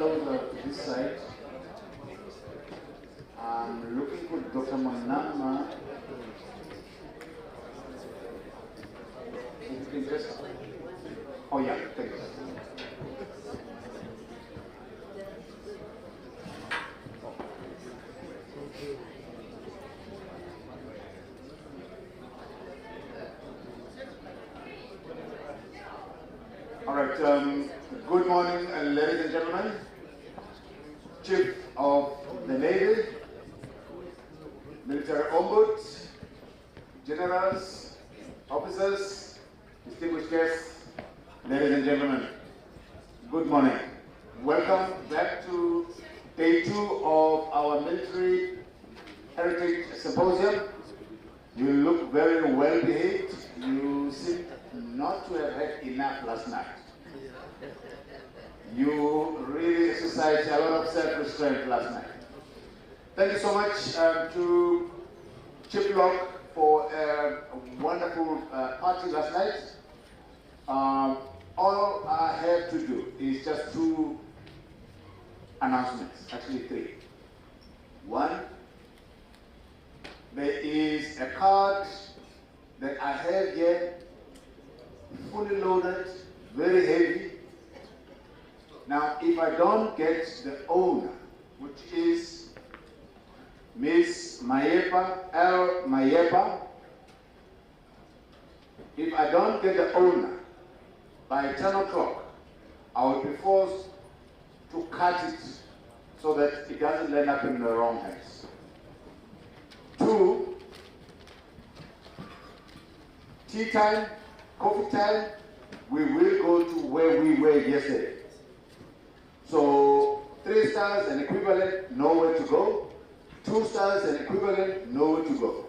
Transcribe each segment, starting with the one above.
closer to this side. I'm looking for Dr. Manama. If you can just... Oh yeah, thank you. All right, good morning, ladies and gentlemen. Chief of the Navy, military ombuds, generals, officers, distinguished guests, ladies and gentlemen, good morning. Welcome back to day 2 of our Military Heritage Symposium. You look very well behaved. You seem not to have had enough last night. You really exercised a lot of self-restraint last night. Thank you so much to Chief Locke for a wonderful party last night. All I have to do is just 2 announcements, actually 3. 1, there is a card that I have here, fully loaded, very heavy. Now, if I don't get the owner, which is Miss Mayepa, L. Mayepa, if I don't get the owner by 10 o'clock, I will be forced to cut it so that it doesn't end up in the wrong hands. 2, tea time, coffee time, we will go to where we were yesterday. So 3 stars and equivalent, nowhere to go. 2 stars and equivalent, nowhere to go.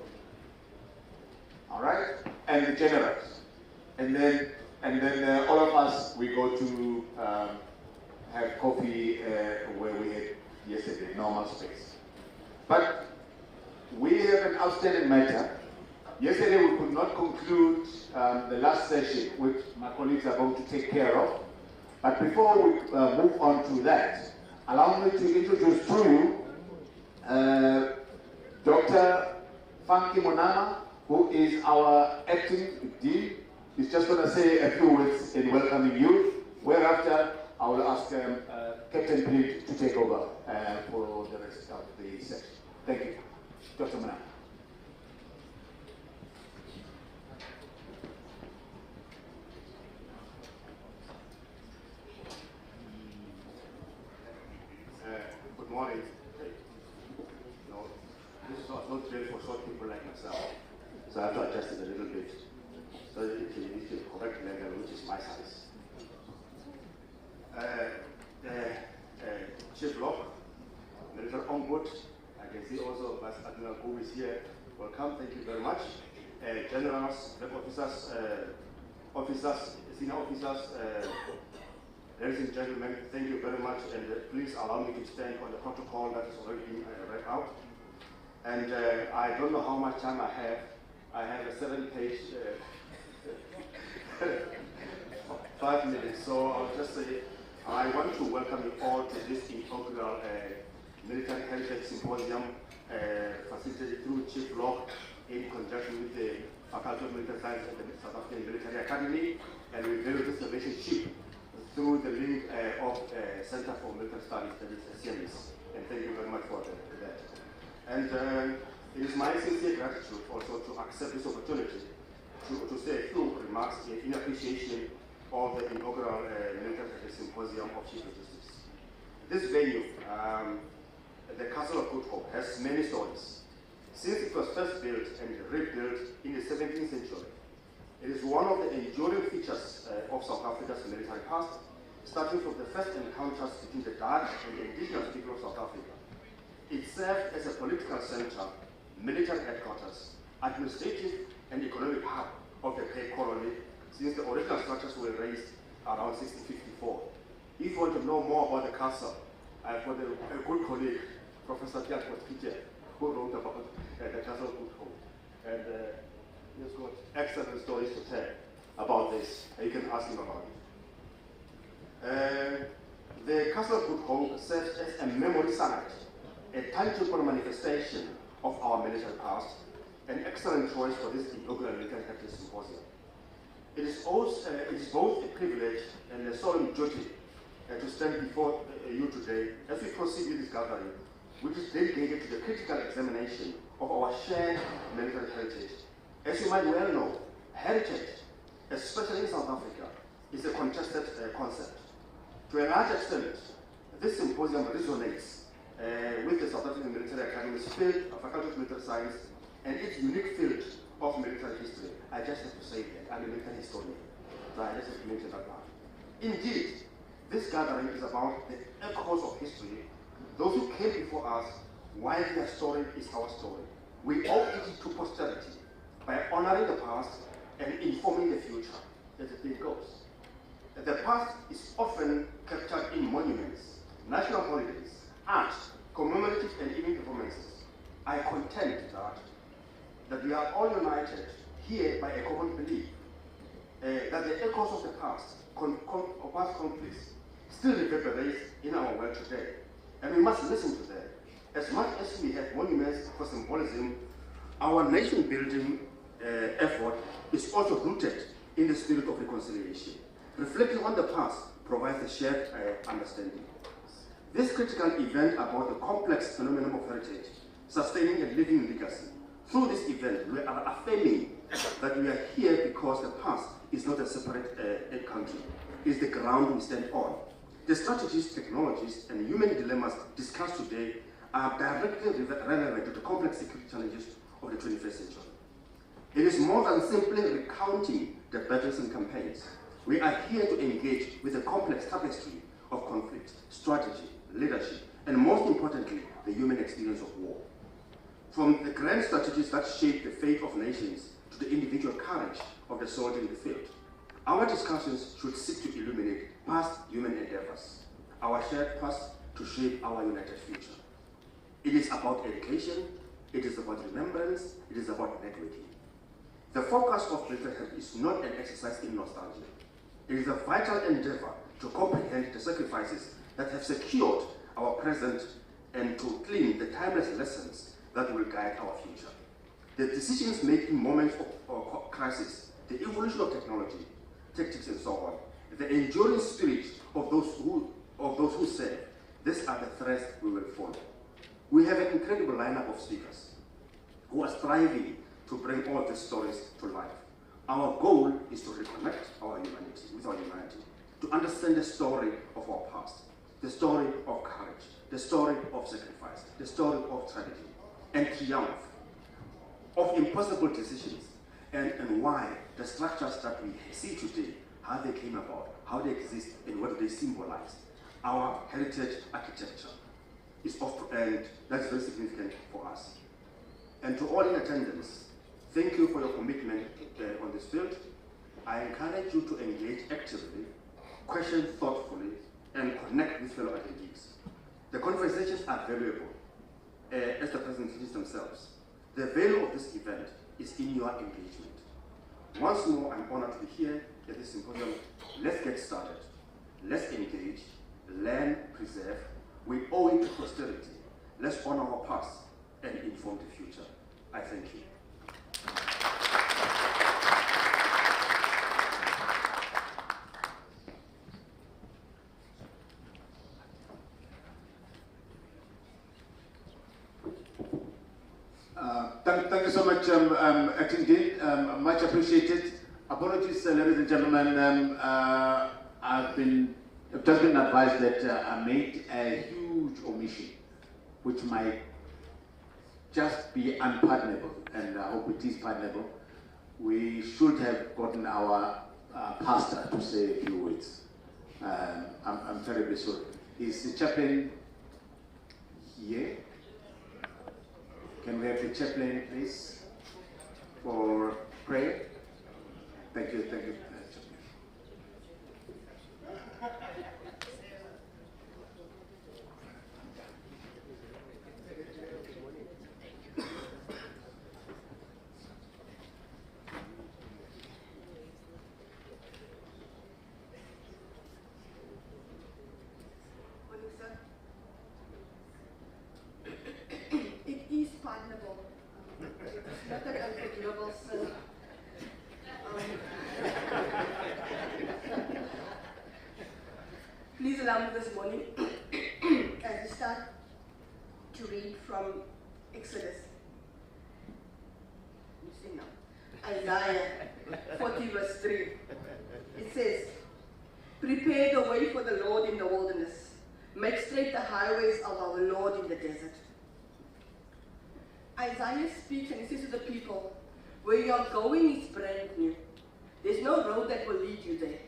All right, and the generals, and then all of us, we go to have coffee where we had yesterday, normal space. But we have an outstanding matter. Yesterday we could not conclude the last session, which my colleagues are going to take care of. But before we move on to that, allow me to introduce to you Dr. Funky Monama, who is our acting Dean. He's just going to say a few words in welcoming you, whereafter I will ask Captain Pete to take over for the rest of the session. Thank you. Dr. Monama. Good morning. No, this is not great for short people like myself, so I have to adjust it a little bit. So it is the correct level, which is my size. Chief Locke, Military Ombud, I can see also Vice Admiral Gu is here. Welcome, thank you very much. Generals, officers, senior officers, ladies and gentlemen, thank you very much, and please allow me to stand on the protocol that is already been read out. And I don't know how much time I have. I have a 7-page, 5 minutes, so I'll just say I want to welcome you all to this inaugural Military Heritage Symposium facilitated through Chief Locke in conjunction with the Faculty of Military Science at the South African Military Academy, and we build this relationship through the link of Center for Military Studies, that is CMS. And thank you very much for that. And it is my sincere gratitude also to accept this opportunity to say a few remarks in appreciation of the inaugural Military Heritage Symposium of Chief Logistics. This venue, the Castle of Good Hope, has many stories. Since it was first built and rebuilt in the 17th century, it is one of the enduring features of South Africa's military past, starting from the first encounters between the Dutch and the indigenous people of South Africa. It served as a political center, military headquarters, administrative and economic hub of the Cape Colony since the original structures were raised around 1654. If you want to know more about the castle, I've got a good colleague, Professor Pierre Potkitia, who wrote about the Castle of Good Hope. And he's got excellent stories to tell about this. You can ask him about it. The Castle of Good Hope serves as a memory site, a tangible manifestation of our military past, an excellent choice for this inaugural Military Heritage Symposium. It is both a privilege and a solemn duty to stand before you today as we proceed with this gathering, which is dedicated to the critical examination of our shared military heritage. As you might well know, heritage, especially in South Africa, is a contested concept. To a large extent, this symposium resonates with the South African Military Academy's field of Faculty of Military Science and its unique field of military history. I just have to say that I'm a military historian, so I just have to mention that part. Indeed, this gathering is about the echoes of history, those who came before us, why their story is our story. We owe it to posterity by honoring the past and informing the future, as the thing goes. The past is often captured in monuments, national holidays, art, commemorative and even performances. I contend that we are all united here by a common belief that the echoes of the past, of past conflicts, still reverberate in our world today. And we must listen to them. As much as we have monuments for symbolism, our nation-building effort is also rooted in the spirit of reconciliation. Reflecting on the past provides a shared understanding. This critical event about the complex phenomenon of heritage, sustaining a living legacy. Through this event, we are affirming that we are here because the past is not a separate country. It is the ground we stand on. The strategies, technologies, and human dilemmas discussed today are directly relevant to the complex security challenges of the 21st century. It is more than simply recounting the battles and campaigns. We are here to engage with a complex tapestry of conflict, strategy, leadership, and most importantly, the human experience of war. From the grand strategies that shape the fate of nations to the individual courage of the soldier in the field, our discussions should seek to illuminate past human endeavors, our shared past to shape our united future. It is about education, it is about remembrance, it is about networking. The focus of military heritage is not an exercise in nostalgia. It is a vital endeavor to comprehend the sacrifices that have secured our present and to glean the timeless lessons that will guide our future. The decisions made in moments of crisis, the evolution of technology, tactics and so on, the enduring spirit of those who serve, these are the threads we will follow. We have an incredible lineup of speakers who are striving to bring all these stories to life. Our goal is to reconnect our humanity with our humanity, to understand the story of our past, the story of courage, the story of sacrifice, the story of tragedy and triumph, of impossible decisions, and why the structures that we see today, how they came about, how they exist, and what they symbolize. Our heritage architecture is and that's very significant for us. And to all in attendance, thank you for your commitment on this field. I encourage you to engage actively, question thoughtfully, and connect with fellow attendees. The conversations are valuable, as the presentations themselves. The value of this event is in your engagement. Once more, I'm honored to be here at this symposium. Let's get started. Let's engage, learn, preserve. We owe it to posterity. Let's honor our past and inform the future. I thank you. Thank you so much, Acting Dean. Much appreciated. Apologies, ladies and gentlemen. I've just been advised that I made a huge omission, which might just be unpardonable, and I hope it is pardonable. We should have gotten our pastor to say a few words. I'm terribly sorry. Is the chaplain here? Can we have the chaplain, please, for prayer? Thank you, thank you. morning as we start to read from Exodus. You see now. Isaiah 40 verse 3. It says, "Prepare the way for the Lord in the wilderness. Make straight the highways of our Lord in the desert." Isaiah speaks and he says to the people, where you are going is brand new. There's no road that will lead you there.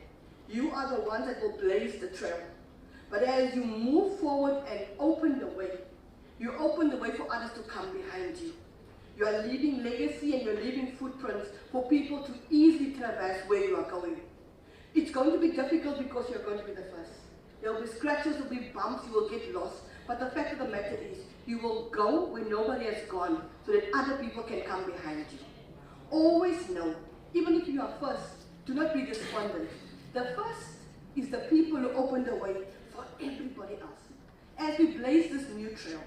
You are the ones that will blaze the trail. But as you move forward and open the way, you open the way for others to come behind you. You are leaving legacy and you're leaving footprints for people to easily traverse where you are going. It's going to be difficult because you're going to be the first. There will be scratches, there will be bumps, you will get lost. But the fact of the matter is, you will go where nobody has gone so that other people can come behind you. Always know, even if you are first, do not be despondent. The first is the people who open the way for everybody else. As we blaze this new trail,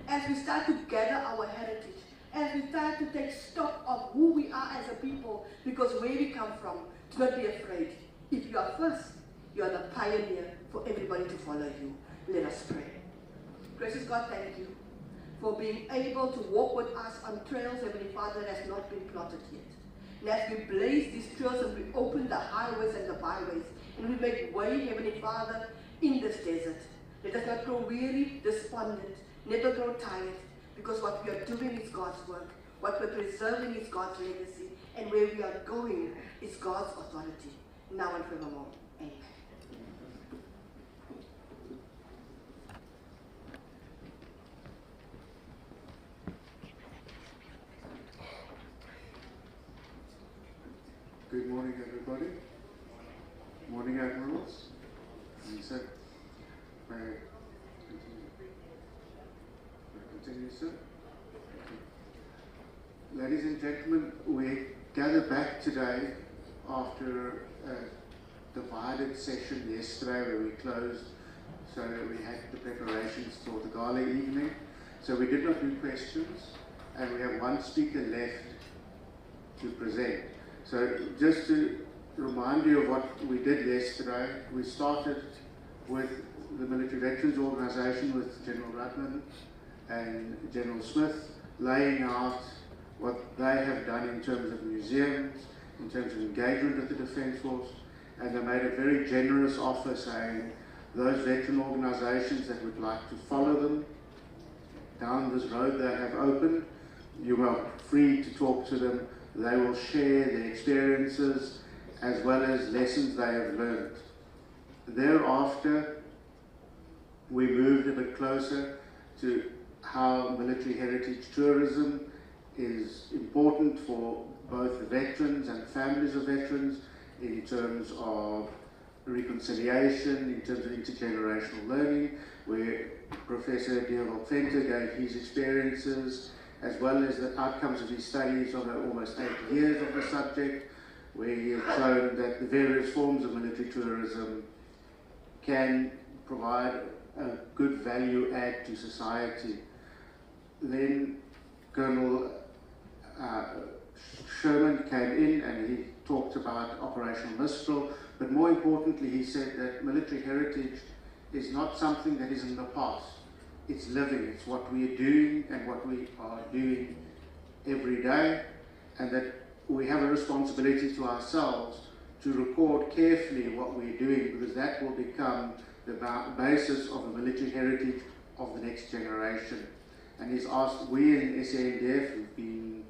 as we start to gather our heritage, as we start to take stock of who we are as a people, because where we come from, do not be afraid. If you are first, you are the pioneer for everybody to follow you. Let us pray. Gracious God, thank you for being able to walk with us on trails, Heavenly Father, that has not been plotted yet. And as we blaze these trails and we open the highways and the byways, and we make way, Heavenly Father, in this desert, let us not grow weary, despondent, never grow tired, because what we are doing is God's work. What we're preserving is God's legacy, and where we are going is God's authority, now and forevermore. Amen. Good morning, everybody. Morning, Admirals. And sir, may I continue, sir? Ladies and gentlemen, we gather back today after a divided session yesterday where we closed so that we had the preparations for the gala evening. So we did not do questions, and we have one speaker left to present. So just to remind you of what we did yesterday, we started with the Military Veterans Organization with General Rudman and General Smith, laying out what they have done in terms of museums, in terms of engagement with the Defence Force, and they made a very generous offer saying those veteran organizations that would like to follow them down this road they have opened, you are free to talk to them. They will share their experiences as well as lessons they have learned. Thereafter, we moved a bit closer to how military heritage tourism is important for both the veterans and families of veterans in terms of reconciliation, in terms of intergenerational learning, where Professor Dierwald Venter gave his experiences, as well as the outcomes of his studies over almost 8 years of the subject, where he has shown that the various forms of military tourism can provide a good value add to society. Then Colonel Sherman came in and he talked about Operational Mistral, but more importantly he said that military heritage is not something that is in the past. It's living, it's what we are doing and what we are doing every day, and that we have a responsibility to ourselves to record carefully what we're doing, because that will become the basis of the military heritage of the next generation. And he's asked, we in SANDF, who've been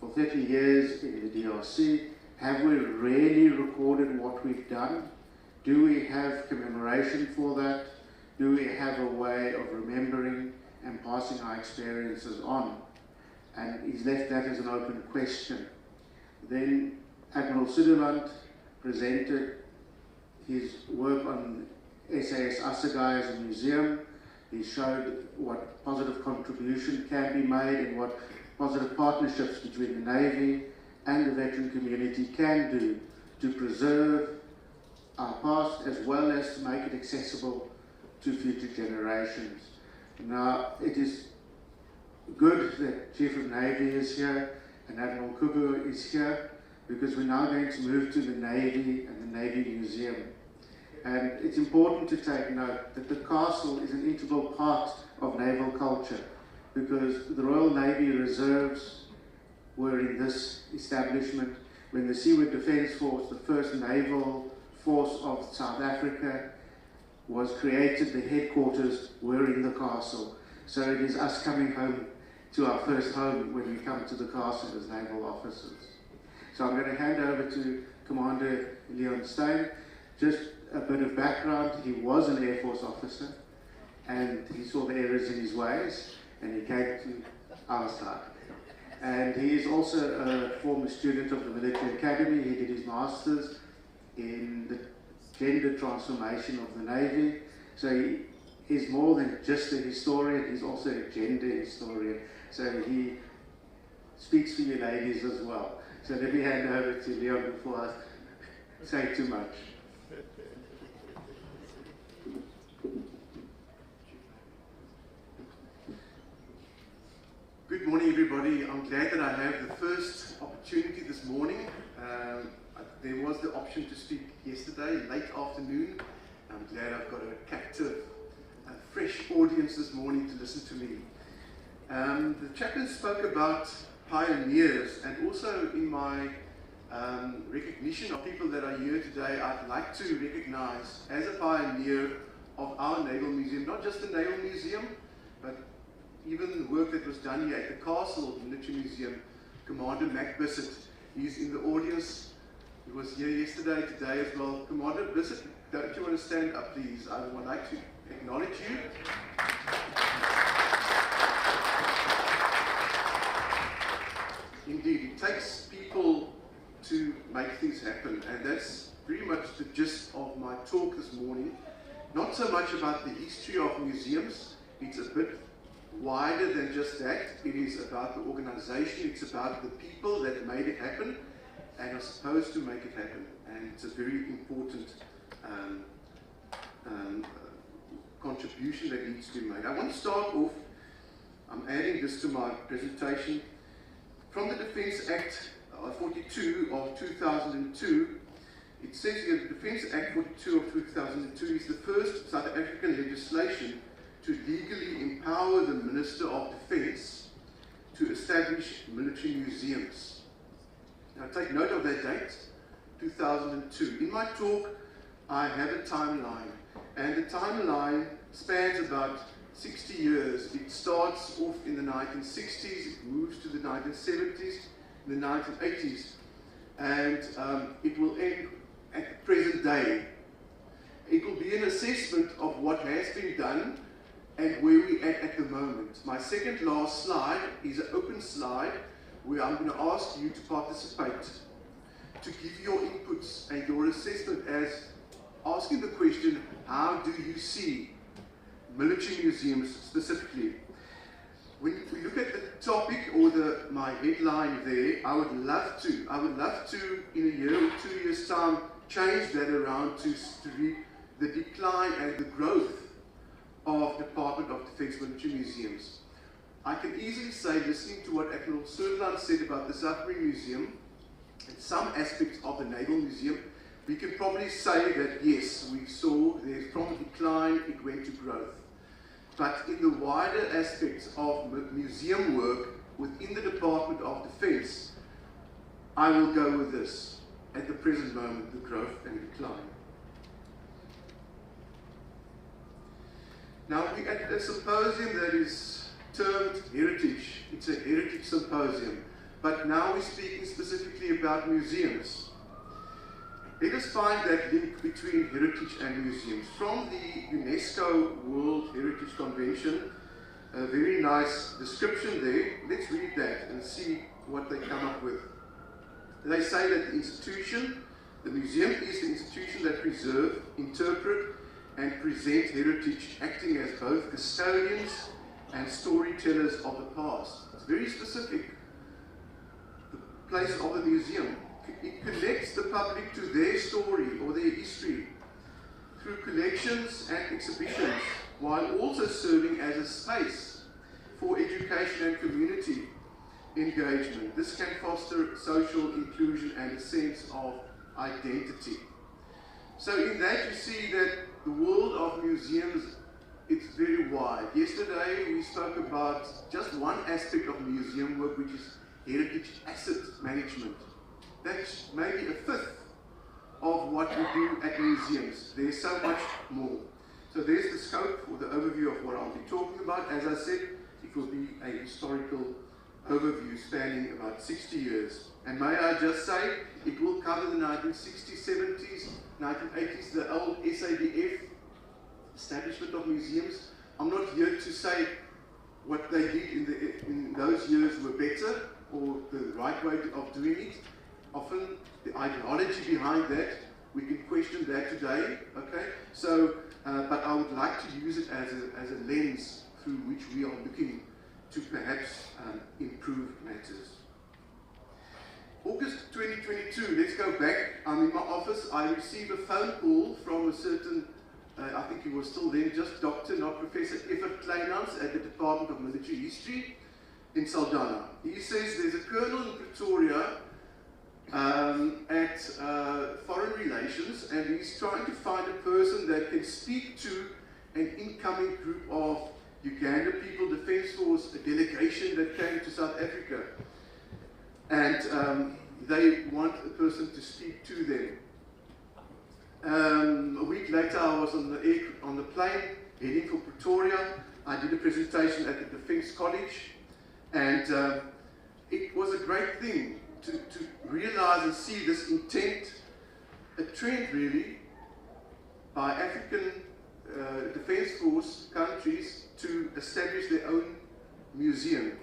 for 30 years in the DRC, have we really recorded what we've done? Do we have commemoration for that? Do we have a way of remembering and passing our experiences on? And he's left that as an open question. Then Admiral Suderland presented his work on SAS Assegai as a museum. He showed what positive contribution can be made and what positive partnerships between the Navy and the veteran community can do to preserve our past as well as to make it accessible to future generations. Now, it is good that Chief of Navy is here and Admiral Kubu is here, because we're now going to move to the Navy and the Navy Museum. And it's important to take note that the castle is an integral part of naval culture, because the Royal Navy Reserves were in this establishment. When the Seaward Defence Force, the first naval force of South Africa, was created, the headquarters were in the castle. So it is us coming home to our first home when we come to the castle as naval officers. So I'm going to hand over to Commander Leon Steyn. Just a bit of background: he was an Air Force officer, and he saw the errors in his ways, and he came to our side. And he is also a former student of the Military Academy. He did his Masters in the gender transformation of the Navy. So he is more than just a historian, he's also a gender historian. So he speaks for you ladies as well. So let me hand over to Leon before I say too much. Good morning, everybody. I'm glad that I have the first opportunity this morning. There was the option to speak yesterday, late afternoon. I'm glad I've got a captive, fresh audience this morning to listen to me. The chaplain spoke about pioneers, and also in my recognition of people that are here today, I'd like to recognize as a pioneer of our Naval Museum, not just the Naval Museum, but even the work that was done here at the Castle Military Museum, Commander Mac Bissett. He's in the audience. He was here yesterday, today as well. Commander Bissett, don't you want to stand up, please? I would like to acknowledge you. Indeed, it takes people to make things happen, and that's pretty much the gist of my talk this morning. Not so much about the history of museums. It's a bit wider than just that. It is about the organization, it's about the people that made it happen and are supposed to make it happen. And it's a very important contribution that needs to be made. I want to start off, I'm adding this to my presentation, from the Defence Act 42 of 2002. It says here the Defence Act 42 of 2002 is the first South African legislation to legally empower the Minister of Defence to establish military museums. Now take note of that date, 2002. In my talk, I have a timeline, and the timeline spans about 60 years. It starts off in the 1960s, it moves to the 1970s, the 1980s, and it will end at the present day. It will be an assessment of what has been done and where we're at the moment. My second last slide is an open slide where I'm going to ask you to participate, to give your inputs and your assessment, as asking the question, how do you see military museums specifically? When we look at the topic or my headline there, I would love to in a year or 2 years' time change that around to read the decline and the growth of Department of Defence military museums. I can easily say, listening to what Admiral Sutherland said about the Submarine Museum and some aspects of the Naval Museum, we can probably say that yes, we saw there from decline it went to growth. But in the wider aspects of museum work within the Department of Defence, I will go with this. At the present moment, the growth and decline. Now, we're at a symposium that is termed Heritage. It's a heritage symposium. But now we're speaking specifically about museums. Let us find that link between heritage and museums. From the UNESCO World Heritage Convention, a very nice description there. Let's read that and see what they come up with. They say that the museum is the institution that preserve, interpret, and present heritage, acting as both custodians and storytellers of the past. It's very specific, the place of the museum. It connects the public to their story or their history through collections and exhibitions, while also serving as a space for education and community engagement. This can foster social inclusion and a sense of identity. So in that you see that the world of museums, it's very wide. Yesterday we spoke about just one aspect of museum work, which is heritage asset management. That's maybe a fifth of what we do at museums. There's so much more. So there's the scope or the overview of what I'll be talking about. As I said, it will be a historical overview spanning about 60 years. And may I just say, it will cover the 1960s, 70s, 1980s, the old SADF establishment of museums. I'm not here to say what they did in those years were better or the right way of doing it. Often the ideology behind that, we can question that today, okay? So, but I would like to use it as a lens through which we are looking to perhaps improve matters. August 2022, let's go back. I'm in my office. I received a phone call from a certain, I think he was still then just Dr., not Professor Effert Kleinans at the Department of Military History in Saldanha. He says there's a colonel in Pretoria at Foreign Relations, and he's trying to find a person that can speak to an incoming group of Uganda People Defence Force, a delegation that came to South Africa. And they want a person to speak to them. A week later, I was on the plane heading for Pretoria. I did a presentation at the Defence College, and it was a great thing to realize and see this intent, a trend really, by African Defence Force countries to establish their own museum.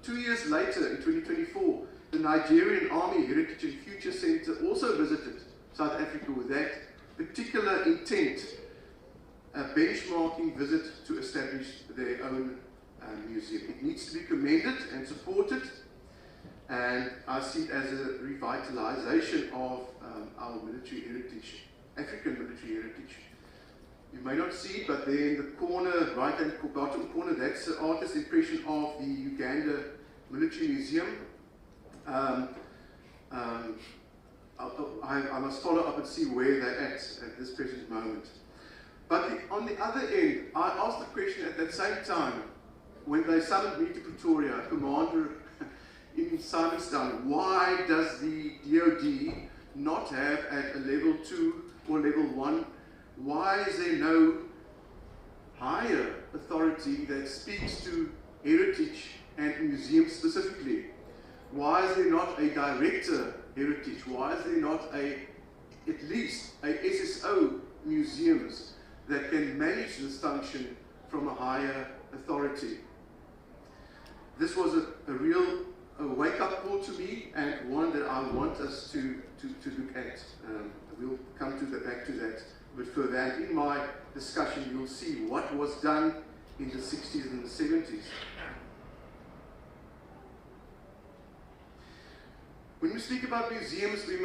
2 years later, in 2024, the Nigerian Army Heritage and Future Center also visited South Africa with that particular intent, a benchmarking visit to establish their own museum. It needs to be commended and supported, and I see it as a revitalization of our military heritage, African military heritage. You may not see it, but there in the corner, right-hand bottom corner, that's the artist's impression of the Uganda Military Museum. I must follow up and see where they're at this present moment. But on the other end, I asked the question at that same time, when they summoned me to Pretoria, a commander in Simonstown, why does the DOD not have at a level 2 or level 1, why is there no higher authority that speaks to heritage and museums specifically? Why is there not a director heritage? Why is there not at least a SSO museums that can manage this function from a higher authority? This was a real wake-up call to me, and one that I want us to look at. We'll come back to that a bit further. And in my discussion, you'll see what was done in the 60s and the 70s. When we speak about museums, we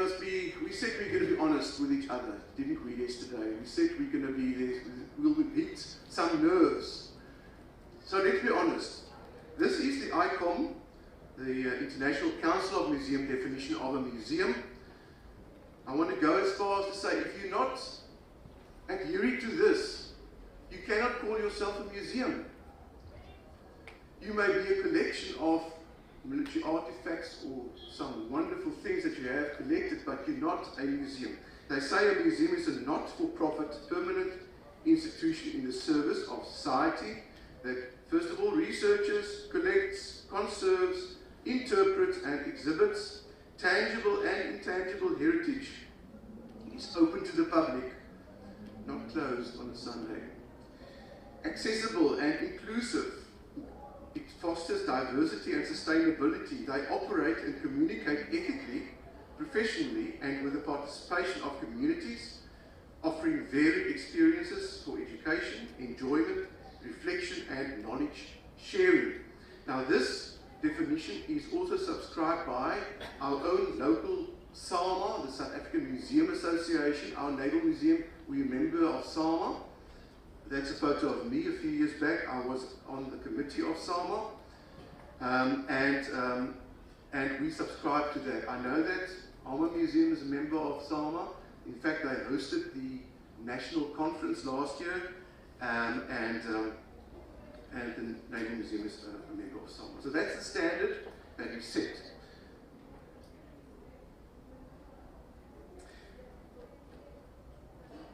said we're going to be honest with each other, didn't we, yesterday? We said we're going to be there, we'll hit some nerves. So let's be honest. This is the ICOM, the International Council of Museum definition of a museum. I want to go as far as to say, if you're not adhering to this, you cannot call yourself a museum. You may be a collection of military artifacts or some wonderful things that you have collected, but you're not a museum. They say a museum is a not-for-profit permanent institution in the service of society that, first of all, researches, collects, conserves, interprets and exhibits tangible and intangible heritage. It is open to the public, not closed on a Sunday. Accessible and inclusive. It fosters diversity and sustainability. They operate and communicate ethically, professionally, and with the participation of communities, offering varied experiences for education, enjoyment, reflection, and knowledge sharing. Now, this definition is also subscribed by our own local SAMA, the South African Museum Association, our Naval Museum. We're a member of SAMA. That's a photo of me a few years back. I was on the committee of SAMA, and we subscribe to that. I know that our museum is a member of SAMA, In fact, they hosted the national conference last year, and the Naval Museum is a member of SAMA. So that's the standard that we set.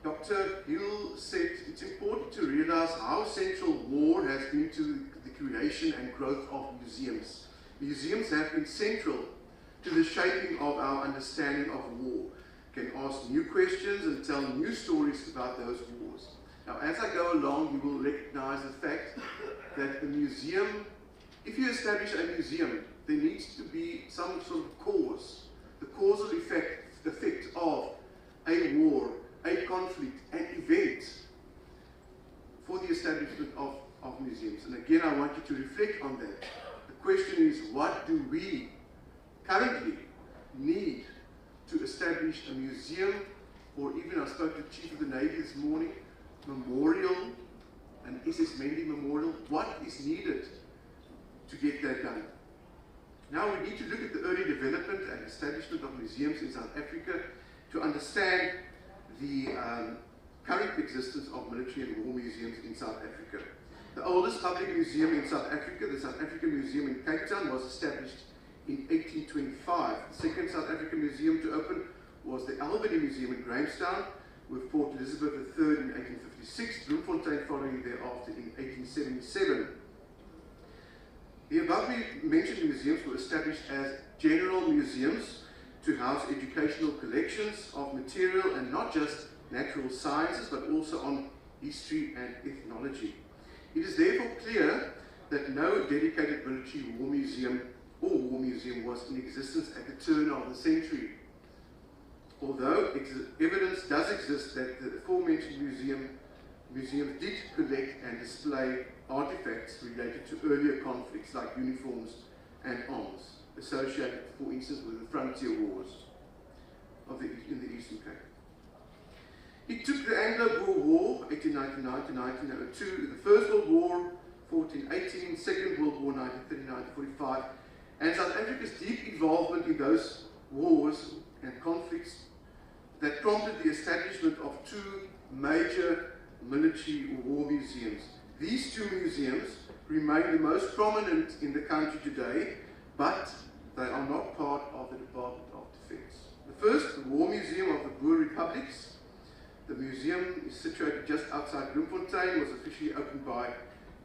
Dr. Hill said it's important to realize how central war has been to the creation and growth of museums. Museums have been central to the shaping of our understanding of war. You can ask new questions and tell new stories about those wars. Now, as I go along, you will recognize the fact that the museum, if you establish a museum, there needs to be some sort of cause, the causal effect of a war, a conflict, an event for the establishment of museums. And again, I want you to reflect on that. The question is, what do we currently need to establish a museum, or even I spoke to the Chief of the Navy this morning, memorial, an SS Mendy memorial. What is needed to get that done? Now we need to look at the early development and establishment of museums in South Africa to understand the current existence of military and war museums in South Africa. The oldest public museum in South Africa, the South African Museum in Cape Town, was established in 1825. The second South African museum to open was the Albany Museum in Grahamstown, with Port Elizabeth III in 1856, Bloemfontein following thereafter in 1877. The above mentioned museums were established as general museums to house educational collections of material and not just natural sciences, but also on history and ethnology. It is therefore clear that no dedicated military war museum or war museum was in existence at the turn of the century. Although evidence does exist that the aforementioned museums did collect and display artifacts related to earlier conflicts like uniforms and arms, associated, for instance, with the frontier wars in the Eastern Cape. It took the Anglo-Boer War, 1899 to 1902, the First World War, 1418, Second World War, 1939-45, and South Africa's deep involvement in those wars and conflicts that prompted the establishment of two major military war museums. These two museums remain the most prominent in the country today, but they are not part of the Department of Defense. The first, the War Museum of the Boer Republics. The museum is situated just outside Bloemfontein, was officially opened by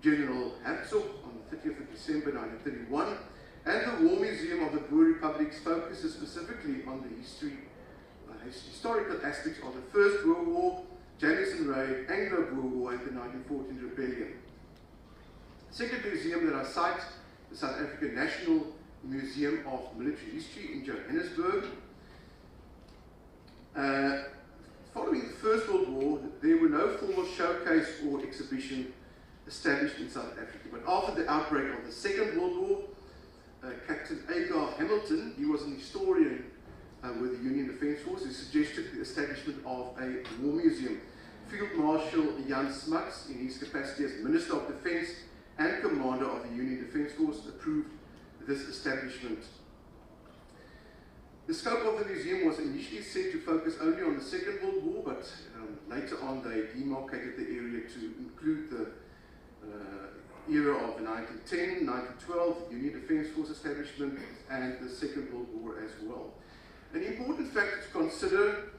General Hertzog on the 30th of December 1931, and the War Museum of the Boer Republics focuses specifically on the historical aspects of the First World War, Jameson Raid, Anglo-Boer War, and the 1914 Rebellion. The second museum that I cite, the South African National Museum of Military History in Johannesburg. Following the First World War, there were no formal showcase or exhibition established in South Africa. But after the outbreak of the Second World War, Captain Agar Hamilton, he was an historian with the Union Defence Force, who suggested the establishment of a war museum. Field Marshal Jan Smuts, in his capacity as Minister of Defence and Commander of the Union Defence Force, approved this establishment. The scope of the museum was initially set to focus only on the Second World War, but later on they demarcated the area to include the era of the 1910, 1912 Union Defence Force establishment and the Second World War as well. An important factor to consider,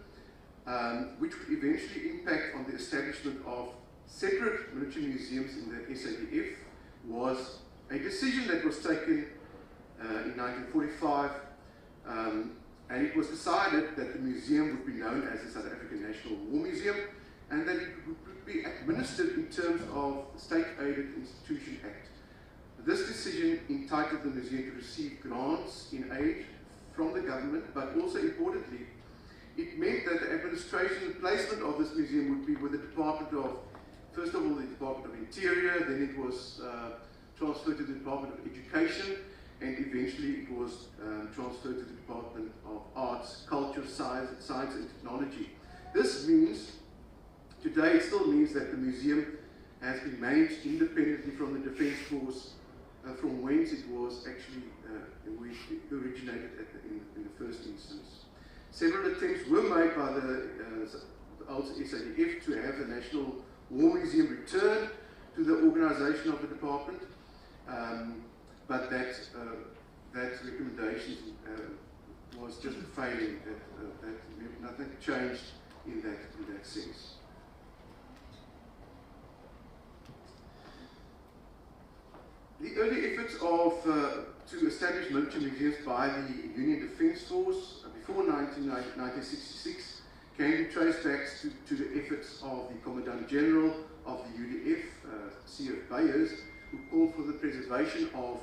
which would eventually impact on the establishment of separate military museums in the SADF, was a decision that was taken in 1945, and it was decided that the museum would be known as the South African National War Museum, and that it would be administered in terms of the State Aided Institution Act. This decision entitled the museum to receive grants in aid from the government, but also importantly, it meant that the administration and placement of this museum would be with the Department of, first of all, the Department of Interior, then it was transferred to the Department of Education, and eventually it was transferred to the Department of Arts, Culture, Science and Technology. This means, today it still means that the museum has been managed independently from the Defence Force, from whence it was actually originated in the first instance. Several attempts were made by the old SADF to have the National War Museum return to the organisation of the department, but that recommendation was just a failing. That nothing changed in that sense. The early efforts to establish military museums by the Union Defence Force before 1966 can be traced back to the efforts of the Commandant General of the UDF, C.F. Beyers, who called for the preservation of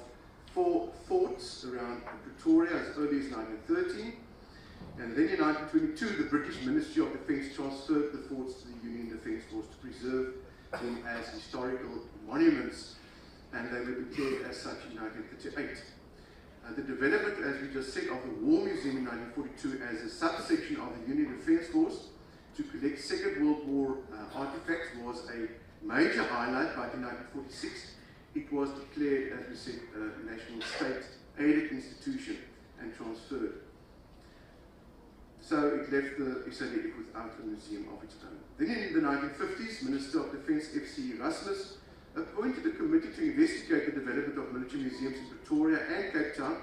4 forts around Pretoria as early as 1913. And then in 1922, the British Ministry of Defence transferred the forts to the Union Defence Force to preserve them as historical monuments, and they were declared as such in 1938. The development, as we just said, of the War Museum in 1942 as a subsection of the Union Defence Force to collect Second World War artifacts was a major highlight. But in 1946, it was declared, as we said, a national state-aided institution and transferred. So it left the SADF without a museum of its own. Then in the 1950s, Minister of Defence F.C. Erasmus appointed a committee to investigate the development of military museums in Pretoria and Cape Town.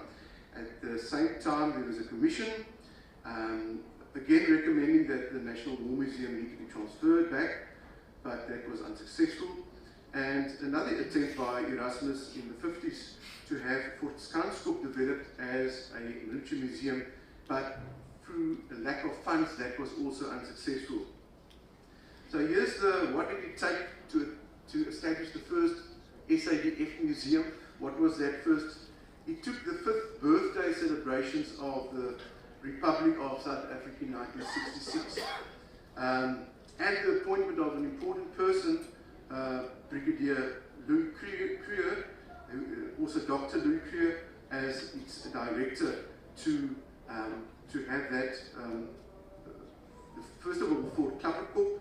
At the same time, there was a commission, again recommending that the National War Museum need to be transferred back, but that was unsuccessful. And another attempt by Erasmus in the 50s to have Fort Skanskop developed as a military museum, but through a lack of funds, that was also unsuccessful. So here's what did it take to establish the first SADF museum. What was that first? It took the 5th birthday celebrations of the Republic of South Africa in 1966 and the appointment of an important person, Brigadier Louis Cruer, also Dr. Louis Cruer, as its director to have that, first of all, Fort Klapperkop,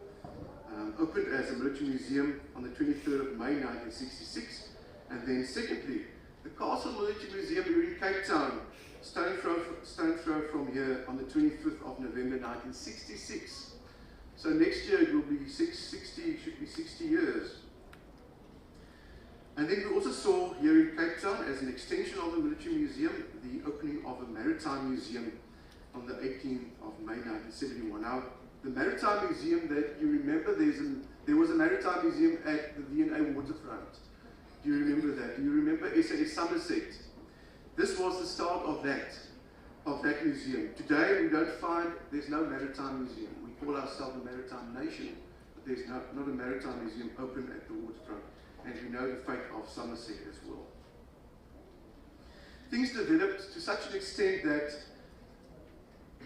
opened as a military museum on the 23rd of May 1966, and then secondly, the Castle Military Museum here in Cape Town, stone throw from here on the 25th of November 1966. So next year it will be 60 years. And then we also saw here in Cape Town, as an extension of the military museum, the opening of a maritime museum on the 18th of May 1971. Now, the Maritime Museum that you remember, there was a Maritime Museum at the V&A waterfront. Do you remember that? Do you remember SAS Somerset? This was the start of that museum. Today we don't find, there's no Maritime Museum. We call ourselves a maritime nation, but there's not a Maritime Museum open at the waterfront. And we know the fate of Somerset as well. Things developed to such an extent that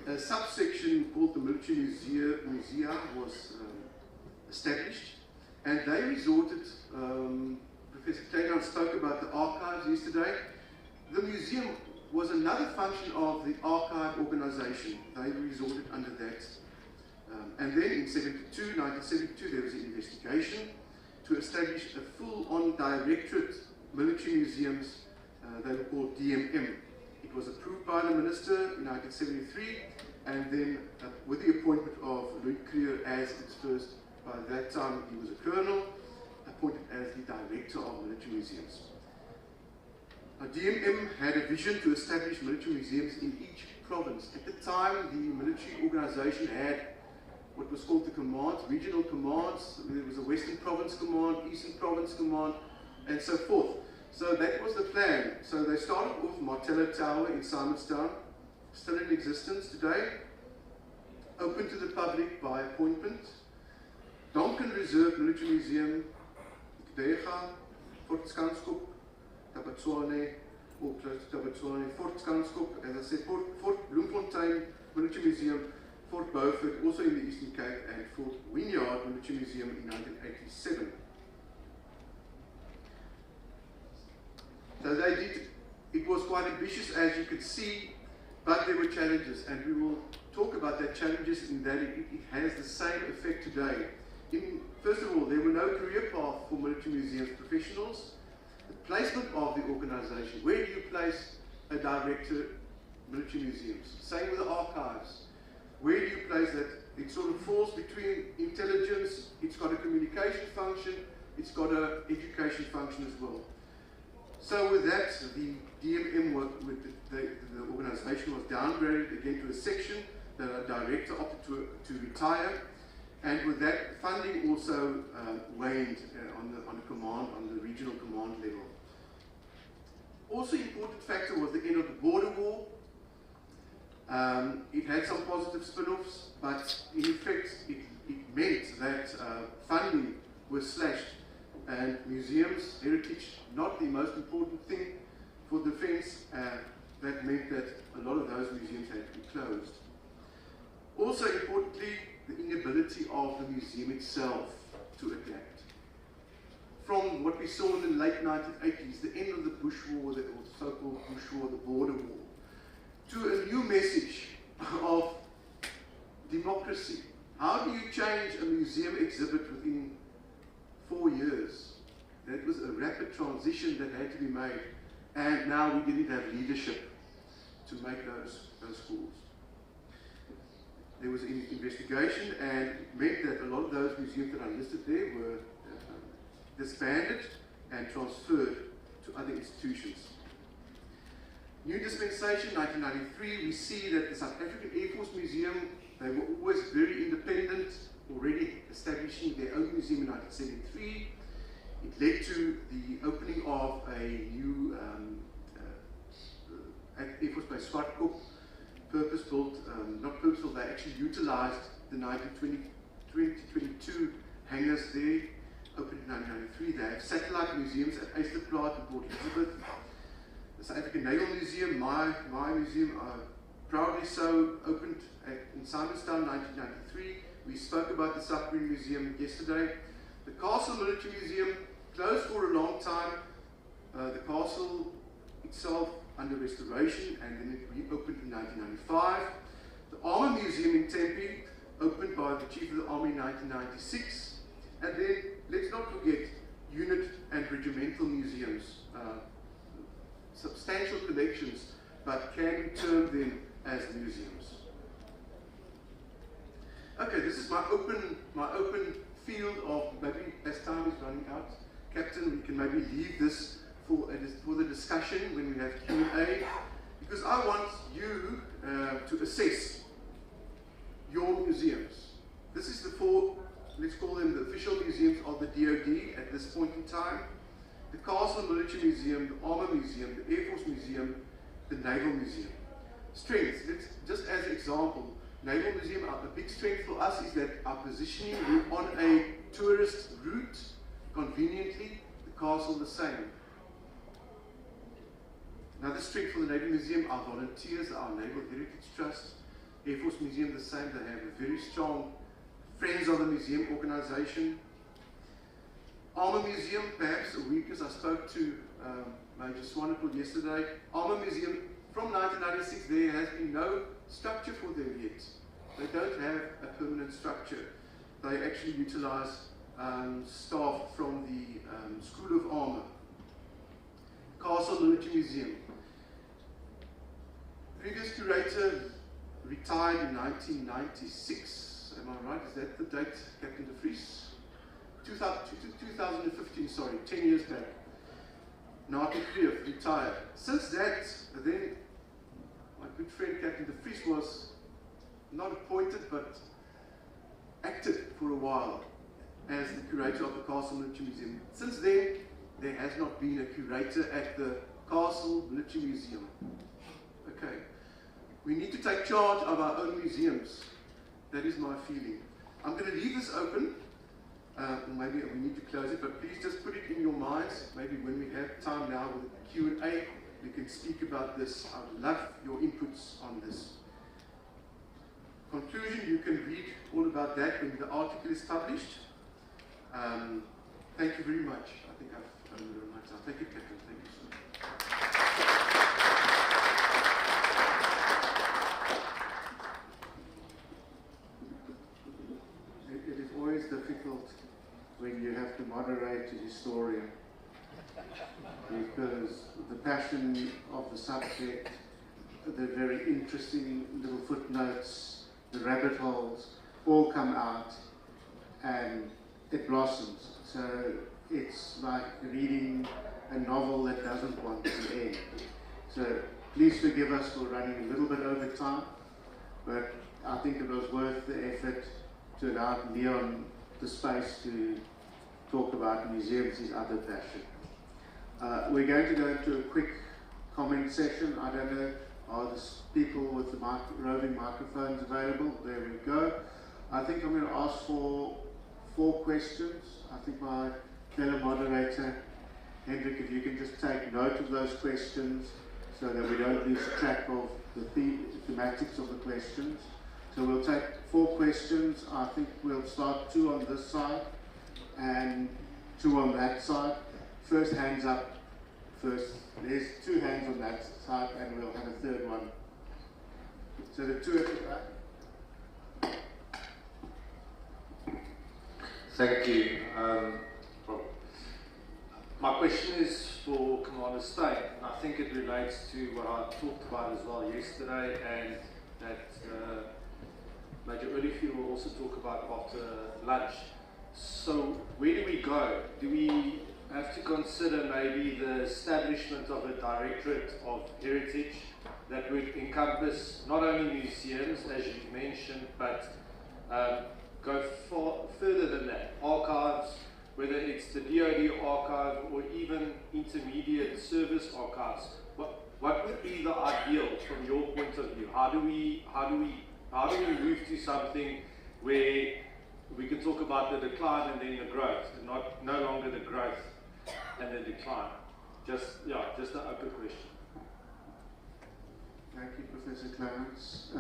a subsection called the Military Musea was established, and they resorted, Professor Kleinhout spoke about the archives yesterday. The museum was another function of the archive organization. They resorted under that. And then in 1972, there was an investigation to establish a full-on directorate military museums. They were called DMM. It was approved by the minister in 1973, and then with the appointment of Louis Cruer as its first, by that time he was a colonel, appointed as the director of military museums. Now, DMM had a vision to establish military museums in each province. At the time, the military organization had what was called the commands, regional commands. There was a Western Province Command, Eastern Province Command, and so forth. So that was the plan. So they started off Martello Tower in Simonstown, still in existence today, open to the public by appointment. Donkin Reserve Military Museum, Ikdega, Fort Skanskop, Tabatswane, or close to Tabatswane, Fort Skanskop, as I said, Fort Bloemfontein Military Museum, Fort Beaufort, also in the Eastern Cape, and Fort Wynyard Military Museum in 1987. So they did, it was quite ambitious, as you could see, but there were challenges, and we will talk about that challenges in that it has the same effect today. First of all, there were no career path for military museums professionals. The placement of the organization, where do you place a director military museums? Same with the archives. where do you place that? It sort of falls between intelligence, it's got a communication function, it's got an education function as well. So with that, the DMM with the organization was downgraded again to a section. The director opted to retire, and with that, funding also waned on the regional command level. Also important factor was the end of the border war. It had some positive spin-offs, but in effect it meant that funding was slashed, and museums, heritage, not the most important thing for defence. That meant that a lot of those museums had to be closed. Also importantly, the inability of the museum itself to adapt. From what we saw in the late 1980s, the end of the Bush War, or the so-called Bush War, the border war, to a new message of democracy. How do you change a museum exhibit within 4 years? That was a rapid transition that had to be made, and now we didn't have leadership to make those calls. There was an investigation, and it meant that a lot of those museums that are listed there were disbanded and transferred to other institutions. New dispensation, 1993, we see that the South African Air Force Museum, they were always very independent, already establishing their own museum in 1973. It led to the opening of a new Air Force Base Swartkop, purpose-built, not purpose-built, they actually utilized the 2022 hangars there, opened in 1993. They have satellite museums at Eysterplaat and Port Elizabeth. The South African Naval Museum, my museum, proudly so, opened in Simonstown in 1993. We spoke about the Submarine Museum yesterday. The Castle Military Museum, closed for a long time. The castle itself under restoration, and then it reopened in 1995. The Armour Museum in Tempe, opened by the Chief of the Army in 1996. And then, let's not forget, unit and regimental museums. Substantial collections, but can we term them as museums? Okay, this is my open field of, maybe as time is running out, Captain, we can maybe leave this for the discussion when we have Q&A, because I want you to assess your museums. This is the four, let's call them the official museums of the DoD at this point in time. The Castle Military Museum, the Armour Museum, the Air Force Museum, the Naval Museum. Strengths, just as an example, Naval Museum, a big strength for us is that our positioning, we're on a tourist route, conveniently, the castle the same. Another strength for the Naval Museum, our volunteers, our Naval Heritage Trust. Air Force Museum the same, they have a very strong Friends of the Museum organization. Armour Museum, perhaps a weakness. I spoke to Major Swanepoel yesterday. Armour Museum, from 1996, there has been no structure for them yet. They don't have a permanent structure. They actually utilize staff from the School of Armour. Castle Military Museum. Previous curator retired in 1996. Am I right? Is that the date, Captain de Vries? 2015, sorry, 10 years back. Naarten Kreef retired. Since that, then my good friend Captain de Vries was not appointed but acted for a while as the curator of the Castle Military Museum. Since then, there has not been a curator at the Castle Military Museum. Okay. We need to take charge of our own museums. That is my feeling. I'm going to leave this open. Maybe we need to close it, but please just put it in your minds. Maybe when we have time now with Q&A, we can speak about this. I would love your inputs on this. Conclusion, you can read all about that when the article is published. Thank you very much. I think I've done it on my time. Thank you, Captain. Thank you so much. It is always difficult when you have to moderate a historian, because the passion of the subject, the very interesting little footnotes, the rabbit holes all come out and it blossoms. So it's like reading a novel that doesn't want to end. So please forgive us for running a little bit over time, but I think it was worth the effort to allow Leon the space to talk about museums, his other passion. We're going to go into a quick comment session. I don't know, are the people with the roving microphones available? There we go. I think I'm going to ask for 4 questions. I think my fellow moderator, Hendrik, if you can just take note of those questions so that we don't lose track of the thematics of the questions. So we'll take 4 questions. I think we'll start 2 on this side and 2 on that side. First hands up first. There's 2 hands on that side and we'll have a 3rd one. So the 2 at the back. Thank you. My question is for Commander Steyn, and I think it relates to what I talked about as well yesterday, and that Major Olivier will also talk about after lunch. So where do we go? Do we have to consider maybe the establishment of a Directorate of Heritage that would encompass not only museums, as you mentioned, but go further than that, archives, whether it's the DoD archive or even intermediate service archives? What would be the ideal from your point of view? How do we move to something where we can talk about the decline and then the growth, and no longer the growth and the decline? Just an open question. Thank you, Professor Clarence.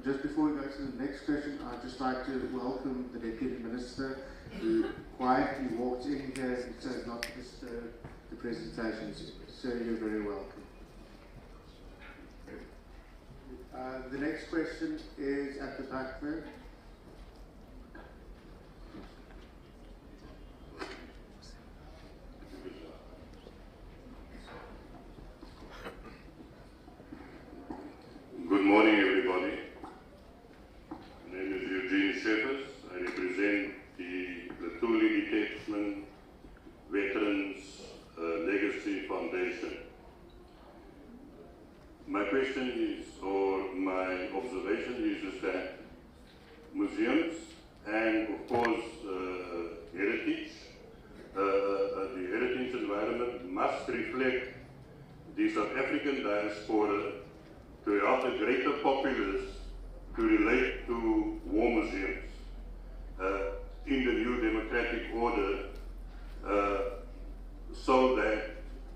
Just before we go to the next question, I'd just like to welcome the Deputy Minister, who quietly walked in here so as not to disturb the presentations. Sir, you're very welcome. The next question is at the back there. Good morning, everybody. My name is Eugene Sheffers. I represent the Thule Detachment Veterans Legacy Foundation. My question is, or my observation is that museums and, of course, heritage, the heritage environment must reflect the South African diaspora to help the greater populace to relate to war museums in the new democratic order, so that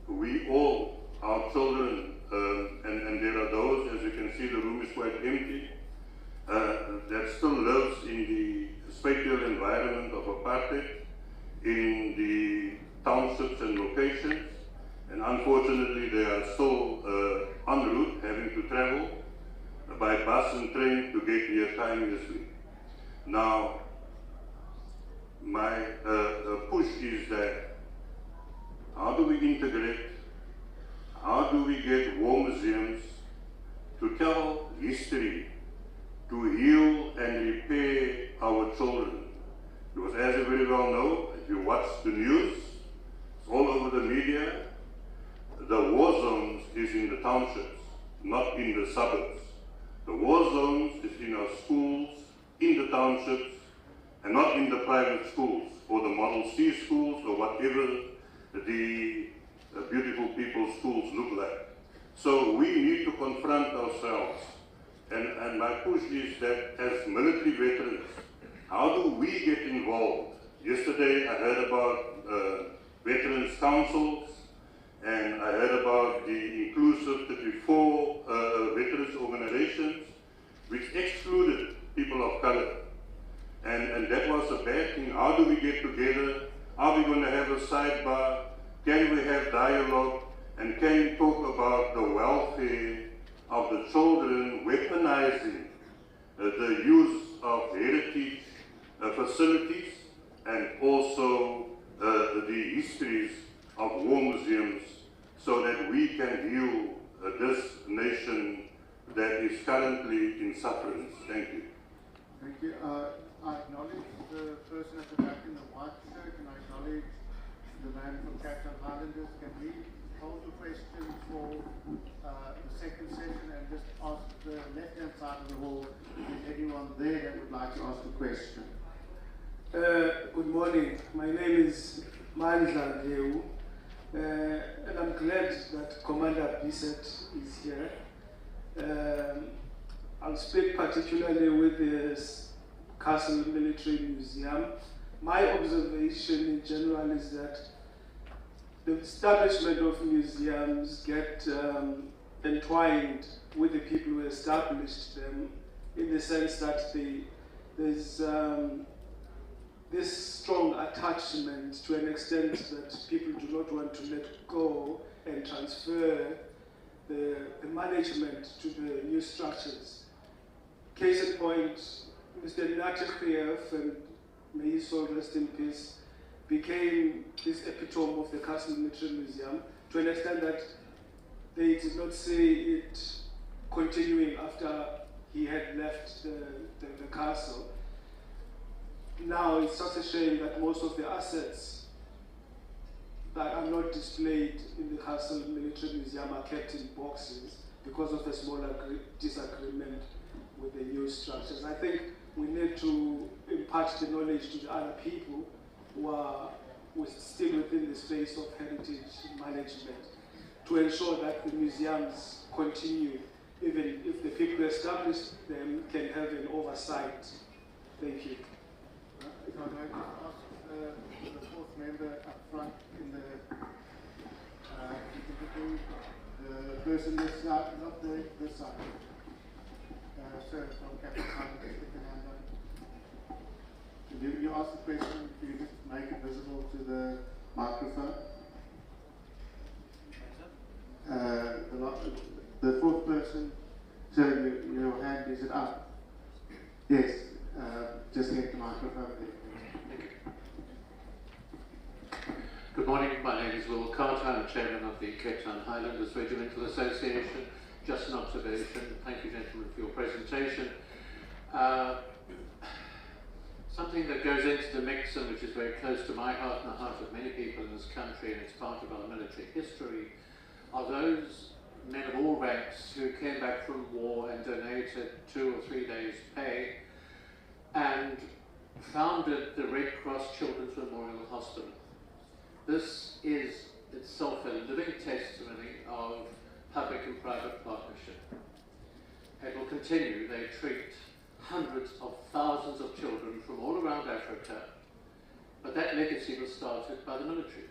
we all, our children, and there are those, as you can see, the room is quite empty, that still lives in the spatial environment of apartheid, in the townships and locations, and unfortunately they are still en route, having to travel by bus and train to get here timelessly. Now, my push is that how do we integrate, how do we get war museums to tell history, to heal and repair our children? Because as you very well know, if you watch the news, it's all over the media, the war zones is in the townships, not in the suburbs. The war zones is in our schools, in the townships, and not in the private schools, or the Model C schools, or whatever the beautiful people's schools look like. So we need to confront ourselves. And my push is that as military veterans, how do we get involved? Yesterday I heard about veterans councils, and I heard about the inclusive 34 veterans organizations, which excluded people of color. And that was a bad thing. How do we get together? Are we going to have a sidebar? Can we have dialogue? And can we talk about the welfare of the children, weaponizing the use of heritage facilities, and also the histories of war museums, so that we can heal this nation that is currently in sufferance? Thank you. Thank you. I acknowledge the person at the back in the white shirt, and I acknowledge the man from Cape Town Highlanders. Can we hold the questions for the second session and just ask the left-hand side of the hall if there's anyone there that would like to ask a question? Good morning. My name is Mandla Leu, and I'm glad that Commander Bissett is here. I'll speak particularly with the Castle Military Museum. My observation in general is that the establishment of museums get entwined with the people who established them, in the sense that there's this strong attachment to an extent that people do not want to let go and transfer the management to the new structures. Case in point, Mr. Natikheev, and may his soul rest in peace, became this epitome of the Castle Military Museum to an extent that they did not see it continuing after he had left the castle. Now it's such a shame that most of the assets that are not displayed in the Castle Military Museum are kept in boxes because of the small disagreement with the new structures. I think we need to impart the knowledge to the other people who are still within the space of heritage management to ensure that the museums continue, even if the people who established them can have an oversight. Thank you. If I may ask the fourth member up front in the person this side, not this side. Sir, from Cape Town, stick your hand up. You ask the question, can you just make it visible to the microphone? The fourth person, sir, your hand, is it up? Yes, just get the microphone there. Thank you. Good morning, my name is Will Carter, I'm chairman of the Cape Town Highlanders Regimental Association. Just an observation. Thank you, gentlemen, for your presentation. Something that goes into the mix and which is very close to my heart and the heart of many people in this country, and it's part of our military history, are those men of all ranks who came back from war and donated 2 or 3 days' pay and founded the Red Cross Children's Memorial Hospital. This is itself a living testimony of public and private partnership. It will continue. They treat hundreds of thousands of children from all around Africa, but that legacy was started by the military.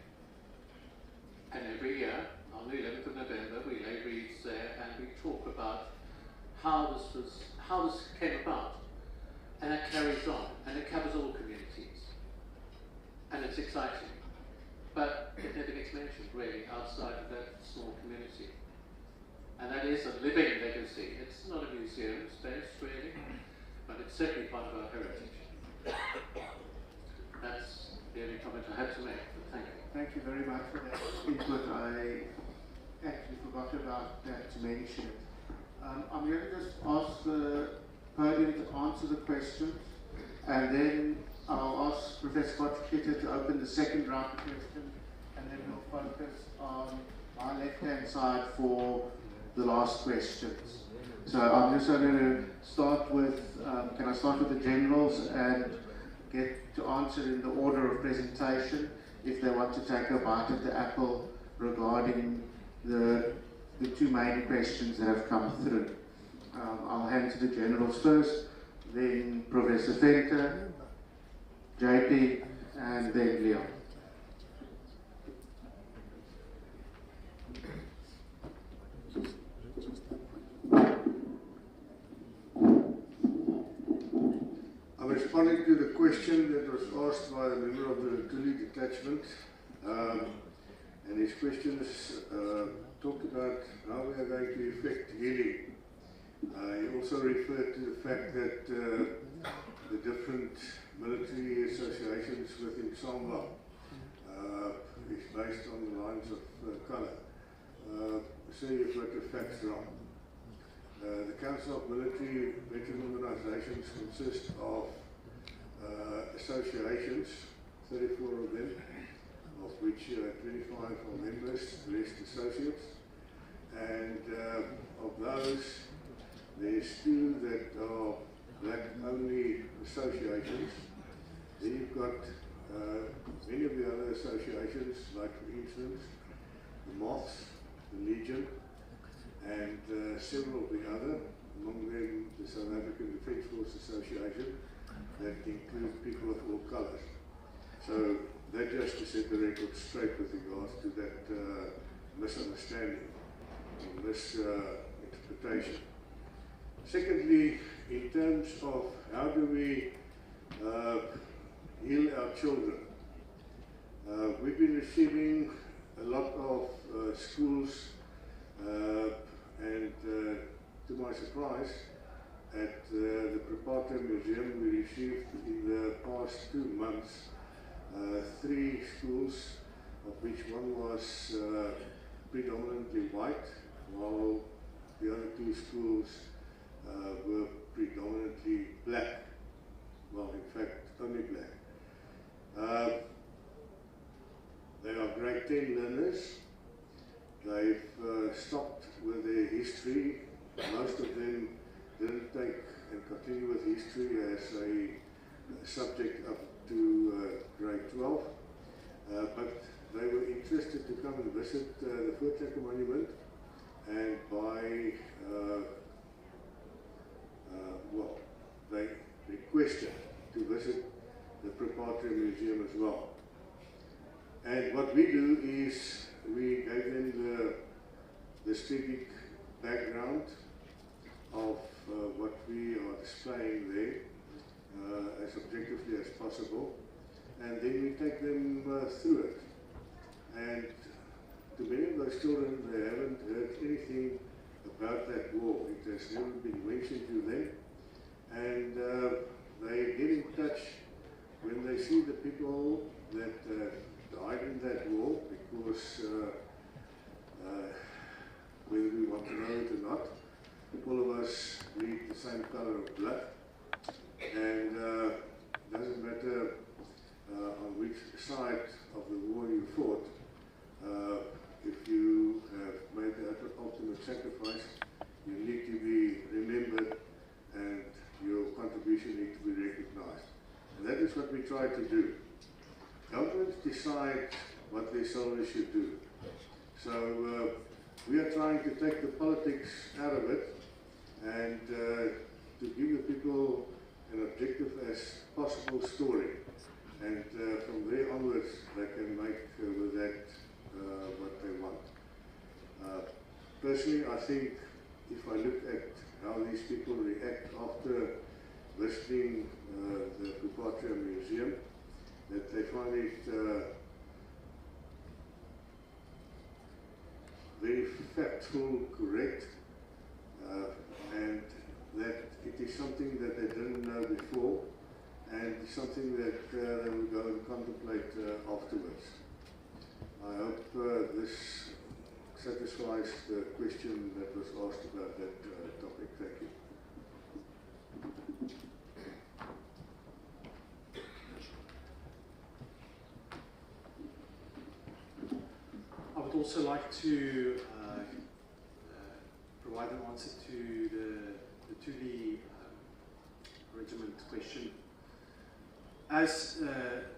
And every year, on the 11th of November, we lay wreaths there and we talk about how this came about. And it carries on, and it covers all communities. And it's exciting. But it never gets mentioned, really, outside of that small community. And that is a living legacy. It's not a museum space, really, but it's certainly part of our heritage. That's the only comment I have to make, but thank you. Thank you very much for that input. I actually forgot about that to mention it. I'm going to just ask the podium to answer the questions, and then I'll ask Professor Potgieter to open the second round of questions, and then we'll focus on my left-hand side for the last questions. So I'm just going to start with, can I start with the generals and get to answer in the order of presentation if they want to take a bite at the apple regarding the 2 main questions that have come through. I'll hand to the generals first, then Professor Venter, JP, and then Leon. I'm responding to the question that was asked by a member of the Rotuli detachment. And his question is talked about how we are going to effect healing. He also referred to the fact that the different military associations within Samba is based on the lines of colour. So you've got the facts wrong. The Council of Military Veteran Organizations consists of associations, 34 of them, of which 25 are members, the rest associates. And of those, there's 2 that are black-only associations. Then you've got many of the other associations, like for instance, the Moths, the Legion, and several of the other, among them the South African Defence Force Association, that include people of all colours. So that just to set the record straight with regards to that misunderstanding and misinterpretation. Secondly, in terms of how do we heal our children, we've been receiving a lot of schools and to my surprise, at the Preparator Museum, we received in the past 2 months 3 schools, of which one was predominantly white, while the other 2 schools were predominantly black. Well, in fact, only black. They are grade 10 learners. They've stopped with their history. Most of them didn't take and continue with history as a subject up to grade 12, but they were interested to come and visit the Voortrekker Monument, and well, they requested to visit the Preparatory Museum as well. And what we do is we gave them the strategic background of what we are displaying there as objectively as possible, and then we take them through it. And to many of those children, they haven't heard anything about that war. It has never been mentioned to them, and they get in touch when they see the people that died in that war, because whether we want to know it or not, all of us bleed the same color of blood, and it doesn't matter on which side of the war you fought. If you have made the ultimate sacrifice, you need to be remembered and your contribution needs to be recognized. And that is what we try to do. Governments decide what their soldiers should do. So we are trying to take the politics out of it and to give the people an objective as possible story. And from there onwards, they can make with that what they want. Personally, I think if I look at how these people react after visiting the Preparatory Museum, that they find it very factual, correct, and that it is something that they didn't know before, and something that they will go and contemplate afterwards. I hope this satisfies the question that was asked about that topic. Thank you. I would also like to provide an answer to the Thule regiment question. As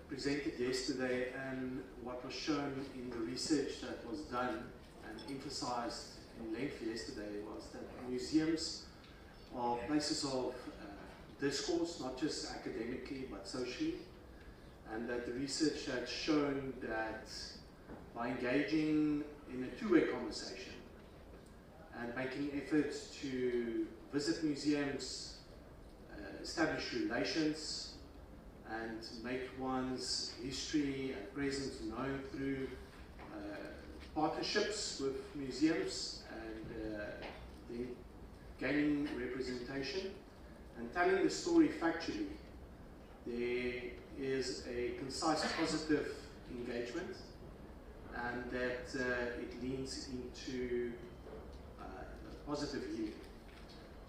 presented yesterday, and what was shown in the research that was done and emphasized in length yesterday, was that museums are places of discourse, not just academically but socially, and that the research had shown that by engaging in a two-way conversation and making efforts to visit museums, establish relations, and make one's history and presence known through partnerships with museums, and then gaining representation and telling the story factually, there is a concise positive engagement, and that it leans into positive healing.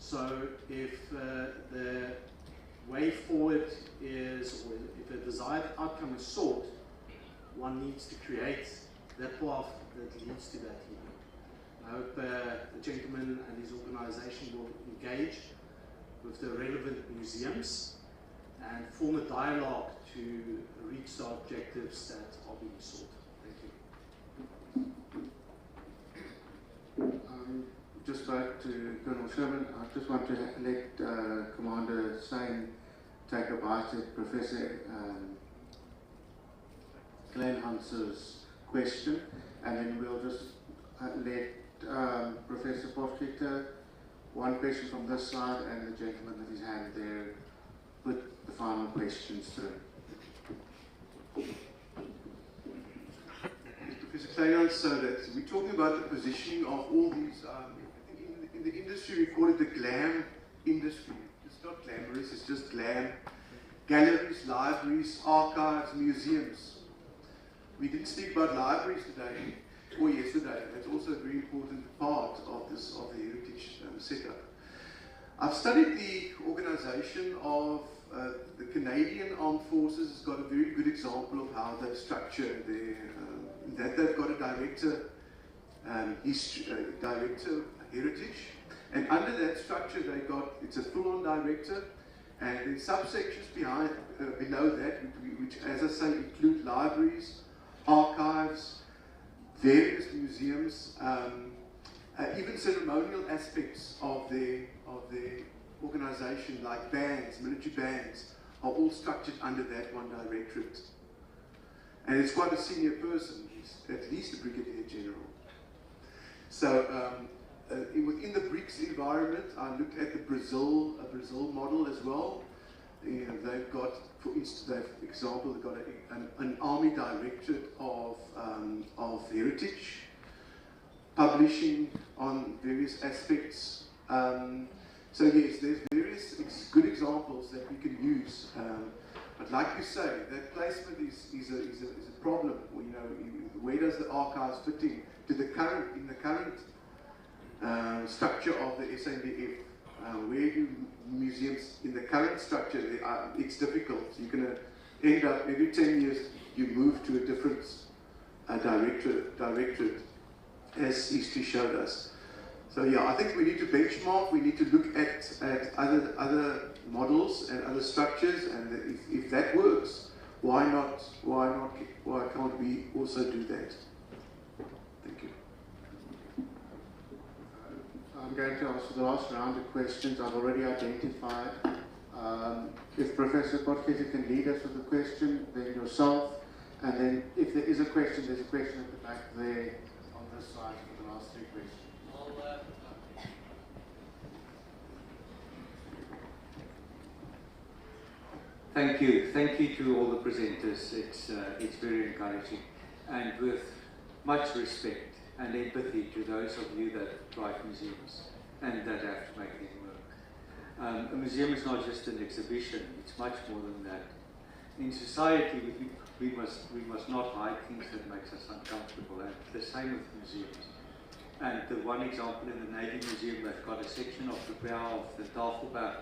So if the way forward is, or if a desired outcome is sought, one needs to create that path that leads to that healing. I hope the gentleman and his organization will engage with the relevant museums and form a dialogue to reach the objectives that are being sought. Thank you. Just back to Colonel Sherman, I just want to let Commander Stein take a bite at Professor Kleinhans's question, and then we'll just let Professor Potgieter, one question from this side, and the gentleman with his hand there, put the final questions through. Professor Kleinhans, so that we're talking about the positioning of all these, in the industry we call it the glam industry. It's not glamorous, it's just glam. Galleries, libraries, archives, museums. We didn't speak about libraries today, or yesterday. That's also a very important part of the heritage setup. I've studied the organization of the Canadian Armed Forces. Has got a very good example of how they structure that they've got a director, director heritage, and under that structure it's a full-on director, and then subsections below that, which as I say include libraries, archives, various museums, even ceremonial aspects of the organization, like bands, military bands, are all structured under that one directorate. And it's quite a senior person, he's at least a brigadier general. So within the BRICS environment, I looked at the Brazil model as well. You know, they've got, for instance, they've got an army directorate of heritage, publishing on various aspects. So yes, there's various good examples that we can use. But like you say, that placement is a problem. You know, where does the archives fit in to the current structure of the SANDF? Where do museums in the current structure? It's difficult. You're going to end up every 10 years you move to a different directorate, as history showed us. So yeah, I think we need to benchmark. We need to look at other models and other structures, and if that works, why can't we also do that? Thank you. I'm going to ask the last round of questions. I've already identified. If Professor Potgieter can lead us with a question, then yourself, and then if there is a question, there's a question at the back there on this side for the last three questions. Thank you. Thank you to all the presenters. It's very encouraging. And with much respect and empathy to those of you that drive museums and that have to make them work. A museum is not just an exhibition, it's much more than that. In society, we must not hide things that makes us uncomfortable, and the same with museums. And the one example in the Navy Museum, they've got a section of the bow of the Tafelberg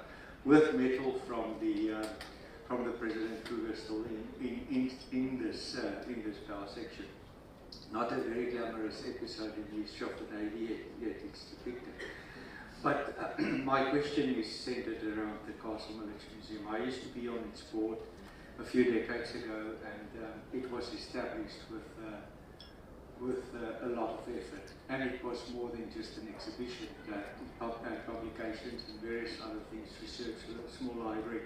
with metal from the President Kruger still in this bow section. Not a very glamorous episode in the history of the Navy, yet it's depicted. But my question is centered around the Castle Military Museum. I used to be on its board a few decades ago, and it was established with a lot of effort. And it was more than just an exhibition. That publications and various other things, research, a small library.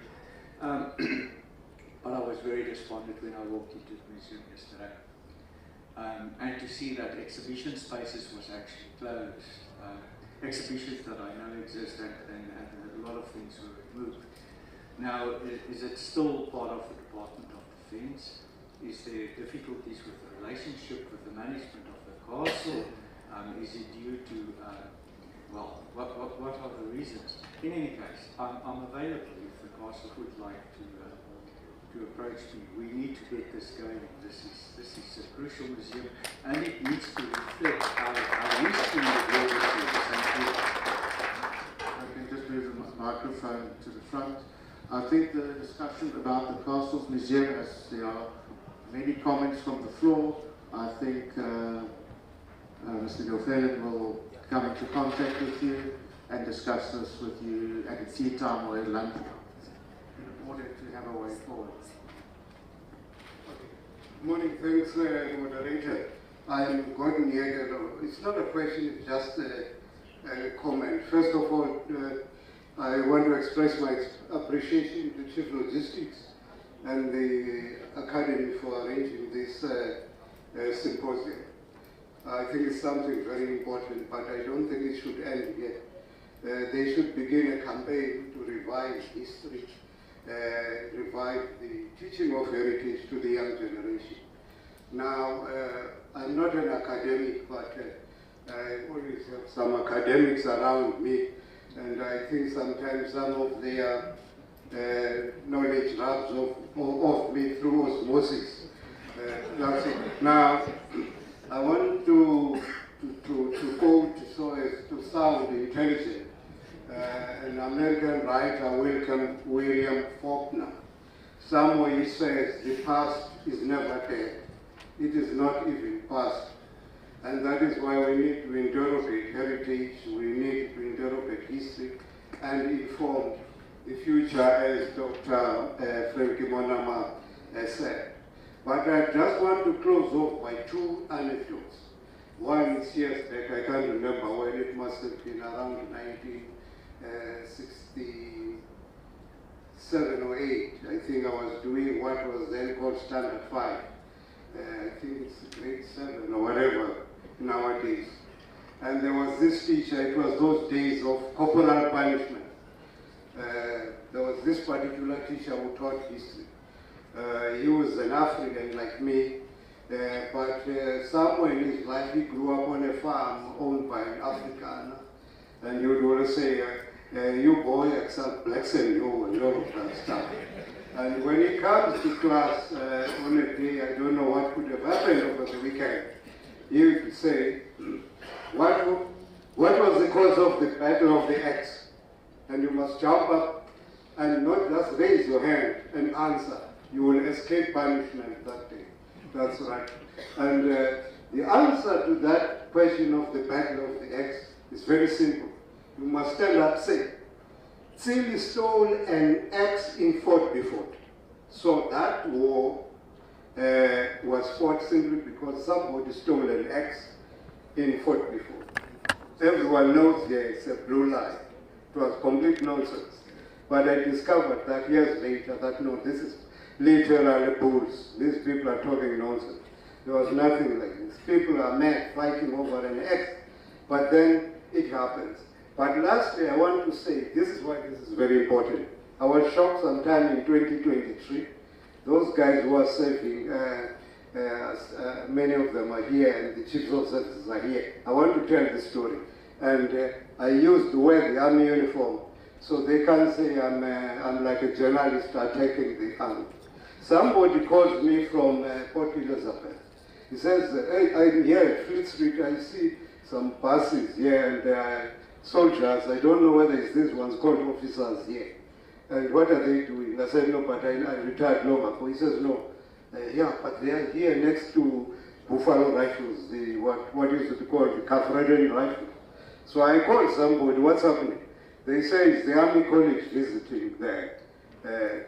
But I was very despondent when I walked into the museum yesterday. And to see that exhibition spaces was actually closed. Exhibitions that I know exist and a lot of things were removed. Now, is it still part of the Department of Defense? Is there difficulties with the relationship with the management of the castle? Is it due to, well, what are the reasons? In any case, I'm available if the castle would like to approach me. We need to get this going. This is a crucial museum, and it needs to reflect our history of war. I can just do microphone to the front. I think the discussion about the Castles Museum, as there are many comments from the floor, I think Mr. Gilfeld will come into contact with you and discuss this with you at tea time or at lunch in order to have a way forward. Morning, thanks, moderator. I'm Gordon Yeager. It's not a question, it's just a comment. First of all, I want to express my appreciation to Chief Logistics and the Academy for arranging this symposium. I think it's something very important, but I don't think it should end here. They should begin a campaign to revive history, revive the teaching of heritage to the young generation. Now, I'm not an academic, but I always have some academics around me, and I think sometimes some of their knowledge rubs off me through osmosis. That's it. Now, I want to quote so as to sound intelligent. An American writer, William Faulkner, somewhere he says, the past is never dead. It is not even past. And that is why we need to interrogate heritage, we need to interrogate history, and inform the future, as Dr. Frankie Monama has said. But I just want to close off by two anecdotes. One is years back, I can't remember when, it must have been around 1967 or 8. I think I was doing what was then called Standard 5. I think it's grade 7 or whatever nowadays. And there was this teacher, it was those days of corporal punishment. There was this particular teacher who taught history. He was an African like me, but somewhere in his life he grew up on a farm owned by an Afrikaner. And he would always say, you boy accept blacks and you and all of that stuff. And when he comes to class on a day, I don't know what could have happened over the weekend, he would say, what was the cause of the Battle of the Axe? And you must jump up and not just raise your hand and answer. You will escape punishment that day. That's right. And the answer to that question of the Battle of the Axe is very simple. You must stand up, say, Tsili stole an axe in Fort Beaufort. So that war was fought simply because somebody stole an axe in Fort Beaufort. Everyone knows here it's a blue lie. It was complete nonsense. But I discovered that years later that no, this is literally bulls. These people are talking nonsense. There was nothing like this. People are mad fighting over an axe, but then it happens. But lastly, I want to say, this is why this is very important. I was shocked sometime in 2023. Those guys who are serving, many of them are here, and the chief officers are here. I want to tell the story. And I used to wear the army uniform, so they can't say I'm like a journalist attacking the army. Somebody called me from Port Elizabeth. He says, hey, I'm here at Fleet Street, I see some buses here, and soldiers, I don't know whether it's these ones called officers here. And what are they doing? I said, no, but I retired long ago. He says, no. Yeah, but they are here next to Buffalo Rifles, the what is it called, the Caffreden Rifle. So I called somebody, what's happening? They say it's the Army College visiting the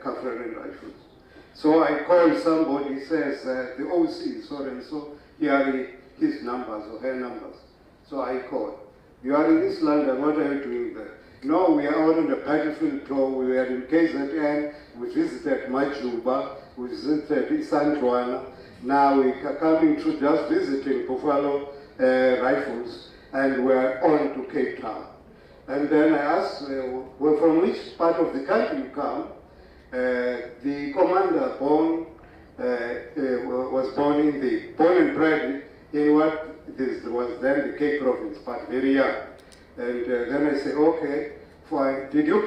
Caffreden Rifles. So I called somebody, he says, the OC, so and so, here are his numbers or her numbers. So I called. You are in East London, what are you doing there? No, we are on the battlefield tour, we were in KZN, we visited Majuba, we visited Isandwana. Now we are coming to just visiting Buffalo Rifles, and we are on to Cape Town. And then I asked, well, from which part of the country you come? The commander was born and bred in what was then the Cape Province, but very young. And then I said, okay, fine. Did you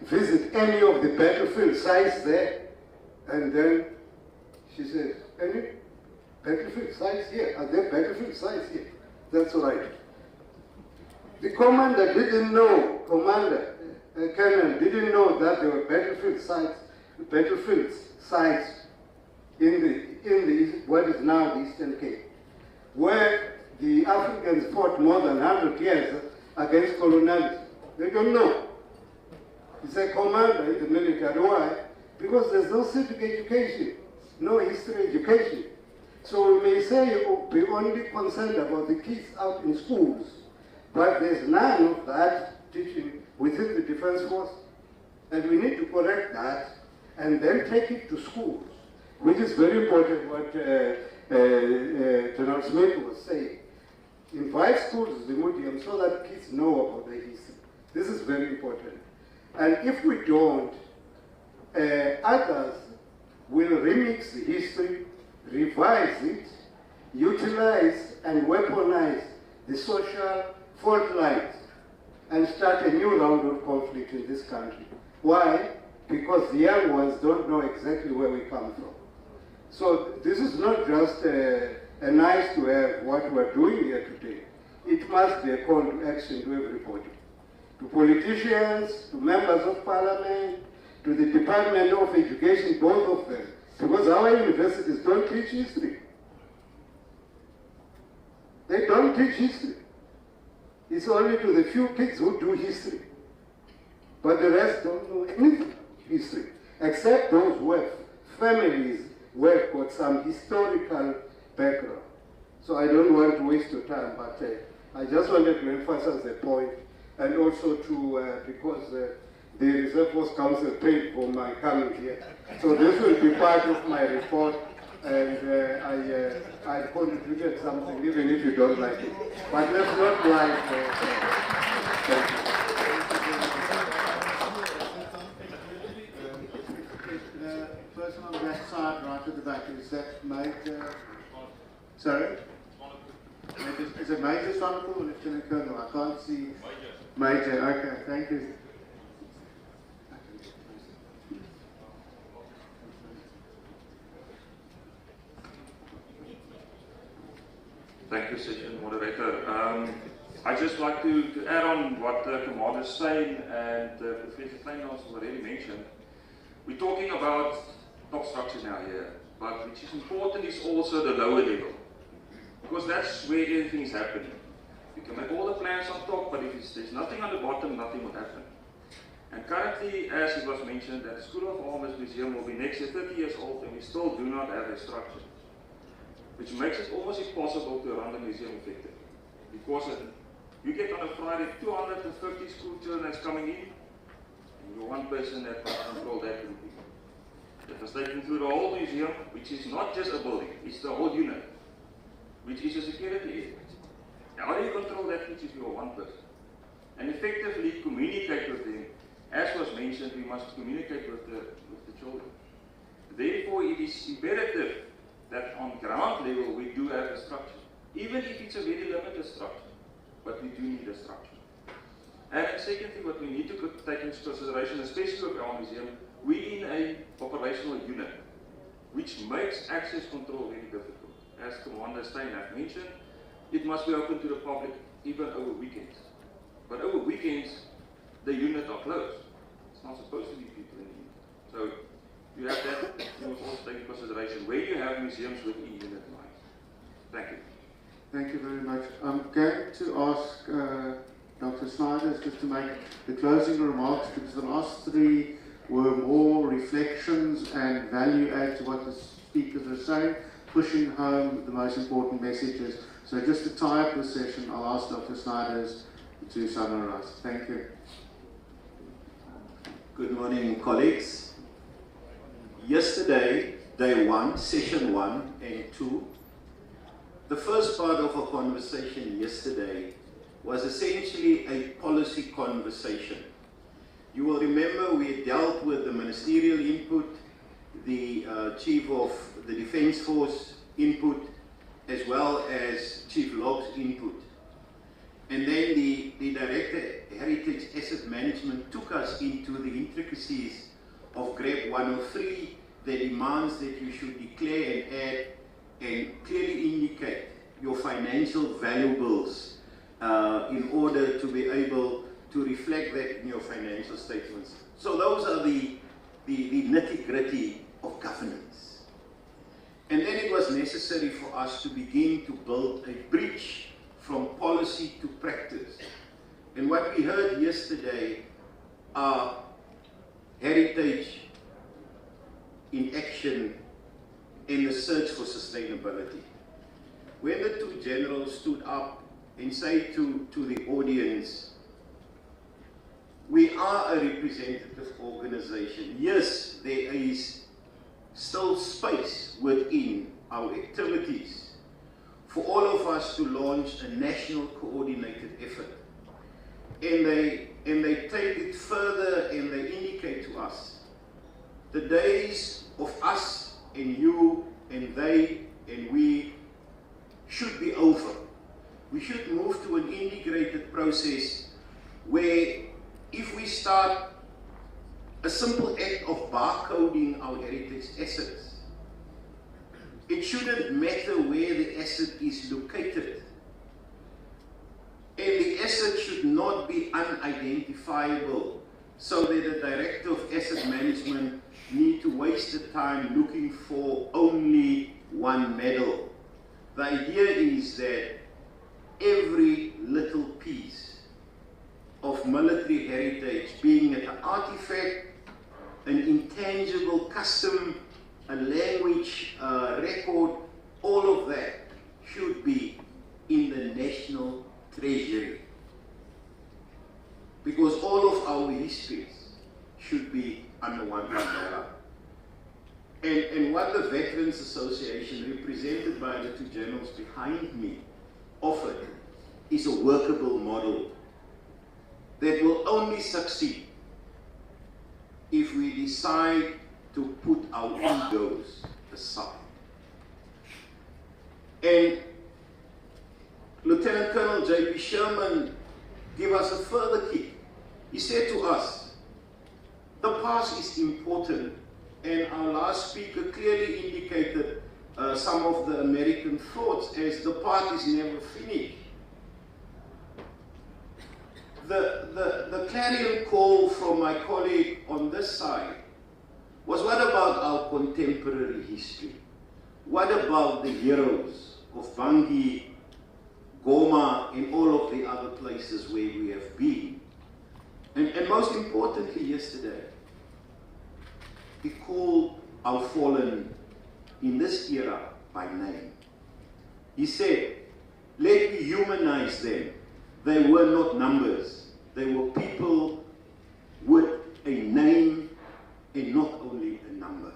visit any of the battlefield sites there? And then she said, any battlefield sites here? Are there battlefield sites here? That's right. The commander didn't know, commander, Colonel didn't know that there were battlefield sites in the what is now the Eastern Cape, where the Africans fought more than 100 years against colonialism. They don't know. He's a commander in the military. Why? Because there's no civic education, no history education. So we may say we're only concerned about the kids out in schools, but there's none of that teaching within the Defense Force. And we need to correct that and then take it to schools, which is very important what General Smith was saying. Invite schools to the museum so that kids know about their history. This is very important. And if we don't, others will remix the history, revise it, utilize and weaponize the social fault lines, and start a new round of conflict in this country. Why? Because the young ones don't know exactly where we come from. So this is not just a nice to have what we're doing here today. It must be a call to action to everybody. To politicians, to members of parliament, to the Department of Education, both of them. Because our universities don't teach history. They don't teach history. It's only to the few kids who do history. But the rest don't know anything history, except those who have families who have got some historical background. So I don't want to waste your time, but I just wanted to emphasize the point, and also to, because the Reserve Force Council paid for my coming here. So this will be part of my report, and I contributed something, even if you don't like it. But let's not lie. Thank you. The person on that side, right at the back, is that Major? Sorry? Is it Major Sonical or Lieutenant Colonel? I can't see. Major, okay, thank you. Thank you, Session Moderator. I'd just like to add on what Commander Steyn and Professor Kleinhaus already mentioned. We're talking about top structure now here, but which is important is also the lower level, because that's where everything is happening. You can make all the plans on top, but if there's nothing on the bottom, nothing will happen. And currently, as it was mentioned, that the School of Arms Museum will be next year 30 years old, and we still do not have a structure, which makes it almost impossible to run the museum effectively. Because you get on a Friday 250 school children that's coming in, and you're one person that can control that group. That was taken through the whole museum, which is not just a building, it's the whole unit, which is a security area. Now, how do you control that which is your one person? And effectively communicate with them. As was mentioned, we must communicate with the children. Therefore, it is imperative that on ground level we do have a structure, even if it's a very limited structure, but we do need a structure. And secondly, what we need to take into consideration, especially with our museum, we're in an operational unit, which makes access control very difficult. As Commander Steyn has mentioned, it must be open to the public even over weekends. But over weekends, the unit are closed. It's not supposed to be people in the unit. So you have that, you must also take into consideration where you have museums within unit lines. Thank you. Thank you very much. I'm going to ask Dr. Snyder just to make the closing remarks, because the last three were more reflections and value add to what the speakers are saying, pushing home the most important messages. So just to tie up the session, I'll ask Dr. Snyder to summarize. Thank you. Good morning, colleagues. Yesterday, day one, session 1 and 2, the first part of our conversation yesterday was essentially a policy conversation. You will remember we dealt with the ministerial input, the Chief of the Defence Force input, as well as Chief Logg's input. And then the Director Heritage Asset Management took us into the intricacies of GREP 103, the demands that you should declare and add, and clearly indicate your financial valuables in order to be able to reflect that in your financial statements. So those are the nitty-gritty of governance. And then it was necessary for us to begin to build a bridge from policy to practice. And what we heard yesterday are heritage in action in the search for sustainability. When the two generals stood up and said to the audience, we are a representative organization. Yes, there is still space within our activities for all of us to launch a national coordinated effort. And they take it further and they indicate to us the days of us and you and they and we should be over. We should move to an integrated process where if we start a simple act of barcoding our heritage assets, it shouldn't matter where the asset is located. And the asset should not be unidentifiable so that the director of asset management need to waste the time looking for only one medal. The idea is that every little piece of military heritage, being it an artifact, an intangible custom, a language record, all of that should be in the national treasury. Because all of our histories should be under one umbrella. And what the Veterans Association, represented by the two generals behind me, offered is a workable model that will only succeed if we decide to put our egos aside. And Lieutenant Colonel J.P. Sherman gave us a further kick. He said to us, the past is important, and our last speaker clearly indicated some of the American thoughts as the part is never finished. The clarion call from my colleague on this side was, what about our contemporary history? What about the heroes of Bangui, Goma, and all of the other places where we have been? And most importantly, yesterday, he called our fallen in this era by name. He said, let me humanize them. They were not numbers. They were people with a name and not only a number.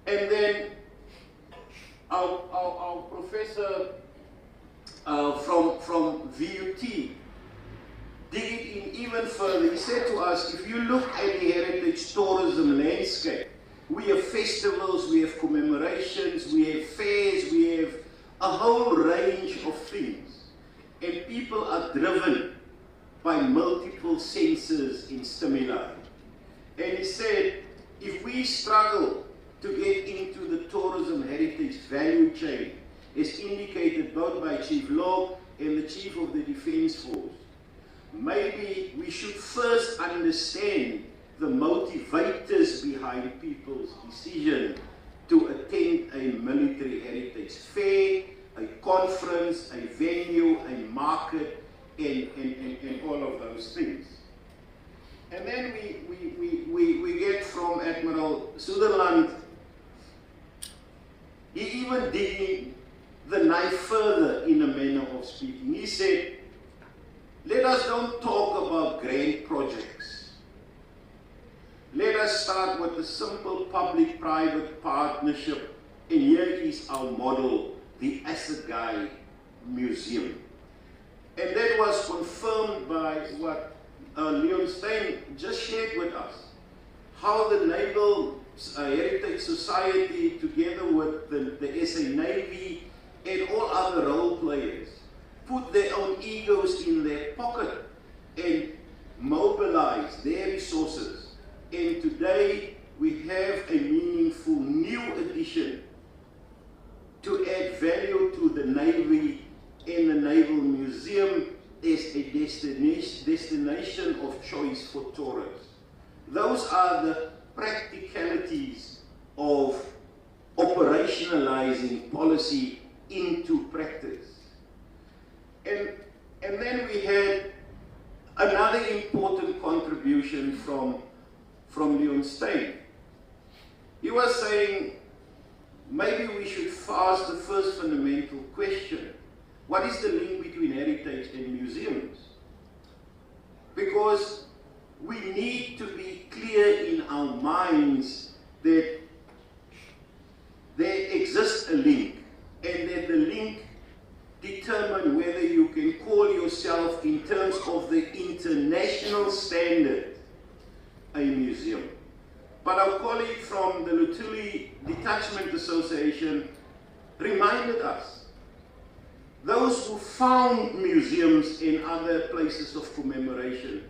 And then our professor from VUT dig it in even further. He said to us, if you look at the heritage tourism landscape, we have festivals, we have commemorations, we have fairs, we have a whole range of things. And people are driven by multiple senses and stimuli. And he said, if we struggle to get into the tourism heritage value chain, as indicated both by Chief Log and the Chief of the Defence Force, maybe we should first understand the motivators behind people's decision to attend a military heritage fair, a conference, a venue, a market, and all of those things. And then we get from Admiral Sutherland, he even digging the knife further in a manner of speaking. He said, let us don't talk about grand projects. Let us start with a simple public-private partnership, and here is our model, the Assegai Museum. And that was confirmed by what Leon Stein just shared with us, how the Naval Heritage Society, together with the SA Navy and all other role players, put their own egos in their pocket and mobilize their resources. And today we have a meaningful new addition to add value to the Navy and the Naval Museum as destination of choice for tourists. Those are the practicalities of operationalizing policy into practice. And then we had another important contribution from Leon Stein. He was saying, maybe we should ask the first fundamental question. What is the link between heritage and museums? Because we need to be clear in our minds that there exists a link, and that the link determines whether you can call yourself, in terms of the international standard, a museum. But our colleague from the Lutuli Detachment Association reminded us, those who found museums in other places of commemoration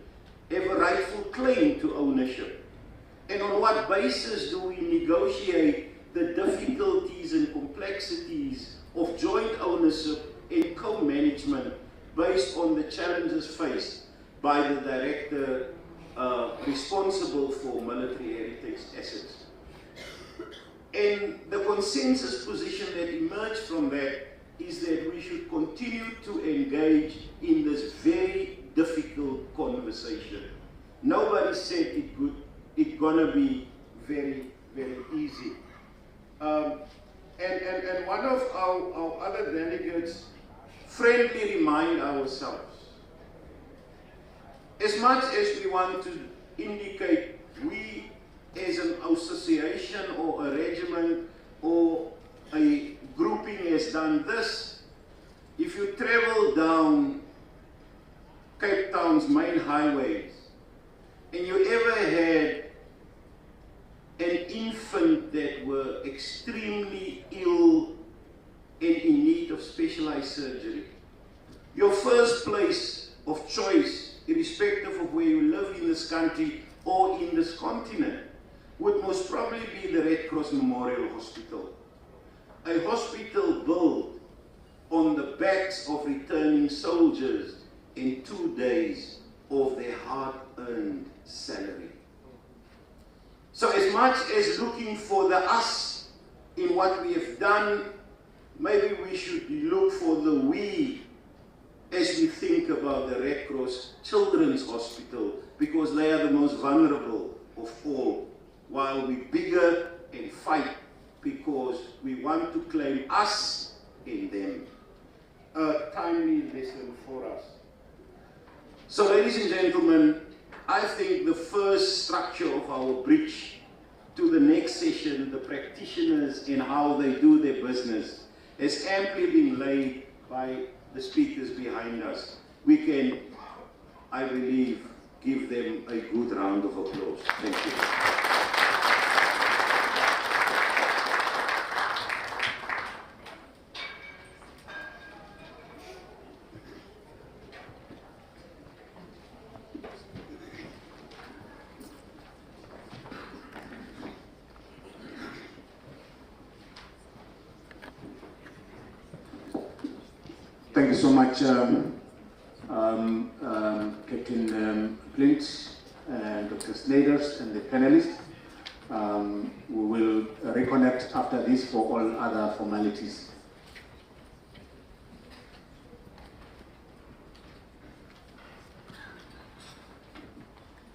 have a rightful claim to ownership. And on what basis do we negotiate the difficulties and complexities of joint ownership and co-management based on the challenges faced by the director responsible for military heritage assets? And the consensus position that emerged from that is that we should continue to engage in this very difficult conversation. Nobody said it's gonna be very, very easy. And one of our other delegates friendly remind ourselves, as much as we want to indicate we as an association or a regiment or a grouping has done this, if you travel down Cape Town's main highways and you ever had an infant that were extremely ill and in need of specialized surgery, your first place of choice, irrespective of where you live in this country or in this continent, would most probably be the Red Cross Memorial Hospital. A hospital built on the backs of returning soldiers in 2 days of their hard-earned salary. So as much as looking for the us in what we have done, maybe we should look for the we as we think about the Red Cross Children's Hospital, because they are the most vulnerable of all, while we bigger and fight because we want to claim us in them. A timely lesson for us. So ladies and gentlemen, I think the first structure of our bridge to the next session, the practitioners and how they do their business, has amply been laid by the speakers behind us. We can, I believe, give them a good round of applause. Thank you. Thank you so much, Captain Clint, Dr. Snyders, and the panelists. We will reconnect after this for all other formalities.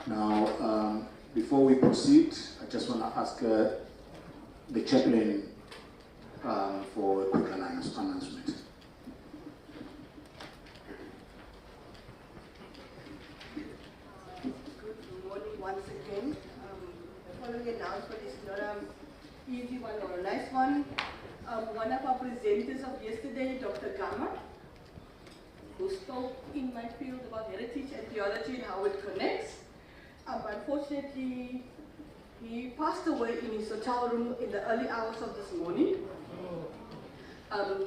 Now, before we proceed, I just want to ask the chaplain for a quick announcement. Once again, the following announcement is not an easy one or a nice one. One of our presenters of yesterday, Dr. Gama, who spoke in my field about heritage and theology and how it connects, unfortunately, he passed away in his hotel room in the early hours of this morning.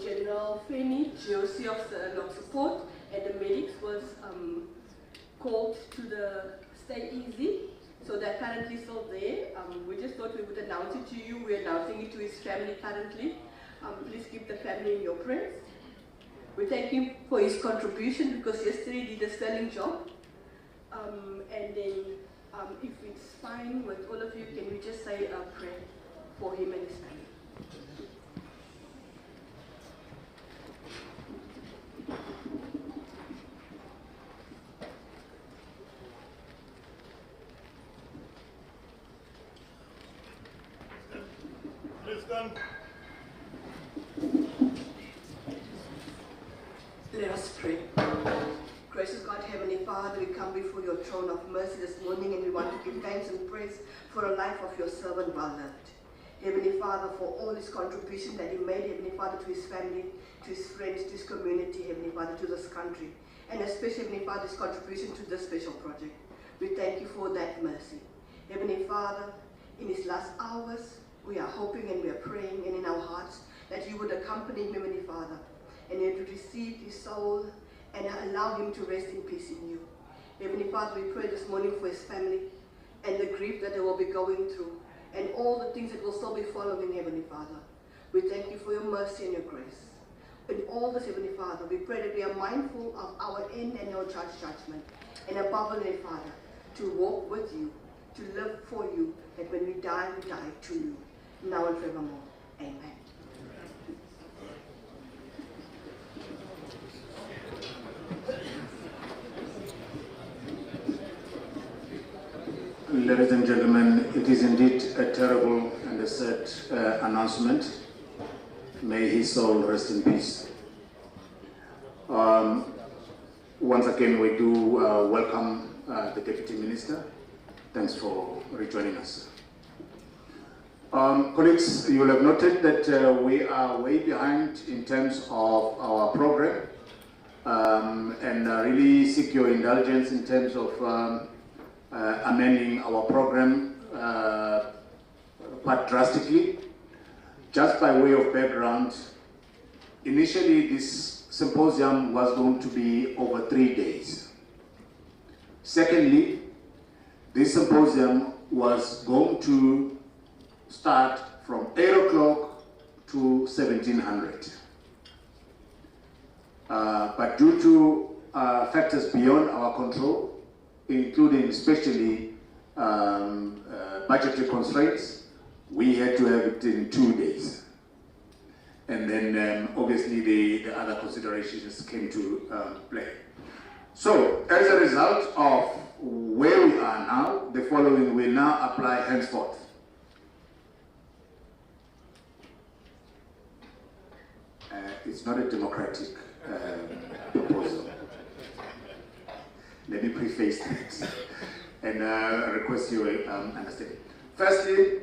General Fanny Josie of the Log Support and the medics was called to the Stay Easy, so they're currently still there. We just thought we would announce it to you. We're announcing it to his family currently. Please keep the family in your prayers. We thank him for his contribution because yesterday he did a sterling job. And then if it's fine with all of you, can we just say a prayer for him and his family? Let us pray. Gracious God, Heavenly Father, we come before your throne of mercy this morning and we want to give thanks and praise for the life of your servant, well-loved. Heavenly Father, for all his contribution that he made, Heavenly Father, to his family, to his friends, to his community, Heavenly Father, to this country, and especially, Heavenly Father, his contribution to this special project. We thank you for that mercy. Heavenly Father, in his last hours, we are hoping and we are praying and in our hearts that you would accompany him, Heavenly Father, and you would receive his soul and allow him to rest in peace in you. Heavenly Father, we pray this morning for his family and the grief that they will be going through and all the things that will still be following, Heavenly Father. We thank you for your mercy and your grace. In all this, Heavenly Father, we pray that we are mindful of our end and your judgment. And above all, Heavenly Father, to walk with you, to live for you, that when we die to you, now and forevermore. Amen. Ladies and gentlemen, it is indeed a terrible and a sad announcement. May his soul rest in peace. Once again, we do welcome the Deputy Minister. Thanks for rejoining us. Colleagues, you will have noted that we are way behind in terms of our program and really seek your indulgence in terms of amending our program quite drastically. Just by way of background, initially this symposium was going to be over 3 days. Secondly, this symposium was going to start from 8 o'clock to 1700. But due to factors beyond our control, including especially budgetary constraints, we had to have it in 2 days. And then obviously the other considerations came to play. So as a result of where we are now, the following will now apply henceforth. It's not a democratic proposal. Let me preface that and request you understand. Firstly,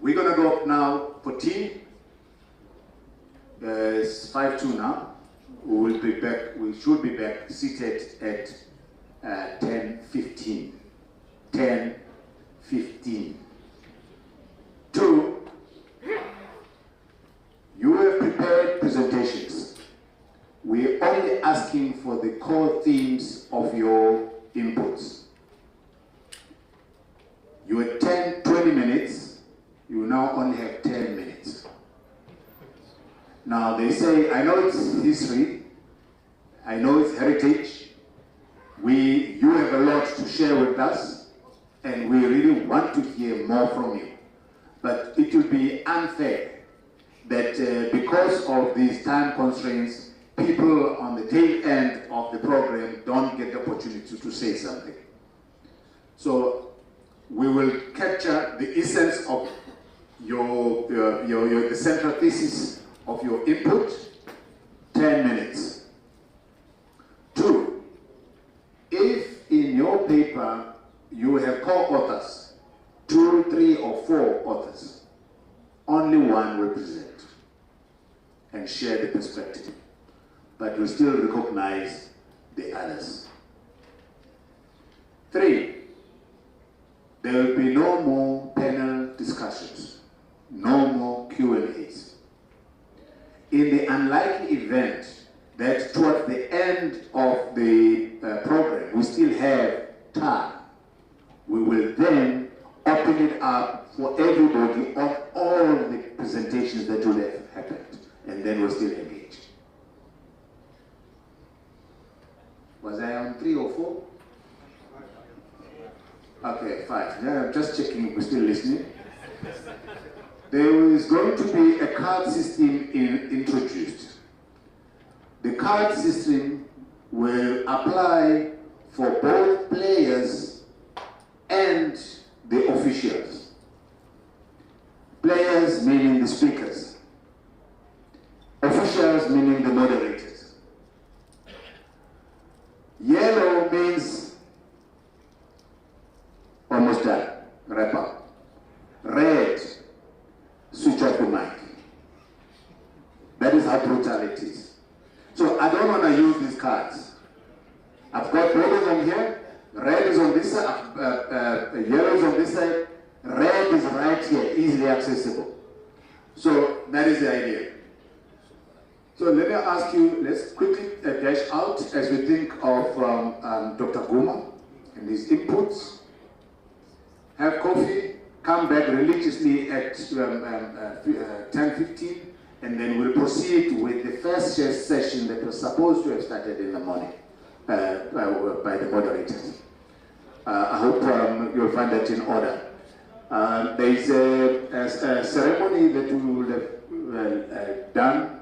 we're going to go now for tea. It's 5:02 now. We will be back. We should be back seated at 10:15. 10:15. 2. You have prepared presentations. We're only asking for the core themes of your inputs. You had 20 minutes. You now only have 10 minutes. Now they say, I know it's history, I know it's heritage, you have a lot to share with us, and we really want to hear more from you. But it would be unfair that because of these time constraints, people on the tail end of the program don't get the opportunity to say something. So we will capture the essence of the central thesis of your input, 10 minutes. 2, if in your paper you have co-authors, 2, 3, or 4 authors, only one will present and share the perspective, but you still recognize the others. 3, there will be no more panel discussions, no more Q&As. In the unlikely event that towards the end of the program we still have time, we will then open it up for everybody on all the presentations that would have happened, and then we'll still engage. 3 or 4? Okay, 5. Yeah, I'm just checking if we're still listening. There is going to be a card system introduced. The card system will apply for both players and the officials. Players meaning the speakers. Officials meaning the moderators. Yellow means almost done, wrap up. Red, switch off the mic. That is how brutal it is. So I don't want to use these cards. I've got both of them here. Red is on this side, yellow is on this side. Red is right here, easily accessible. So that is the idea. So let me ask you, let's quickly dash out as we think of Dr. Guma and his inputs. Have coffee, come back religiously at 10:15, and then we'll proceed with the first session that was supposed to have started in the morning by the moderators. I hope you'll find that in order. There is a ceremony that we will have done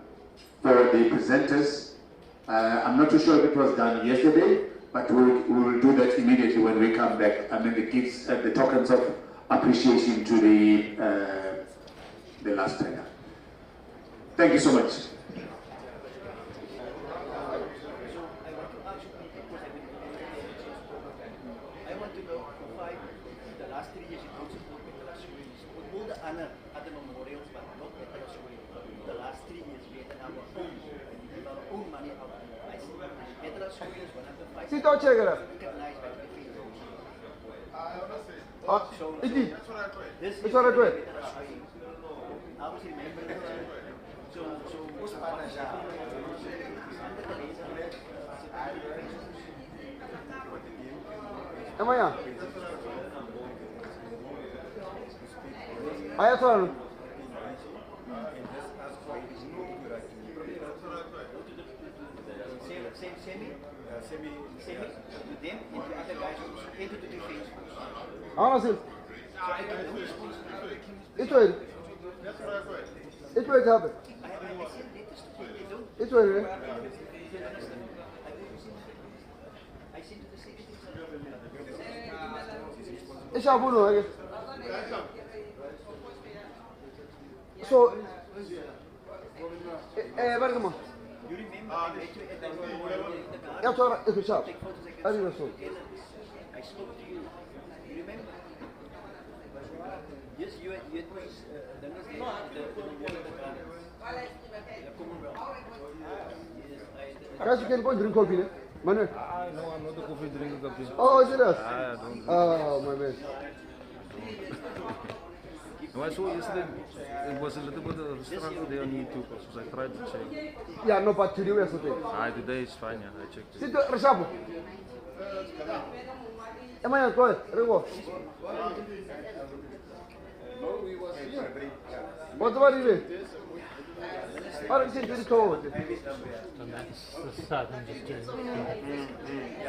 for the presenters. I'm not too sure if it was done yesterday, but we will do that immediately when we come back. I mean, the gifts, the tokens of appreciation to the last panel. Thank you so much. I want to know why the last 3 years you don't support Petra Schools. All the other memorials, but not Petra Schools. The last 3 years we had our own, and we give our own money out. I see Petra Schools is one of the 5 recognized by the people. So this is what I do. I was remembering so Am I on? I have to. Semi, to them, and the other guys also into the defense force. Honestly. So I can do responsibility. It will. It will happen. It will. I sent to the secretary. It's a good one. So, where come on? You remember I met you at the memorial in the garden? Yeah, sorry, it's sharp. Take photos again. I remember so. I spoke to you. You remember? Yes, you had the Commonwealth. Guys, you can go and drink coffee, eh? Manu? No, I'm not a coffee drinker. Oh, is it us? I don't. Oh, my man. No, I saw yesterday it was a little bit of a struggle there on YouTube, so I tried to check. Yeah, no, but today we are something. Today is fine, yeah, I checked it. Sit down, Rashabu. Am I go ahead, Rigo. What's the matter? What is it to the toe?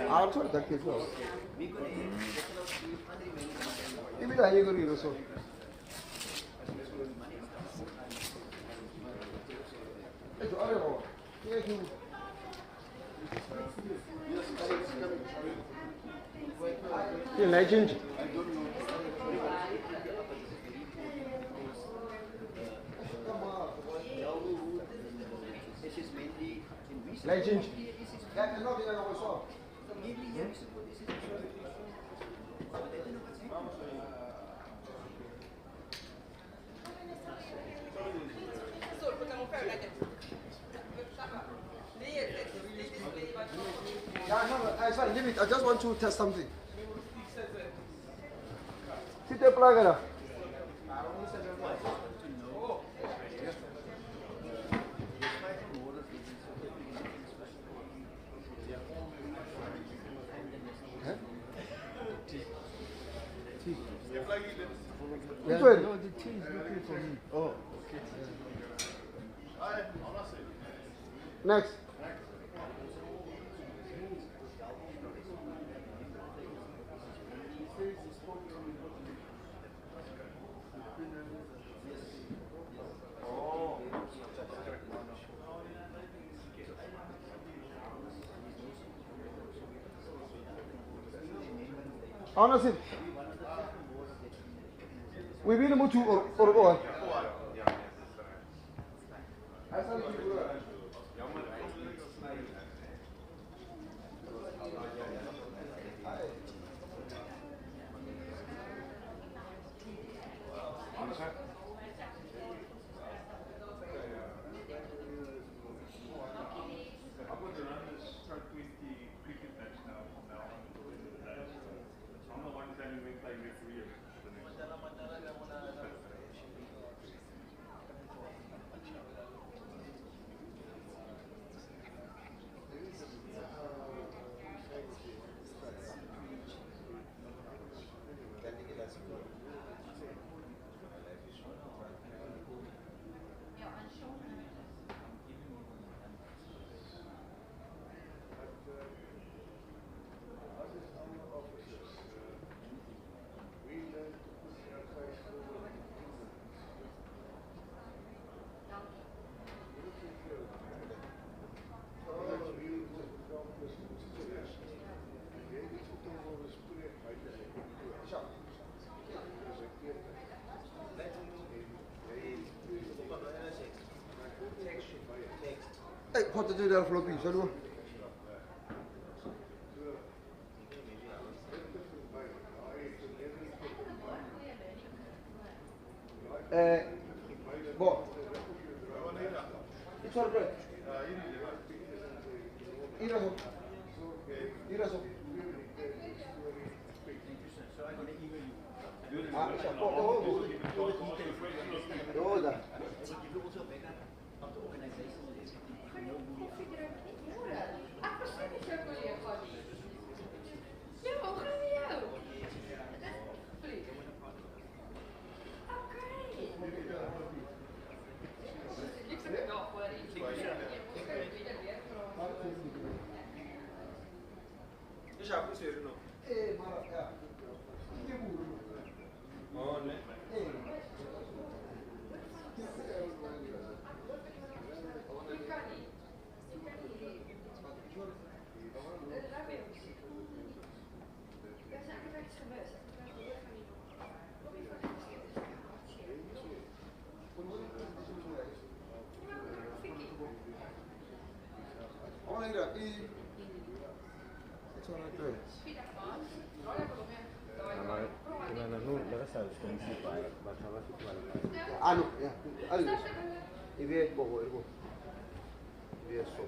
I'll try that as well. Maybe I agree also. Legend. Legend. It's fine, leave it. I just want to test something. Sit there, plug. Which way? No, the tea is looking for me. Oh, okay. Next. Honestly, we will move to or go on. Hey, what did you do for a piece? Bo. It's all right. Iraso. Ano, ya. Algo. Y bien, bobo, algo. Bien, so.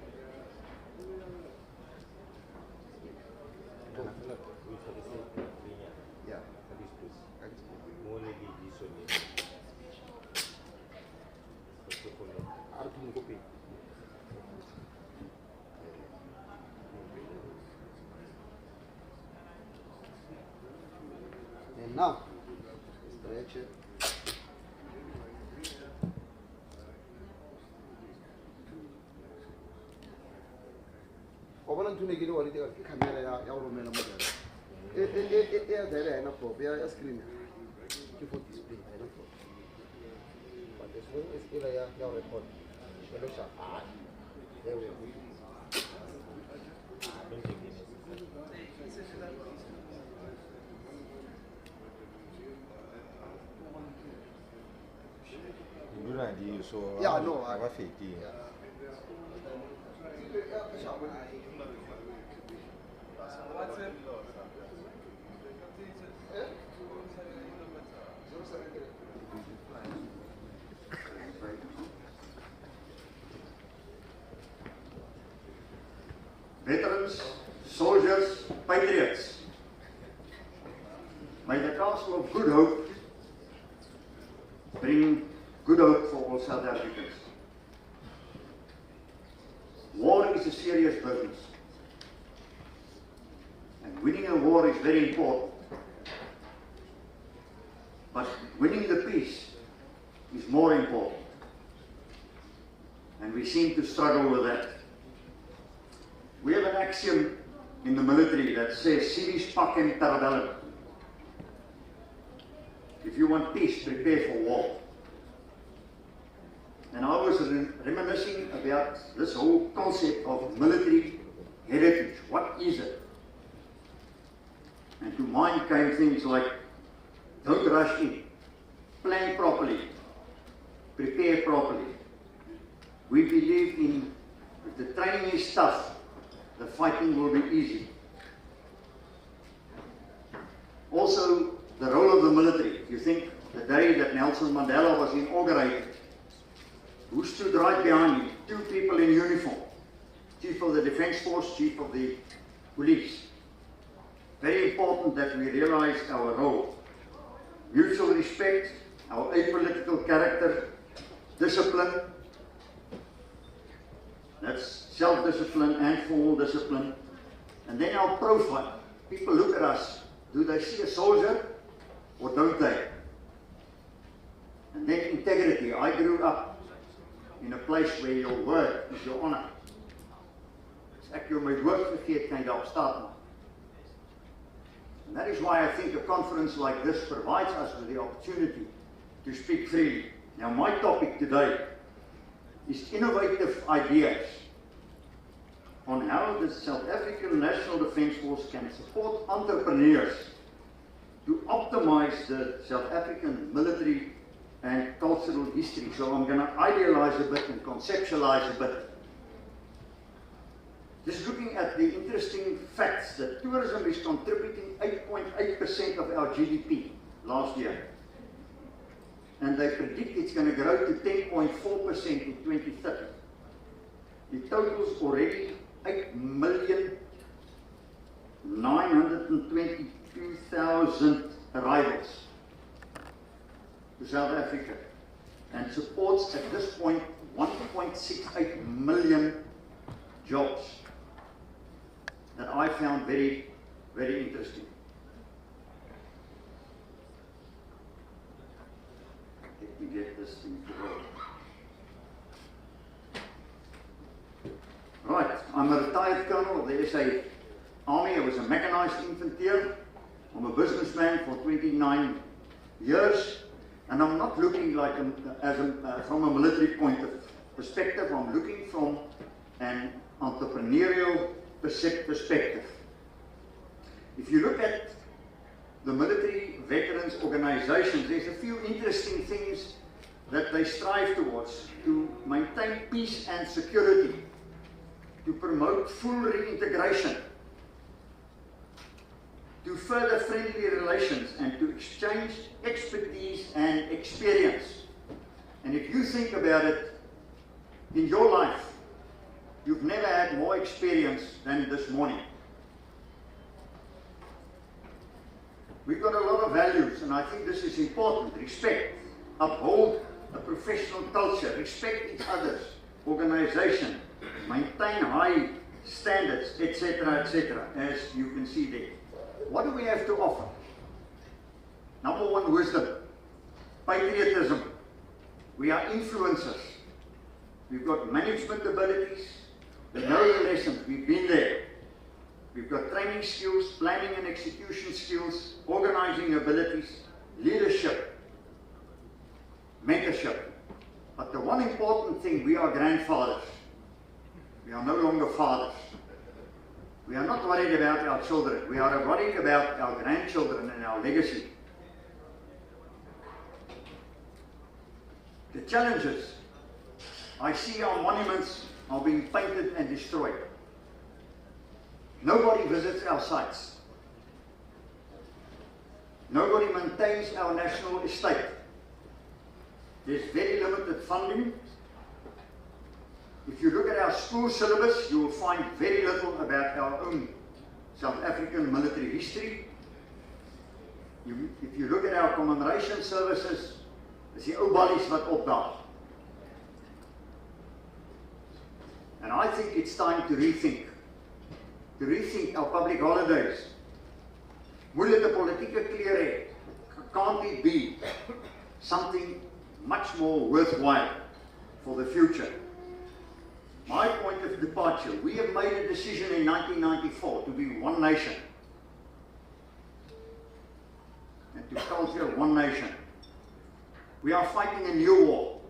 Ya. Arthur kopi. And now, stretch it. Obalan tune gini wali dia kamera ya romela model. There na po, ya screen. Kifo display na po. But this one is ila ya record. Hello sir. There we go. Yeah, no, I was 50. Veterans, soldiers, patriots, may the Council of Good Hope bring good hope for all South Africans. War is a serious business, and winning a war is very important. But winning the peace is more important, and we seem to struggle with that. We have an axiom in the military that says, "Civis pacem per bellum." If you want peace, prepare for war. And I was reminiscing about this whole concept of military heritage. What is it? And to mind came things like, don't rush in, plan properly, prepare properly. We believe in, if the training is tough, the fighting will be easy. Also, the role of the military. If you think the day that Nelson Mandela was inaugurated, who stood right behind him? 2 people in uniform. Chief of the Defence Force, Chief of the Police. Very important that we realize our role. Mutual respect, our apolitical character, discipline. That's self-discipline and formal discipline. And then our profile. People look at us. Do they see a soldier or don't they? And then integrity. I grew up in a place where your word is your honor. As ek jou my woord vergeet, kan jy daarop staat maak. And that is why I think a conference like this provides us with the opportunity to speak freely. Now my topic today is innovative ideas on how the South African National Defence Force can support entrepreneurs to optimize the South African military and cultural history. So I'm going to idealize a bit and conceptualize a bit. Just looking at the interesting facts that tourism is contributing 8.8% of our GDP last year. And they predict it's going to grow to 10.4% in 2030. The total's already 8,922,000 arrivals to South Africa, and supports at this point 1.68 million jobs that I found very, very interesting. Let me get this thing to work. Right, I'm a retired colonel of the SA Army. I was a mechanized infantry. I'm a businessman for 29 years. And I'm not looking like from a military point of perspective. I'm looking from an entrepreneurial perspective. If you look at the military veterans organizations, there's a few interesting things that they strive towards: to maintain peace and security, to promote full reintegration, to further friendly relations, and to exchange expertise and experience. And if you think about it, in your life, you've never had more experience than this morning. We've got a lot of values, and I think this is important. Respect, uphold a professional culture, respect each other's organization, maintain high standards, etc., as you can see there. What do we have to offer? Number one, wisdom, patriotism. We are influencers. We've got management abilities. We know the lessons. We've been there. We've got training skills, planning and execution skills, organizing abilities, leadership, mentorship. But the one important thing, we are grandfathers. We are no longer fathers. We are not worried about our children. We are worried about our grandchildren and our legacy. The challenges. I see our monuments are being painted and destroyed. Nobody visits our sites. Nobody maintains our national estate. There's very limited funding. If you look at our school syllabus, you will find very little about our own South African military history. If you look at our commemoration services, dis die ou ballies wat opdaag. And I think it's time to rethink our public holidays. Moet dit 'n politieke kleur hê? Can't it be something much more worthwhile for the future? My point of departure, we have made a decision in 1994 to be one nation and to culture one nation. We are fighting a new war.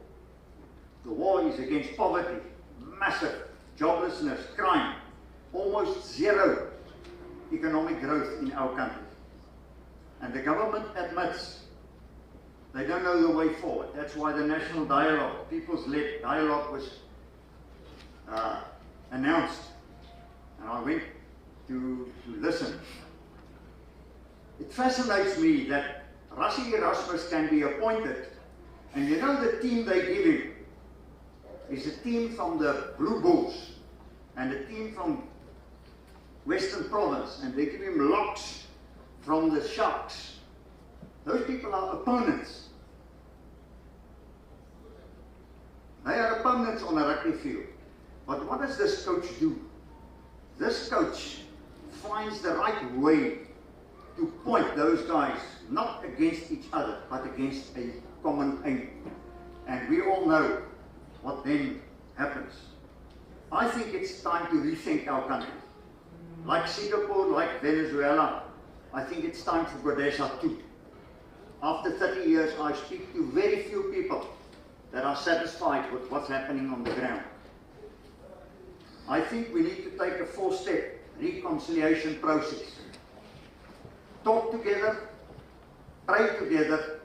The war is against poverty, massive joblessness, crime, almost zero economic growth in our country. And the government admits they don't know the way forward. That's why the national dialogue, people's-led dialogue, was announced. And I went to listen. It fascinates me that Rassie Erasmus can be appointed, and you know the team they give him is a team from the Blue Bulls and a team from Western Province, and they give him locks from the Sharks. Those people are opponents. They are opponents on a rugby field. But what does this coach do? This coach finds the right way to point those guys not against each other, but against a common aim. And we all know what then happens. I think it's time to rethink our country. Like Singapore, like Venezuela, I think it's time for Rhodesia too. After 30 years, I speak to very few people that are satisfied with what's happening on the ground. I think we need to take a 4-step reconciliation process. Talk together, pray together,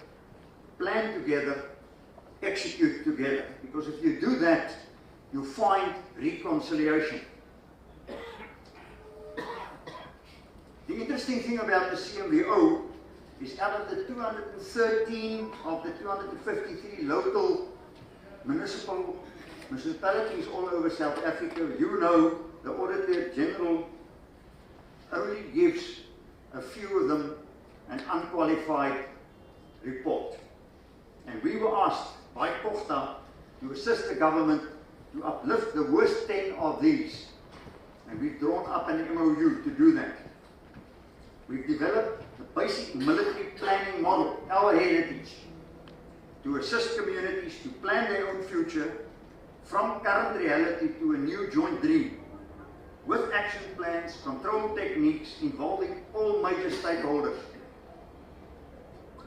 plan together, execute together. Because if you do that, you find reconciliation. The interesting thing about the CMVO is out of the 213 of the 253 local municipalities all over South Africa, you know the Auditor General only gives a few of them an unqualified report. And we were asked by COGTA to assist the government to uplift the worst 10 of these. And we've drawn up an MOU to do that. We've developed the basic military planning model, our heritage, to assist communities to plan their own future from current reality to a new joint dream, with action plans, control techniques involving all major stakeholders.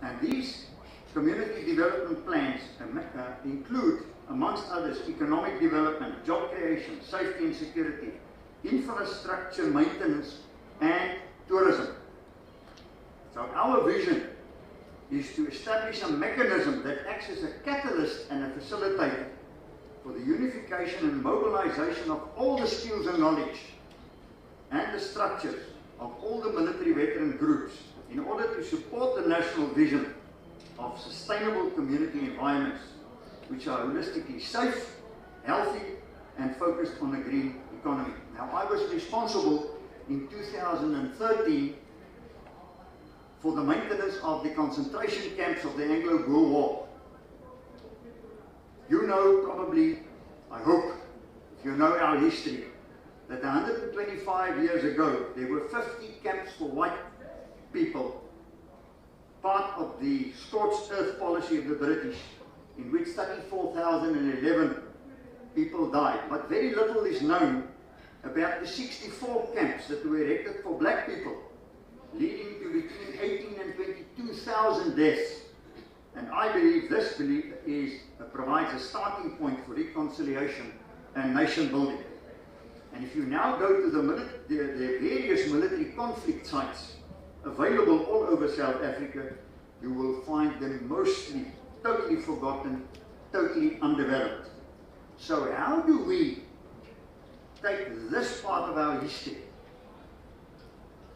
And these community development plans include, amongst others, economic development, job creation, safety and security, infrastructure maintenance, and tourism. So our vision is to establish a mechanism that acts as a catalyst and a facilitator for the unification and mobilization of all the skills and knowledge and the structures of all the military veteran groups in order to support the national vision of sustainable community environments which are holistically safe, healthy, and focused on a green economy. Now, I was responsible in 2013 for the maintenance of the concentration camps of the Anglo-Boer War. You know probably, I hope, if you know our history, that 125 years ago there were 50 camps for white people, part of the scorched earth policy of the British, in which 34,011 people died. But very little is known about the 64 camps that were erected for black people, leading to between 18 and 22,000 deaths. And I believe this provides a starting point for reconciliation and nation building. And if you now go to the various military conflict sites available all over South Africa, you will find them mostly totally forgotten, totally undeveloped. So how do we take this part of our history,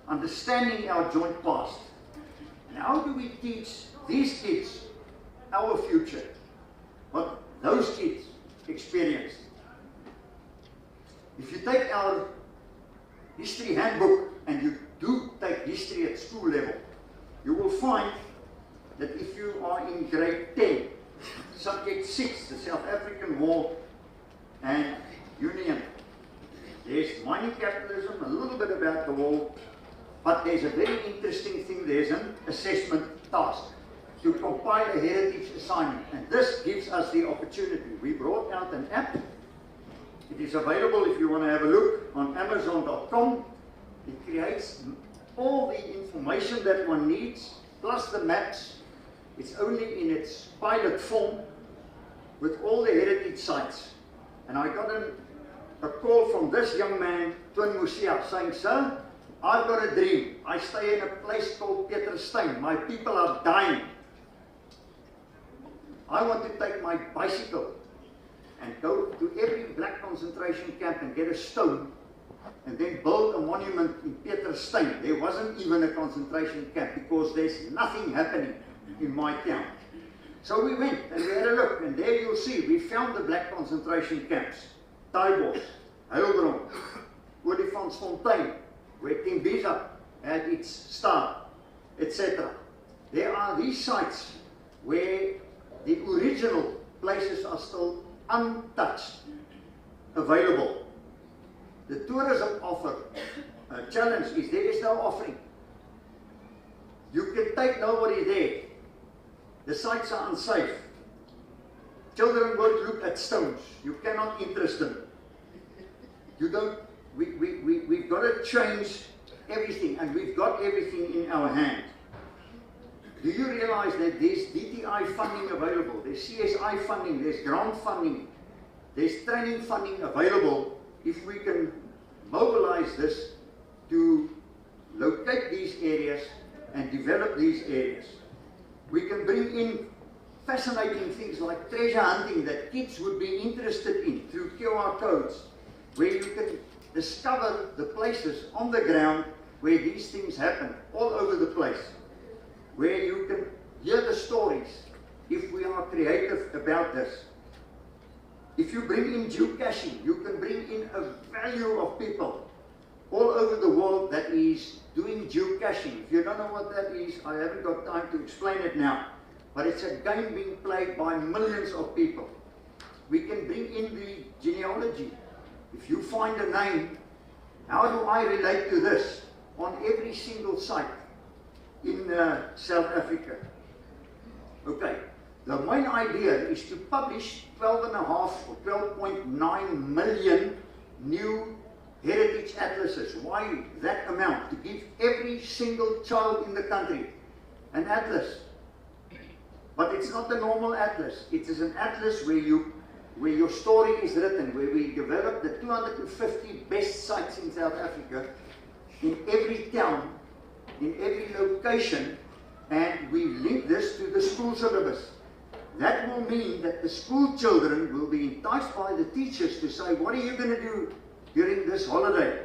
understanding our joint past, and how do we teach these kids our future, what those kids experienced? If you take our history handbook and you do take history at school level, you will find that if you are in grade 10, subject 6, the South African War and Union, there's mining capitalism, a little bit about the war, but there's a very interesting thing. There's an assessment task to compile a heritage assignment, and this gives us the opportunity. We brought out an app. It is available if you want to have a look on Amazon.com. It creates all the information that one needs, plus the maps. It's only in its pilot form with all the heritage sites. And I got a call from this young man, Twin Musia, saying, "Sir, I've got a dream. I stay in a place called Pieterstein. My people are dying. I want to take my bicycle and go to every black concentration camp and get a stone and then build a monument in Pieterstein. There wasn't even a concentration camp because there's nothing happening in my town. So we went and we had a look, and there you'll see we found the black concentration camps. Taibos, Heilbron, Olifantsfontein, where Tembisa had its start, etc. There are these sites where the original places are still untouched, available. The tourism offer challenge is there is no offering. You can take nobody there. The sites are unsafe. Children won't look at stones. You cannot interest them. You don't. We've got to change everything, and we've got everything in our hand. Do you realize that there's DTI funding available, there's CSI funding, there's grant funding, there's training funding available if we can mobilize this to locate these areas and develop these areas. We can bring in fascinating things like treasure hunting that kids would be interested in through QR codes, where you can discover the places on the ground where these things happen all over the place, where you can hear the stories if we are creative about this. If you bring in geocaching, you can bring in a value of people all over the world that is doing geocaching. If you don't know what that is, I haven't got time to explain it now, but it's a game being played by millions of people. We can bring in the genealogy. If you find a name, how do I relate to this on every single site in South Africa? Okay, the main idea is to publish 12.5 or 12.9 million new heritage atlases. Why that amount? To give every single child in the country an atlas. But it's not a normal atlas. It is an atlas where your story is written, where we develop the 250 best sites in South Africa, in every town, in every location, and we link this to the school syllabus. That will mean that the school children will be enticed by the teachers to say, what are you going to do during this holiday?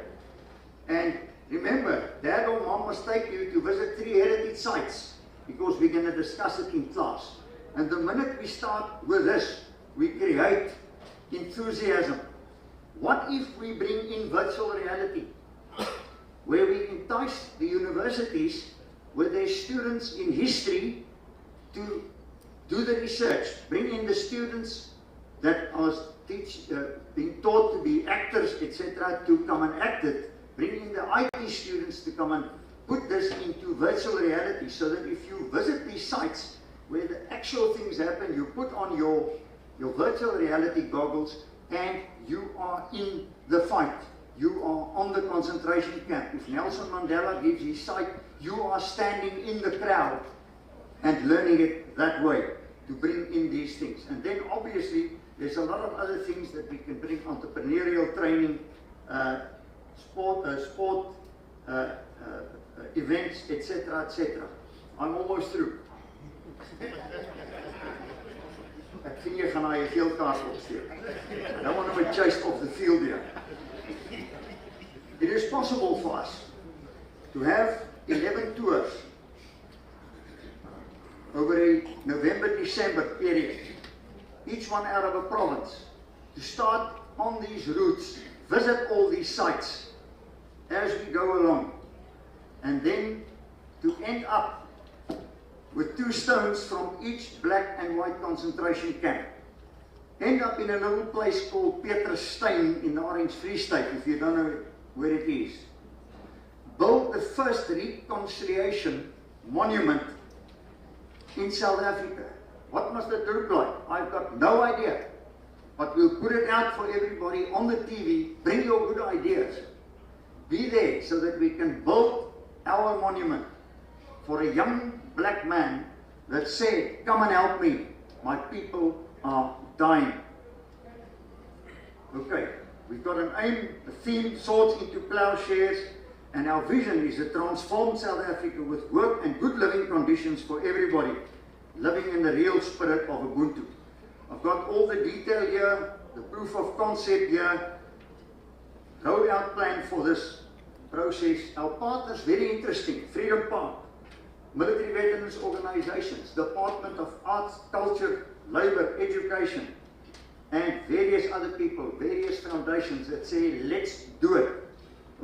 And remember, Dad or Mom must take you to visit 3 heritage sites, because we're going to discuss it in class. And the minute we start with this, we create enthusiasm. What if we bring in virtual reality, where we entice the universities with their students in history to do the research, bring in the students that are being taught to be actors, etc., to come and act it, bring in the IT students to come and put this into virtual reality, so that if you visit these sites where the actual things happen, you put on your virtual reality goggles and you are in the fight. You are on the concentration camp. If Nelson Mandela gives his sight, you are standing in the crowd and learning it that way, to bring in these things. And then obviously there's a lot of other things that we can bring: entrepreneurial training, sport events, etc., etc. I'm almost through. Ek vind jy gaan na jou veldkaart opsteek. I don't want to be chased off the field here. It is possible for us to have 11 tours over a November-December period, each one out of a province, to start on these routes, visit all these sites as we go along, and then to end up with 2 stones from each black and white concentration camp. End up in a little place called Pieterstein in the Orange Free State, if you don't know where it is. Build the first reconciliation monument in South Africa. What must it look like? I've got no idea. But we'll put it out for everybody on the TV. Bring your good ideas. Be there so that we can build our monument for a young black man that said, come and help me. My people are dying. Okay, we've got an aim, a theme, swords into plowshares. And our vision is to transform South Africa with work and good living conditions for everybody, living in the real spirit of Ubuntu. I've got all the detail here, the proof of concept here, rollout plan for this process. Our partners, very interesting, Freedom Park, military veterans organizations, Department of Arts, Culture, Labour, Education, and various other people, various foundations that say, let's do it,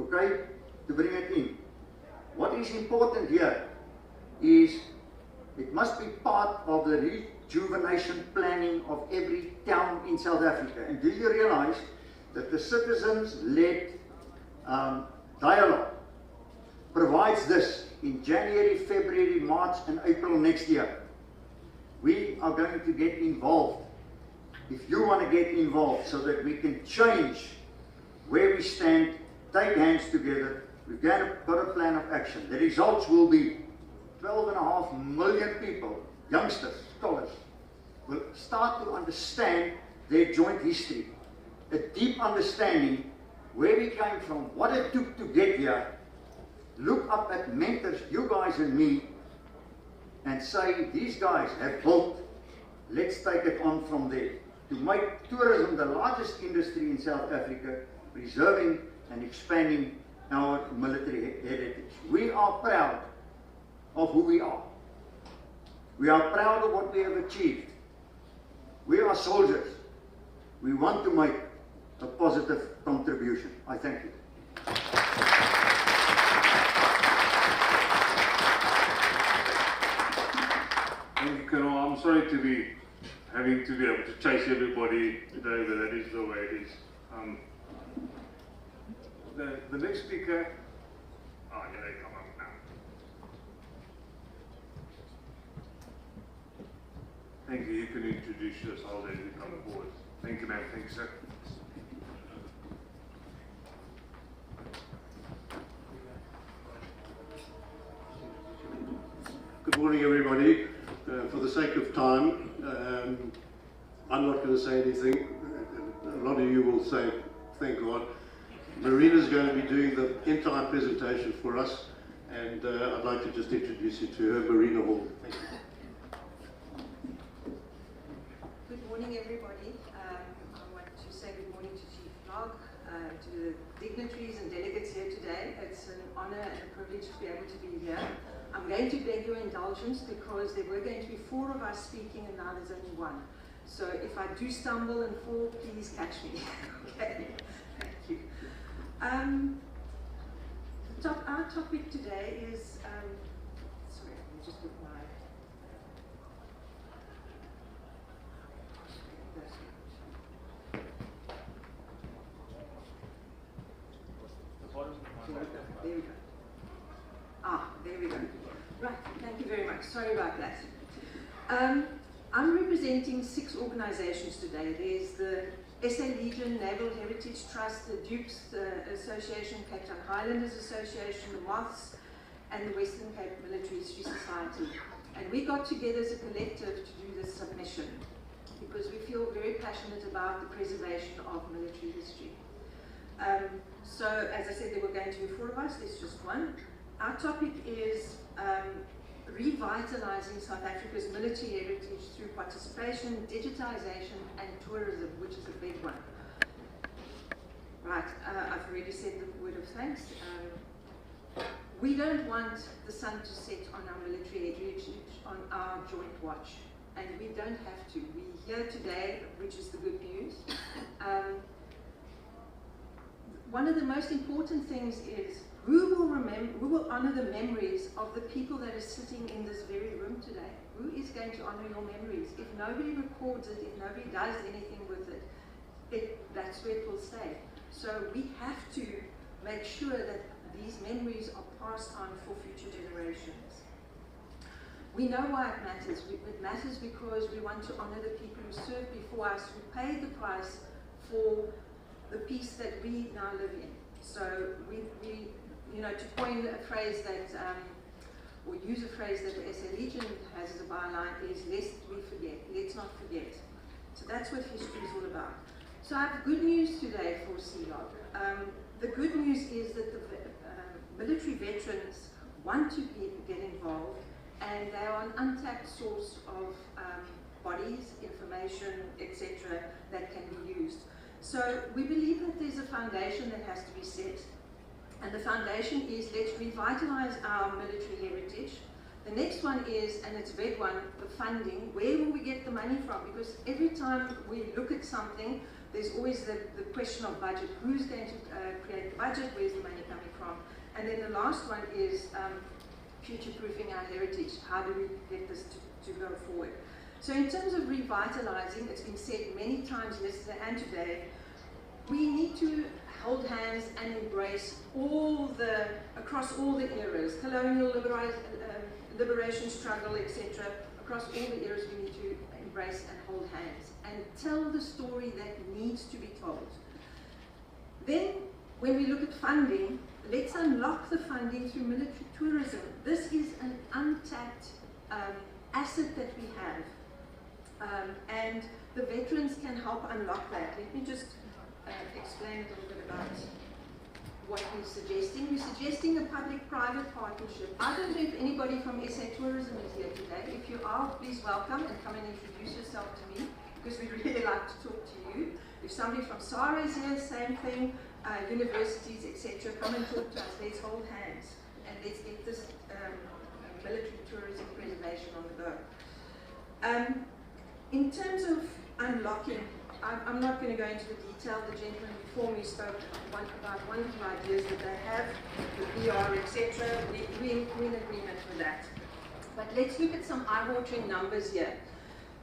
okay, to bring it in. What is important here is it must be part of the rejuvenation planning of every town in South Africa. And do you realize that the citizens-led dialogue provides this in January, February, March, and April next year? We are going to get involved. If you want to get involved so that we can change where we stand, take hands together, we've got a plan of action. The results will be 12.5 million people, youngsters, scholars, will start to understand their joint history, a deep understanding where we came from, what it took to get here, look up at mentors, you guys and me, and say, these guys have built, let's take it on from there. To make tourism the largest industry in South Africa, preserving and expanding our military heritage. We are proud of who we are. We are proud of what we have achieved. We are soldiers. We want to make a positive contribution. I thank you. Thank you, Colonel. I'm sorry to be having to be able to chase everybody today, but that is the way it is. The next speaker, oh yeah, they come up now. Thank you. You can introduce yourself as you come forward. Thank you, ma'am. Thank you, sir. Good morning, everybody. For the sake of time, I'm not going to say anything. A lot of you will say, thank God. Marina's going to be doing the entire presentation for us, and I'd like to just introduce you to her, Marina Hall. Thank you. Good morning, everybody. I want to say good morning to Chief Log, to the dignitaries and delegates here today. It's an honor and a privilege to be able to be here. I'm going to beg your indulgence because there were going to be 4 of us speaking and now there's only 1. So if I do stumble and fall, please catch me. Okay, thank you. Our topic today is, sorry, let me just get my, there we go. There we go. Right, thank you very much. Sorry about that. I'm representing 6 organizations today. There's the SA Legion, Naval Heritage Trust, the Dukes Association, Cape Town Highlanders Association, the Moths, and the Western Cape Military History Society. And we got together as a collective to do this submission because we feel very passionate about the preservation of military history. So, as I said, there were going to be 4 of us, there's just 1. Our topic is revitalizing South Africa's military heritage through participation, digitization, and tourism, which is a big one. Right, I've already said the word of thanks. We don't want the sun to set on our military heritage on our joint watch, and we don't have to. We're here today, which is the good news. One of the most important things is who will honor the memories of the people that are sitting in this very room today? Who is going to honor your memories? If nobody records it, if nobody does anything with it, that's where it will stay. So we have to make sure that these memories are passed on for future generations. We know why it matters. It matters because we want to honor the people who served before us, who paid the price for the peace that we now live in. So we you know, to coin a phrase that, or use a phrase that the SA Legion has as a byline is, lest we forget, let's not forget. So that's what history is all about. So I have good news today for CLOG. The good news is that military veterans want to get involved, and they are an untapped source of bodies, information, etc. that can be used. So we believe that there's a foundation that has to be set, and the foundation is, let's revitalize our military heritage. The next one is, and it's a big one, the funding. Where will we get the money from? Because every time we look at something, there's always the question of budget. Who's going to create the budget? Where's the money coming from? And then the last one is future-proofing our heritage. How do we get this to go forward? So in terms of revitalizing, it's been said many times yesterday and today, we need to hold hands and embrace across all the eras, colonial liberation struggle, etc. Across all the eras, we need to embrace and hold hands and tell the story that needs to be told. Then, when we look at funding, let's unlock the funding through military tourism. This is an untapped asset that we have, and the veterans can help unlock that. Let me just explain a little bit about what we're suggesting. We're suggesting a public-private partnership. I don't know if anybody from SA Tourism is here today. If you are, please welcome and come and introduce yourself to me, because we'd really like to talk to you. If somebody from SARA is here, same thing, universities, etc., come and talk to us. Let's hold hands and let's get this military tourism preservation on the go. In terms of unlocking, I'm not going to go into the detail. The gentleman before me spoke about wonderful ideas that they have, the PR, etc. We're in agreement with that. But let's look at some eye-watering numbers here.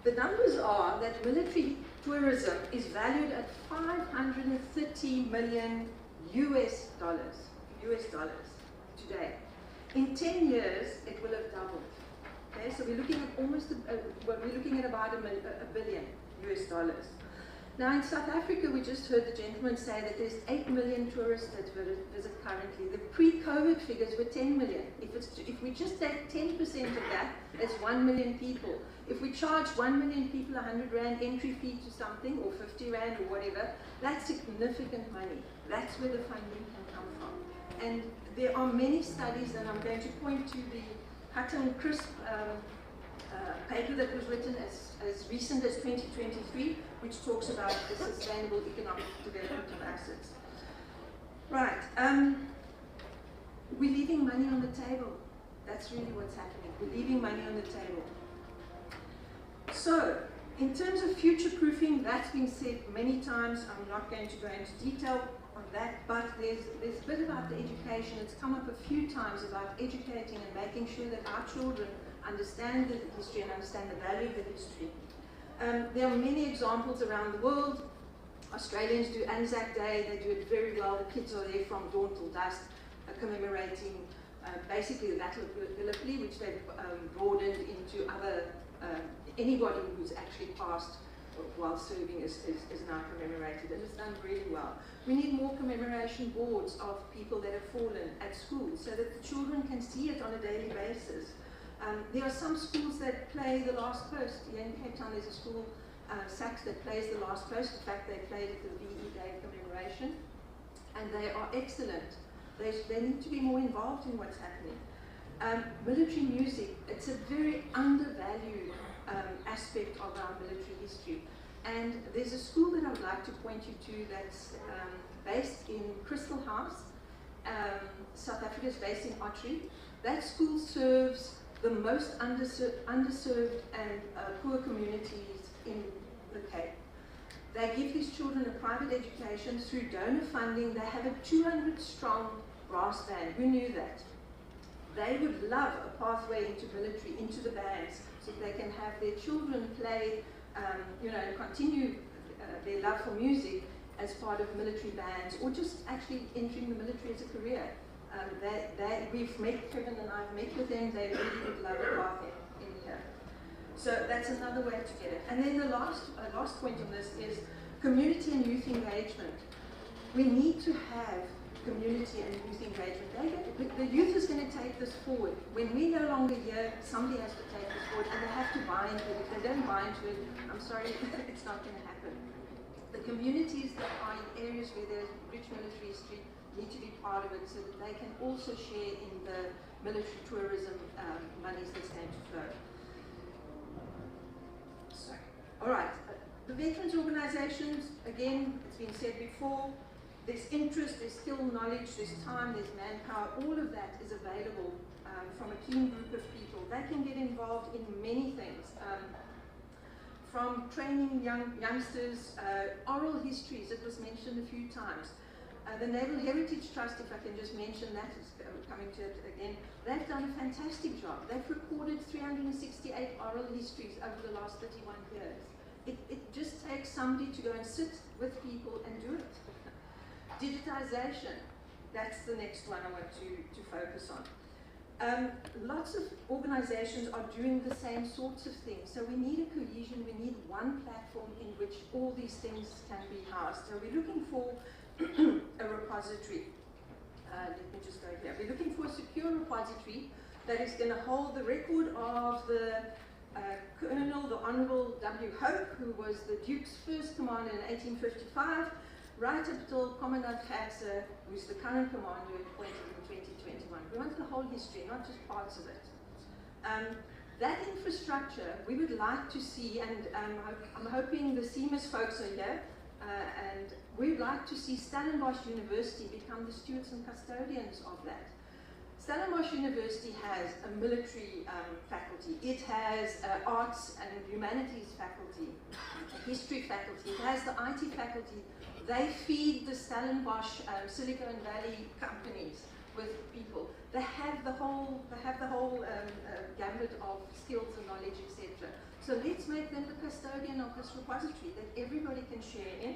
The numbers are that military tourism is valued at $530 million US dollars today. In 10 years, it will have doubled. Okay, so we're looking at we're looking at about $1 billion US dollars. Now in South Africa, we just heard the gentleman say that there's 8 million tourists that visit currently. The pre-COVID figures were 10 million. If we just take 10% of that, that's 1 million people. If we charge 1 million people 100 Rand entry fee to something, or 50 Rand or whatever, that's significant money. That's where the funding can come from. And there are many studies, and I'm going to point to the Hutton Crisp paper that was written as recent as 2023, which talks about the sustainable economic development of assets. Right, we're leaving money on the table. That's really what's happening. We're leaving money on the table. So, in terms of future-proofing, that's been said many times. I'm not going to go into detail on that, but there's a bit about the education. It's come up a few times about educating and making sure that our children understand the history and understand the value of the history. There are many examples around the world. Australians do Anzac Day, they do it very well. The kids are there from dawn till dusk, commemorating basically the Battle of Gallipoli, which they've broadened into other, anybody who's actually passed while serving is now commemorated, and it's done really well. We need more commemoration boards of people that have fallen at school so that the children can see it on a daily basis. There are some schools that play the last post. Here in Cape Town there's a school, SACS, that plays the last post. In fact, they played at the VE Day commemoration, and they are excellent. They need to be more involved in what's happening. Military music, it's a very undervalued aspect of our military history. And there's a school that I would like to point you to that's based in Crystal House. South Africa is based in Ottery. That school serves the most underserved and poor communities in the Cape. They give these children a private education through donor funding. They have a 200-strong brass band. Who knew that? They would love a pathway into military, into the bands, so they can have their children play, and continue their love for music as part of military bands, or just actually entering the military as a career. We've met, Kevin and I've met with them, they really would love a path in here. So that's another way to get it. And then the last point on this is community and youth engagement. We need to have community and youth engagement. The youth is going to take this forward. When we're no longer here, somebody has to take this forward, and they have to buy into it. If they don't buy into it, I'm sorry, it's not going to happen. The communities that are in areas where there's rich military history need to be part part of it so that they can also share in the military tourism monies that's going to flow. So, all right, the veterans organizations, again, it's been said before, there's interest, there's skill, knowledge, there's time, there's manpower, all of that is available from a keen group of people. They can get involved in many things, from training youngsters, oral histories, it was mentioned a few times. The Naval Heritage Trust, if I can just mention that, is coming to it again, they've done a fantastic job. They've recorded 368 oral histories over the last 31 years. It just takes somebody to go and sit with people and do it. Digitization, that's the next one I want to focus on. Lots of organizations are doing the same sorts of things. So we need a cohesion, we need one platform in which all these things can be housed. So we're looking for a repository. Let me just go here. We're looking for a secure repository that is going to hold the record of the Colonel, the Honorable W. Hope, who was the Duke's first commander in 1855, right up till Commandant Hatzer, who's the current commander appointed in 2021. We want the whole history, not just parts of it. That infrastructure we would like to see, and I'm hoping the CMIS folks are here, and we'd like to see Stellenbosch University become the stewards and custodians of that. Stellenbosch University has a military faculty, it has arts and humanities faculty, a history faculty, it has the IT faculty. They feed the Stellenbosch Silicon Valley companies with people. They have the whole gamut of skills and knowledge, etc. So let's make them the custodian of this repository that everybody can share in.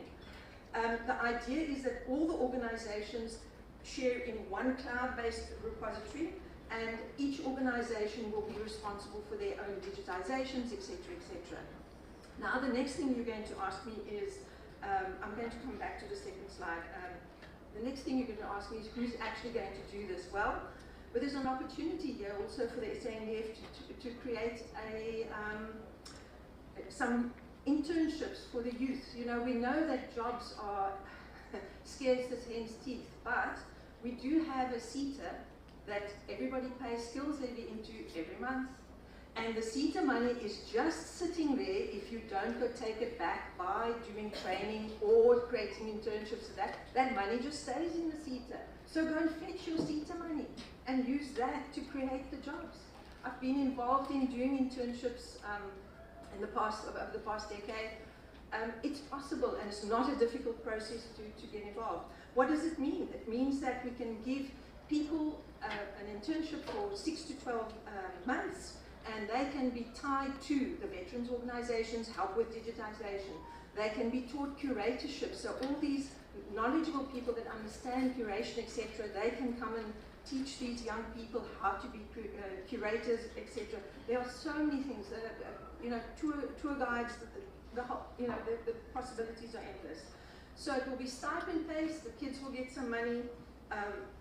The idea is that all the organizations share in one cloud-based repository, and each organization will be responsible for their own digitizations, etc., etc. Now, the next thing you're going to ask me is, I'm going to come back to the second slide. The next thing you're going to ask me is who's actually going to do this well. But there's an opportunity here also for the SANDF to create some internships for the youth. You know, we know that jobs are scarce as hen's teeth, but we do have a CETA that everybody pays skills levy into every month. And the CETA money is just sitting there if you don't go take it back by doing training or creating internships. That money just stays in the CETA. So go and fetch your CETA money and use that to create the jobs. I've been involved in doing internships in the past, over the past decade. It's possible, and it's not a difficult process to get involved. What does it mean? It means that we can give people an internship for 6 to 12 months, and they can be tied to the veterans organizations, help with digitization. They can be taught curatorship. So all these knowledgeable people that understand curation, etc., they can come and teach these young people how to be curators, etc. There are so many things. You know, tour guides. The possibilities are endless. So it will be stipend-based. The kids will get some money.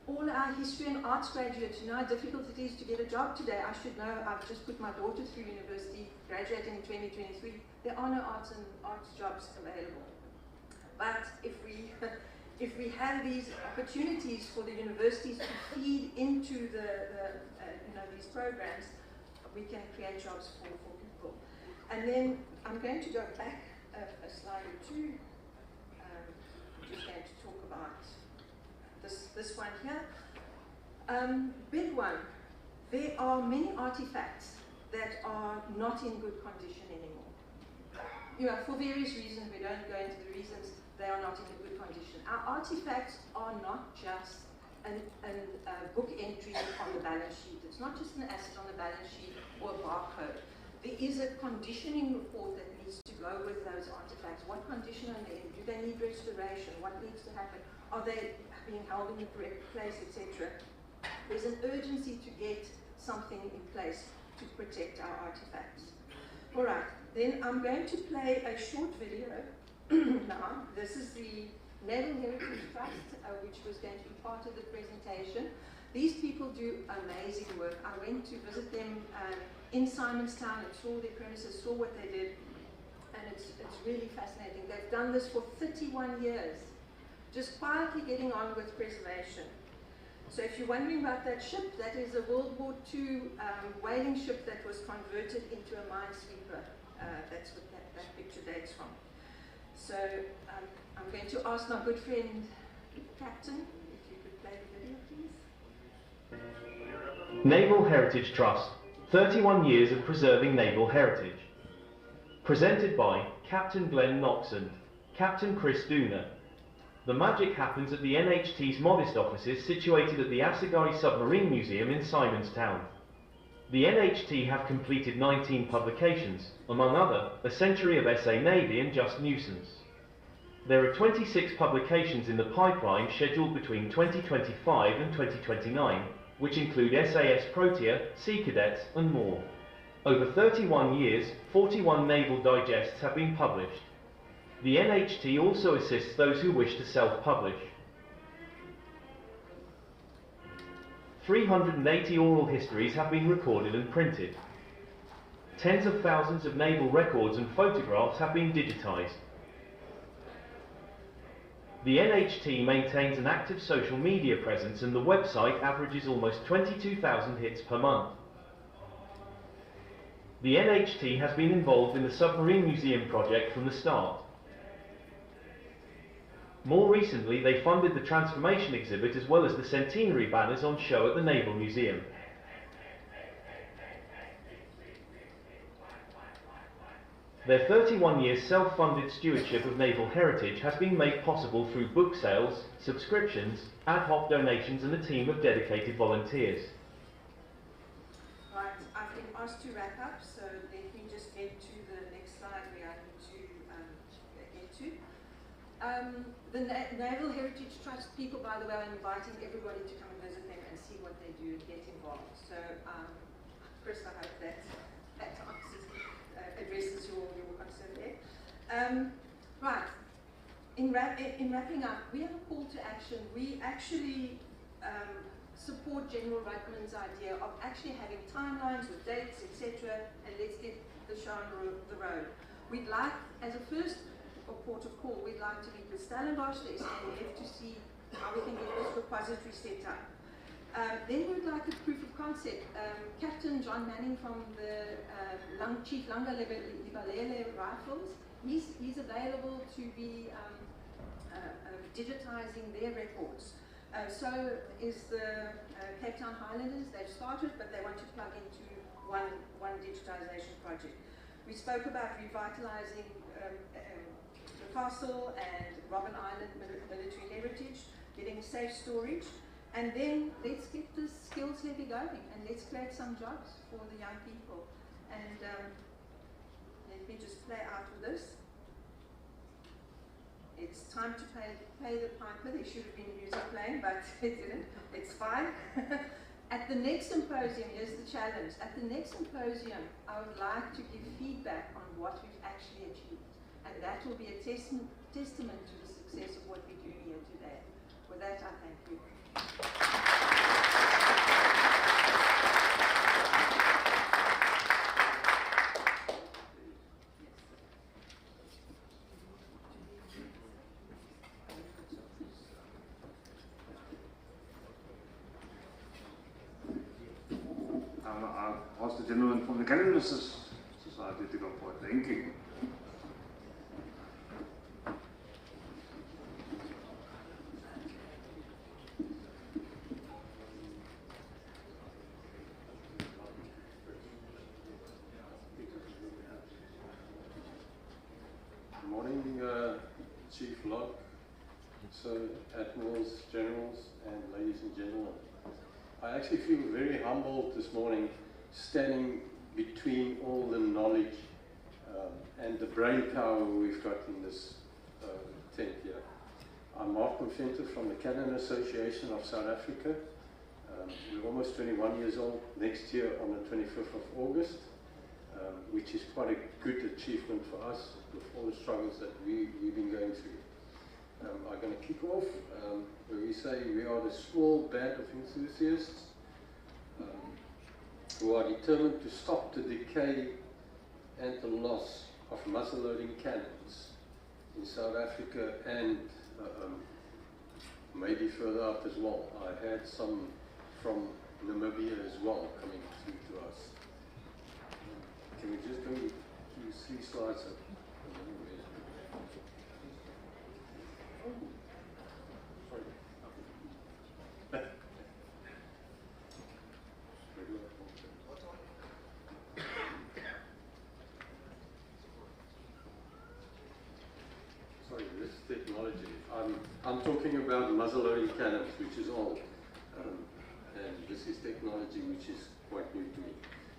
All our history and arts graduates, you know how difficult it is to get a job today. I should know. I've just put my daughter through university, graduating in 2023. There are no arts jobs available. But if we have these opportunities for the universities to feed into these programs, we can create jobs for people. And then I'm going to go back a slide or two. I'm just going to talk about this one here. Big one. There are many artifacts that are not in good condition anymore. You know, for various reasons, we don't go into the reasons they are not in a good condition. Our artifacts are not just a book entry on the balance sheet. It's not just an asset on the balance sheet or a barcode. There is a conditioning report that needs to go with those artifacts. What condition are they in? Do they need restoration? What needs to happen? Are they being held in the correct place, etc.? There's an urgency to get something in place to protect our artifacts. All right, then I'm going to play a short video now. This is the Naval Heritage Trust, which was going to be part of the presentation. These people do amazing work. I went to visit them in Simonstown and saw their premises, saw what they did, and it's really fascinating. They've done this for 31 years, just quietly getting on with preservation. So if you're wondering about that ship, that is a World War II whaling ship that was converted into a minesweeper. That's what that picture dates from. So I'm going to ask my good friend, Captain, if you could play the video, please. Naval Heritage Trust, 31 years of preserving naval heritage. Presented by Captain Glenn Knox and Captain Chris Dooner. The magic happens at the NHT's modest offices situated at the Assegai Submarine Museum in Simonstown. The NHT have completed 19 publications, among other, A Century of SA Navy and Just Nuisance. There are 26 publications in the pipeline scheduled between 2025 and 2029, which include SAS Protea, Sea Cadets and more. Over 31 years, 41 naval digests have been published. The NHT also assists those who wish to self-publish. 380 oral histories have been recorded and printed. Tens of thousands of naval records and photographs have been digitized. The NHT maintains an active social media presence and the website averages almost 22,000 hits per month. The NHT has been involved in the Submarine Museum project from the start. More recently, they funded the Transformation exhibit as well as the centenary banners on show at the Naval Museum. Their 31-year self-funded stewardship of naval heritage has been made possible through book sales, subscriptions, ad hoc donations and a team of dedicated volunteers. Right, I've been asked to wrap up, so let me just get to the next slide where I need to get to. The Naval Heritage Trust people, by the way, are inviting everybody to come and visit them and see what they do and get involved. So, Chris, I hope that addresses your concern there. Right, in wrapping up, we have a call to action. We actually support General Ruttman's idea of actually having timelines with dates, etc., and let's get the show on the road. We'd like, as a first port of call, we'd like to meet with Stellenbosch, the SANF, to see how we can get this repository set up. Then we'd like a proof of concept. Captain John Manning from the Chief Lunga Libalele Rifles, he's available to be digitizing their records. So is the Cape Town Highlanders. They've started, but they want to plug into one digitization project. We spoke about revitalizing the castle and Robben Island military heritage, getting safe storage, and then let's get this skills levy going and let's create some jobs for the young people. And let me just play out with this. It's time to pay the piper. There should have been music playing, but it didn't. It's fine. At the next symposium, here's the challenge. At the next symposium, I would like to give feedback on what we've actually achieved. And that will be a testament to the success of what we do here today. With that, I thank you. I asked the gentleman from the Canadian Society to go for it. Thank you. Good morning, Chief Locke, Sir Admirals, Generals, and ladies and gentlemen. I actually feel very humbled this morning standing between all the knowledge and the brain power we've got in this tent here. I'm Mark Conventer from the Canon Association of South Africa. We're almost 21 years old next year on the 25th of August, which is quite a good achievement for us with all the struggles that we've been going through. I'm going to kick off where we say we are the small band of enthusiasts who are determined to stop the decay and the loss of muzzle-loading cannons in South Africa and maybe further up as well. I had some from Namibia as well coming through to us. Can we just go to 3 slides up? Sorry, this is technology. I'm talking about muzzle-loading cannons, which is old, and this is technology which is quite new to me.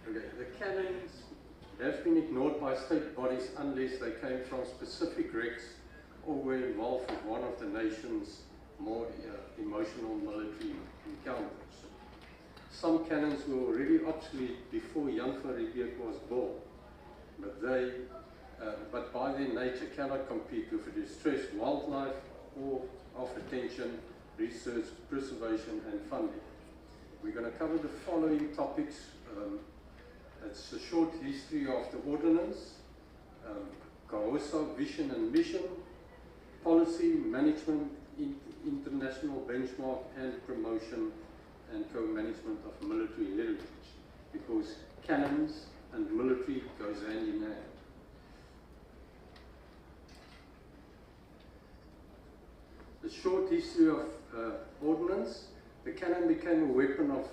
Okay, the cannons have been ignored by state bodies unless they came from specific wrecks or were involved with one of the nation's more emotional military encounters. Some cannons were already obsolete before Jan van Riebeeck was born, but by their nature cannot compete with the distressed wildlife or of attention, research, preservation and funding. We're going to cover the following topics. It's a short history of the ordnance, CAOSA vision and mission, policy, management, international benchmark and promotion and co-management of military heritage, because cannons and military goes hand in hand. The short history of ordnance. The cannon became a weapon of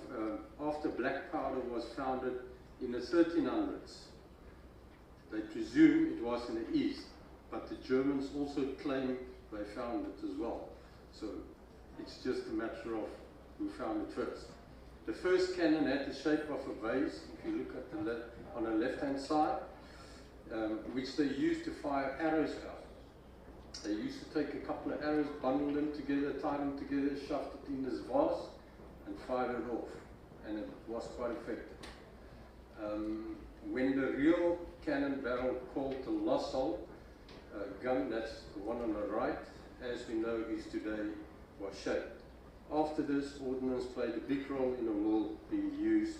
after black powder was founded in the 1300s. They presume it was in the east, but the Germans also claim they found it as well. So it's just a matter of who found it first. The first cannon had the shape of a vase, if you look at on the left-hand side, which they used to fire arrows out. They used to take a couple of arrows, bundle them together, tie them together, shoved it in this vase, and fired it off. And it was quite effective. When the real cannon barrel called the Lassal gun, that's the one on the right, as we know is today, was shaped. After this, ordnance played a big role in the war being used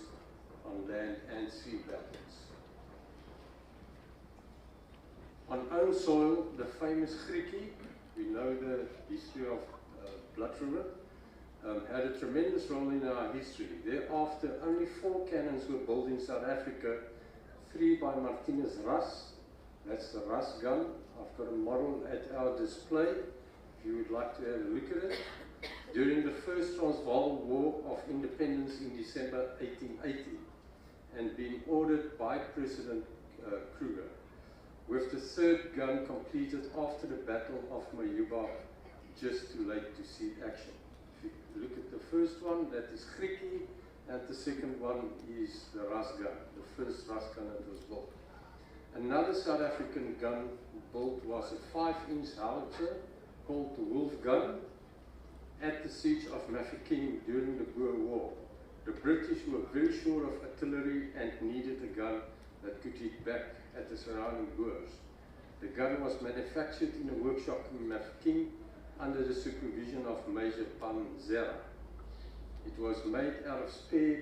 on land and sea battles. On own soil, the famous Griquie, we know the history of Blood River, had a tremendous role in our history. Thereafter, only 4 cannons were built in South Africa, 3 by Martinez Ras, that's the Ras gun. I've got a model at our display, if you would like to have a look at it. During the first Transvaal War of Independence in December 1880, and being ordered by President Kruger, with the 3rd gun completed after the Battle of Mayuba, just too late to see action. If you look at the first one, that is Griquie, and the second one is the Ras gun, the first Ras gun that was built. Another South African gun built was a 5-inch howitzer called the Wolf gun at the siege of Mafeking during the Boer War. The British were very short of artillery and needed a gun that could hit back at the surrounding Boers. The gun was manufactured in a workshop in Mafeking under the supervision of Major Panzera. It was made out of spare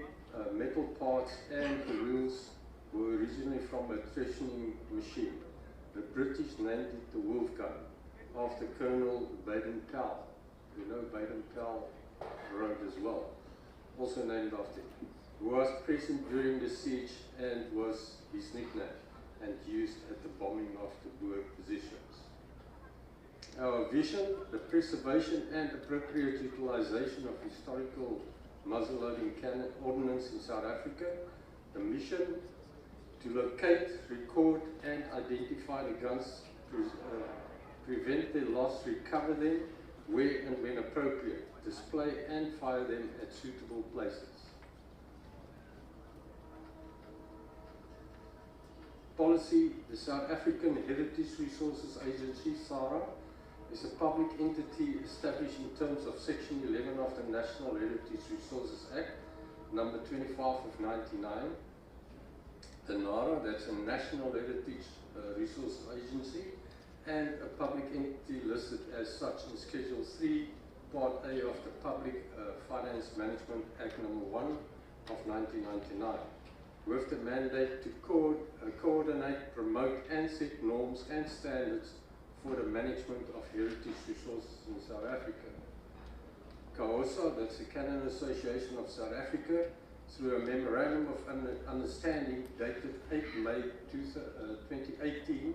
metal parts, and the wheels were originally from a threshing machine. The British named it the Wolf gun after Colonel Baden-Powell. You know Baden-Powell wrote as well, also named after him, who was present during the siege and was his nickname, and used at the bombing of the Boer positions. Our vision, the preservation and appropriate utilization of historical muzzle-loading cannon ordnance in South Africa. The mission, to locate, record and identify the guns, prevent their loss, recover them where and when appropriate, display and fire them at suitable places. Policy, the South African Heritage Resources Agency, SARA, is a public entity established in terms of Section 11 of the National Heritage Resources Act, number 25 of 99. The NARA, that's a National Heritage Resources Agency, and a public entity listed as such in Schedule 3, Part A of the Public Finance Management Act number 1 of 1999, with the mandate to coordinate, promote and set norms and standards for the management of heritage resources in South Africa. CAOSA, that's the Cannon Association of South Africa, through a Memorandum of Understanding dated 8 May 2018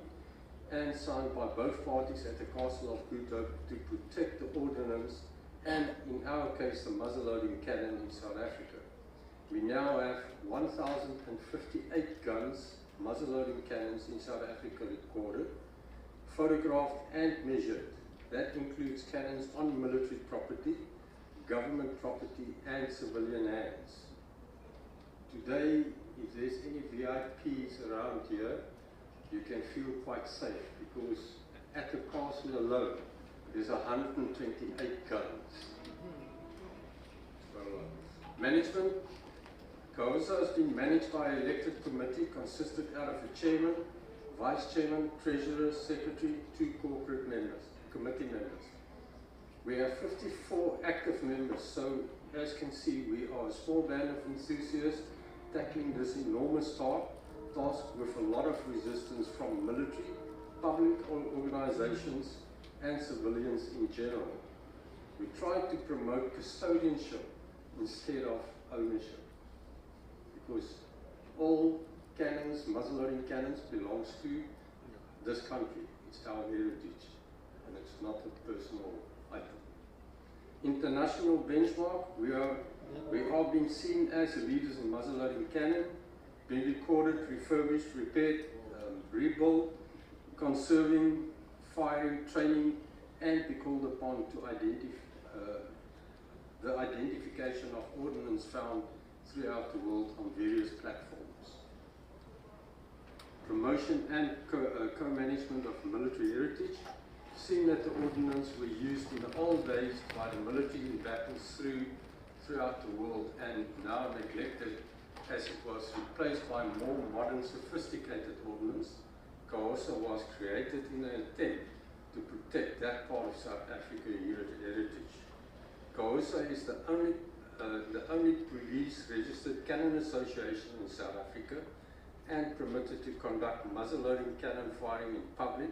and signed by both parties at the Castle of Good Hope to protect the ordnance and, in our case, the muzzleloading cannon in South Africa. We now have 1,058 guns, muzzleloading cannons in South Africa recorded, photographed and measured. That includes cannons on military property, government property and civilian hands. Today, if there's any VIPs around here, you can feel quite safe because at the castle alone, there's 128 guns. Management. CAOSA has been managed by an elected committee consisted out of a chairman, vice chairman, treasurer, secretary, 2 corporate members, committee members. We have 54 active members, so as you can see, we are a small band of enthusiasts tackling this enormous task with a lot of resistance from military, public organizations, and civilians in general. We try to promote custodianship instead of ownership, because all cannons, muzzleloading cannons, belongs to this country. It's our heritage, and it's not a personal item. International benchmark, we are being seen as leaders in muzzleloading cannon, being recorded, refurbished, repaired, rebuilt, conserving, firing, training, and be called upon to the identification of ordnance found throughout the world on various platforms. Promotion and co-management of military heritage, seeing that the ordnance were used in the old days by the military in battles throughout the world and now neglected as it was replaced by more modern, sophisticated ordnance. CAOSA was created in an attempt to protect that part of South African heritage. CAOSA is the only police-registered cannon association in South Africa and permitted to conduct muzzleloading cannon firing in public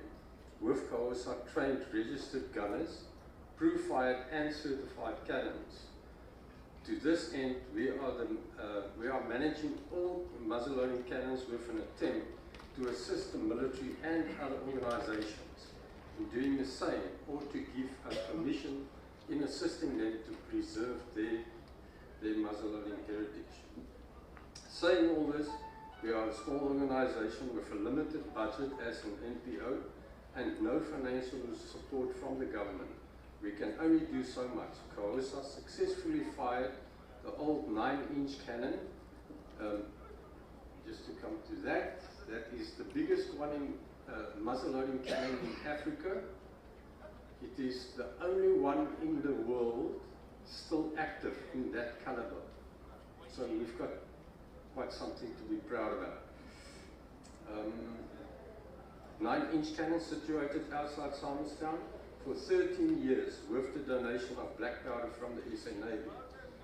with CAOSA trained registered gunners, proof-fired and certified cannons. To this end, we are managing all muzzleloading cannons with an attempt to assist the military and other organizations in doing the same, or to give a permission in assisting them to preserve their muzzleloading heritage. Saying all this, we are a small organization with a limited budget as an NPO and no financial support from the government. We can only do so much. CAOSA successfully fired the old 9-inch cannon. Just to come to that, that is the biggest one in muzzleloading cannon in Africa. It is the only one in the world still active in that caliber. So we've got quite something to be proud about. 9-inch cannon situated outside Simonstown for 13 years with the donation of black powder from the SA Navy,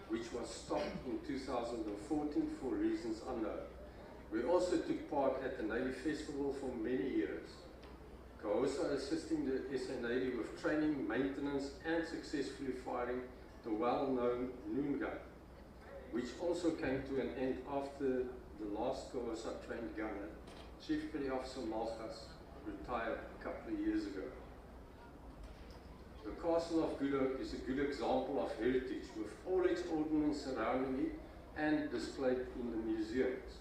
which was stopped in 2014 for reasons unknown. We also took part at the Navy Festival for many years. CAOSA assisting the SA Navy with training, maintenance and successfully firing the well-known noon gun, which also came to an end after the last CAOSA trained gunner, Chief Petty Officer Malchus, retired a couple of years ago. The Castle of Good Hope is a good example of heritage with all its ordnance surrounding it and displayed in the museums.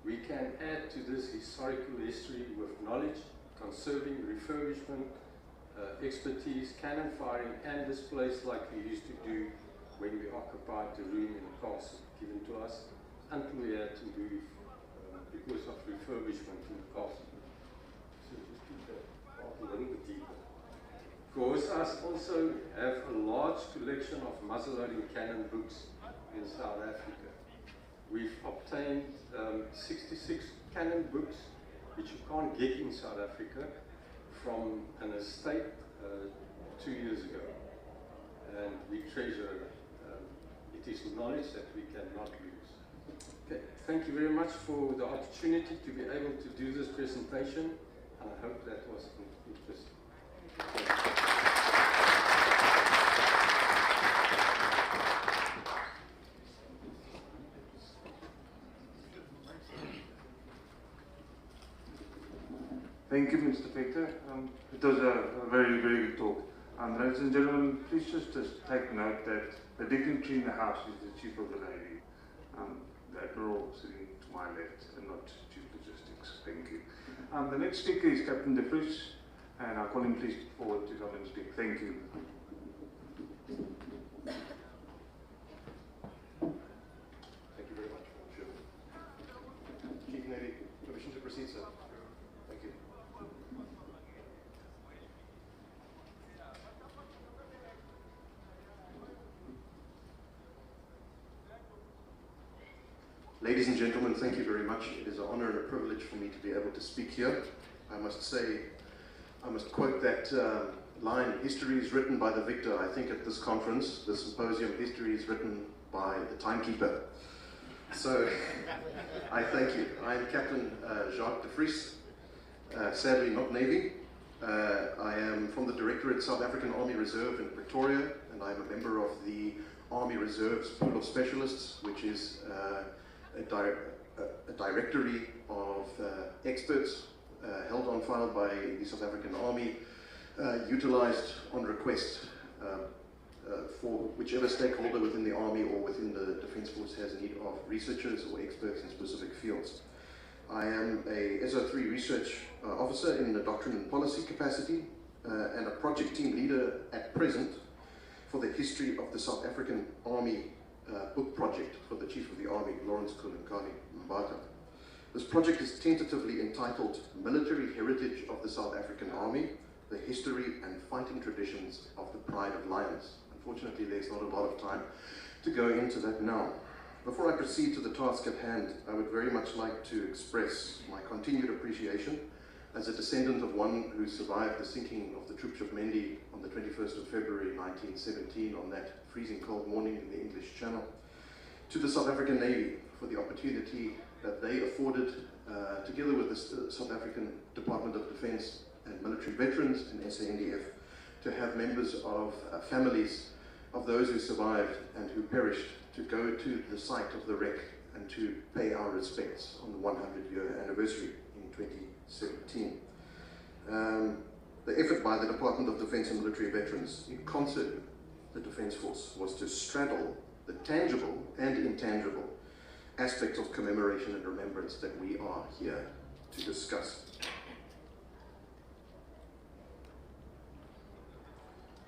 We can add to this historical history with knowledge, conserving, refurbishment, expertise, cannon firing and displays like we used to do when we occupied the room in the castle given to us until we had to move because of refurbishment in the castle. So just keep that part a little bit deeper. CAOSA also have a large collection of muzzleloading cannon books in South Africa. We've obtained 66 cannon books which you can't get in South Africa from an estate 2 years ago, and we treasure it. It is knowledge that we cannot lose. Okay, thank you very much for the opportunity to be able to do this presentation, and I hope that was interesting. Thank you, Mr. Victor. It was a very, very good talk. Ladies and gentlemen, please just take note that the dignitary in the House is the Chief of the Navy. The Admiral sitting to my left and not Chief Logistics. Thank you. The next speaker is Captain De Vries, and I'll call him please forward to come and speak. Thank you. Thank you very much, Chairman. Chief Navy, permission to proceed, sir. Thank you. Ladies and gentlemen, thank you very much. It is an honor and a privilege for me to be able to speak here. I must quote that line, history is written by the victor. I think at this conference, the symposium, history is written by the timekeeper. So, I thank you. I am Captain Jacques De Vries, sadly not Navy. I am from the Directorate South African Army Reserve in Pretoria, and I am a member of the Army Reserve's Pool of Specialists, which is a directory of experts held on file by the South African Army, utilized on request for whichever stakeholder within the Army or within the Defence Force has need of researchers or experts in specific fields. I am a SO3 research officer in the doctrine and policy capacity and a project team leader at present for the history of the South African Army book project for the Chief of the Army, Lawrence Kulunkani Mbata. This project is tentatively entitled Military Heritage of the South African Army, the History and Fighting Traditions of the Pride of Lions. Unfortunately, there's not a lot of time to go into that now. Before I proceed to the task at hand, I would very much like to express my continued appreciation as a descendant of one who survived the sinking of the troopship Mendi on the 21st of February 1917 on that freezing cold morning in the English Channel, to the South African Navy for the opportunity that they afforded, together with the South African Department of Defence and military veterans and SANDF, to have members of families of those who survived and who perished to go to the site of the wreck and to pay our respects on the 100-year anniversary in 2017. The effort by the Department of Defence and Military Veterans, in concert with the Defence Force, was to straddle the tangible and intangible aspects of commemoration and remembrance that we are here to discuss.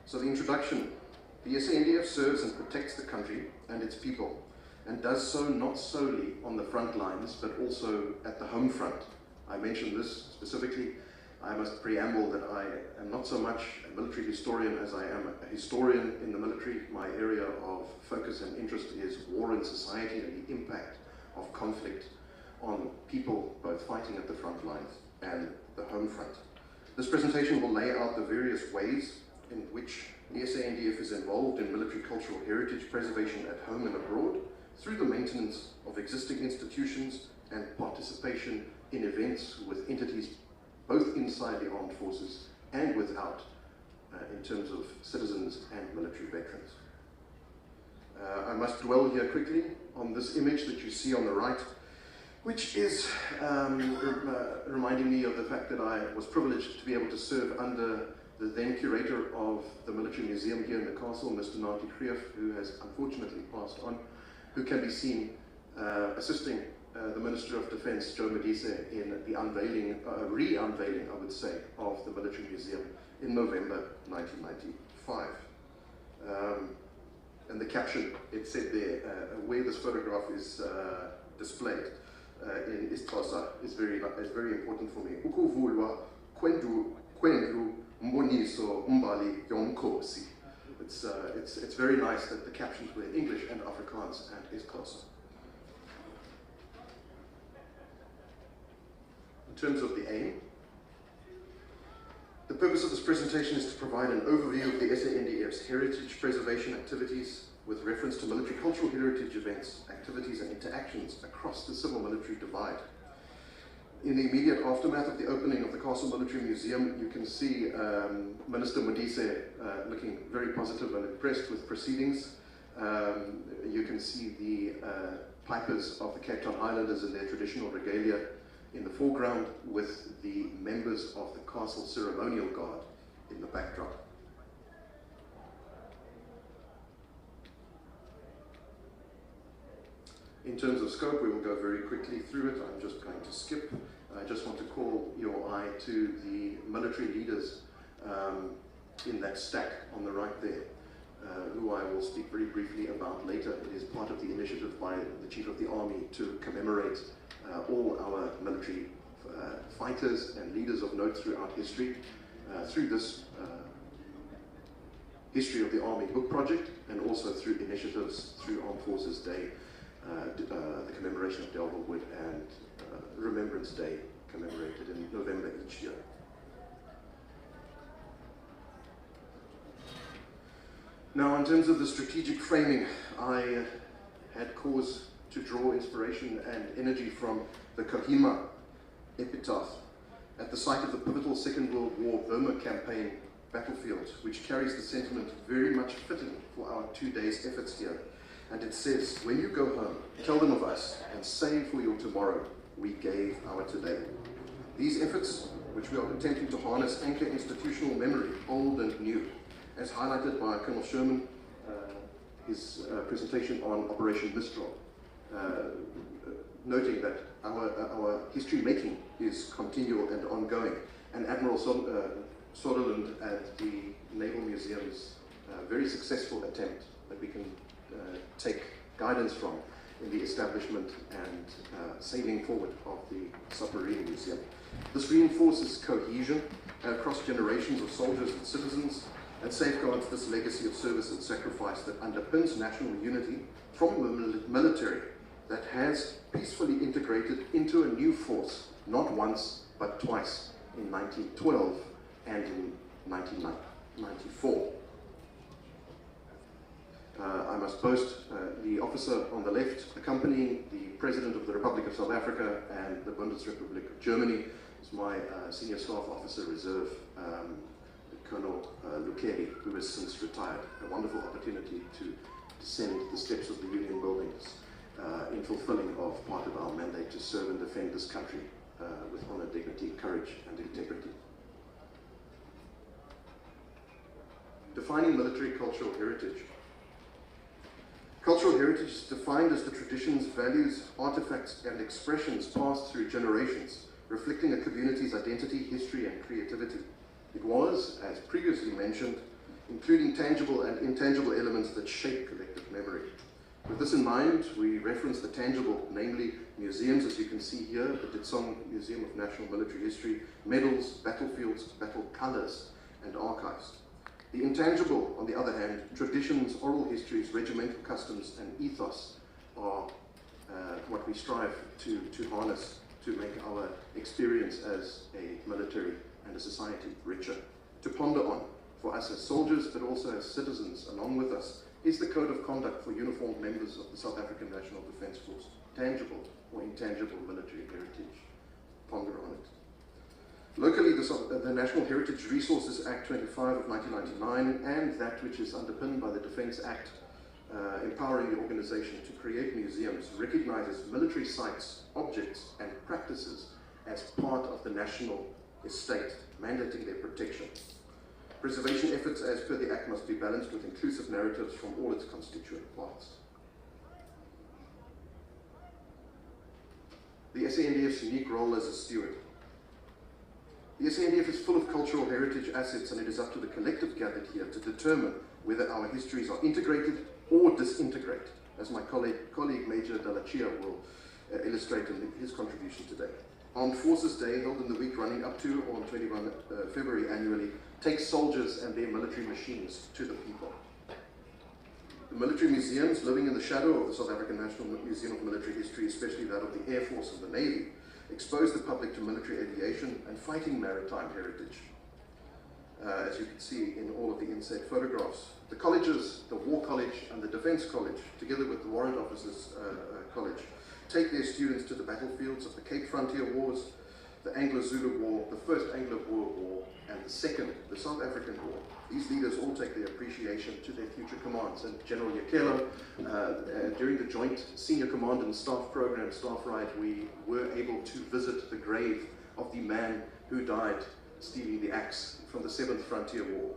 So the introduction. The SANDF serves and protects the country and its people, and does so not solely on the front lines, but also at the home front. I mention this specifically. I must preamble that I am not so much a military historian as I am a historian in the military. My area of focus and interest is war in society and the impact of conflict on people both fighting at the front lines and the home front. This presentation will lay out the various ways in which the SANDF is involved in military cultural heritage preservation at home and abroad through the maintenance of existing institutions and participation in events with entities both inside the armed forces and without, in terms of citizens and military veterans. I must dwell here quickly on this image that you see on the right, which is reminding me of the fact that I was privileged to be able to serve under the then curator of the military museum here in the castle, Mr. Nati Krief, who has unfortunately passed on, who can be seen assisting the Minister of Defence, Joe Modise, in the unveiling, re-unveiling, I would say, of the military museum in November 1995. And the caption, it said there, where this photograph is displayed in isiXhosa is very important for me. Ukuvulwa kwendlu mboniso umbali yomkhosi. It's very nice that the captions were in English and Afrikaans and isiXhosa. In terms of the aim, the purpose of this presentation is to provide an overview of the SANDF's heritage preservation activities with reference to military cultural heritage events, activities and interactions across the civil-military divide. In the immediate aftermath of the opening of the Castle Military Museum, you can see Minister Modise looking very positive and impressed with proceedings. You can see the pipers of the Cape Town Highlanders in their traditional regalia in the foreground with the members of the Castle Ceremonial Guard in the backdrop. In terms of scope, we will go very quickly through it. I'm just going to skip. I just want to call your eye to the military leaders in that stack on the right there, who I will speak very briefly about later. It is part of the initiative by the Chief of the Army to commemorate all our military fighters and leaders of note throughout history through this History of the Army book project, and also through initiatives through Armed Forces Day, the commemoration of Delville Wood, and Remembrance Day, commemorated in November each year. Now, in terms of the strategic framing, I had cause to draw inspiration and energy from the Kohima epitaph at the site of the pivotal Second World War Burma campaign battlefield, which carries the sentiment very much fitting for our 2 days efforts here. And it says, when you go home, tell them of us and save for your tomorrow, we gave our today. These efforts, which we are attempting to harness, anchor institutional memory, old and new, as highlighted by Colonel Sherman, his presentation on Operation Mistral, noting that our history making is continual and ongoing, and Admiral Soderlund at the Naval Museum's very successful attempt that we can take guidance from in the establishment and sailing forward of the Submarine Museum. This reinforces cohesion across generations of soldiers and citizens, and safeguards this legacy of service and sacrifice that underpins national unity from the military that has peacefully integrated into a new force, not once but twice, in 1912 and in 1994. I must boast the officer on the left accompanying the President of the Republic of South Africa and the Bundesrepublik of Germany is my Senior Staff Officer Reserve, Colonel Lukeli, who has since retired. A wonderful opportunity to descend the steps of the Union buildings in fulfilling of part of our mandate to serve and defend this country with honor, dignity, courage, and integrity. Defining military cultural heritage. Cultural heritage is defined as the traditions, values, artifacts, and expressions passed through generations, reflecting a community's identity, history, and creativity. It was, as previously mentioned, including tangible and intangible elements that shape collective memory. With this in mind, we reference the tangible, namely museums, as you can see here, the Ditsong Museum of National Military History, medals, battlefields, battle colors, and archives. The intangible, on the other hand, traditions, oral histories, regimental customs, and ethos are what we strive to harness to make our experience as a military and a society richer. To ponder on, for us as soldiers, but also as citizens along with us, is the code of conduct for uniformed members of the South African National Defence Force. Tangible or intangible military heritage. Ponder on it. Locally, the National Heritage Resources Act 25 of 1999 and that which is underpinned by the Defence Act empowering the organisation to create museums recognises military sites, objects and practices as part of the national estate, mandating their protection. Preservation efforts as per the Act must be balanced with inclusive narratives from all its constituent parts. The SANDF's unique role as a steward. The SANDF is full of cultural heritage assets, and it is up to the collective gathered here to determine whether our histories are integrated or disintegrate, as my colleague Major Dalachia will illustrate in his contribution today. Armed Forces Day, held in the week running up to or on 21 February annually, takes soldiers and their military machines to the people. The military museums, living in the shadow of the South African National Museum of Military History, especially that of the Air Force and the Navy, expose the public to military aviation and fighting maritime heritage. As you can see in all of the inset photographs. The colleges, the War College and the Defence College, together with the Warrant Officers College, take their students to the battlefields of the Cape Frontier Wars, the Anglo-Zulu War, the First Anglo-Boer War, and the Second, the South African War. These leaders all take their appreciation to their future commands. And General Yakelo, during the joint Senior Command and Staff Program staff ride, we were able to visit the grave of the man who died stealing the axe from the 7th Frontier War.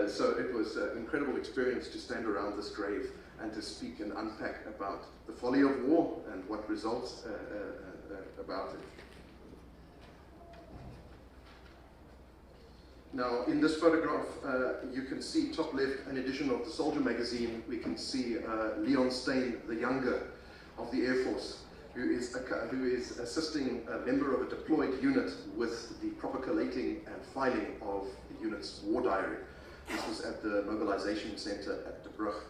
So it was an incredible experience to stand around this grave and to speak and unpack about the folly of war and what results about it. Now, in this photograph, you can see top left an edition of the Soldier magazine. We can see Leon Steyn, the younger of the Air Force, who is assisting a member of a deployed unit with the proper collating and filing of the unit's war diary. This was at the mobilization center at De Brugge.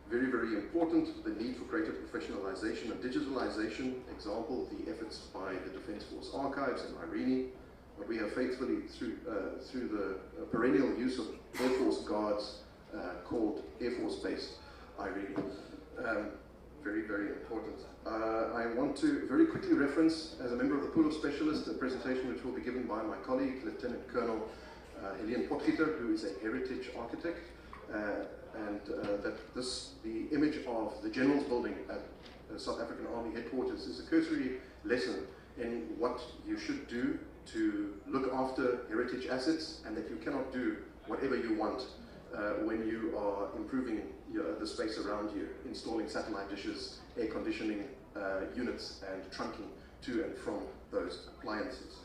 Very, very important, the need for greater professionalization and digitalization. Example, the efforts by the Defence Force Archives in Irene. But we have faithfully, through the perennial use of Air Force guards called Air Force Base Irene. Very, very important. I want to very quickly reference, as a member of the Pool of Specialists, a presentation which will be given by my colleague, Lieutenant Colonel Helene Potgieter, who is a heritage architect, and the image of the General's Building at the South African Army Headquarters is a cursory lesson in what you should do to look after heritage assets, and that you cannot do whatever you want when you are improving the space around you, installing satellite dishes, air conditioning units, and trunking to and from those appliances.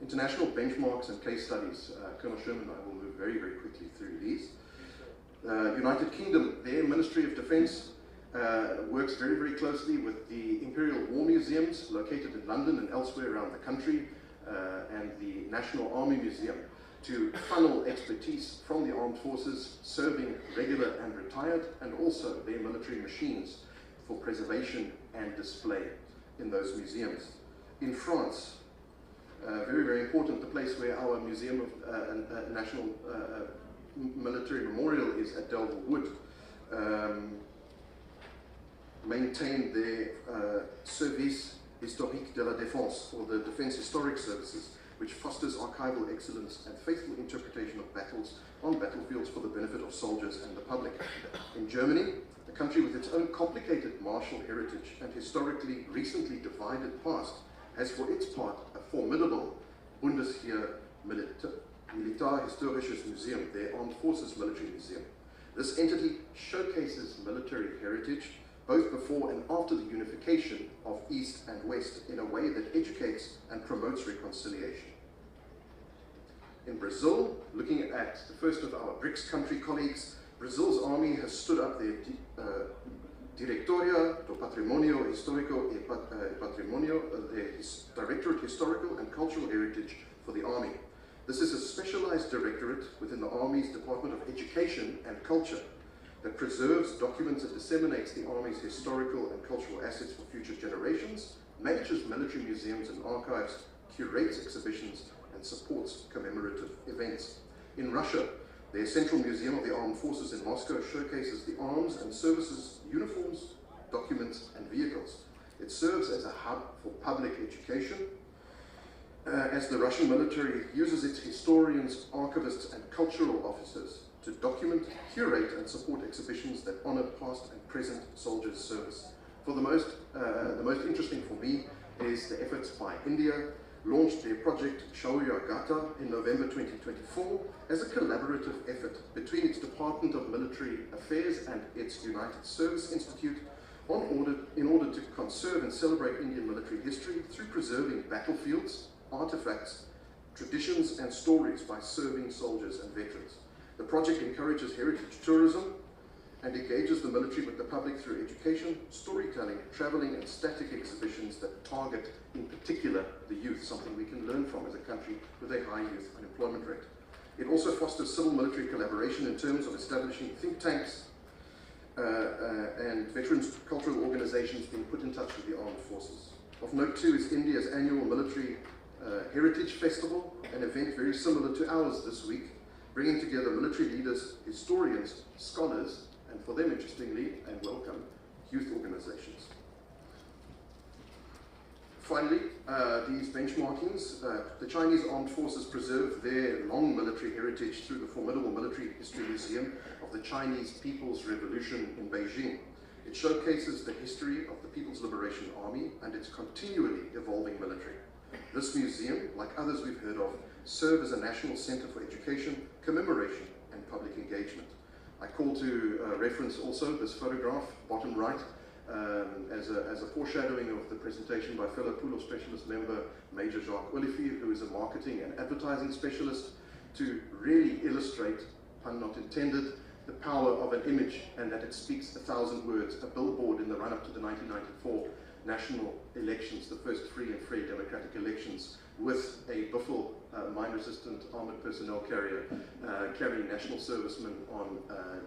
International benchmarks and case studies. Colonel Sherman and I will move very, very quickly through these. United Kingdom, their Ministry of Defence works very, very closely with the Imperial War Museums located in London and elsewhere around the country, and the National Army Museum to funnel expertise from the armed forces serving regular and retired, and also their military machines for preservation and display in those museums. In France, very, very important, the place where our Museum of National Military Memorial is at Delville Wood, maintain their Service Historique de la Défense, or the Defense Historic Services, which fosters archival excellence and faithful interpretation of battles on battlefields for the benefit of soldiers and the public. In Germany, a country with its own complicated martial heritage and historically recently divided past, has for its part a formidable Bundesheer Militärhistorisches Museum, their Armed Forces Military Museum. This entity showcases military heritage both before and after the unification of East and West in a way that educates and promotes reconciliation. In Brazil, looking at the first of our BRICS country colleagues, Brazil's army has stood up their Diretoria do Patrimônio Histórico e Patrimônio, their Directorate Historical and Cultural Heritage for the Army. This is a specialized directorate within the Army's Department of Education and Culture that preserves, documents, and disseminates the Army's historical and cultural assets for future generations, manages military museums and archives, curates exhibitions, and supports commemorative events. In Russia, their Central Museum of the Armed Forces in Moscow showcases the arms and services, uniforms, documents, and vehicles. It serves as a hub for public education, as the Russian military uses its historians, archivists, and cultural officers to document, curate, and support exhibitions that honor past and present soldiers' service. For the most interesting for me is the efforts by India, launched their project Shaurya Gata in November 2024 as a collaborative effort between its Department of Military Affairs and its United Service Institute in order to conserve and celebrate Indian military history through preserving battlefields, artifacts, traditions, and stories by serving soldiers and veterans. The project encourages heritage tourism and engages the military with the public through education, storytelling, traveling, and static exhibitions that target, in particular, the youth, something we can learn from as a country with a high youth unemployment rate. It also fosters civil-military collaboration in terms of establishing think tanks and veterans cultural organizations being put in touch with the armed forces. Of note too is India's annual Military Heritage Festival, an event very similar to ours this week, bringing together military leaders, historians, scholars, and for them, interestingly and welcome, youth organizations. Finally, these benchmarkings, the Chinese Armed Forces preserve their long military heritage through the formidable Military History Museum of the Chinese People's Revolution in Beijing. It showcases the history of the People's Liberation Army and its continually evolving military. This museum, like others we've heard of, serve as a national center for education, commemoration, and public engagement. I call to reference also this photograph, bottom right, as a foreshadowing of the presentation by fellow Pulo Specialist member Major Jacques Olivier, who is a marketing and advertising specialist, to really illustrate, pun not intended, the power of an image and that it speaks 1,000 words. A billboard in the run-up to the 1994 national elections, the first free and fair democratic elections, with a Buffel mine-resistant armored personnel carrier carrying national servicemen on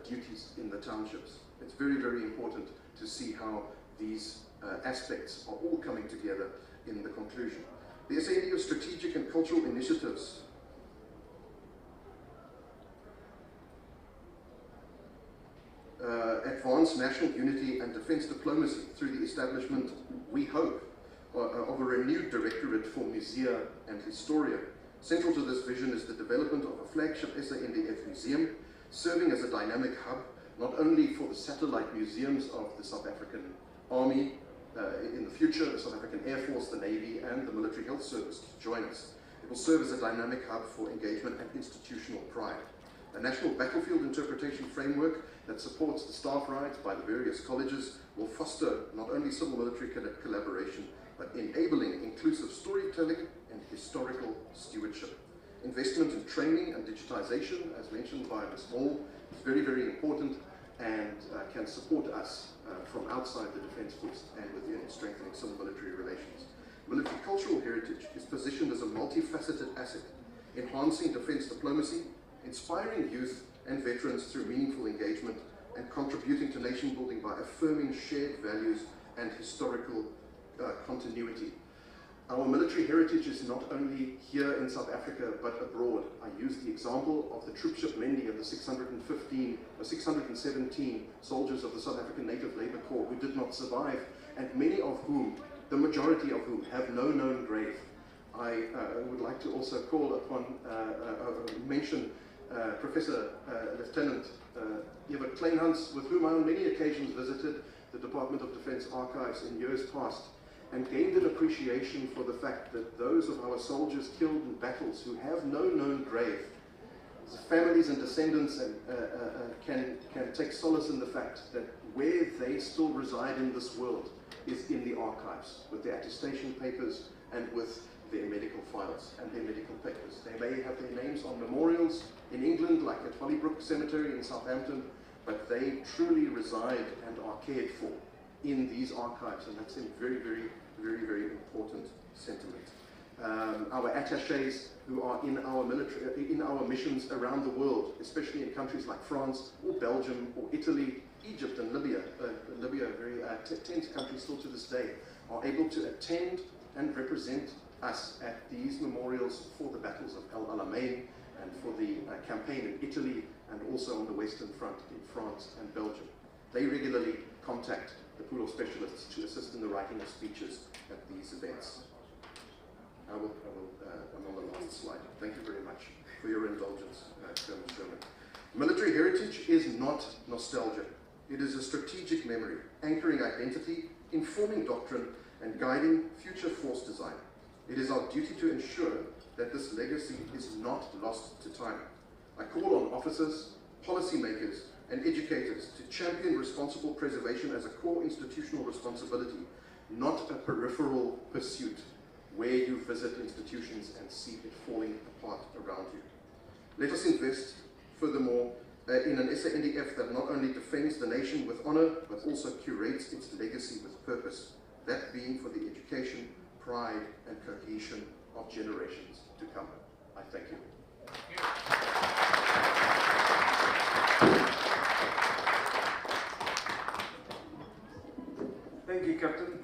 duties in the townships. It's very, very important to see how these aspects are all coming together in the conclusion. The SANDF strategic and cultural initiatives advance national unity and defense diplomacy through the establishment, we hope, of a renewed directorate for Musea and Historia. Central to this vision is the development of a flagship SANDF museum, serving as a dynamic hub not only for the satellite museums of the South African Army in the future, the South African Air Force, the Navy, and the Military Health Service to join us. It will serve as a dynamic hub for engagement and institutional pride. A national battlefield interpretation framework that supports the staff rides by the various colleges will foster not only civil-military collaboration, but enabling inclusive storytelling and historical stewardship. Investment in training and digitization, as mentioned by Ms. Moll, is very, very important and can support us from outside the Defence Force and within strengthening civil-military relations. Military cultural heritage is positioned as a multifaceted asset, enhancing defence diplomacy, inspiring youth and veterans through meaningful engagement, and contributing to nation building by affirming shared values and historical continuity. Our military heritage is not only here in South Africa, but abroad. I use the example of the troopship Mendi of the 617 soldiers of the South African Native Labour Corps who did not survive, and many of whom, the majority of whom, have no known grave. I would like to also call upon, mention Professor Lieutenant Evert Kleinhans, with whom I on many occasions visited the Department of Defence archives in years past, and gained an appreciation for the fact that those of our soldiers killed in battles who have no known grave, families and descendants can take solace in the fact that where they still reside in this world is in the archives, with their attestation papers and with their medical files and their medical papers. They may have their names on memorials in England, like at Hollybrook Cemetery in Southampton, but they truly reside and are cared for in these archives, and that's a very, very, very, very important sentiment. Our attachés who are in our military, in our missions around the world, especially in countries like France or Belgium or Italy, Egypt and Libya, Libya, a very tense country still to this day, are able to attend and represent us at these memorials for the battles of El Alamein and for the campaign in Italy, and also on the Western Front in France and Belgium. They regularly contact the Pulo specialists to assist in the writing of speeches at these events. I'm on the last slide. Thank you very much for your indulgence, Chairman Sherman. Military heritage is not nostalgia. It is a strategic memory, anchoring identity, informing doctrine, and guiding future force design. It is our duty to ensure that this legacy is not lost to time. I call on officers, policymakers, and educators to champion responsible preservation as a core institutional responsibility, not a peripheral pursuit where you visit institutions and see it falling apart around you. Let us invest, furthermore, in an SANDF that not only defends the nation with honor, but also curates its legacy with purpose, that being for the education, pride, and cohesion of generations to come. I thank you. Thank you, Captain.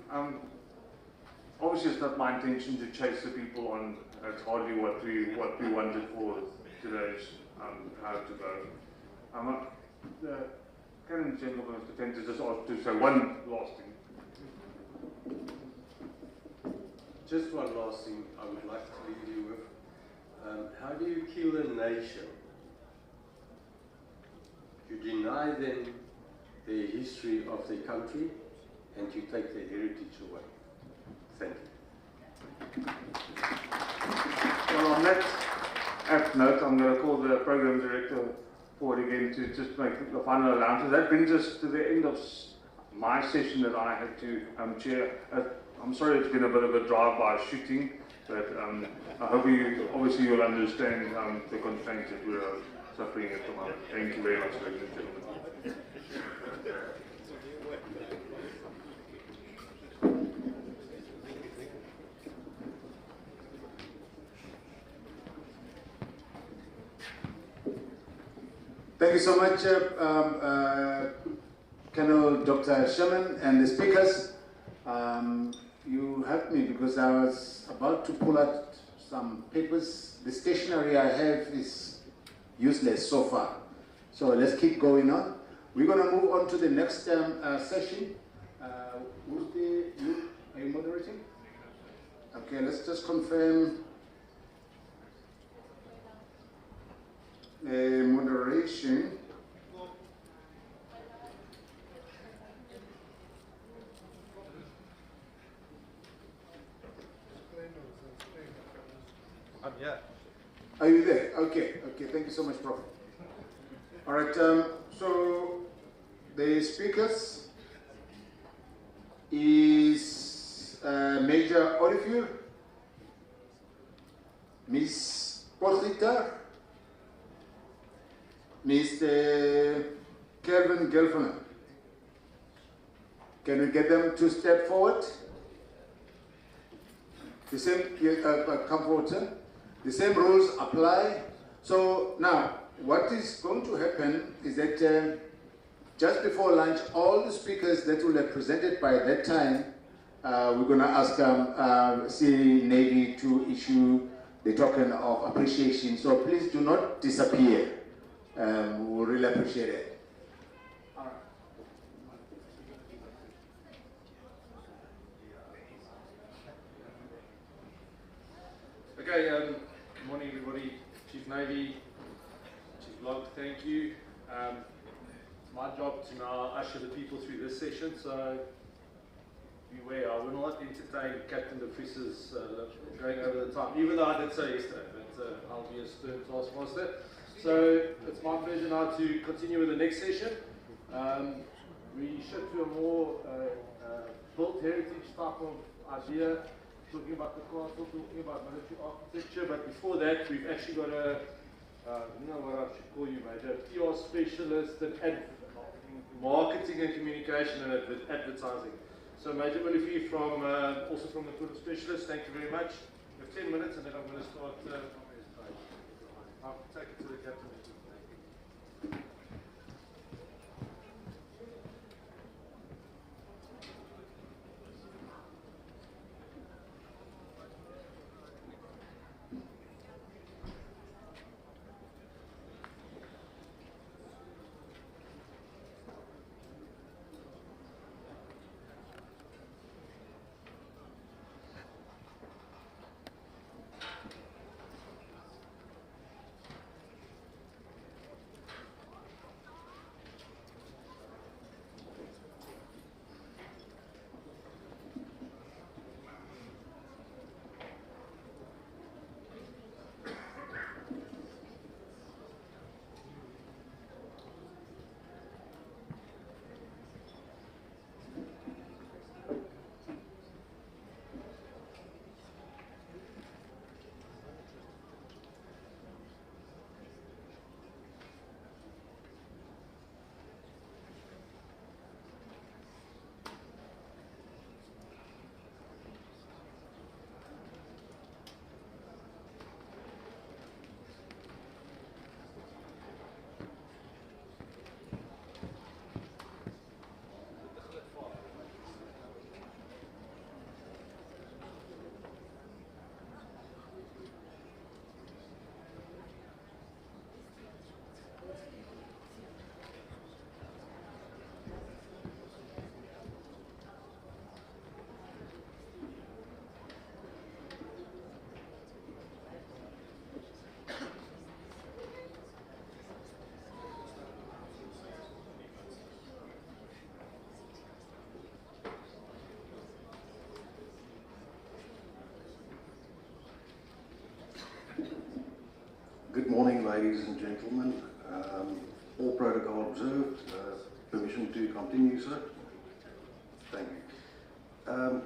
Obviously, it's not my intention to chase the people on. It's hardly what we wanted for today's how to go. The Canon Gentleman of Defence just asked to say one last thing. just one last thing I would like to leave you with. How do you kill a nation? You deny them their history of their country and you take their heritage away. Thank you. Well, on that apt note, I'm going to call the program director forward again to just make the final announcement. That brings us to the end of my session that I had to chair. I'm sorry it's been a bit of a drive-by shooting, but I hope obviously you'll understand the constraints that we're suffering at the moment. Thank you very much, ladies and gentlemen. Thank you so much, Colonel Dr. Sherman and the speakers. You helped me because I was about to pull out some papers. The stationery I have is useless so far. So let's keep going on. We're going to move on to the next session. Are you moderating? Okay, let's just confirm moderation. I'm here. Are you there? Okay, okay. Thank you so much, Prof. All right. So the speakers is Major Olivier, Miss Porlita, Mr. Kelvin Gelfner. Can we get them to step forward? The same, come forward, sir. The same rules apply. So now, what is going to happen is that just before lunch, all the speakers that will have presented by that time, we're going to ask CA Navy to issue the token of appreciation. So please do not disappear. We'll really appreciate it. Okay, good morning everybody. Chief Navy, Chief Log, thank you. It's my job to now usher the people through this session, so beware, I will not entertain Captain de Vries's going over the time, even though I did say yesterday, but I'll be a stern taskmaster. So it's my pleasure now to continue with the next session. We shift to a more built heritage type of idea, talking about the castle, talking about military architecture, but before that we've actually got a, I don't know what I should call you, Major, PR specialist and marketing and communication and advertising. So Major Olivier from, also from the Tourist Specialist, thank you very much. You have 10 minutes and then I'm going to start, I'll take it to the captain. Good morning, ladies and gentlemen. All protocol observed. Permission to continue, sir? Thank you.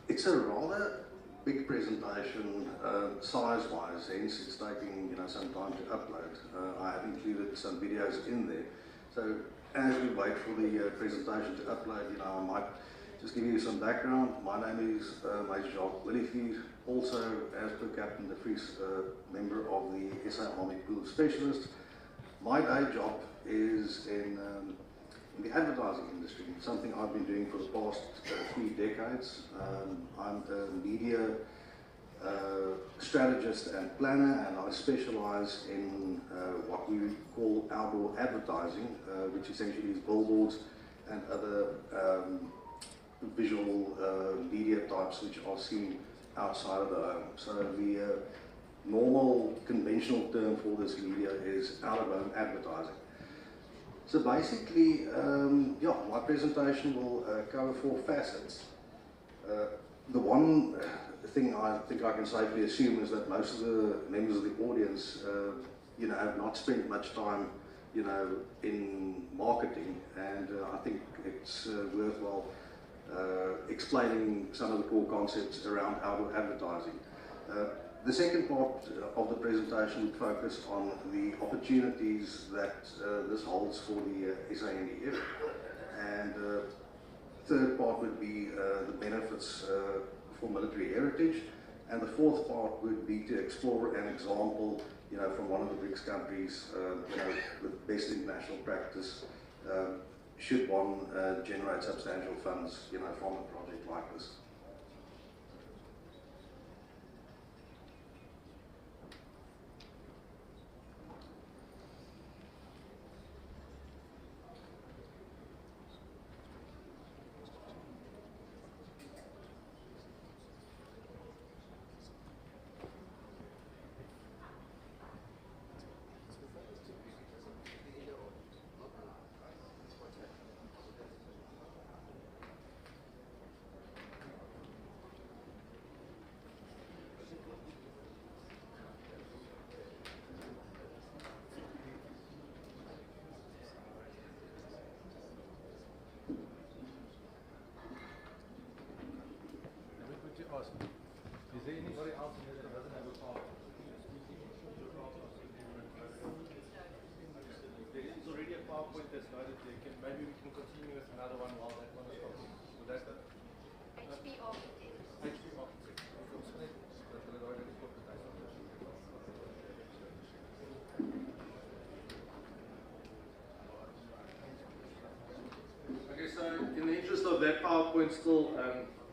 It's a rather big presentation, size-wise, hence it's taking some time to upload. I have included some videos in there. So as we wait for the presentation to upload, I might just give you some background. My name is Major Jacques Willifeed, also as per Captain de Vries, member of the SA Army Pool of Specialists. My day job is in the advertising industry, something I've been doing for the past 3 decades. I'm a media strategist and planner, and I specialize in what we call outdoor advertising, which essentially is billboards and other visual media types which are seen outside of the home. So the normal conventional term for this media is out-of-home advertising. So basically, my presentation will cover 4 facets. The one thing I think I can safely assume is that most of the members of the audience, have not spent much time, in marketing, and I think it's worthwhile explaining some of the core concepts around outdoor advertising. The second part of the presentation would focus on the opportunities that this holds for the SANDF, and third part would be the benefits for military heritage, and the fourth part would be to explore an example, from one of the BRICS countries, with best international practice, should one generate substantial funds, from a project like this. Is there anybody else in here that doesn't have a PowerPoint? There is already a PowerPoint that's loaded there. Maybe we can continue with another one while that one is talking. Would that HP Architect. HP Architect. Okay, so in the interest of that PowerPoint still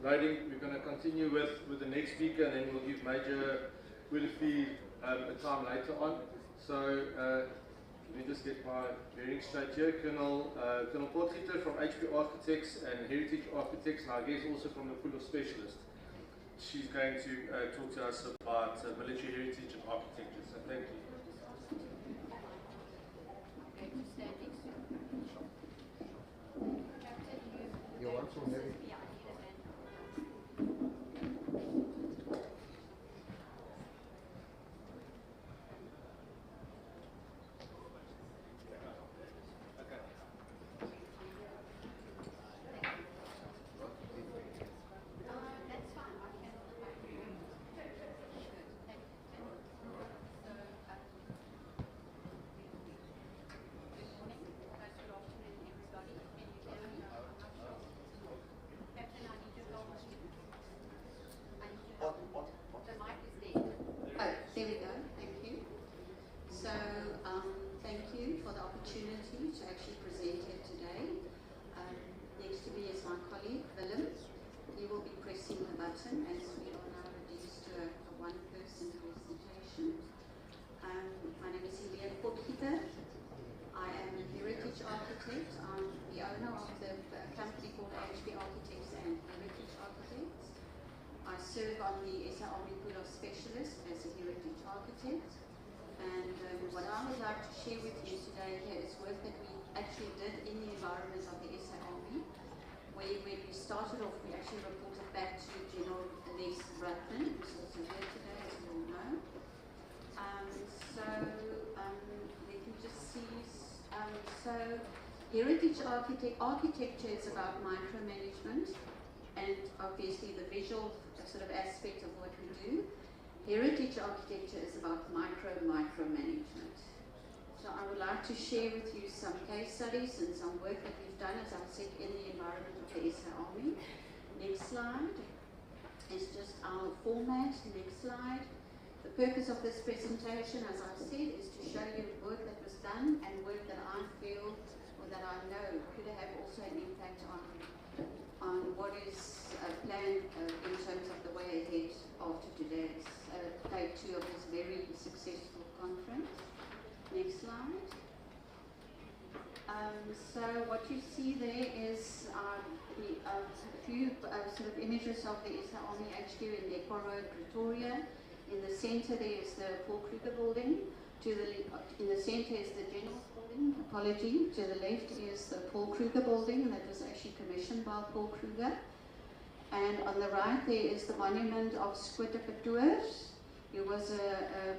loading, we're going to continue with the next speaker, and then we'll give Major Willifeed a time later on. So let me just get my bearings straight here. Colonel Potgieter from HP Architects and Heritage Architects, and I guess also from the Pool of Specialists. She's going to talk to us about military heritage and architecture. So thank you. You want to maybe? serve on the SA Army Pool of Specialists as a heritage architect. And what I would like to share with you today here is work that we actually did in the environment of the SA Army, where when we started off, we actually reported back to General Les Bratton, who's also here today, as you all know. Let me just see. So heritage architecture is about micromanagement and obviously the visual sort of aspect of what we do. Heritage architecture is about micromanagement. So I would like to share with you some case studies and some work that we've done, as I said, in the environment of the SA Army. Next slide is just our format. Next slide. The purpose of this presentation, as I've said, is to show you work that was done and work that I feel or that I know could have also an impact on what is planned in terms of the way ahead after today's day 2 of this very successful conference. Next slide. So what you see there is a few sort of images of the SA Army HQ in Dekwa Road, Pretoria. In the center there is the Paul Kruger building. In the center is the General's building, apology. To the left is the Paul Kruger building that was actually commissioned by Paul Kruger. And on the right there is the monument of Squatter Patoers. He was a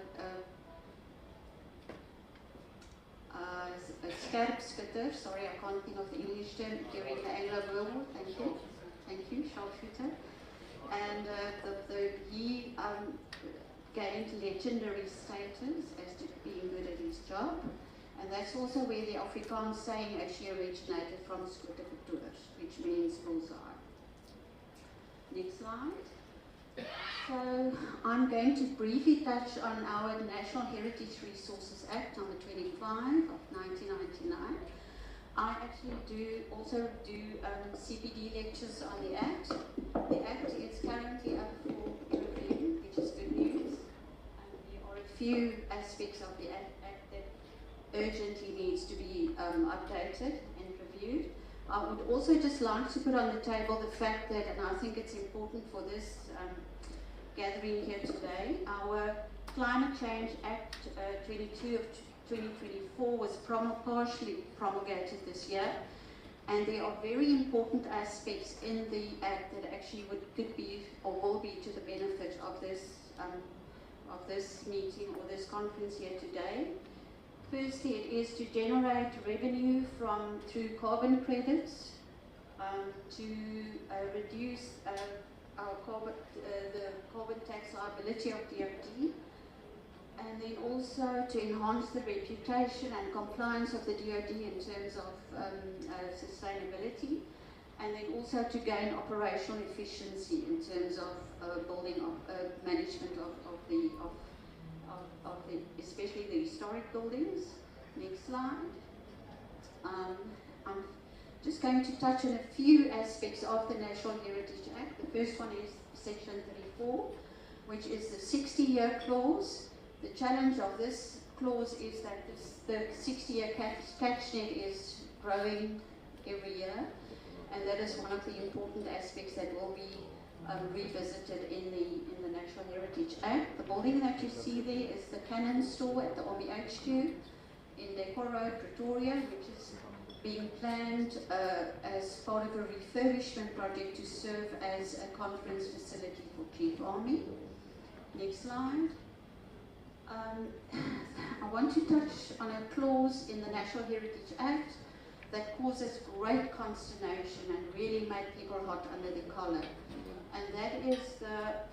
scarp spitter, sorry I can't think of the English term, during the Anglo-Boer War, thank you, sharpshooter. And he gained legendary status as to being good at his job. And that's also where the Afrikaans saying actually originated from Squatter Patoers, which means bullseye. Next slide. So I'm going to briefly touch on our National Heritage Resources Act number 25 of 1999. I actually also do CPD lectures on the Act. The Act is currently up for review, which is good news. There are a few aspects of the Act that urgently needs to be updated and reviewed. I would also just like to put on the table the fact that, and I think it's important for this gathering here today, our Climate Change Act 22 of 2024 was partially promulgated this year, and there are very important aspects in the Act that actually could be or will be to the benefit of this meeting or this conference here today. Firstly, it is to generate revenue through carbon credits, to reduce the carbon tax liability of DOD, and then also to enhance the reputation and compliance of the DOD in terms of sustainability, and then also to gain operational efficiency in terms of building management of especially the historic buildings. Next slide. I'm just going to touch on a few aspects of the National Heritage Act. The first one is Section 34, which is the 60-year clause. The challenge of this clause is that the 60-year catch net is growing every year, and that is one of the important aspects that will be revisited in the National Heritage Act. The building that you see there is the Cannon Store at the Army HQ in Dekwa Road, Pretoria, which is being planned as part of a refurbishment project to serve as a conference facility for Chief Army. Next slide. I want to touch on a clause in the National Heritage Act that causes great consternation and really made people hot under the collar. And that is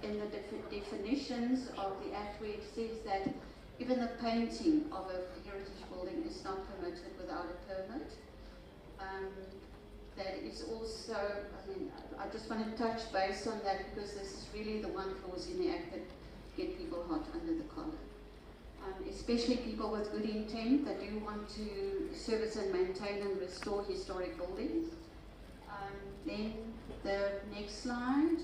in the definitions of the Act, where it says that even the painting of a heritage building is not permitted without a permit. That is also, I just want to touch base on that because this is really the one clause in the Act that get people hot under the collar. Especially people with good intent that do want to service and maintain and restore historic buildings. Then the next slide.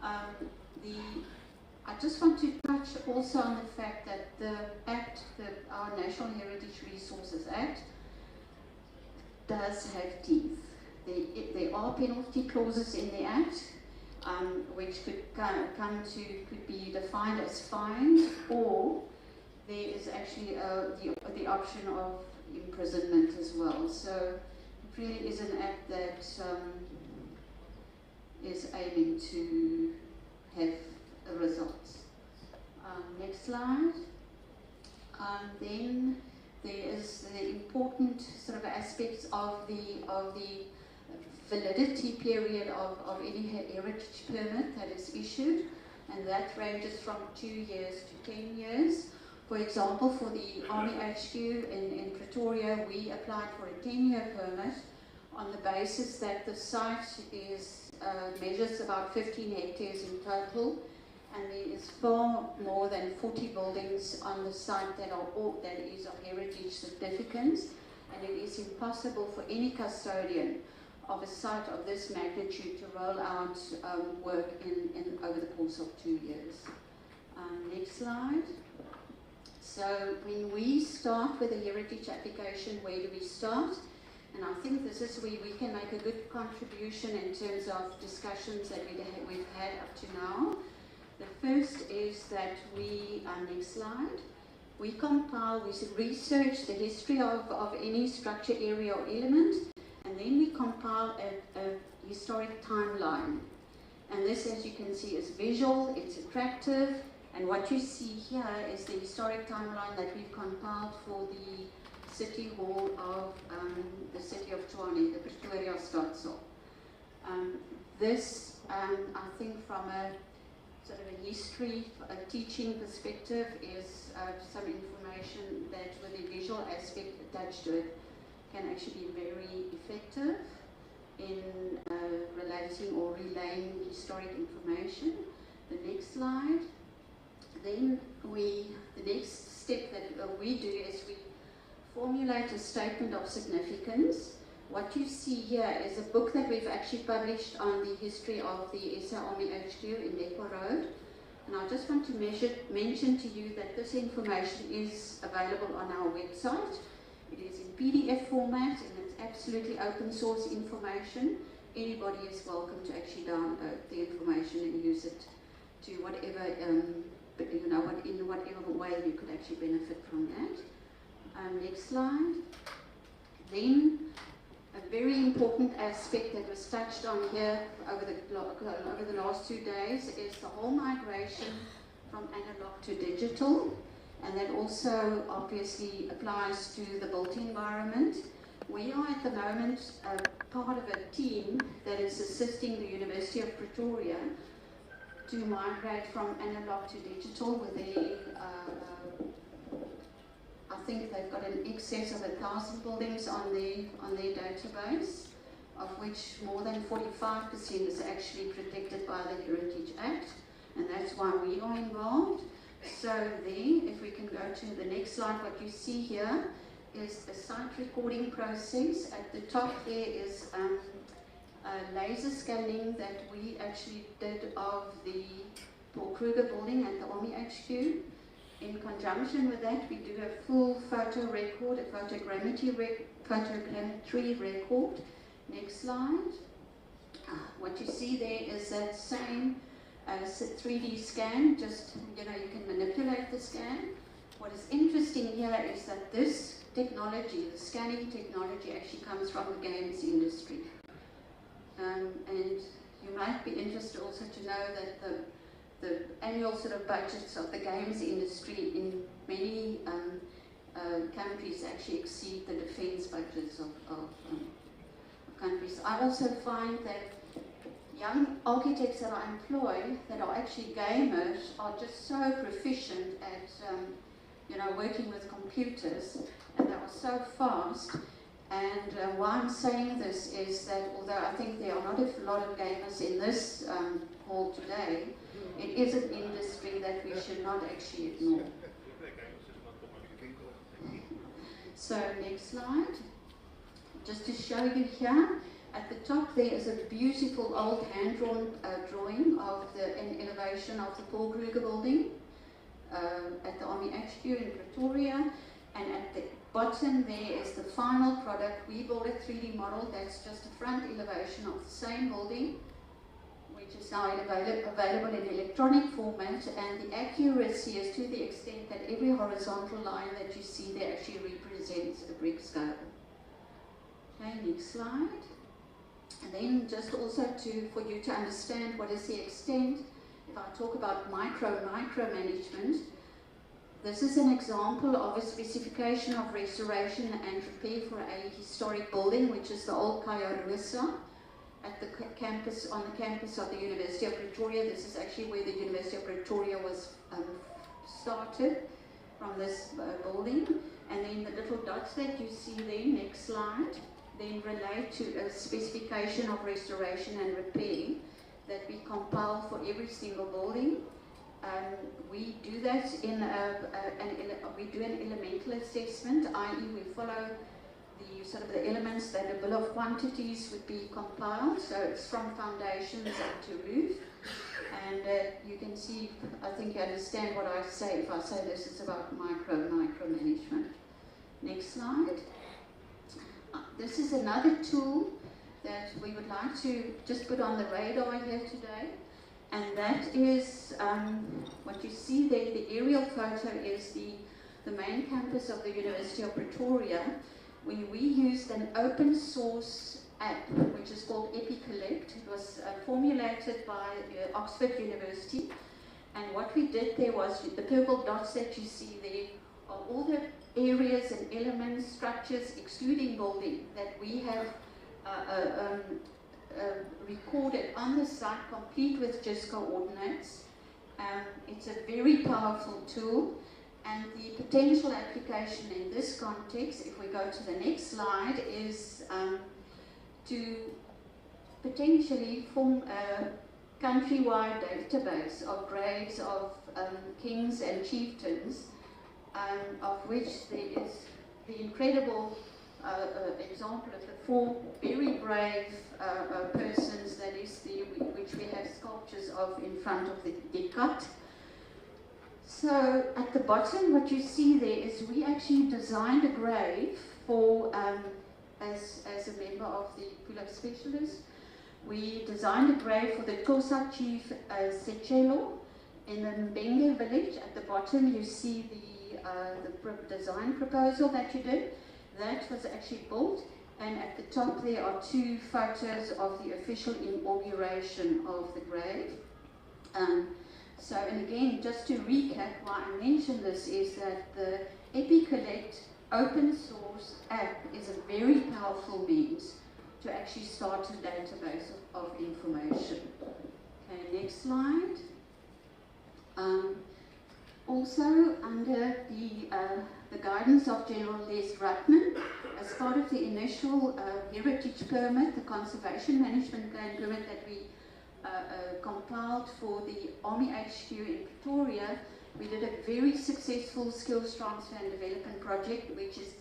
I just want to touch also on the fact that the Act, our National Heritage Resources Act, does have teeth. There are penalty clauses in the Act, which could could be defined as fines, or there is actually the option of imprisonment as well. So it really is an Act that is aiming to have results. Next slide. of the validity period of any heritage permit that is issued, and that ranges from 2 years to 10 years. For example, for the Army HQ in Pretoria, we applied for a 10-year permit on the basis that the site measures about 15 hectares in total, and there is far more than 40 buildings on the site that is of heritage significance, and it is impossible for any custodian of a site of this magnitude to roll out work over the course of 2 years. Next slide. So when we start with a heritage application, where do we start? And I think this is where we can make a good contribution in terms of discussions that we've had up to now. The first is that next slide, we research the history of any structure, area or element, and then we compile a historic timeline. And this, as you can see, is visual, it's attractive, and what you see here is the historic timeline that we've compiled for the City Hall of the City of Tshwane, the Pretoria Stadsaal. This, I think from a sort of a history, a teaching perspective, is some information that with a visual aspect attached to it can actually be very effective in relating or relaying historic information. The next slide. Then the next step that we do is we formulate a statement of significance. What you see here is a book that we've actually published on the history of the SA Army HQ in Depot Road. And I just want to mention to you that this information is available on our website. It is in PDF format, and it's absolutely open source information. Anybody is welcome to actually download the information and use it to whatever, in whatever way you could actually benefit from that. Next slide. Then, a very important aspect that was touched on here over the last 2 days is the whole migration from analog to digital, and that also obviously applies to the built environment. We are at the moment part of a team that is assisting the University of Pretoria to migrate from analog to digital with I think they've got an excess of 1,000 buildings on their database, of which more than 45% is actually protected by the Heritage Act, and that's why we are involved. So there, if we can go to the next slide, what you see here is a site recording process. At the top there is laser scanning that we actually did of the Paul Kruger building at the Army HQ. In conjunction with that, we do a full photo record, a photogrammetry record. Next slide. What you see there is that same 3D scan, just, you can manipulate the scan. What is interesting here is that this technology, the scanning technology, actually comes from the games industry. And you might be interested also to know that the annual sort of budgets of the games industry in many countries actually exceed the defense budgets of countries. I also find that young architects that I employ that are actually gamers are just so proficient at working with computers, and they are so fast. And why I'm saying this is that although I think there are not a lot of gamers in this hall today, it is an industry that we should not actually ignore. So next slide. Just to show you here, at the top there is a beautiful old hand-drawn drawing of the elevation of the Paul Kruger building at the Army HQ in Pretoria, and at the bottom there is the final product. We built a 3D model that's just a front elevation of the same building, which is now available in electronic format, and the accuracy is to the extent that every horizontal line that you see there actually represents a brick scale. Okay, next slide. And then just also for you to understand what is the extent, if I talk about micromanagement, This is an example of a specification of restoration and repair for a historic building, which is the old Kaiarusa at the campus, on the campus of the University of Pretoria. This is actually where the University of Pretoria was started, from this building. And then the little dots that you see there, next slide, then relate to a specification of restoration and repair that we compile for every single building. We do that we do an elemental assessment, i.e. we follow the sort of the elements that a bill of quantities would be compiled. So it's from foundations up to roof. And you can see, I think you understand what I say if I say this is about micromanagement. Next slide. This is another tool that we would like to just put on the radar here today. And that is what you see there, the aerial photo is the main campus of the University of Pretoria, where we used an open source app, which is called EpiCollect. It was formulated by Oxford University. And what we did there was, the purple dots that you see there are all the areas and elements, structures, excluding building, that we have recorded on the site, complete with JIS coordinates. It's a very powerful tool, and the potential application in this context, if we go to the next slide, is to potentially form a countrywide database of graves of kings and chieftains, of which there is the incredible example of the 4 very brave persons that is there, which we have sculptures of in front of the Dekat. So at the bottom, what you see there is we actually designed a grave for, as a member of the Pulak specialists, we designed a grave for the Xhosa chief Sechelo in the Mbenge village. At the bottom, you see the design proposal that you did. That was actually built, and at the top there are 2 photos of the official inauguration of the grave. And again, just to recap why I mentioned this, is that the EpiCollect open source app is a very powerful means to actually start a database of information. Okay, next slide. Also, under the guidance of General Les Ratman, as part of the initial heritage permit, the conservation management plan permit that we compiled for the Army HQ in Pretoria, we did a very successful skills transfer and development project, which is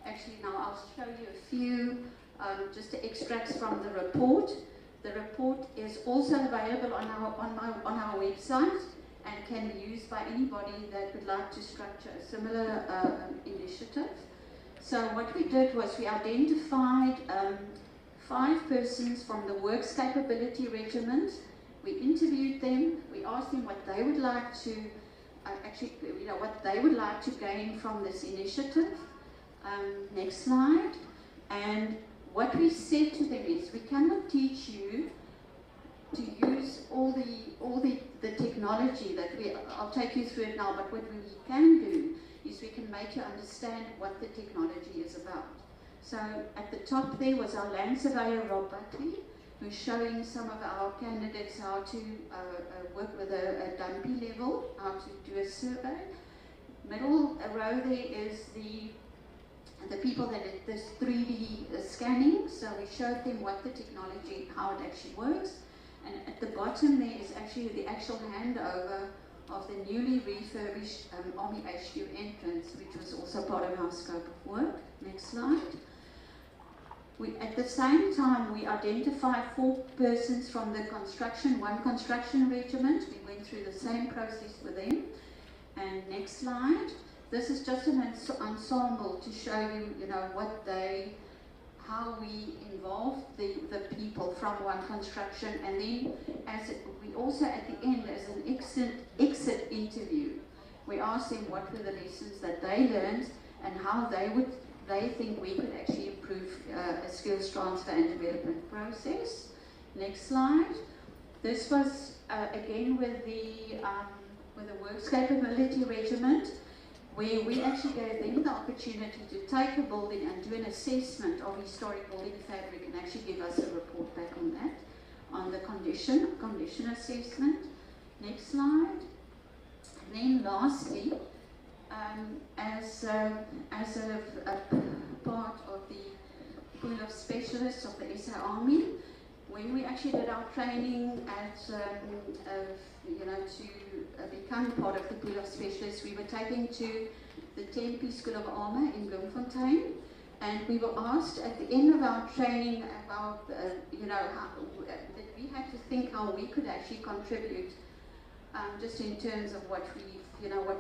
actually, now I'll show you a few just extracts from the report. The report is also available on our website and can be used by anybody that would like to structure a similar initiative. So what we did was we identified 5 persons from the Works Capability Regiment. We interviewed them. We asked them what they would like to what they would like to gain from this initiative. Next slide. And what we said to them is, we cannot teach you to use all the technology that I'll take you through it now, but what we can do is we can make you understand what the technology is about. So at the top there was our land surveyor, Rob Buckley, who's showing some of our candidates how to work with a dumpy level, how to do a survey. Middle row there is the people that did this 3D scanning, so we showed them what the technology, how it actually works. And at the bottom there is actually the actual handover of the newly refurbished Army HQ entrance, which was also part of our scope of work. Next slide. At the same time, we identified 4 persons from the one construction regiment. We went through the same process with them. And next slide. This is just an ensemble to show you, how we involved the people from one construction, and then we also at the end, as an exit interview, we asked them what were the lessons that they learned and how they think we could actually improve a skills transfer and development process. Next slide. This was again with the with a works capability regiment, where we actually gave them the opportunity to take a building and do an assessment of historic building fabric and actually give us a report back on that, on the condition assessment. Next slide. And then lastly, as a part of the pool of specialists of the SA Army, when we actually did our training at, to become part of the pool of specialists, we were taken to the Tempe School of Armour in Bloemfontein, and we were asked at the end of our training about, that we had to think how we could actually contribute, just in terms of what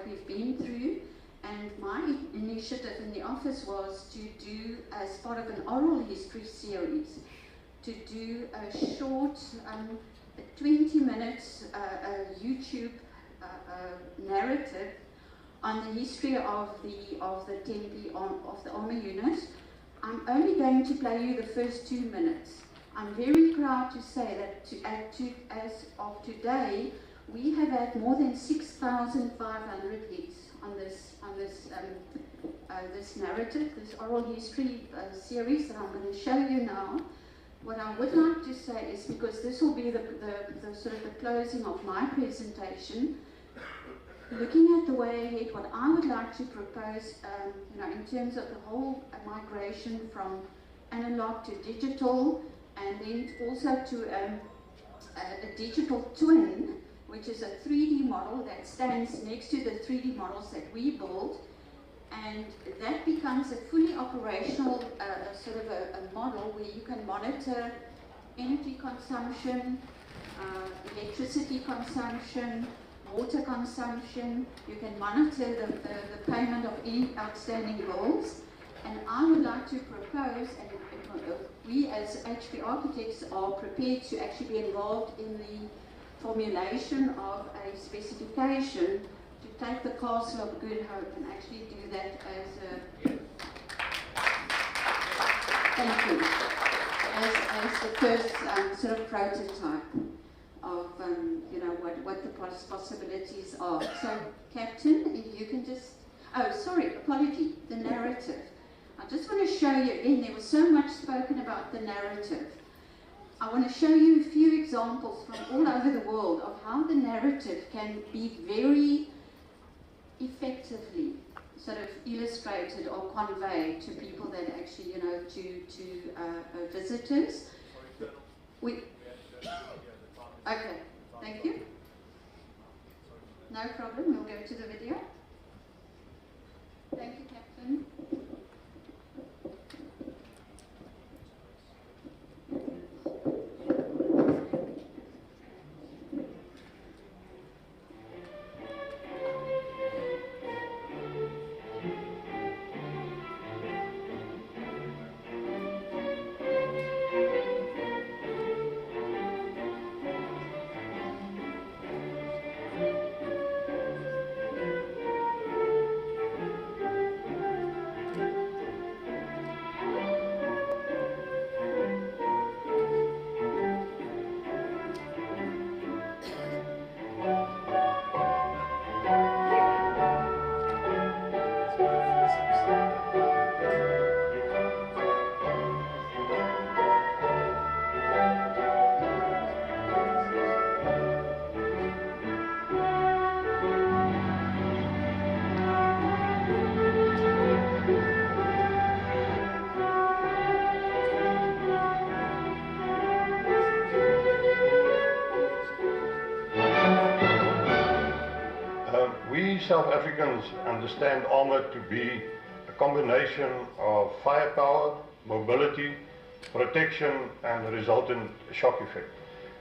we've been through. And my initiative in the office was to do, as part of an oral history series, to do a short 20 minutes YouTube narrative on the history of the Tempe, of the army unit. I'm only going to play you the first 2 minutes. I'm very proud to say that as of today, we have had more than 6,500 hits on this narrative, this oral history series that I'm going to show you now. What I would like to say is, because this will be the sort of the closing of my presentation, looking at the way ahead, what I would like to propose, in terms of the whole migration from analog to digital, and then also to a digital twin, which is a 3D model that stands next to the 3D models that we build, and that becomes a fully operational sort of a model where you can monitor energy consumption, electricity consumption, water consumption. You can monitor the payment of any outstanding bills. And I would like to propose, and we as HP Architects are prepared to actually be involved in the formulation of a specification to take the Castle of Good Hope and actually do that as a, thank you, as the first sort of prototype of what the possibilities are. So, Captain, if you can just, oh sorry, apology, the narrative. I just want to show you again, there was so much spoken about the narrative. I want to show you a few examples from all over the world of how the narrative can be very effectively sort of illustrated or conveyed to people that actually, to visitors. Okay, thank you. No problem, we'll go to the video. Thank you, Captain. South Africans understand armor to be a combination of firepower, mobility, protection, and the resultant shock effect.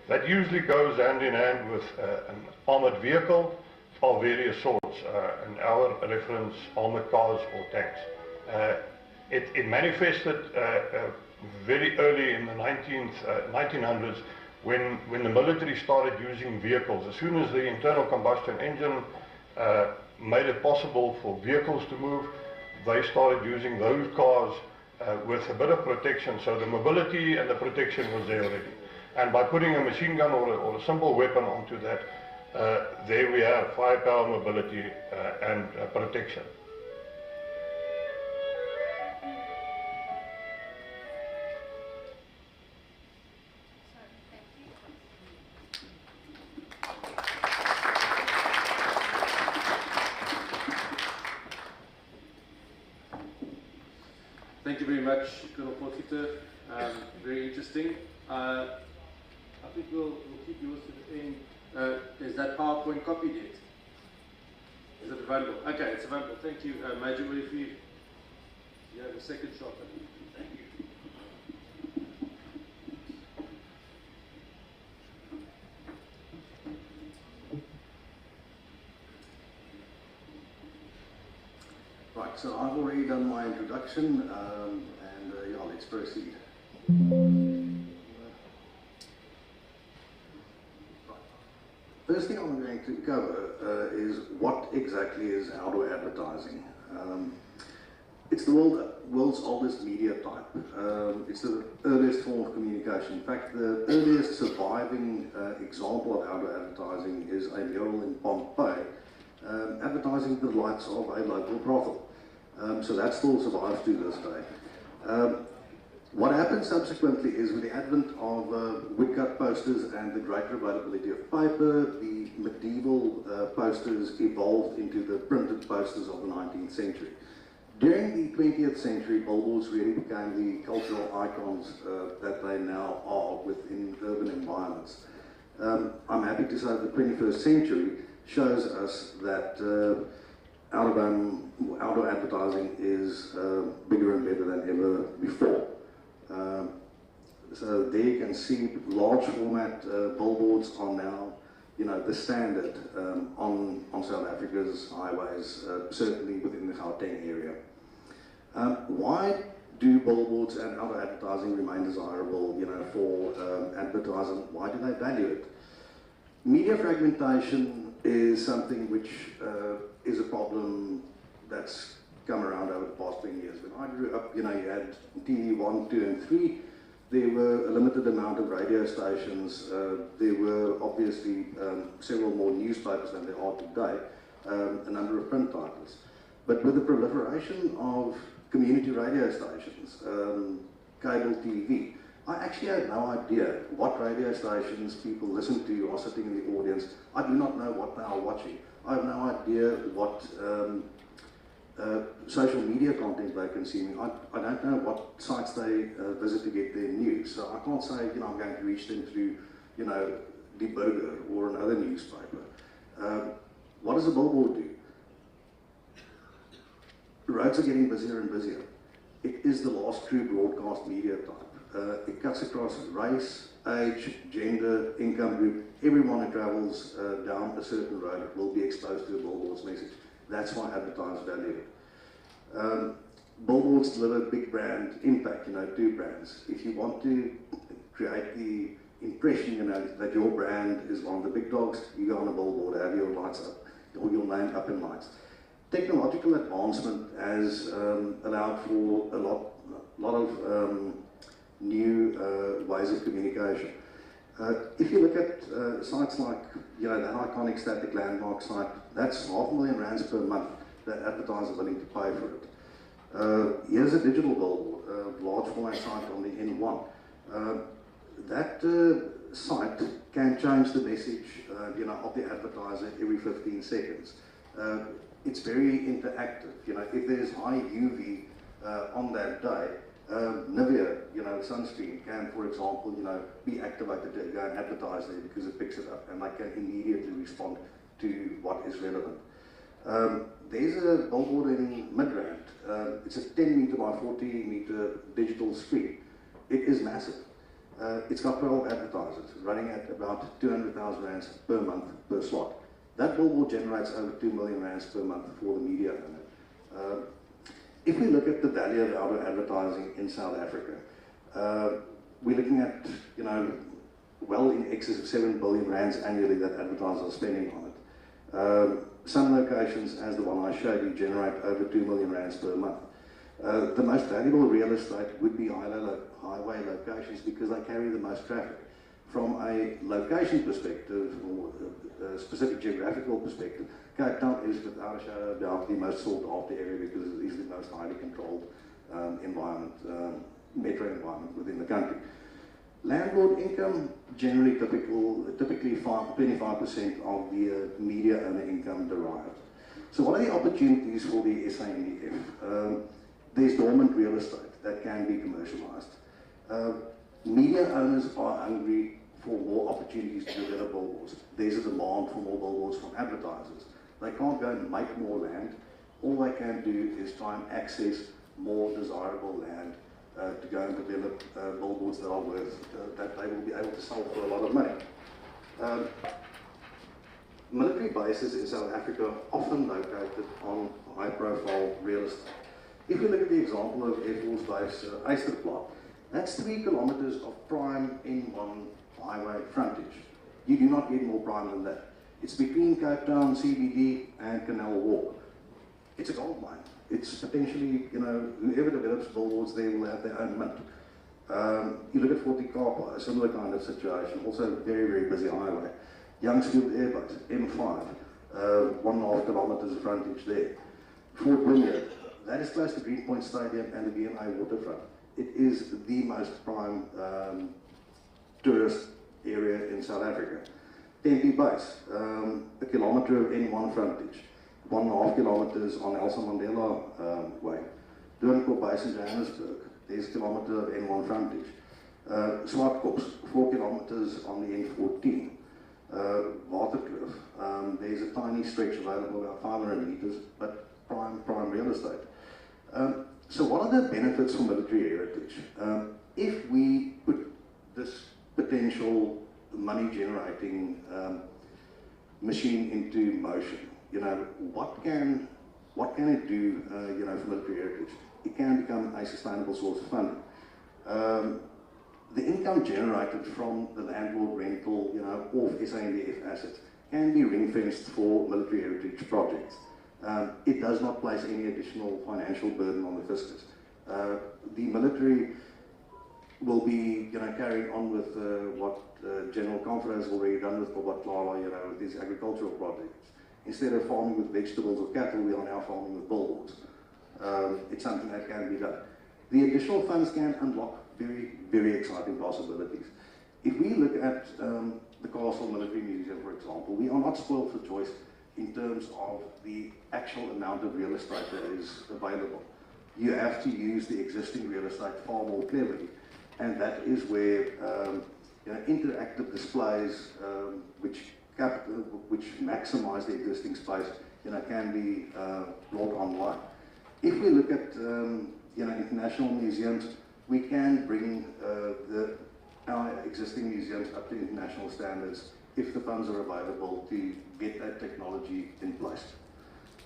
That usually goes hand in hand with an armored vehicle of various sorts, in our reference, armored cars or tanks. It manifested very early in the 1900s when the military started using vehicles. As soon as the internal combustion engine made it possible for vehicles to move, they started using those cars with a bit of protection, so the mobility and the protection was there already. And by putting a machine gun or a simple weapon onto that, there we have firepower, mobility, and protection. Thank you very much, Colonel Potgieter. Very interesting. I think we'll keep yours to the end. Is that PowerPoint copied yet? Is it available? Okay, it's available. Thank you, Major. If you have a second shot. Thank you. Right, so I've already done my introduction, and yeah, let's proceed. First thing I'm going to cover is what exactly is outdoor advertising. It's the world's oldest media type. It's the earliest form of communication. In fact, the earliest surviving example of outdoor advertising is a mural in Pompeii, advertising the likes of a local brothel. So that still survives to this day. What happened subsequently is with the advent of woodcut posters and the greater availability of paper, the medieval posters evolved into the printed posters of the 19th century. During the 20th century, billboards really became the cultural icons that they now are within urban environments. I'm happy to say that the 21st century shows us that outdoor advertising is bigger and better than ever before. So there you can see large format billboards are now, the standard on South Africa's highways, certainly within the Gauteng area. Why do billboards and outdoor advertising remain desirable, for advertising? Why do they value it? Media fragmentation is something which is a problem that's come around over the past 20 years. When I grew up, you had TV 1, 2, and 3. There were a limited amount of radio stations. There were obviously several more newspapers than there are today, a number of print titles. But with the proliferation of community radio stations, cable TV, I actually had no idea what radio stations people listen to or sitting in the audience. I do not know what they are watching. I have no idea what social media content they're consuming. I don't know what sites they visit to get their news. So I can't say, I'm going to reach them through, Die Burger or another newspaper. What does a billboard do? Roads are getting busier and busier. It is the last true broadcast media type. It cuts across race, age, gender, income group. Everyone who travels down a certain road will be exposed to a billboard's message. That's why advertisers value it. Billboards deliver big brand impact, to brands. If you want to create the impression, that your brand is one of the big dogs, you go on a billboard, have your lights up, or your name up in lights. Technological advancement has allowed for a lot of new ways of communication. If you look at sites like, that iconic static landmark site, that's R500,000 per month that advertisers are willing to pay for it. Here's a digital billboard, large format site on the N1. That site can change the message, of the advertiser every 15 seconds. It's very interactive. If there's high UV on that day, Nivea, sunscreen can, for example, be activated to go and advertise there because it picks it up and they can immediately respond to what is relevant. There's a billboard in Midrand. It's a 10 meter by 40 meter digital screen. It is massive. It's got 12 advertisers running at about 200,000 rands per month per slot. That billboard generates over 2 million rands per month for the media owner. If we look at the value of outdoor advertising in South Africa, we're looking at, well in excess of 7 billion rands annually that advertisers are spending on it. Some locations, as the one I showed you, generate over 2 million rands per month. The most valuable real estate would be highway locations because they carry the most traffic. From a location perspective, or a specific geographical perspective, Cape Town is without a shadow of doubt the most sought after area because it is the most highly controlled environment, metro environment within the country. Landlord income, generally typically 25% of the media owner income derived. So what are the opportunities for the SANDF? There's dormant real estate that can be commercialized. Media owners are hungry for more opportunities to develop billboards. There's a demand for more billboards from advertisers. They can't go and make more land. All they can do is try and access more desirable land to go and develop billboards that are worth, that they will be able to sell for a lot of money. Military bases in South Africa are often located on high-profile real estate. If you look at the example of Air Force Base Eysterplaat, that's 3 kilometers of prime N1 highway frontage. You do not get more prime than that. It's between Cape Town, CBD, and Canal Walk. It's a gold mine. It's potentially, you know, whoever develops billboards there will have their own mint. You look at 40 Kapa, a similar kind of situation, also a very, very busy highway. Youngsfield Air Base, M5, 1.5 kilometers of frontage there. Fort William, that is close to Greenpoint Stadium and the BMA waterfront. It is the most prime tourist area in South Africa. Tempe Base, a kilometre of N1 frontage, 1.5 kilometres on Nelson Mandela Way. Doornkop Base in Johannesburg, there's a kilometre of N1 frontage. Swartkops, 4 kilometres on the N14. Waterkloof, there's a tiny stretch available, about 500 metres, but prime real estate. So what are the benefits for military heritage? If we put this potential money-generating machine into motion, you know, what can it do, you know, for military heritage? It can become a sustainable source of funding. The income generated from the landlord rental, you know, of SANDF assets can be ring-fenced for military heritage projects. It does not place any additional financial burden on the fiscus. The military will be, you know, carrying on with what General Comfort has already done with Bobatlala, you know, with these agricultural projects. Instead of farming with vegetables or cattle, we are now farming with billboards. It's something that can be done. The additional funds can unlock very, very exciting possibilities. If we look at the Castle Military Museum, for example, we are not spoiled for choice in terms of the actual amount of real estate that is available. You have to use the existing real estate far more cleverly, and that is where you know, interactive displays which maximize the existing space, you know, can be brought online. If we look at you know, international museums, we can bring our existing museums up to international standards if the funds are available to get that technology in place.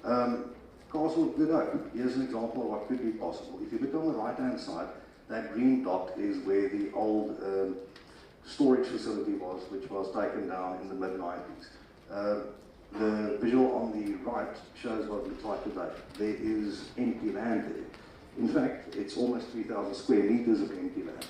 Castle of Good Hope, here's an example of what could be possible. If you look on the right-hand side, that green dot is where the old storage facility was, which was taken down in the mid-90s. The visual on the right shows what it looks like today. There is empty land there. In fact, it's almost 3,000 square meters of empty land.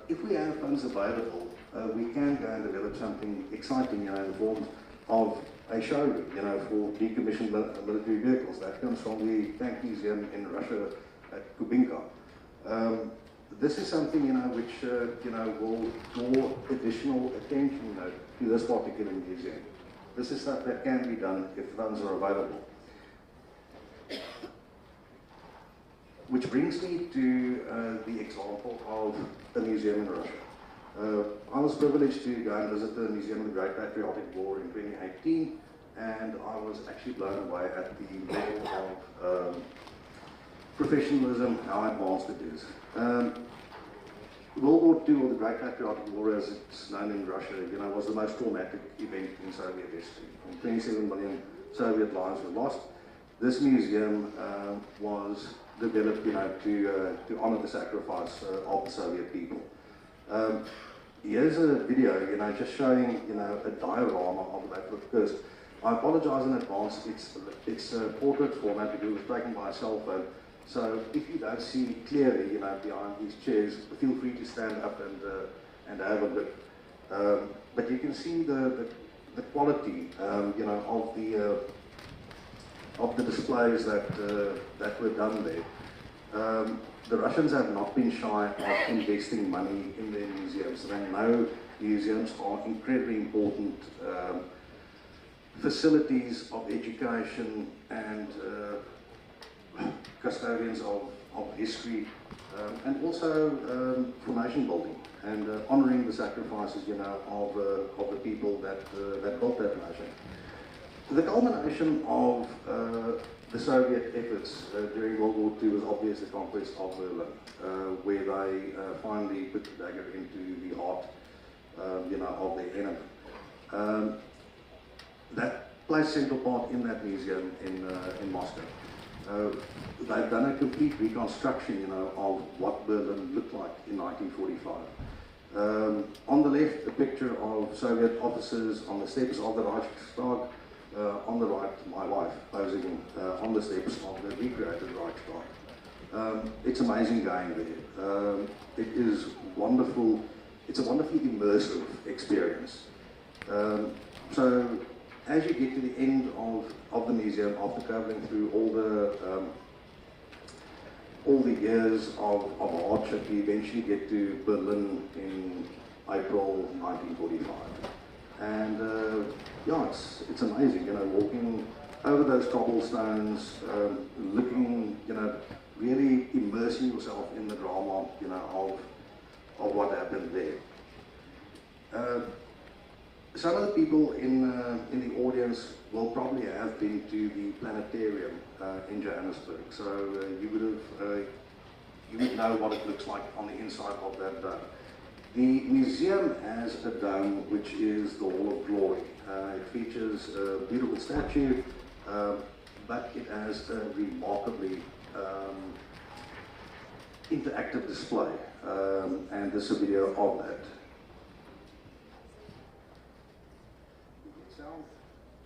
If we have funds available, we can go and develop something exciting, you know, in the form of a showroom, you know, for decommissioned military vehicles. That comes from the Tank Museum in Russia at Kubinka. This is something, you know, which, you know, will draw additional attention, you know, to this particular museum. This is stuff that can be done if funds are available. Which brings me to the example of a museum in Russia. I was privileged to go and visit the Museum of the Great Patriotic War in 2018, and I was actually blown away at the level of professionalism, how advanced it is. World War II, or the Great Patriotic War as it's known in Russia, you know, was the most traumatic event in Soviet history. 27 million Soviet lives were lost. This museum was developed, you know, to honor the sacrifice of the Soviet people. Here's a video, you know, just showing, you know, a diorama of the Battle of Kursk. I apologize in advance, it's a portrait format because it was taken by a cell phone. So if you don't see clearly, you know, behind these chairs, feel free to stand up and have a look. But you can see the quality, you know, of the displays that were done there. The Russians have not been shy of investing money in their museums. They know museums are incredibly important facilities of education and custodians of history, and also for nation building and honouring the sacrifices, you know, of the people that built that nation. The culmination of the Soviet efforts during World War II was obviously the conquest of Berlin, where they finally put the dagger into the heart, you know, of their enemy. That plays a central part in that museum in Moscow. They've done a complete reconstruction, you know, of what Berlin looked like in 1945. On the left, a picture of Soviet officers on the steps of the Reichstag. On the right, my wife posing on the steps of the recreated Reichstag. It's amazing going there. It is wonderful. It's a wonderfully immersive experience. So as you get to the end of the museum, after traveling through all the years of hardship, you eventually get to Berlin in April 1945. And yeah, it's amazing, you know, walking over those cobblestones, looking, you know, really immersing yourself in the drama, you know, of what happened there. Some of the people in the audience will probably have been to the planetarium in Johannesburg, so you would know what it looks like on the inside of that dome. The museum has a dome which is the Hall of Glory. It features a beautiful statue, but it has a remarkably interactive display, and this is a video of that.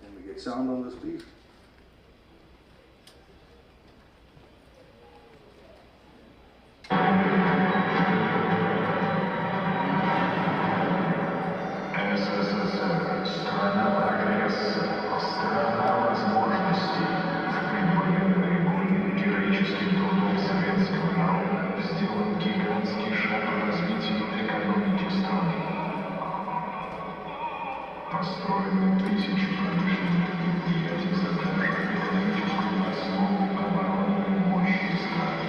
Can we get sound on this, please? Построены тысячи промышленных предприятий, закрывших экономическую основу оборонной мощи страны.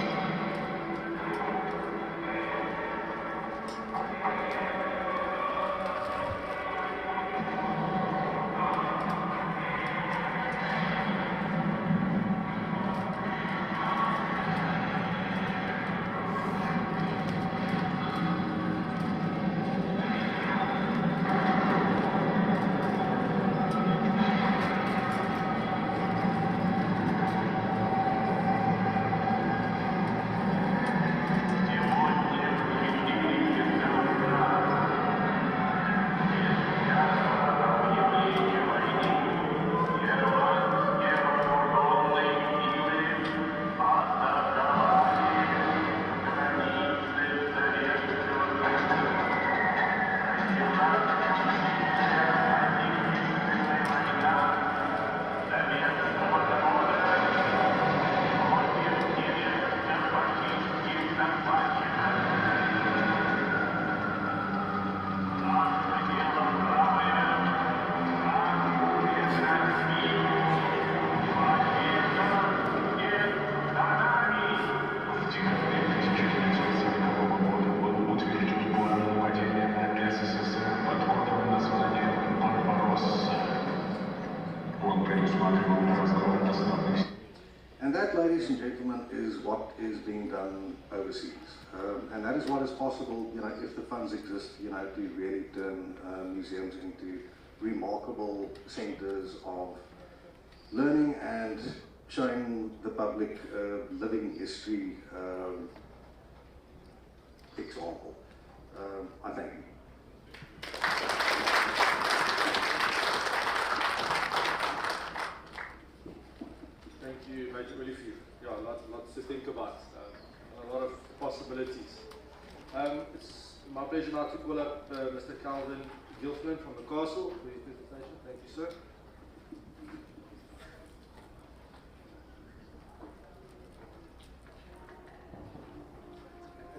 And that, ladies and gentlemen, is what is being done overseas. And that is what is possible, you know, if the funds exist, you know, to really turn museums into remarkable centers of learning and showing the public living history example. I thank you. Thank you, Major Olivier. Yeah, lots to think about, a lot of possibilities. It's my pleasure now to call up Mr. Calvin Gil Flynn from the castle for his presentation. Thank you, sir.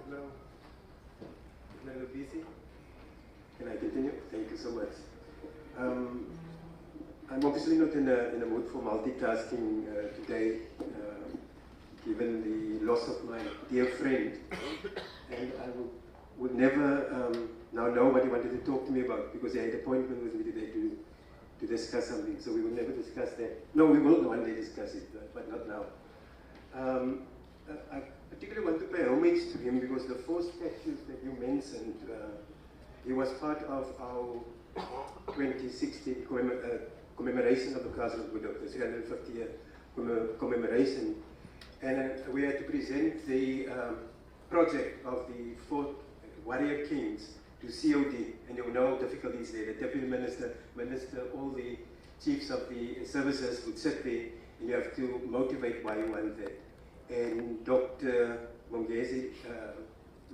Hello. Hello, busy. Can I continue? Thank you so much. I'm obviously not in a mood for multitasking today, given the loss of my dear friend, and I would never now know what he wanted to talk to me about, because he had an appointment with me today to discuss something. So we will never discuss that. No, we will one day discuss it, but not now. I particularly want to pay homage to him because the four statues that you mentioned, he was part of our 2016 commemoration of the Castle of Budok, the 350th commemoration. And we had to present the project of the four warrior kings to COD, and you know difficulties there. The deputy minister, all the chiefs of the services would sit there, and you have to motivate why you want that. And Dr. Mongezi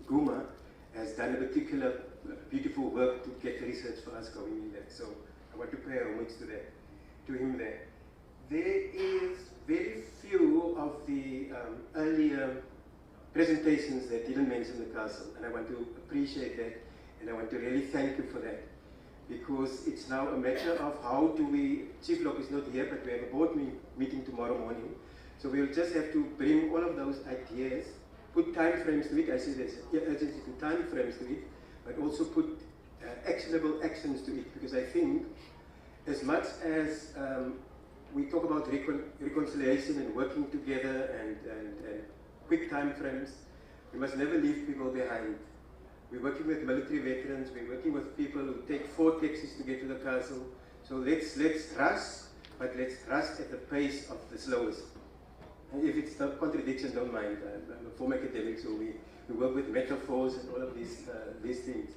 Guma has done a particular beautiful work to get research for us going in there. So I want to pay homage to him there. There is very few of the earlier presentations that didn't mention the castle, and I want to appreciate that, and I want to really thank you for that, because it's now a matter of how do we, Chief Locke is not here, but we have a board meeting tomorrow morning, so we'll just have to bring all of those ideas, put time frames to it. I say there's urgency to time frames to it, but also put actionable actions to it, because I think as much as we talk about reconciliation and working together and quick time frames, we must never leave people behind. We're working with military veterans, we're working with people who take 4 taxis to get to the castle. So let's rush, but let's rush at the pace of the slowest. And if it's a contradiction, don't mind. I'm a former academic, so we work with metaphors and all of these things.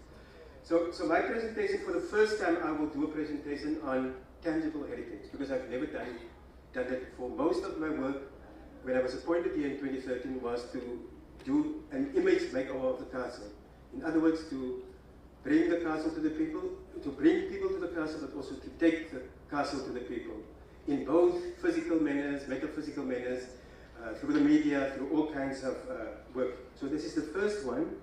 So my presentation, for the first time, I will do a presentation on tangible heritage, because I've never done that before. Most of my work, when I was appointed here in 2013, was to do an image makeover of the castle. In other words, to bring the castle to the people, to bring people to the castle, but also to take the castle to the people in both physical manners, metaphysical manners, through the media, through all kinds of work. So this is the first one,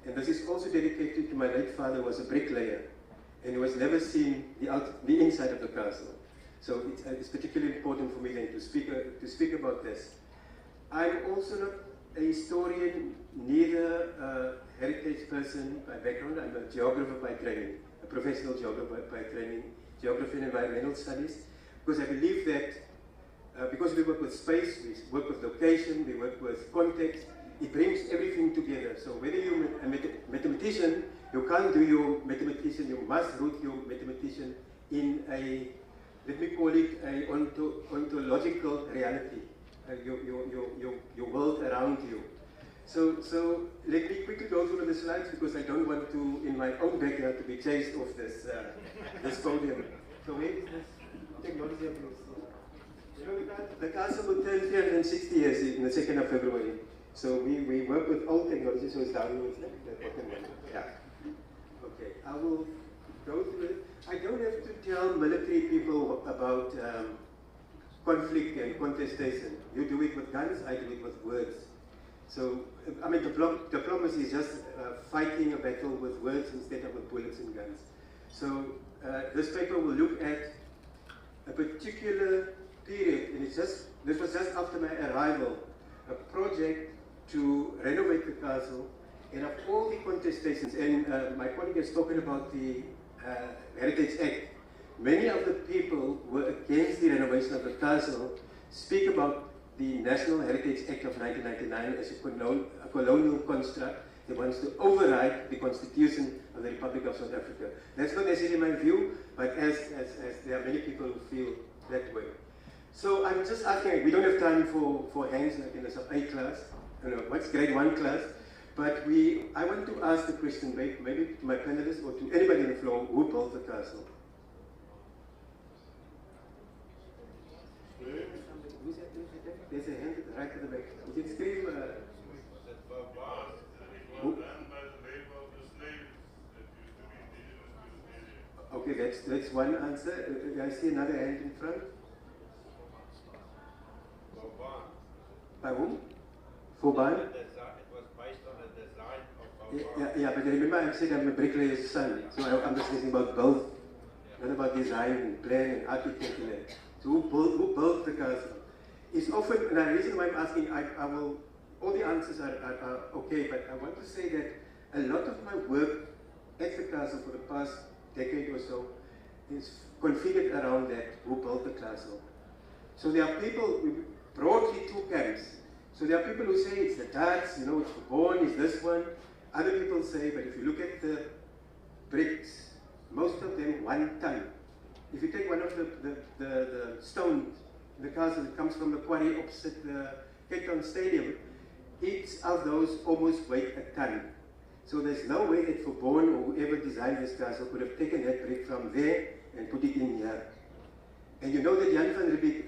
and this is also dedicated to my late father, who was a bricklayer, and he was never seen the inside of the castle. So it's particularly important for me then to speak about this. I'm also not a historian, neither a heritage person by background. I'm a geographer by training, a professional geographer by training, geography and environmental studies, because I believe that because we work with space, we work with location, we work with context, it brings everything together. So whether you're a mathematician, you can't do your mathematician, you must root your mathematician in a, let me call it, a ontological reality, your world around you. So let me quickly go through the slides, because I don't want to, in my own backyard, to be chased off this this podium. So where is this technology of this? The castle will turn 360 years in the 2nd of February. So we work with old technology, so it's downwards. Yeah. Okay, I will go through it. I don't have to tell military people about conflict and contestation. You do it with guns, I do it with words. So, I mean, diplomacy is just fighting a battle with words instead of with bullets and guns. So, this paper will look at a particular period, and this was just after my arrival, a project to renovate the castle, and of all the contestations, and my colleague has spoken about the Heritage Act. Many of the people who were against the renovation of the castle speak about the National Heritage Act of 1999 as a colonial construct that wants to override the Constitution of the Republic of South Africa. That's not necessarily my view, but as there are many people who feel that way. So I'm just asking, we don't have time for hands like in the sub-A class, I don't know, what's grade 1 class, but I want to ask the question, maybe to my panelists or to anybody on the floor, who built the castle? There's a hand right at the back. You can scream. Okay, that's one answer. I see another hand in front. By whom? Vauban? It was based on the design of Vauban. Yeah, but remember I said I'm a bricklayer's son, so I'm just thinking about both. Not about design and plan and architecture. So who built the castle? It's often, and the reason why I'm asking, I will, all the answers are okay, but I want to say that a lot of my work at the castle for the past decade or so is configured around that, who built the castle. So there are people, broadly two camps. So there are people who say it's the Dutch, you know, it's Vauban, it's this one. Other people say, but if you look at the bricks, most of them 1 ton. If you take one of the stones in the castle that comes from the quarry opposite the Cape Town Stadium, each of those almost weigh a ton. So there's no way that Vauban or whoever designed this castle could have taken that brick from there and put it in here. And you know that Jan van Riebeeck,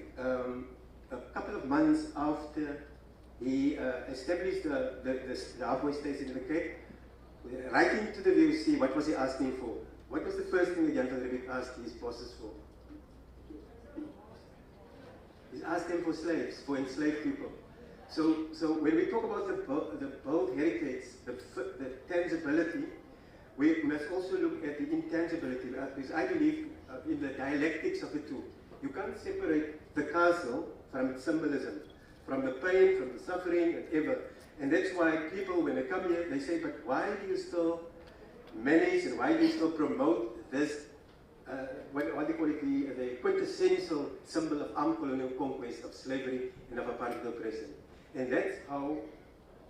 a couple of months after he established the halfway station in the Cape, writing to the VOC, what was he asking for? What was the first thing that Jan van Riebeeck asked his bosses for? He asked them for slaves, for enslaved people. So when we talk about the both heritage, the tangibility, we must also look at the intangibility, because I believe in the dialectics of the two. You can't separate the castle from its symbolism, from the pain, from the suffering, and ever. And that's why people, when they come here, they say, but why do you still manage and why do you still promote this, what they call it, the quintessential symbol of armed colonial conquest, of slavery, and of apartheid oppression. And that's how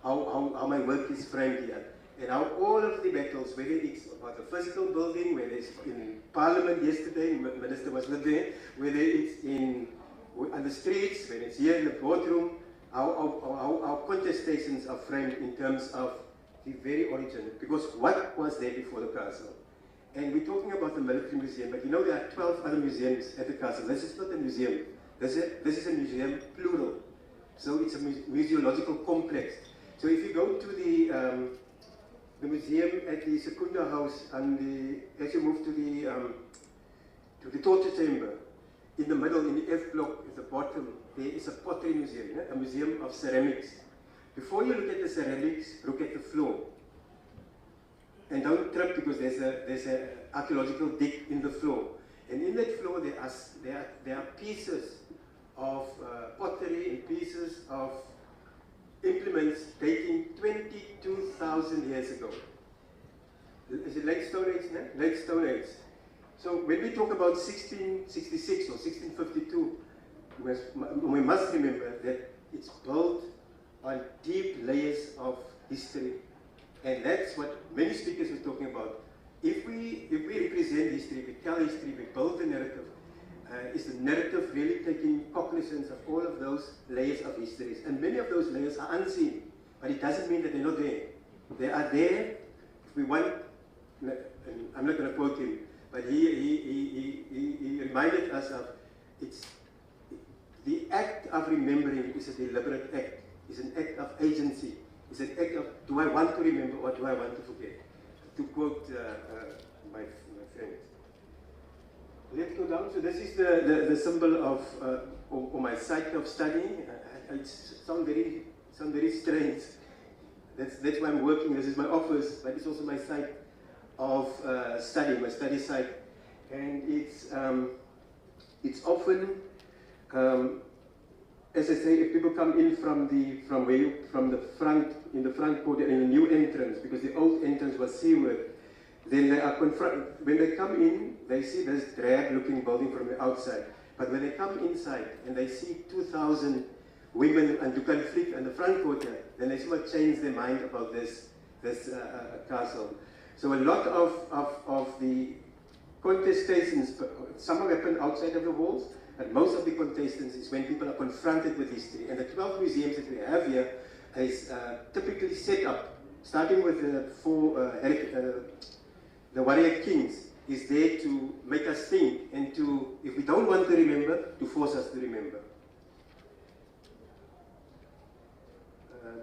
my work is framed here. And how all of the battles, whether it's about the physical building, whether it's in Parliament yesterday, the Minister was not there, whether it's on the streets, whether it's here in the boardroom, our contestations are framed in terms of the very origin. Because what was there before the castle? And we're talking about the military museum, but you know there are 12 other museums at the castle. This is not a museum. This is a museum plural. So it's a museological complex. So if you go to the museum at the Secunda House, and as you move to the torture chamber, in the middle, in the F block, at the bottom, there is a pottery museum, a museum of ceramics. Before you look at the ceramics, look at the floor. And don't trip, because there's an archaeological dig in the floor. And in that floor, there are pieces of pottery and pieces of implements dating 22,000 years ago. Is it late Stone Age now? Late Stone Age. So when we talk about 1666 or 1652, we must remember that it's built on deep layers of history. And that's what many speakers were talking about. If we represent history, we tell history, we build the narrative, is the narrative really taking cognizance of all of those layers of histories? And many of those layers are unseen, but it doesn't mean that they're not there. They are there. If we want, I'm not going to quote him, but he reminded us of, it's the act of remembering is a deliberate act. It's an act of agency. It's an act of, do I want to remember or do I want to forget? To quote my friend. Let's go down. So this is the symbol of or my site of studying. It sounds very strange. That's why I'm working. This is my office, but it's also my site of study, my study site, and it's often, as I say, if people come in from the front, in the front court, in a new entrance, because the old entrance was seaward, then they are confronted. When they come in, they see this drab-looking building from the outside. But when they come inside and they see 2,000 women and to conflict in the front quarter, then they sort of change their mind about this castle. So a lot of the contestations, some have happened outside of the walls, but most of the contestations is when people are confronted with history. And the 12 museums that we have here is typically set up, starting with the warrior kings, is there to make us think and to, if we don't want to remember, to force us to remember.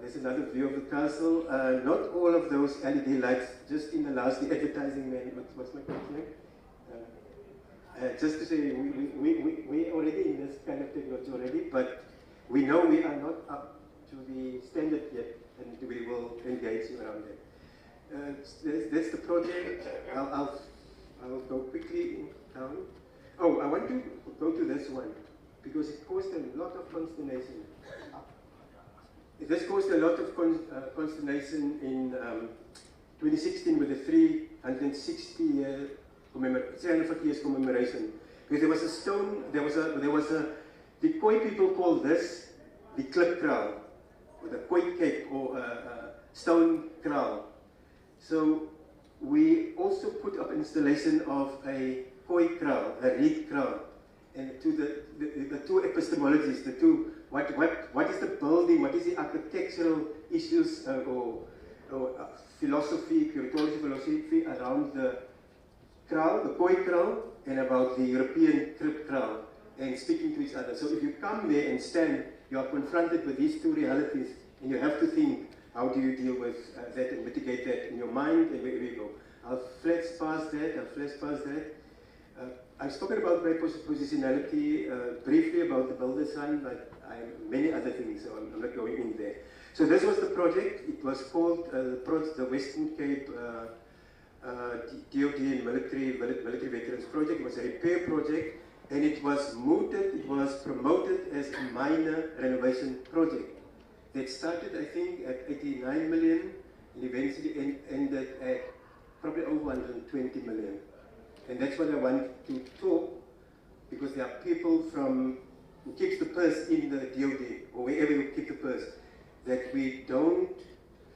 There's another view of the castle. Not all of those LED lights, just in the last, the advertising man, what's my name? just to say, we already in this kind of technology already, but we know we are not up to the standard yet, and we will engage you around that. That's the project. I'll go quickly down. Oh, I want to go to this one, because it caused a lot of consternation. This caused a lot of consternation in 2016 with the 360 years commemoration. Because there was a stone, the Khoi people call this the clip kraal, or the Khoi cape, or stone kraal. So we also put up installation of a Khoi kraal, a reed kraal, and to the two epistemologies, the two, what is the building, what is the architectural issues or philosophy, Puritology philosophy around the kraal, the Khoi kraal, and about the European crib kraal, and speaking to each other. So if you come there and stand, you are confronted with these two realities, and you have to think, how do you deal with that and mitigate that in your mind, and where we go. I'll flash past that. I've spoken about my positionality briefly about the builder's son, but many other things, so I'm not going in there. So this was the project. It was called the Western Cape DOD and military veterans project. It was a repair project, and it was promoted as a minor renovation project. That started, I think, at 89 million, and eventually ended at probably over 120 million. And that's what I want to talk, because there are people who keeps the purse in the DOD, or wherever you keep the purse, that we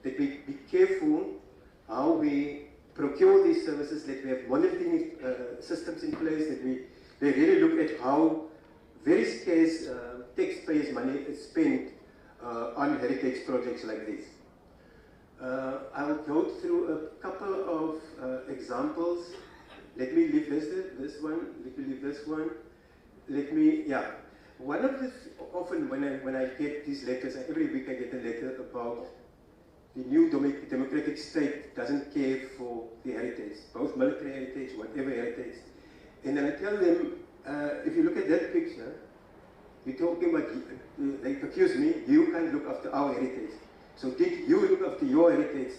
be careful how we procure these services, that we have monitoring systems in place, that we really look at how very scarce taxpayers' money is spent on heritage projects like this. I'll go through a couple of examples. Let me leave this one. Let me leave this one. One of the, often when I get these letters, every week I get a letter about the new democratic state doesn't care for the heritage, both military heritage, whatever heritage. And then I tell them, if you look at that picture, you're talking about, they accuse me, you can't look after our heritage. So did you look after your heritage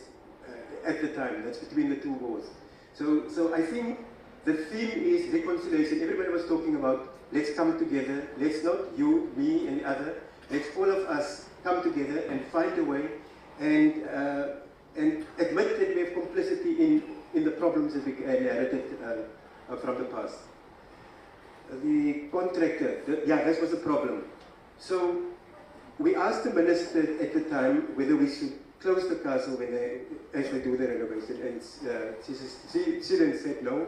at the time? That's between the two wars. So I think the theme is reconciliation. Everybody was talking about, let's come together. Let's not you, me, and the other. Let's all of us come together and find a way and admit that we have complicity in the problems that we inherited from the past. The contractor, this was a problem. So we asked the minister at the time whether we should close the castle as they do the renovation, and she then said no.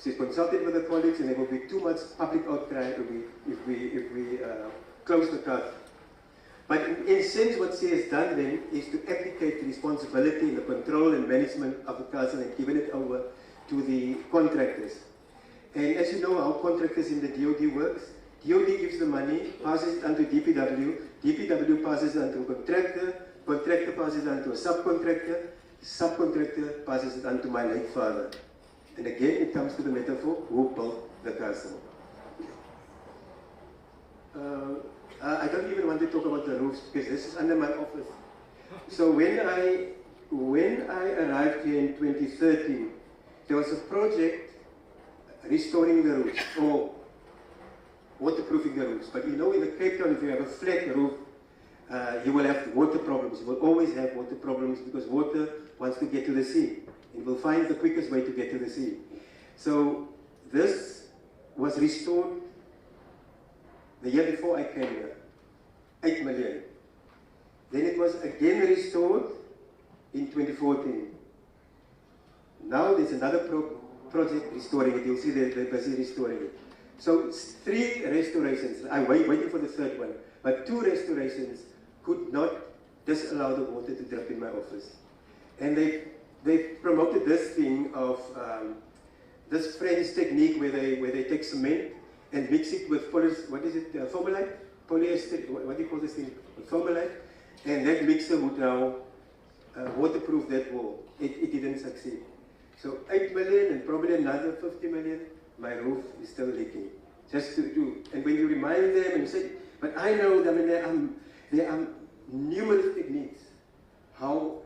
She consulted with the colleagues, and there will be too much public outcry if we close the castle. But in a sense, what she has done then is to abdicate the responsibility, the control and management of the castle, and given it over to the contractors. And as you know, how contractors in the DOD works, DOD gives the money, passes it on to DPW, DPW passes it on to a contractor, contractor passes it on to a subcontractor, subcontractor passes it on to my late father. And again, it comes to the metaphor, who built the castle. I don't even want to talk about the roofs, because this is under my office. So when I arrived here in 2013, there was a project restoring the roofs, or waterproofing the roofs. But you know, in the Cape Town, if you have a flat roof, you will have water problems. You will always have water problems, because water wants to get to the sea. It will find the quickest way to get to the sea. So this was restored the year before I came here, 8 million. Then it was again restored in 2014. Now there's another project restoring it. You'll see they're busy restoring it. So 3 restorations. I'm waiting for the 3rd one. But 2 restorations could not disallow the water to drip in my office. And they promoted this thing of this French technique where they take cement and mix it with formaldehyde? Polyester, what do you call this thing? Formaldehyde. And that mixer would now waterproof that wall. It didn't succeed. So 8 million and probably another 50 million my roof is still leaking. Just to do, and when you remind them and you say, but I know that there are numerous techniques how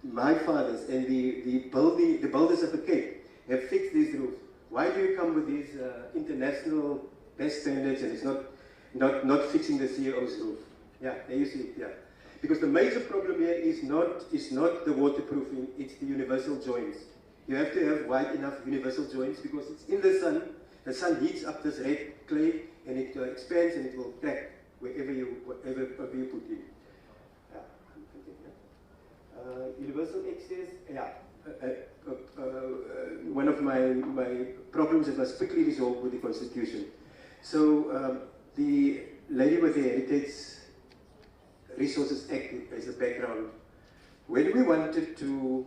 my fathers and the builders of the Cape have fixed these roofs. Why do you come with these international best standards and it's not fixing the CEO's roof? Yeah, there you see it, yeah. Because the major problem here is not the waterproofing, it's the universal joints. You have to have wide enough universal joints because it's in the sun. The sun heats up this red clay and it expands and it will crack wherever you put in. Universal access, yeah. One of my problems that was quickly resolved with the Constitution. So the lady with the Heritage Resources Act as a background. When we wanted to,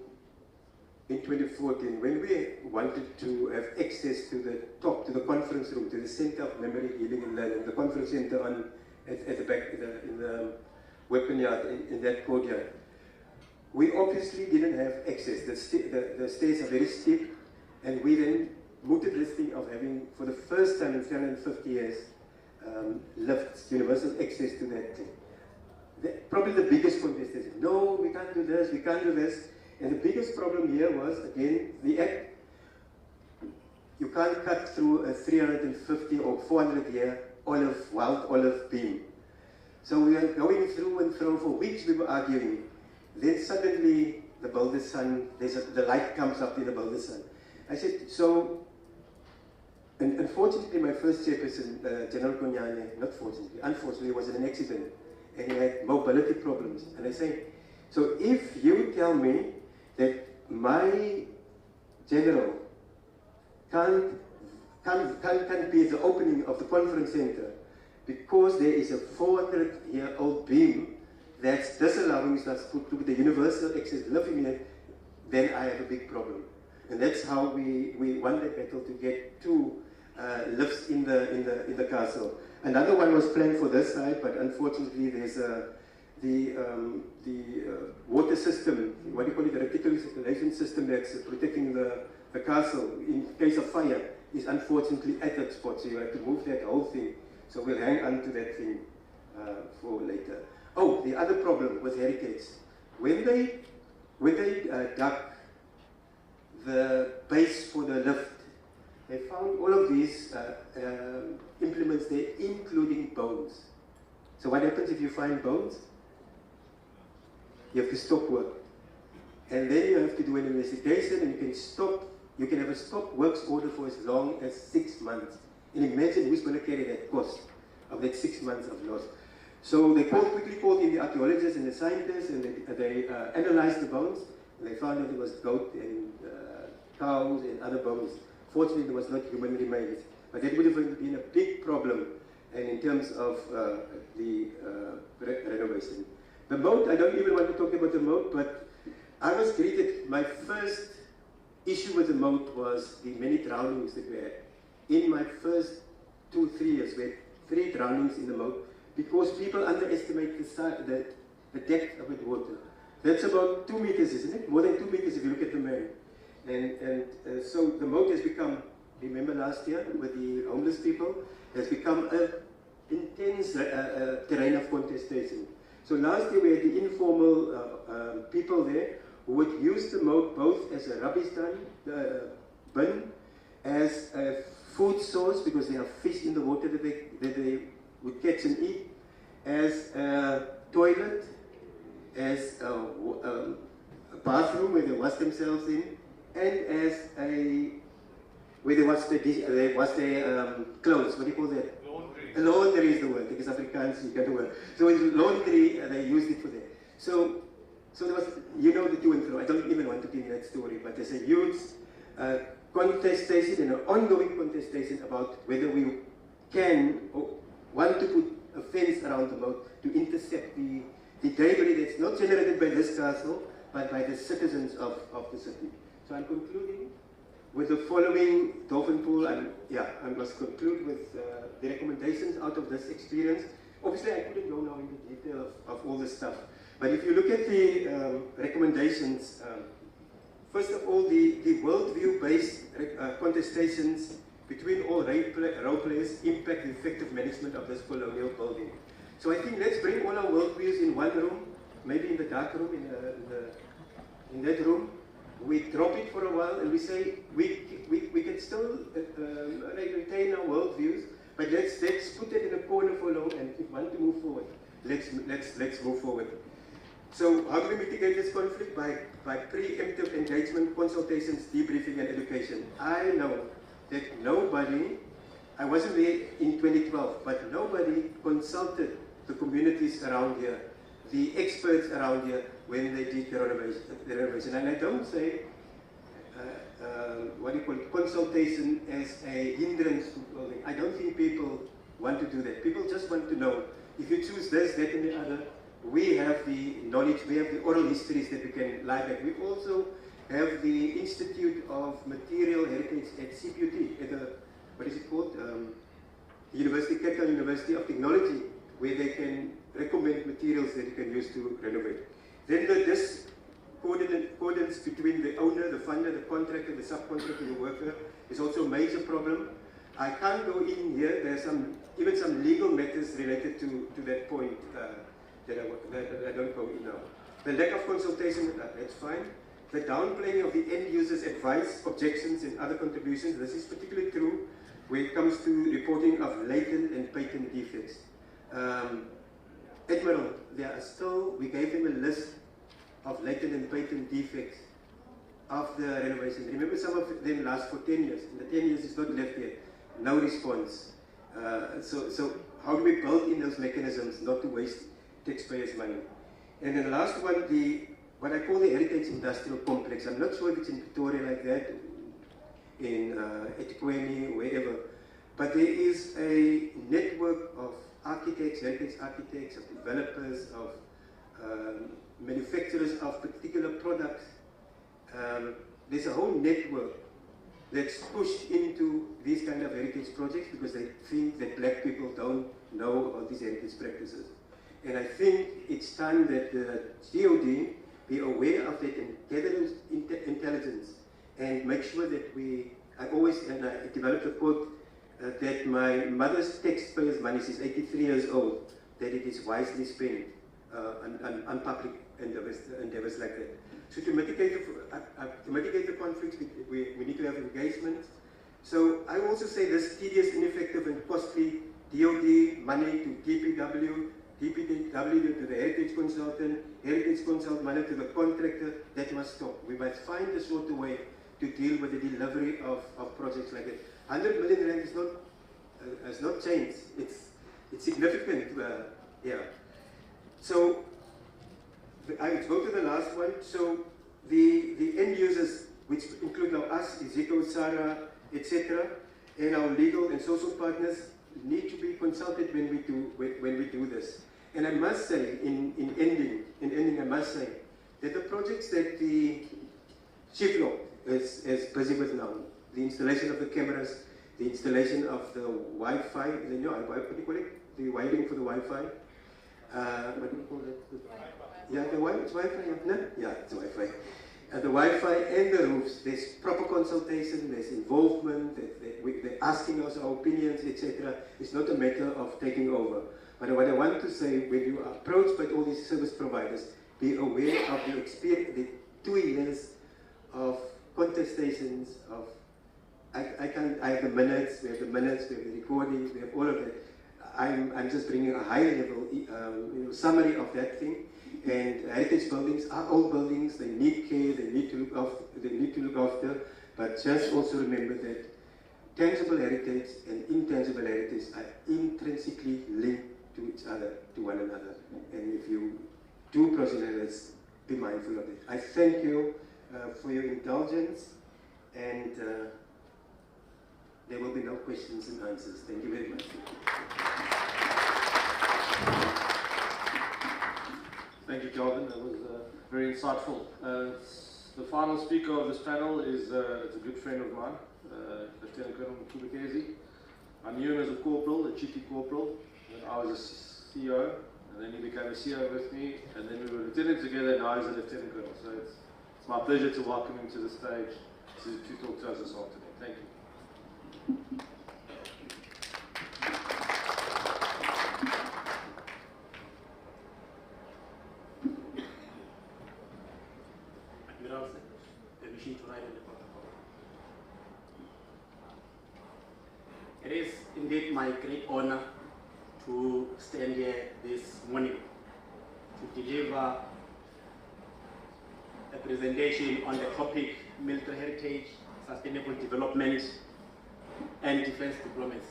in 2014, when we wanted to have access to the top, to the conference room, to the Center of Memory, Healing and Learning, the conference center at the back, in the weapon yard, in that courtyard, we obviously didn't have access. The stairs are very steep, and we then mooted this thing of having, for the first time in 350 years, lifts, universal access to that thing. Probably the biggest contest is, no, we can't do this, we can't do this. And the biggest problem here was, again, the act. You can't cut through a 350 or 400 year wild olive beam. So we were going through and through for weeks, we were arguing. Then suddenly the builder's son, the light comes up in the builder's son. I said, so, and unfortunately my first chairperson, General Konyane, not fortunately, unfortunately was in an accident and he had mobility problems. And I say, so if you tell me that my general can't be at the opening of the conference center because there is a 400-year-old beam that's disallowing us to put the universal access living in it, then I have a big problem. And that's how we won the battle to get 2 lifts in the castle. Another one was planned for this side, but unfortunately there's the water system, what do you call it, the reticulation system that's protecting the castle in case of fire is unfortunately at that spot, so you have to move that whole thing. So we'll hang on to that thing for later. Oh, the other problem with heritage, when they dug the base for the lift, they found all of these implements there, including bones. So what happens if you find bones? You have to stop work. And then you have to do an investigation and you can have a stop works order for as long as 6 months. And imagine who's going to carry that cost of that 6 months of loss. So they quickly called in the archaeologists and the scientists and they analyzed the bones and they found that it was goat and cows and other bones. Fortunately, there was not human remains. But that would have been a big problem and in terms of the renovation. The moat, I don't even want to talk about the moat, but I was greeted, my first issue with the moat was the many drownings that we had. In my first 2-3 years, we had 3 drownings in the moat because people underestimate the depth of the water. That's about 2 meters, isn't it? More than 2 meters if you look at the man. And so the moat has become, remember last year with the homeless people, has become an intense terrain of contestation. So last year we had the informal people there who would use the moat both as a rubbish bin, as a food source because there are fish in the water that they would catch and eat, as a toilet, as a bathroom where they wash themselves in, and as where they wash their clothes. What do you call that? Laundry. Laundry is the word, because Afrikaans you can't word. So in laundry, they used it for that. So there was, you know, the to and fro. I don't even want to give that story, but there's a huge contestation and an ongoing contestation about whether we can or want to put a fence around the moat to intercept the debris that's not generated by this castle, but by the citizens of the city. So I'm concluding with the following dolphin pool, and I must conclude with the recommendations out of this experience. Obviously, I couldn't go now into detail of all this stuff, but if you look at the recommendations, first of all, the worldview-based contestations between all role players impact the effective management of this colonial building. So I think let's bring all our worldviews in one room, maybe in the dark room, in that room. We drop it for a while and we say we can still retain our worldviews, but let's put it in a corner for long, and if we want to move forward, let's move forward. So how do we mitigate this conflict? By preemptive engagement, consultations, debriefing, and education. I know that nobody, I wasn't there in 2012, but nobody consulted the communities around here, the experts around here, when they did the renovation. And I don't say, what do you call it, consultation as a hindrance to building. I don't think people want to do that. People just want to know, if you choose this, that, and the other, we have the knowledge, we have the oral histories that we can lie back. We also have the Institute of Material Heritage at CPUT, at the, what is it called? Cape Town University of Technology, where they can recommend materials that you can use to renovate. Then the discordance between the owner, the funder, the contractor, the subcontractor, the worker is also a major problem. I can't go in here. There's even some legal matters related to that point that I don't go in now. The lack of consultation, that's fine. The downplaying of the end user's advice, objections, and other contributions. This is particularly true when it comes to reporting of latent and patent defects. Admiral, there are still, we gave them a list of latent and patent defects of the renovation. Remember, some of them last for 10 years. And the 10 years is not left yet. No response. So how do we build in those mechanisms not to waste taxpayers' money? And then the last one, what I call the heritage industrial complex. I'm not sure if it's in Pretoria like that, in eThekwini, wherever, but there is a network of architects, heritage architects, of developers, of manufacturers of particular products. There's a whole network that's pushed into these kind of heritage projects because they think that black people don't know about these heritage practices. And I think it's time that the GOD be aware of that and gather intelligence and make sure that I developed a quote that my mother's taxpayers' money, she's 83 years old, that it is wisely spent on public endeavors like that. So to mitigate the conflicts, we need to have engagement. So I also say this tedious, ineffective, and costly DOD money to DPW to the heritage consult money to the contractor, that must stop. We must find a sort of way to deal with the delivery of projects like that. 100 million rand is has not changed. It's significant. Yeah. So I go to the last one. So the end users, which include now us, Iziko, Sarah, etc., and our legal and social partners, need to be consulted when we do this. And I must say, in ending, I must say that the projects that the Chief Law is busy with now, the installation of the cameras, the installation of the Wi-Fi, what do you call it? The wiring for the Wi-Fi. What do you call it? Yeah, it's Wi-Fi, no? Yeah, it's Wi-Fi. The Wi-Fi and the roofs, there's proper consultation, there's involvement, they're asking us our opinions, etc. It's not a matter of taking over. But what I want to say, when you are approached by all these service providers, be aware of the experience, the 2 years of contestations, of I have the minutes, we have the recordings, we have all of that. I'm just bringing a high level summary of that thing. And heritage buildings are old buildings, they need care, they need to look after, but just also remember that tangible heritage and intangible heritage are intrinsically linked to each other, to one another. And if you do process, be mindful of it. I thank you for your indulgence, and there will be no questions and answers. Thank you very much. Thank you, Calvin. That was very insightful. The final speaker of this panel is a good friend of mine, Lieutenant Colonel Mkhubekezi. I knew him as a corporal, a cheeky corporal, when I was a CO, and then he became a CO with me, and then we were lieutenants together, and now he's a lieutenant colonel. So it's my pleasure to welcome him to the stage to talk to us this afternoon. Thank you. Admiral, permission to write in the protocol. It is indeed my great honor to stand here this morning to deliver a presentation on the topic military heritage, sustainable development, and defense diplomacy,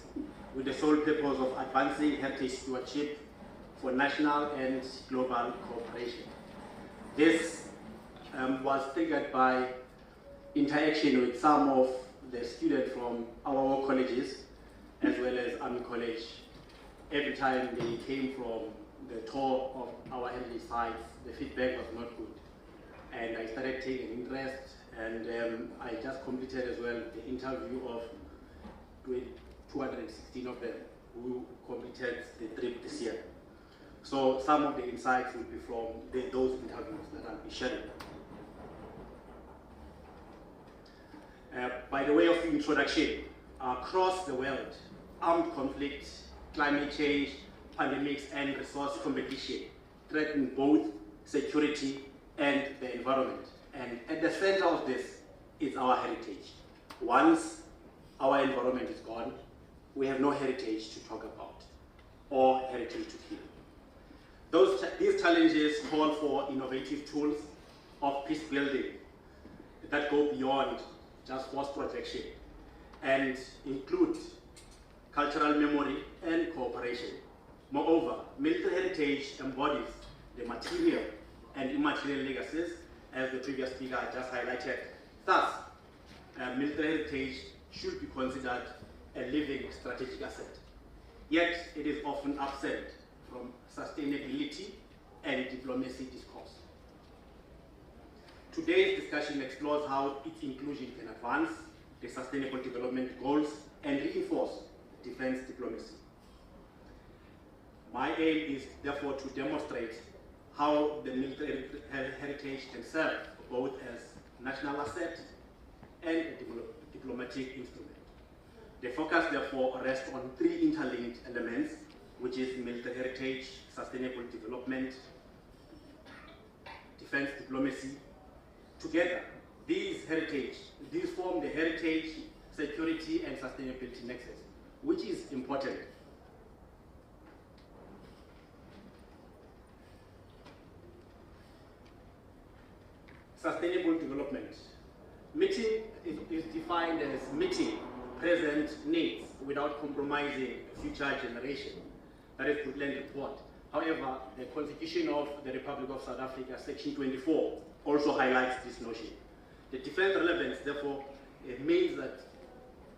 with the sole purpose of advancing heritage stewardship for national and global cooperation. This was triggered by interaction with some of the students from our war colleges, as well as Army College. Every time they came from the tour of our heritage sites, the feedback was not good. And I started taking interest, and I just completed as well the interview of 216 of them who completed the trip this year. So some of the insights will be from those interviews that I'll be sharing. By the way of introduction, across the world, armed conflict, climate change, pandemics, and resource competition threaten both security and the environment. And at the center of this is our heritage. Once our environment is gone, we have no heritage to talk about or heritage to keep. These challenges call for innovative tools of peace building that go beyond just force projection and include cultural memory and cooperation. Moreover, military heritage embodies the material and immaterial legacies, as the previous speaker just highlighted. Thus, military heritage should be considered a living strategic asset. Yet, it is often absent from sustainability and diplomacy discourse. Today's discussion explores how its inclusion can advance the sustainable development goals and reinforce defense diplomacy. My aim is therefore to demonstrate how the military heritage can serve both as national asset and a diplomatic instrument. The focus therefore rests on three interlinked elements, which is military heritage, sustainable development, defense diplomacy. Together, these form the heritage, security, and sustainability nexus, which is important. Sustainable development. Meeting is defined as meeting present needs without compromising future generation. That is Brundtland report. However, the Constitution of the Republic of South Africa, Section 24, also highlights this notion. The defense relevance, therefore, it means that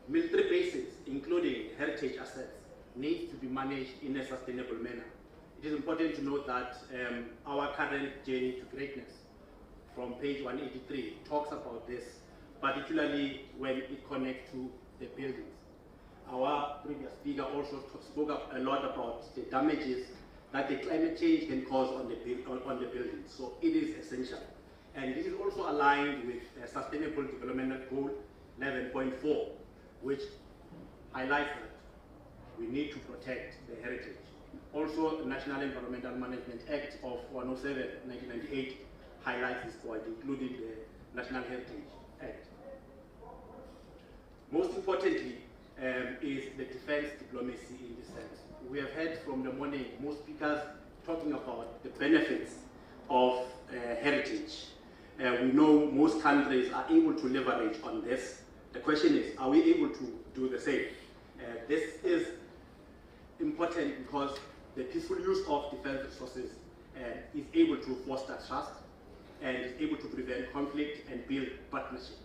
military bases, including heritage assets, need to be managed in a sustainable manner. It is important to note that our current journey to greatness, from page 183, talks about this, particularly when it connects to the buildings. Our previous speaker also spoke up a lot about the damages that the climate change can cause on the buildings. So it is essential. And this is also aligned with Sustainable Development Goal 11.4, which highlights that we need to protect the heritage. Also, the National Environmental Management Act of 107, 1998 highlights this point, including the National Heritage Act. Most importantly is the defense diplomacy in this sense. We have heard from the morning most speakers talking about the benefits of heritage. We know most countries are able to leverage on this. The question is, are we able to do the same? This is important because the peaceful use of defense resources is able to foster trust and is able to prevent conflict and build partnership.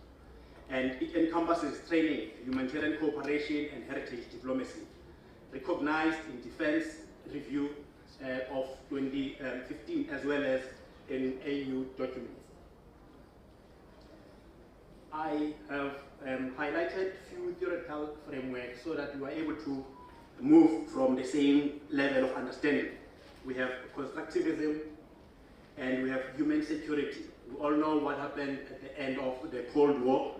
And it encompasses training, humanitarian cooperation, and heritage diplomacy, recognized in Defense Review of 2015, as well as in AU documents. I have highlighted few theoretical frameworks so that you are able to move from the same level of understanding. We have constructivism and we have human security. We all know what happened at the end of the Cold War.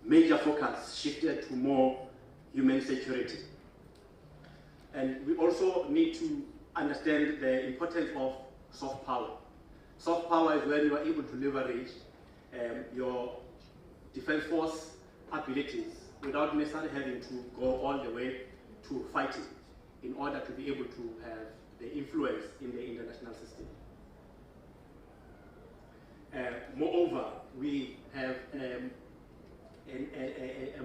major focus shifted to more human security. And we also need to understand the importance of soft power. Soft power is when you are able to leverage your defense force abilities without necessarily having to go all the way to fighting in order to be able to have the influence in the international system. Moreover, we have a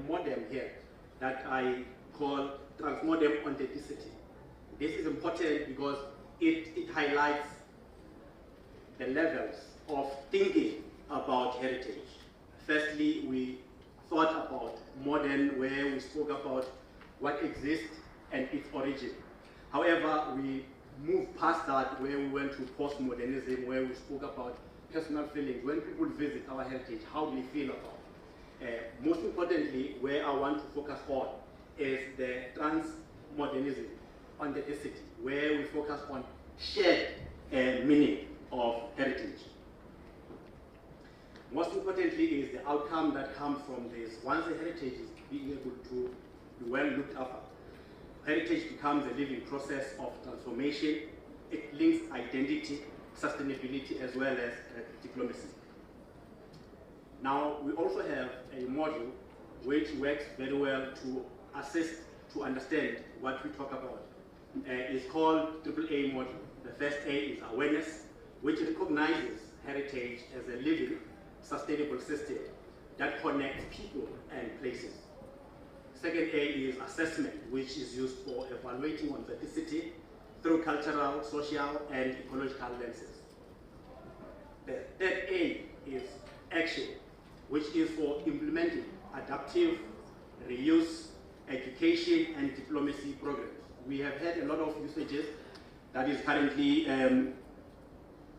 modem here that I call transmodem authenticity. This is important because it highlights the levels of thinking about heritage. Firstly, we thought about modern, where we spoke about what exists and its origin. However, we moved past that, where we went to postmodernism, where we spoke about personal feelings. When people visit our heritage, how do they feel about it? Most importantly, where I want to focus on is the transmodernism, authenticity, where we focus on shared meaning of heritage. Most importantly is the outcome that comes from this. Once the heritage is being able to be well looked after, heritage becomes a living process of transformation. It links identity, sustainability, as well as diplomacy. Now, we also have a module which works very well to assist, to understand what we talk about. It's called AAA module. The first A is awareness, which recognizes heritage as a living, sustainable system that connects people and places. Second A is assessment, which is used for evaluating authenticity through cultural, social, and ecological lenses. The third A is action, which is for implementing adaptive, reuse, education, and diplomacy programs. We have had a lot of usages that is currently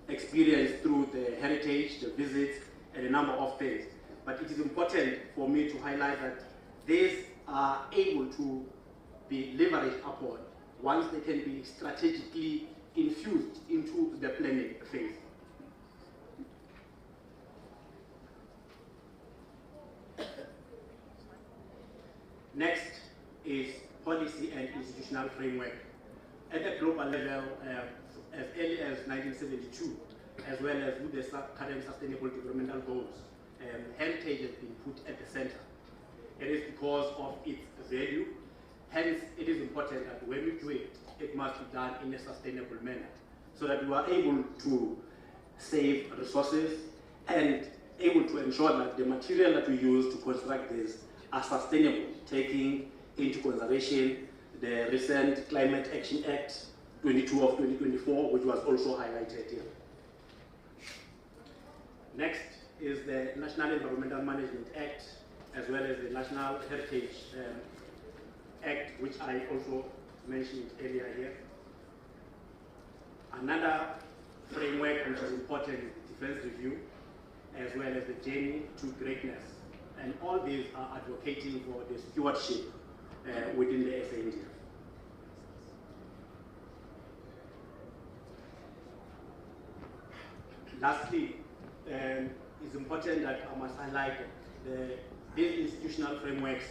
experienced through the heritage, the visits, and a number of things. But it is important for me to highlight that these are able to be leveraged upon once they can be strategically infused into the planning phase. Next is policy and institutional framework. At the global level, as early as 1972, as well as with the current sustainable developmental goals, heritage has been put at the center. It is because of its value. Hence, it is important that when we do it, it must be done in a sustainable manner, so that we are able to save resources and able to ensure that the material that we use to construct this are sustainable, taking into consideration the recent Climate Action Act 22 of 2024, which was also highlighted here. Next is the National Environmental Management Act, as well as the National Heritage Act, which I also mentioned earlier here. Another framework which is important is the Defense Review, as well as the Journey to Greatness. And all these are advocating for the stewardship within the SANDF. Lastly, it's important that I must highlight that these institutional frameworks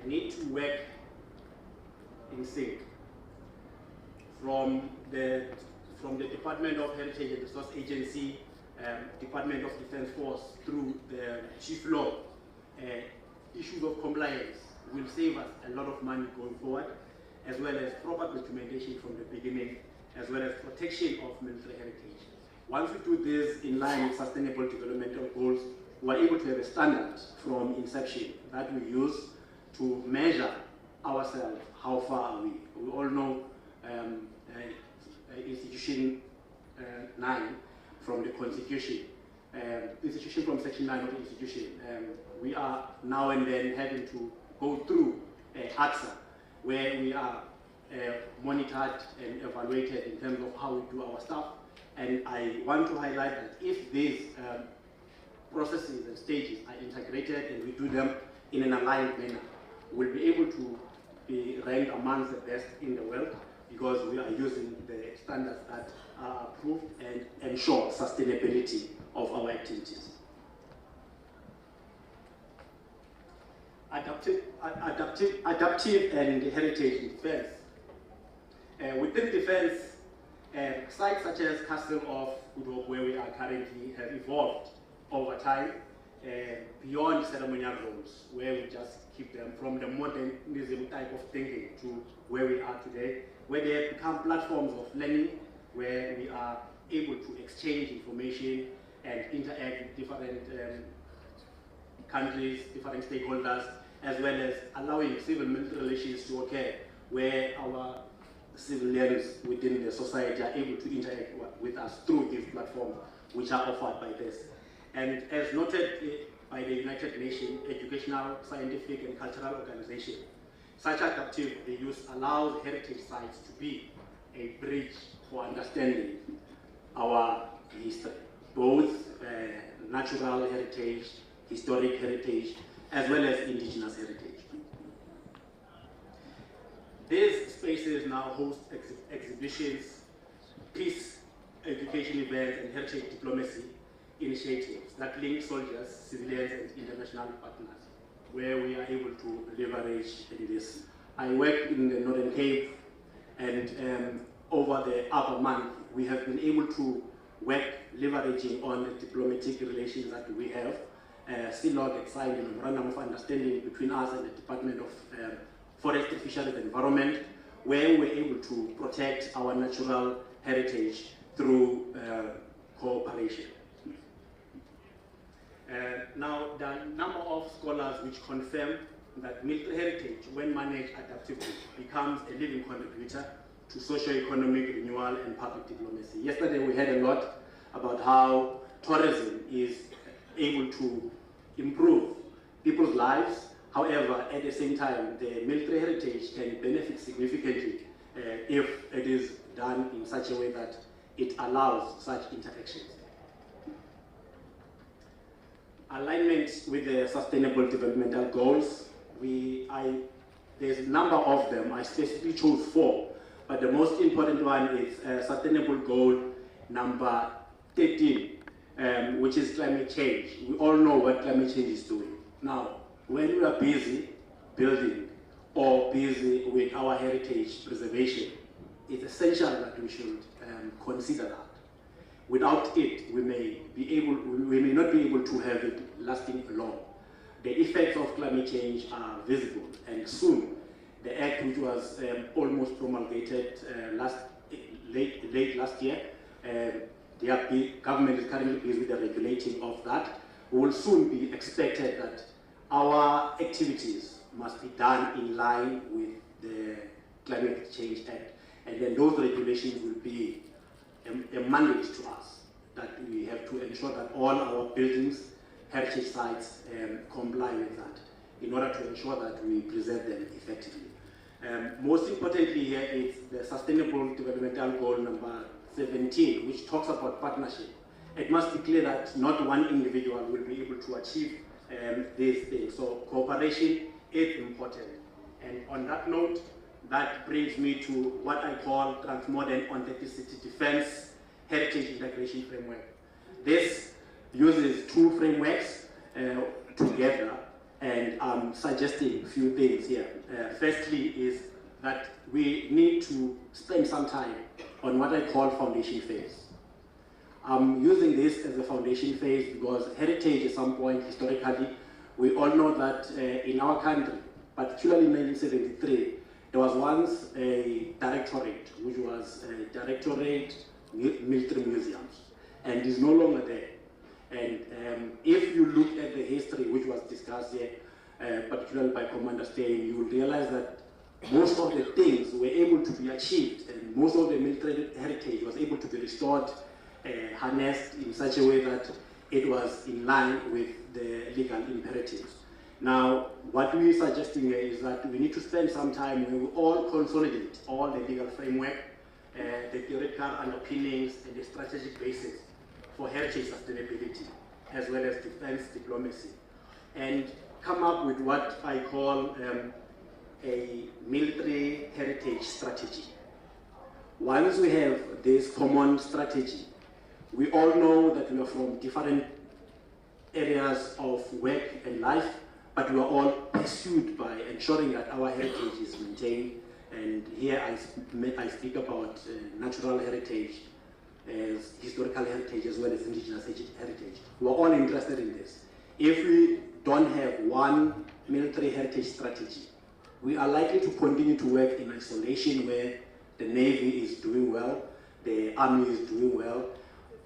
need to work in sync. From the Department of Heritage and Resource Agency, Department of Defense Force, through the Chief Law, issues of compliance will save us a lot of money going forward, as well as proper documentation from the beginning, as well as protection of military heritage. Once we do this in line with sustainable developmental goals, we are able to have a standard from inception that we use to measure ourselves, how far are we. We all know Institution 9 from the Constitution, Institution from Section 9 of the Institution. We are now and then having to go through AXA, where we are monitored and evaluated in terms of how we do our stuff. And I want to highlight that if these processes and stages are integrated and we do them in an aligned manner, we'll be able to be ranked amongst the best in the world, because we are using the standards that are approved and ensure sustainability of our activities. adaptive and heritage defense. Within defense, sites such as Castle of Good Hope, where we are currently, have evolved over time beyond ceremonial rooms, where we just keep them from the modernism type of thinking to where we are today, where they have become platforms of learning, where we are able to exchange information and interact with different countries, different stakeholders, as well as allowing civil-military relations to occur, where our civilians within the society are able to interact with us through these platforms which are offered by this. And as noted by the United Nations Educational, Scientific and Cultural Organization, such adaptive reuse allows heritage sites to be a bridge for understanding our history, both natural heritage, historic heritage, as well as indigenous heritage. These spaces now host exhibitions, peace education events, and heritage diplomacy initiatives that link soldiers, civilians, and international partners, where we are able to leverage in this. I work in the Northern Cape, and over the upper month, we have been able to work leveraging on the diplomatic relations that we have. CILOG had signed a memorandum of understanding between us and the Department of Forestry, Fisheries and Environment, where we're able to protect our natural heritage through cooperation. Now, the number of scholars which confirm that military heritage, when managed adaptively, becomes a living contributor to socio-economic renewal and public diplomacy. Yesterday we heard a lot about how tourism is able to improve people's lives. However, at the same time, the military heritage can benefit significantly if it is done in such a way that it allows such interactions. Alignment with the Sustainable Developmental Goals, there's a number of them. I specifically chose 4, but the most important one is Sustainable Goal number 13, which is climate change. We all know what climate change is doing. Now, when we are busy building or busy with our heritage preservation, it's essential that we should consider that. Without it, we may not be able to have it lasting long. The effects of climate change are visible, and soon the act, which was almost promulgated late last year, the government is currently busy with the regulating of that. We will soon be expected that our activities must be done in line with the Climate Change Act, and then those regulations will be a mandate to us that we have to ensure that all our buildings, heritage sites comply with that in order to ensure that we preserve them effectively. Most importantly here is the Sustainable Developmental Goal number 17, which talks about partnership. It must be clear that not one individual will be able to achieve these things. So cooperation is important. And on that note, that brings me to what I call Transmodern Authenticity Defense Heritage Integration Framework. This uses 2 frameworks together, and I'm suggesting a few things here. Firstly is that we need to spend some time on what I call foundation phase. I'm using this as a foundation phase because heritage at some point historically, we all know that in our country, particularly in 1973, there was once a directorate, which was a Directorate Military Museums, and is no longer there. And if you look at the history which was discussed here, particularly by Commander Steyn, you will realize that most of the things were able to be achieved, and most of the military heritage was able to be restored, harnessed in such a way that it was in line with the legal imperatives. Now, what we're suggesting here is that we need to spend some time when we all consolidate all the legal framework, the theoretical underpinnings, and the strategic basis for heritage sustainability, as well as defense diplomacy, and come up with what I call a military heritage strategy. Once we have this common strategy, we all know that we are from different areas of work and life, but we are all pursued by ensuring that our heritage is maintained. And here I speak about natural heritage, as historical heritage, as well as indigenous heritage. We are all interested in this. If we don't have one military heritage strategy, we are likely to continue to work in isolation, where the Navy is doing well, the Army is doing well.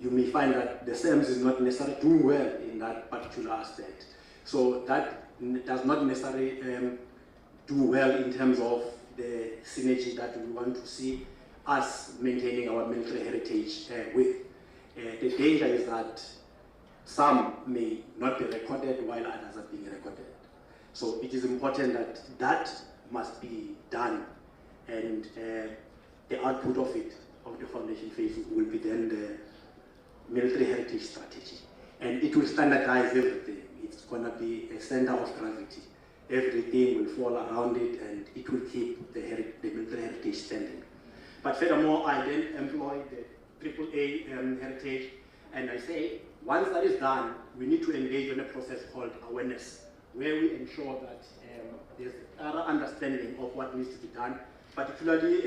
You may find that the SAMS is not necessarily doing well in that particular aspect. So that does not necessarily do well in terms of the synergy that we want to see us maintaining our military heritage with. The danger is that some may not be recorded while others are being recorded. So it is important that that must be done, and the output of it, of the foundation phase, will be then the military heritage strategy. And it will standardize everything. It's going to be a center of gravity. Everything will fall around it, and it will keep the military heritage standing. But furthermore, I then employ the AAA heritage, and I say, once that is done, we need to engage in a process called awareness, where we ensure that there's a thorough understanding of what needs to be done, particularly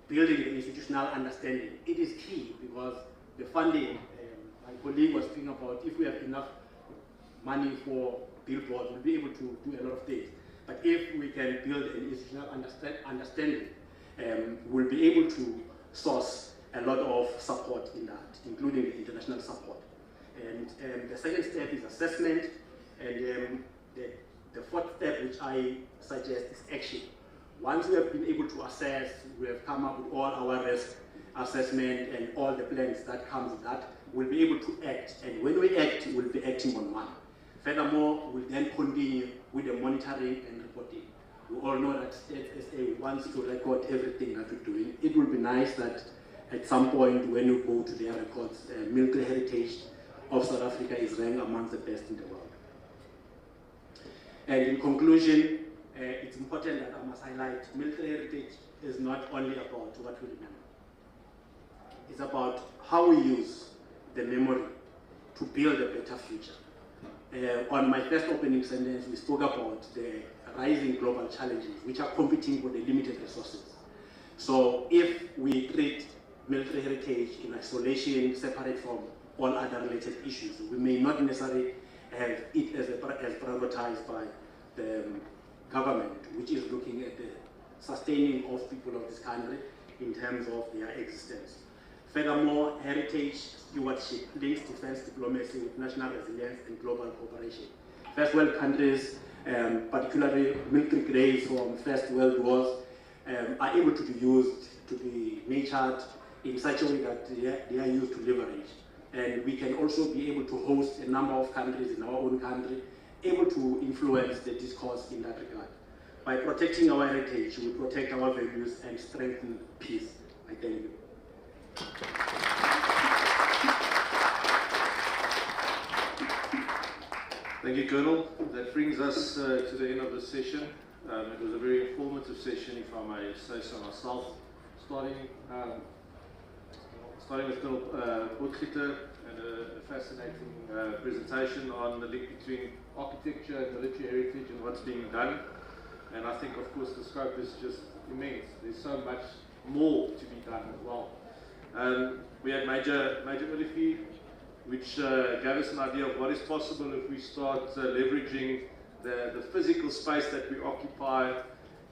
building the institutional understanding. It is key, because the funding, my colleague was speaking about, if we have enough money for billboards, we'll be able to do a lot of things. But if we can build an institutional understanding, we'll be able to source a lot of support in that, including the international support. And the second step is assessment, and the fourth step, which I suggest, is action. Once we have been able to assess, we have come up with all our risk assessment and all the plans that comes with that, we'll be able to act. And when we act, we'll be acting on one. Furthermore, we'll then continue with the monitoring and reporting. We all know that State SA wants to record everything that we're doing. It will be nice that at some point, when you go to their records, military heritage of South Africa is ranked amongst the best in the world. And in conclusion, it's important that I must highlight, military heritage is not only about what we remember. It's about how we use the memory to build a better future. On my first opening sentence, we spoke about the rising global challenges, which are competing for the limited resources. So if we treat military heritage in isolation, separate from all other related issues, we may not necessarily have it as prioritized by the government, which is looking at the sustaining of people of this country in terms of their existence. Furthermore, heritage stewardship links defense diplomacy with national resilience and global cooperation. First world countries, particularly military grades from First World Wars, are able to be used, to be nurtured in such a way that they are used to leverage. And we can also be able to host a number of countries in our own country, able to influence the discourse in that regard. By protecting our heritage, we protect our values and strengthen peace. I thank you. Thank you, Colonel. That brings us to the end of the session. It was a very informative session, if I may say so myself. Starting with Colonel Potgieter, and a fascinating presentation on the link between architecture and military heritage and what's being done. And I think, of course, the scope is just immense. There's so much more to be done as well. We had Major Ulifi, which gave us an idea of what is possible if we start leveraging the physical space that we occupy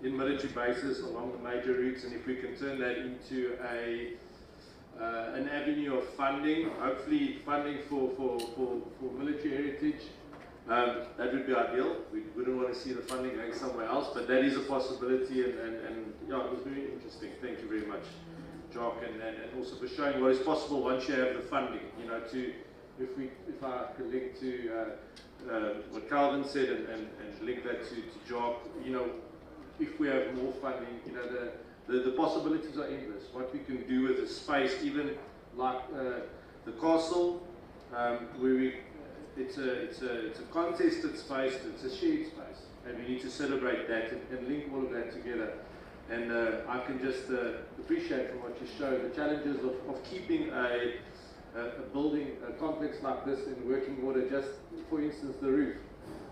in military bases along the major routes, and if we can turn that into an avenue of funding, hopefully funding for military heritage. That would be ideal. We wouldn't want to see the funding going somewhere else, but that is a possibility, and yeah, it was very interesting. Thank you very much, Jock, and also for showing what is possible once you have the funding. You know, if I could link to what Calvin said and link that to Jock, you know, if we have more funding, you know, the possibilities are endless. What we can do with the space, even like the castle, where it's a contested space, it's a shared space, and we need to celebrate that and link all of that together. And I can just appreciate from what you showed the challenges of keeping a building, a complex like this in working order. Just for instance, the roof.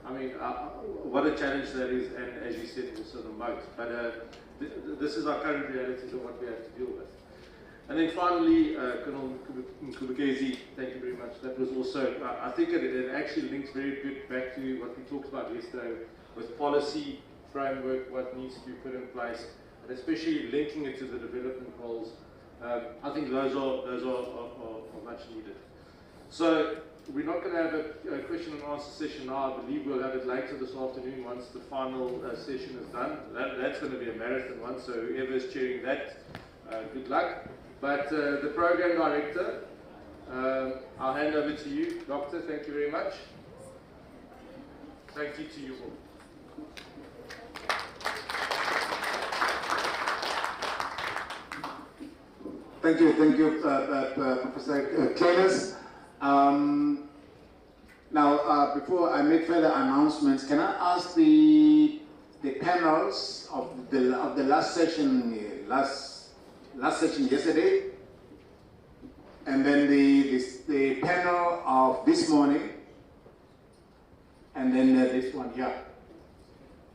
I mean, what a challenge that is, and as you said, also remote. But this is our current realities of what we have to deal with. And then finally, Colonel Nkubukezi, thank you very much. That was also, I think it actually links very good back to what we talked about yesterday with policy, framework, what needs to be put in place, and especially linking it to the development goals. I think those are much needed. So we're not going to have a question and answer session now. I believe we'll have it later this afternoon once the final session is done. That's going to be a marathon one, so whoever's chairing that, good luck. But the program director, I'll hand over to you, Doctor. Thank you very much. Thank you to you all. Thank you, Professor Clemens. Now, before I make further announcements, can I ask the panels of the last session, last session yesterday, and then the panel of this morning, and then this one here.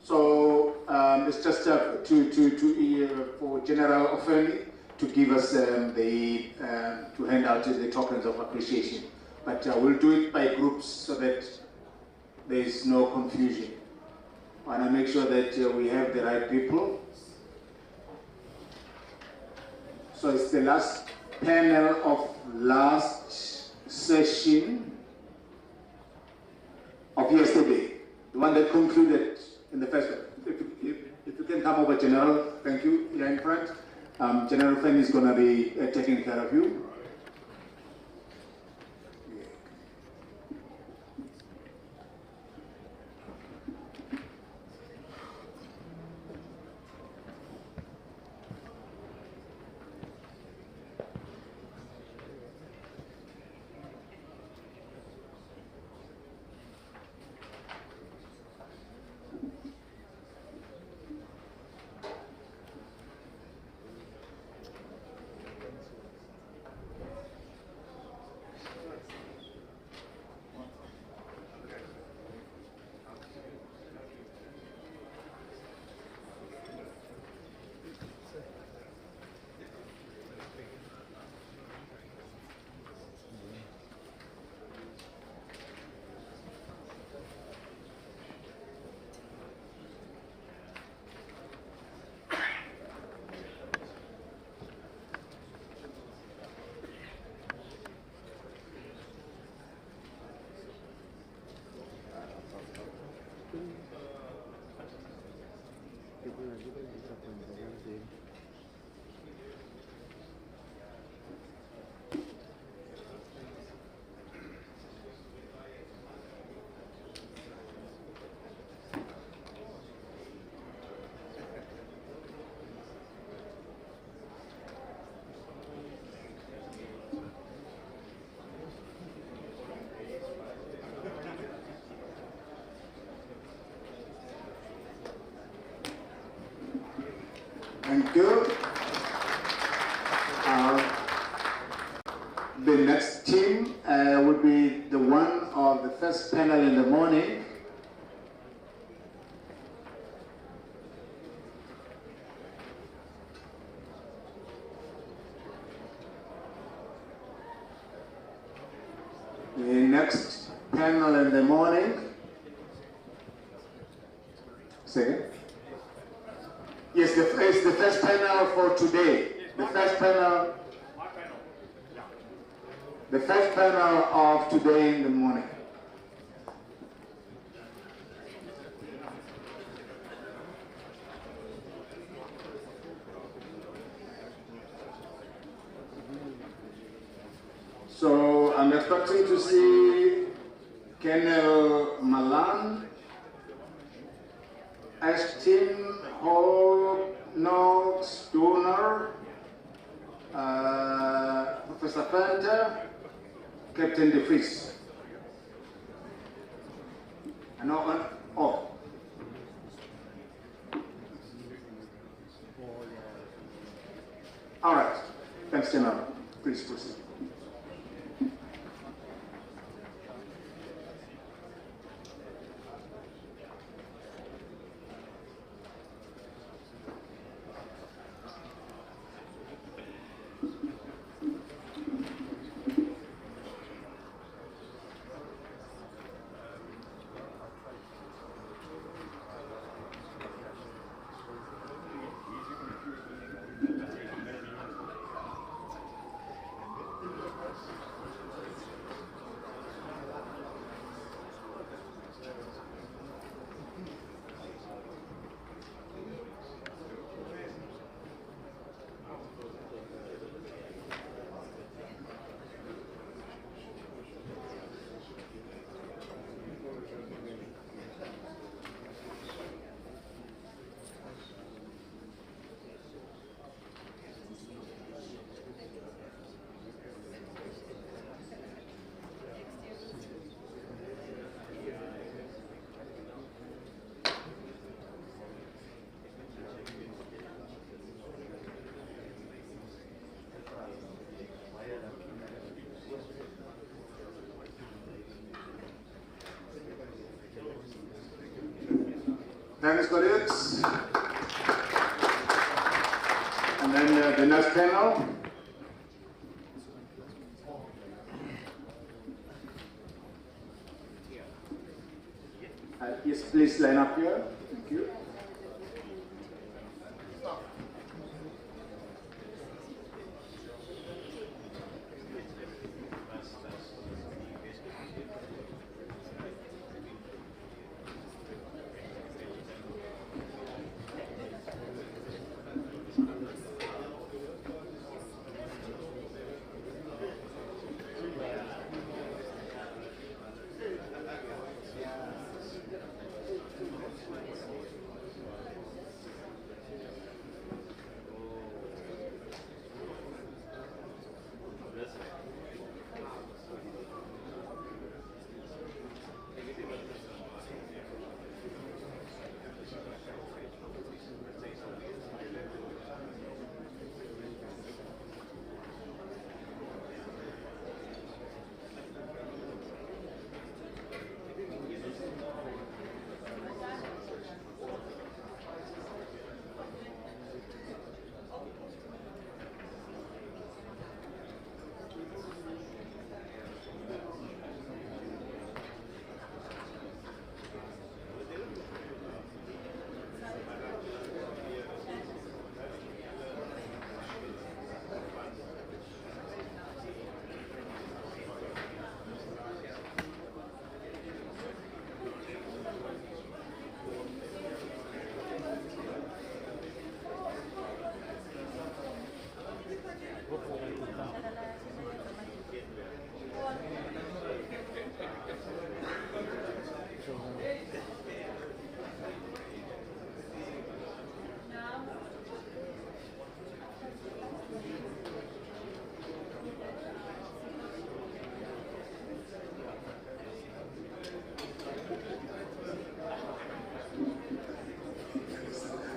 So it's just for General Offermi to give us to hand out the tokens of appreciation. But we'll do it by groups so that there is no confusion. I want to make sure that we have the right people. So it's the last panel of last session of yesterday, the one that concluded in the first one. If you can come over, General, thank you, here in front. General Feng is going to be taking care of you. Thank you. The next team would be the one of the first panel in the morning. The next panel in the morning. Say. Yes, it's the first panel for today. The first panel. The first panel of today in the morning. So I'm expecting to see Colonel Malan, Ashton, Hall, Knox, Donor, Professor Fanta, Captain De Vries. And all. All right. Thanks, General. Please proceed. Thanks, colleagues. And then the next panel. Yes, please line up here. Thank you.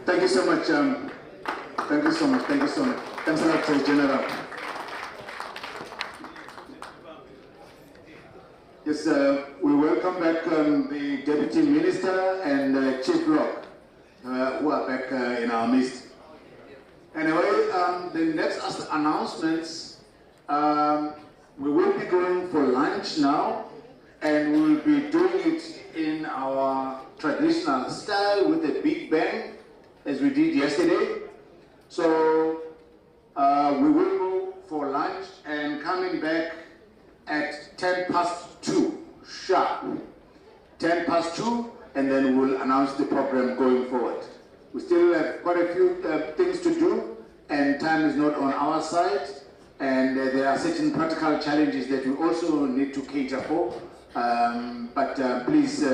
Thank you so much. Thank you so much. Thank you so much. Thanks a lot, General. Yes, we welcome back the Deputy Minister and Chief Locke, who are back in our midst. Anyway, the next announcements, we will be going for lunch now, and we will be doing it in our traditional style with a big bang, as we did yesterday. So we will go for lunch and coming back at 2:10 sharp. 2:10, and then we'll announce the program going forward. We still have quite a few things to do, and time is not on our side, and there are certain practical challenges that we also need to cater for. But please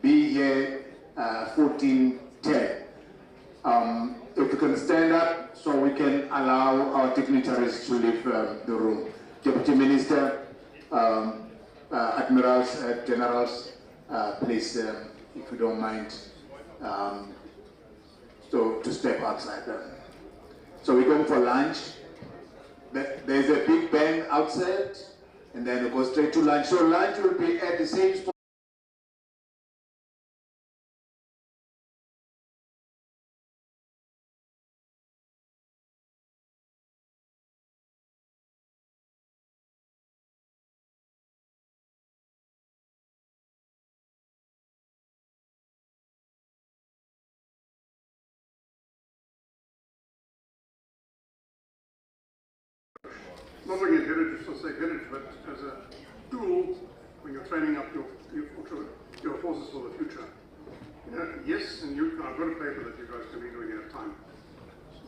be here 14:10. If you can stand up so we can allow our dignitaries to leave the room. Deputy Minister, Admirals, Generals, please, if you don't mind, to step outside. So we're going for lunch. There's a big bang outside, and then we go straight to lunch. So lunch will be at the same spot. Not looking at heritage to say heritage, but as a tool when you're training up your forces for the future. You know, yes, and I've got a paper that you guys can read when you have time.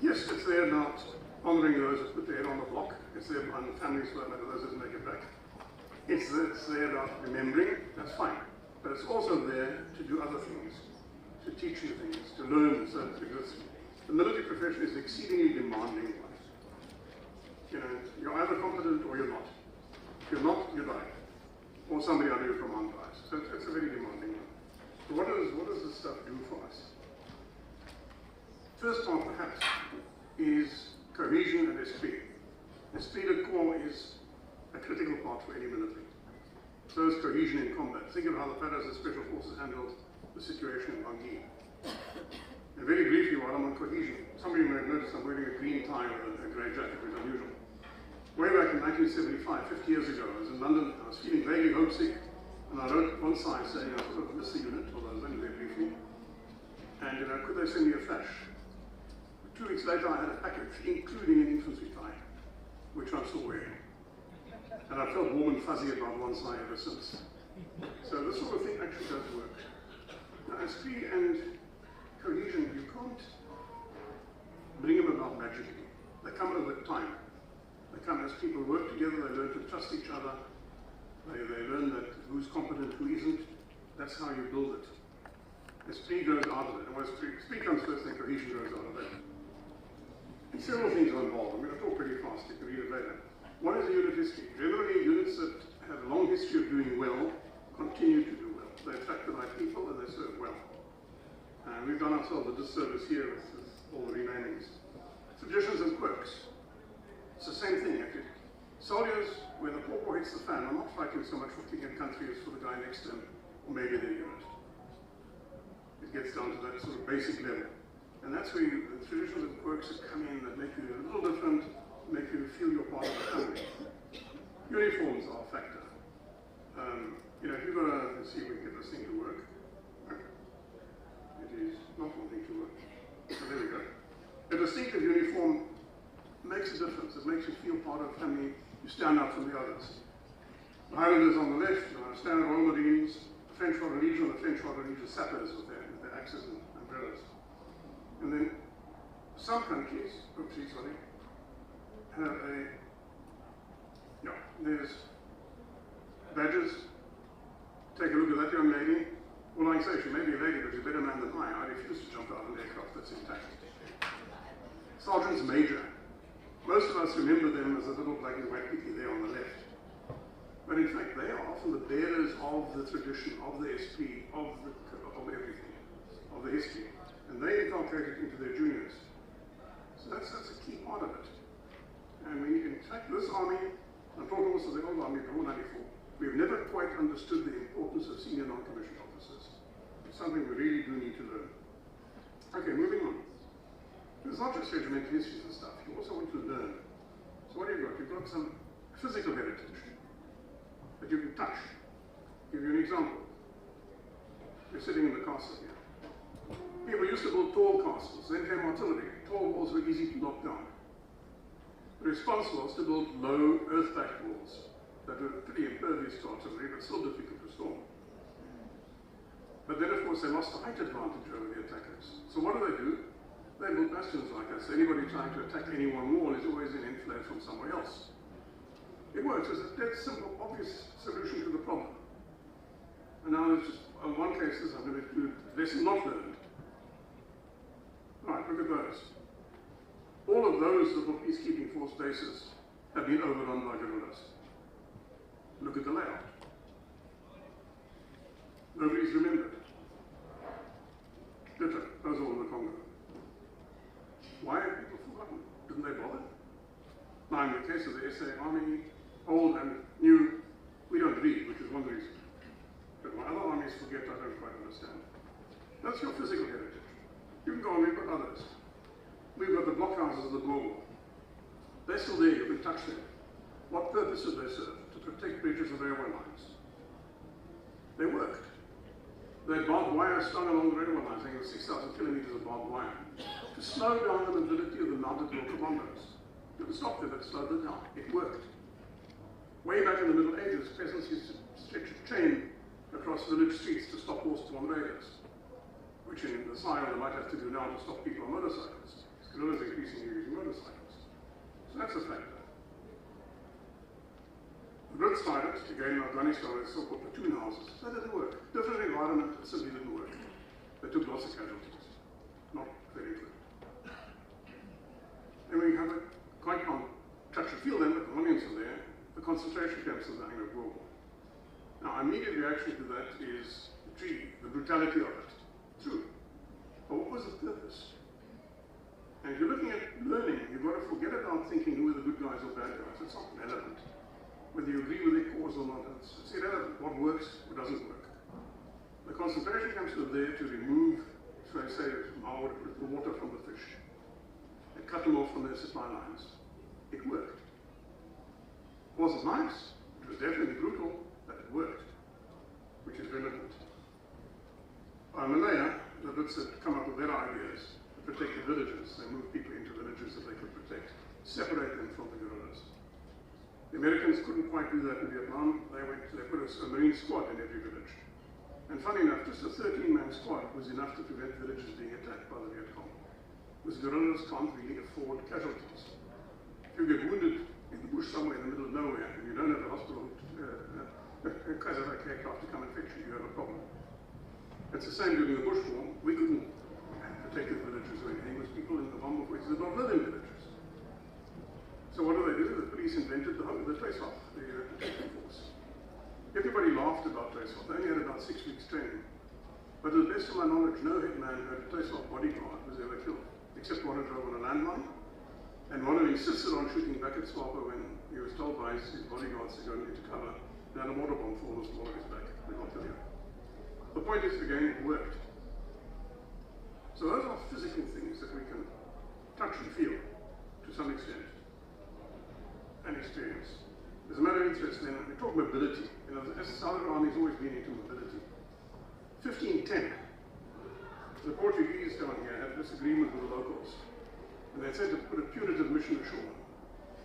Yes, it's there not honouring those that put their head on the block. It's there on the families for that those that make it back. It's there not remembering, that's fine. But it's also there to do other things, to teach you things, to learn. So, because the military profession is exceedingly demanding. You know, you're either competent or you're not. If you're not, you die. Or somebody under your command dies. So it's a very demanding one. So what does this stuff do for us? First part, perhaps, is cohesion and esprit. Esprit de corps is a critical part for any military. So is cohesion in combat. Think of how the Paras and Special Forces handled the situation in Bangui. And very briefly, while I'm on cohesion, somebody may have noticed I'm wearing a green tie with a grey jacket, which is unusual. Way back in 1975, 50 years ago, I was in London, I was feeling vaguely homesick, and I wrote one sign saying I sort of miss the unit, although I was only there briefly, and could they send me a flash? 2 weeks later, I had a package, including an infantry tie, which I'm still wearing. And I felt warm and fuzzy about one side ever since. So this sort of thing actually does work. Now, esprit and cohesion, you can't bring them about magically. They come over time. They come as people work together, they learn to trust each other, they learn that who's competent, who isn't. That's how you build it. Esprit grows out of it. And when esprit comes first, then cohesion grows out of it. And several things are involved. I'm going to talk pretty fast, you can read it later. One is the unit history. Generally, units that have a long history of doing well continue to do well. They attract the right people and they serve well. And we've done ourselves a disservice here with all the renamings. Traditions and quirks. It's the same thing, actually. Soldiers, when the pawpaw hits the fan, are not fighting so much for king and country as for the guy next to him, or maybe their unit. It gets down to that sort of basic level. And that's where the traditions and quirks that come in that make you a little different, make you feel you're part of the family. Uniforms are a factor. If you've got to see if we can get this thing to work. It is not wanting to work. So there we go. A distinctive uniform makes a difference. It makes you feel part of a family. You stand out from the others. The Highlanders on the left, standard Royal Marines, the French Royal Legion, the French Royal Legion sappers with their axes and umbrellas. And then some countries, have there's badges. Take a look at that young lady. Well, I can say she may be a lady, but she's a better man than I. I refuse to jump out of an aircraft that's intact. Sergeants Major. Most of us remember them as a little black and white picky there on the left. But in fact, they are often the bearers of the tradition, of the esprit, of everything, of the history. And they inculcate it into their juniors. So that's a key part of it. And in fact, this army, I'm talking also the old army, before 94, we've never quite understood the importance of senior non-commissioned officers. It's something we really do need to learn. Okay, moving on. It's not just regimental histories and stuff, you also want to learn. So what have you got? You've got some physical heritage that you can touch. I'll give you an example. You're sitting in the castle here. People used to build tall castles, then came artillery. Tall walls were easy to knock down. The response was to build low, earth-backed walls that were pretty impervious to artillery, but still difficult to storm. But then, of course, they lost the height advantage over the attackers. So what do? They build bastions like this. Anybody trying to attack any one wall is always an inflow from somewhere else. It works as a dead simple, obvious solution to the problem. And now there's just, in one case, I'm going to do lesson not learned. Right, look at those. All of those little peacekeeping force bases have been overrun by guerrillas. Look at the layout. Nobody's remembered. Ditto, those are all in the Congo. Why have people forgotten? Didn't they bother? Now, in the case of the SA Army, old and new, we don't read, which is one reason. But why other armies forget, I don't quite understand. That's your physical heritage. You can go on, we've got others. We've got the blockhouses of the Boer War. They're still there, you can touch them. What purpose did they serve? To protect bridges and railway lines. They worked. They had barbed wire strung along the railway lines, I think it was 6,000 kilometers of barbed wire, to slow down the mobility of the mounted Boer commandos. It didn't stop them, but it slowed them down. It worked. Way back in the Middle Ages, peasants used to stretch a chain across village streets to stop horse-drawn raiders, which in the Sahel they might have to do now to stop people on motorcycles. Guerrillas increasingly using motorcycles. So that's a factor. The Brits tried it, again in Afghanistan, with so-called platoon houses. That didn't work. Different environment, it simply didn't work. They took lots of casualties. Not very good. And we have a quite touch and feel then, but the monuments are there. The concentration camps are dying of war. Now, immediate reaction to that is the brutality of it. True. But what was the purpose? And if you're looking at learning, you've got to forget about thinking who are the good guys or bad guys. It's not relevant. Whether you agree with their cause or not, it's irrelevant. What works, what doesn't work. The concentration camps were there to remove they say Mao would put the water from the fish and cut them off from their supply lines. It worked. It wasn't nice, it was definitely brutal, but it worked, which is relevant. Malaya, the Brits had come up with their ideas to protect the villages. They moved people into villages that they could protect, separate them from the guerrillas. The Americans couldn't quite do that in Vietnam. They put a Marine squad in every village. And funny enough, just a 13-man squad was enough to prevent villages being attacked by the Viet Cong. Because guerrillas can't really afford casualties. If you get wounded in the bush somewhere in the middle of nowhere, and you don't have a hospital, aircraft to come and fetch you, you have a problem. It's the same during the Bush War. We couldn't protect the villages or anything because people in the bomb forces did not live in villages. So what do? The police invented the trace-off, the protection force. Everybody laughed about trace-off. They only had about 6 weeks training. But to the best of my knowledge, no hitman who had a trace-off bodyguard was ever killed, except one who drove on a landmine, and one who insisted on shooting back at Swapper when he was told by his bodyguards to go into cover, and had a mortar bomb fall on the small of his back. They got to him. The point is, again, it worked. So those are physical things that we can touch and feel to some extent and experience. As a matter of interest, then, we talk mobility. You know, as the South Army's always been into mobility. 1510, the Portuguese down here had a disagreement with the locals, and they said to put a punitive mission ashore.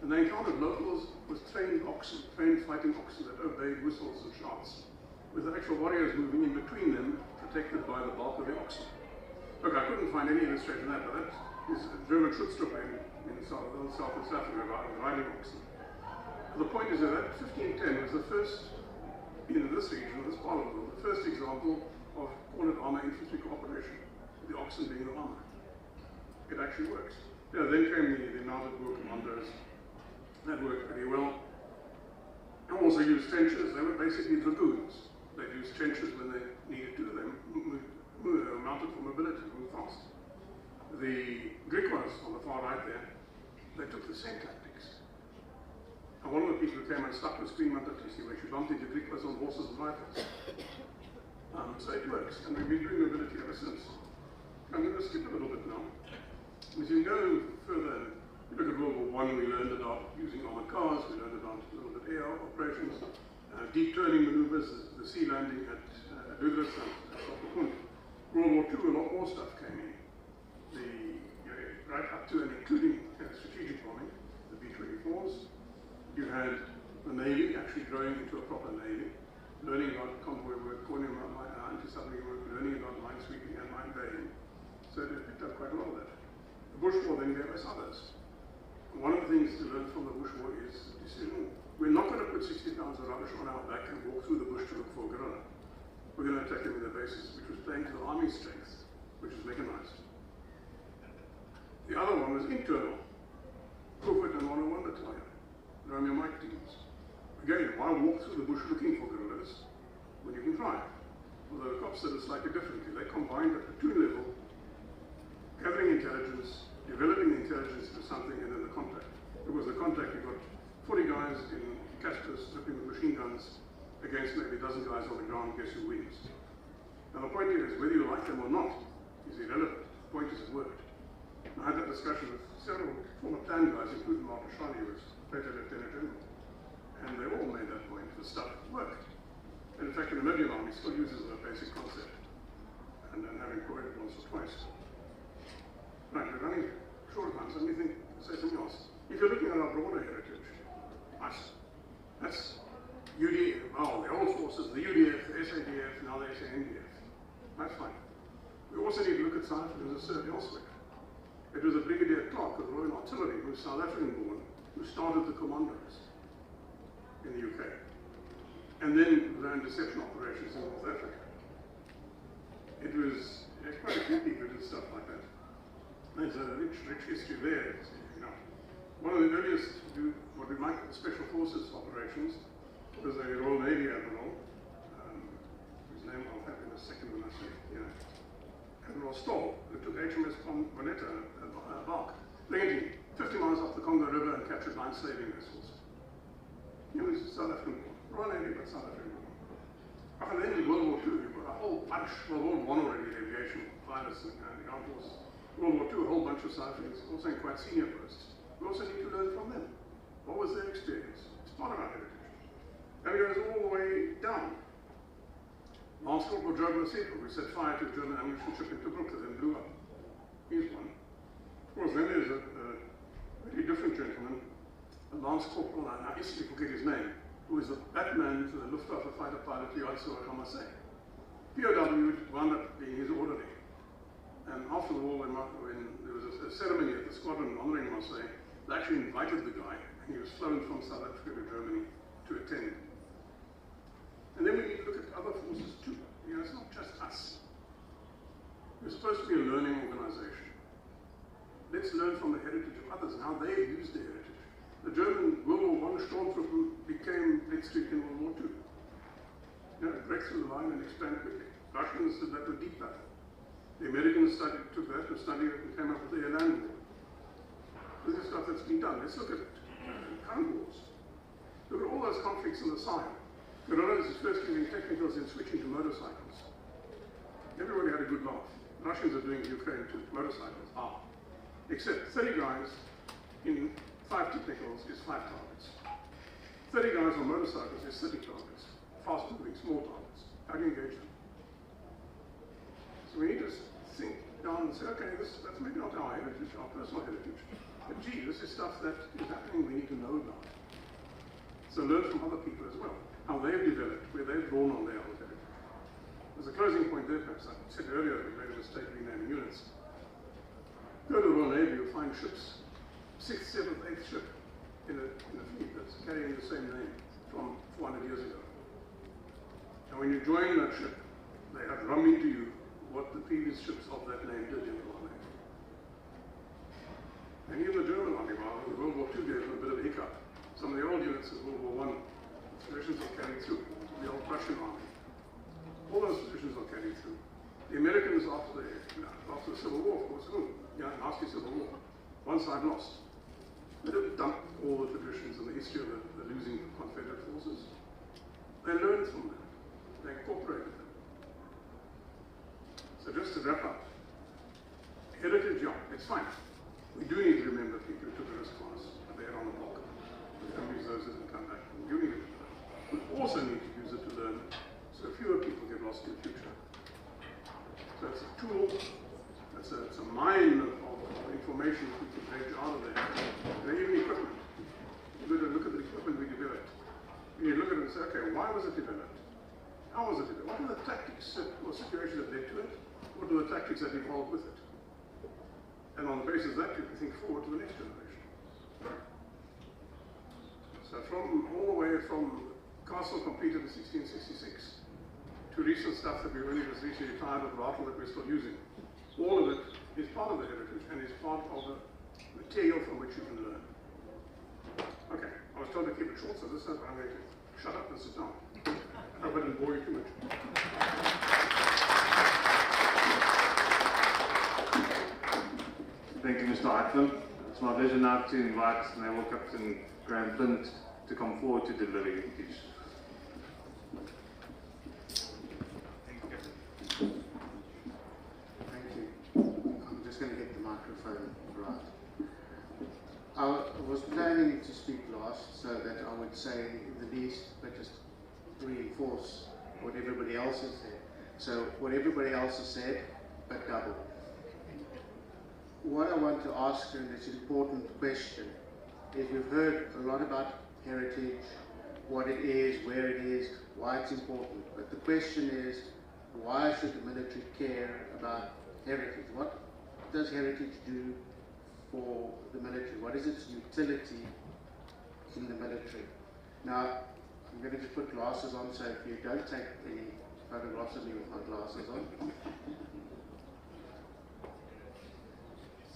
And they encountered locals with trained oxen, trained fighting oxen that obeyed whistles and shouts, with the actual warriors moving in between them, protected by the bulk of the oxen. Look, I couldn't find any illustration of that, but that is a German Schutztruppe in South and South Africa riding oxen. The point is that 1510 was the first, in this region, this part of the world, the first example of, call it armor infantry cooperation, the oxen being the armor. It actually works. Yeah, then came the mounted war commandos. That worked pretty well. They also used trenches. They were basically dragoons. They used trenches when they needed to. They were mounted for mobility, move fast. The Griquas on the far right there, they took the same tactics. And one of the people who came unstuck was Queen Matatisi, where she bumped into Griquas on horses and rifles. So it works, and we've been doing mobility ever since. I'm going to skip a little bit now. As you go further, you look at World War I, we learned about using armored cars, we learned about a little bit air operations, deep turning maneuvers, the sea landing at Dudras and Sopopun. World War II, a lot more stuff came in. Right up to and including strategic bombing, the B-24s. You had the Navy actually growing into a proper Navy, learning about convoy work, anti-submarine work, learning about minesweeping and mine baying. So they picked up quite a lot of that. The Bush War then gave us others. One of the things to learn from the Bush War is the decision. We're not going to put 60 pounds of rubbish on our back and walk through the bush to look for a guerrilla. We're going to attack them with their bases, which was playing to the army's strength, which is mechanized. The other one was internal. Crawford and 101 Battalion, Romeo Mike teams. Again, why walk through the bush looking for guerrillas when you can try? Although the cops said it slightly differently. They combined at platoon level, gathering intelligence, developing the intelligence into something, and then the contact. It was the contact. You got 40 guys in Castres flipping with machine guns against maybe a dozen guys on the ground. Guess who wins? Now the point here is whether you like them or not is irrelevant. The point is it worked. I had that discussion with several former plan guys, including Martin Shani, who was later Lieutenant General, and they all made that point. The stuff worked. And in fact, the Namibian Army still uses the basic concept, and having quoted it once or twice. Right, we're running short of time, so let me say something else. If you're looking at our broader heritage, that's UDF, well, the old forces, the UDF, the SADF, now the SANDF. That's fine. We also need to look at South Africans who served elsewhere. It was a Brigadier Clark of the Royal Artillery, who was South African born, who started the commandos in the UK, and then ran deception operations in North Africa. It was quite a few people who did stuff like that. There's a rich history there. You know, one of the earliest to do what we might call special forces operations was a Royal Navy admiral, whose name I'll have in a second when I say, Admiral Stoll, who took HMS Bonetta, bark, landing 50 miles off the Congo River and captured 9 slaving vessels. He was South African born, Royal Navy, but South African born. And then in World War II, a whole bunch, well, World War I already had aviation pilots and the Armed Forces. World War II, a whole bunch of civilians, also in quite senior posts. We also need to learn from them. What was their experience? It's part of our heritage. And it goes all the way down. Lance Corporal Joe Moseko, who set fire to a German ammunition ship in Tobruk and blew up. He's one. Of course, then there's a very different gentleman, a Lance Corporal, and I instantly forget his name, who is the Batman to the Luftwaffe fighter pilot Yoatsu Akamase. POW wound up being his orderly. And after the war, when there was a ceremony at the squadron honoring Marseille, they actually invited the guy, and he was flown from South Africa to Germany to attend. And then we need to look at other forces too. You know, it's not just us. We're supposed to be a learning organization. Let's learn from the heritage of others and how they've used their heritage. The German World War I Stormtrooper became Blitzkrieg in World War II. You know, break through the line and expand quickly. Russians did that with deep battle. The Americans took that and studied it and came up with the air land war. This is stuff that's been done. Let's look at current wars. Look at all those conflicts in the Sahel. Guerrillas is first using technicals and switching to motorcycles. Everybody had a good laugh. Russians are doing Ukraine too. Motorcycles are. Except 30 guys in 5 technicals is 5 targets. 30 guys on motorcycles is 30 targets. Fast moving, small targets. How do you engage them? So we need to think down and say, okay, that's maybe not our heritage, our personal heritage. But gee, this is stuff that is happening we need to know about. So learn from other people as well, how they've developed, where they've drawn on their own heritage. As a closing point there, perhaps I said earlier that we made a mistake renaming units. Go to the Royal Navy, you'll find ships, 6th, 7th, 8th ship in a fleet that's carrying the same name from 400 years ago. And when you join that ship, they have run into you what the previous ships of that name did in the Royal Navy. And even the German Army, while World War II gave them a bit of a hiccup, some of the old units of World War I, traditions are carried through. The old Prussian Army. All those traditions are carried through. The Americans after the Civil War, of course, nasty Civil War, one side lost. They didn't dump all the traditions and the history of the losing Confederate forces. They learned from them. They incorporated them. So just to wrap up, heritage, yeah, it's fine. We do need to remember people who took a risk for us, and they're on the block. We don't use those as a comeback. You need it to learn. We also need to use it to learn so fewer people get lost in the future. So it's a tool, it's a mine of information that we can take out of there. And even equipment. You've got to look at the equipment we developed. You need to look at it and say, okay, why was it developed? How was it developed? What were the tactics or situations that led to it? What are the tactics that evolved with it? And on the basis of that, you can think forward to the next generation. So all the way from Castle completed in 1666 to recent stuff that we only just recently retired of Rattle that we're still using, all of it is part of the heritage and is part of the material from which you can learn. Okay, I was told to keep it short, so this is I'm going to shut up and sit down. I hope I didn't bore you too much. Thank you, Mr. Hartman. It's my pleasure now to invite Naval Captain Graham Flint to come forward to deliver your speech. Thank you. I'm just going to get the microphone right. I was planning to speak last so that I would say the least, but just reinforce what everybody else has said. So what everybody else has said, but double. What I want to ask, and it's an important question, is we've heard a lot about heritage, what it is, where it is, why it's important. But the question is, why should the military care about heritage? What does heritage do for the military? What is its utility in the military? Now, I'm going to just put glasses on, so if you don't take any photographs of me with my glasses on.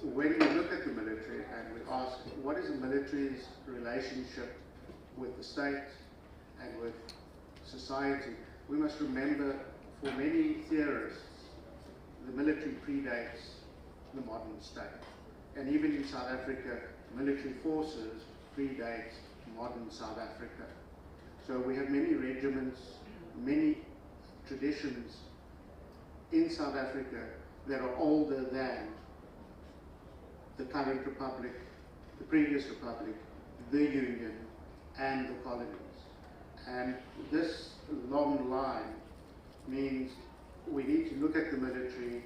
When we look at the military and we ask, what is the military's relationship with the state and with society, we must remember, for many theorists, the military predates the modern state. And even in South Africa, military forces predate modern South Africa. So we have many regiments, many traditions in South Africa that are older than the current republic, the previous republic, the Union, and the colonies. And this long line means we need to look at the military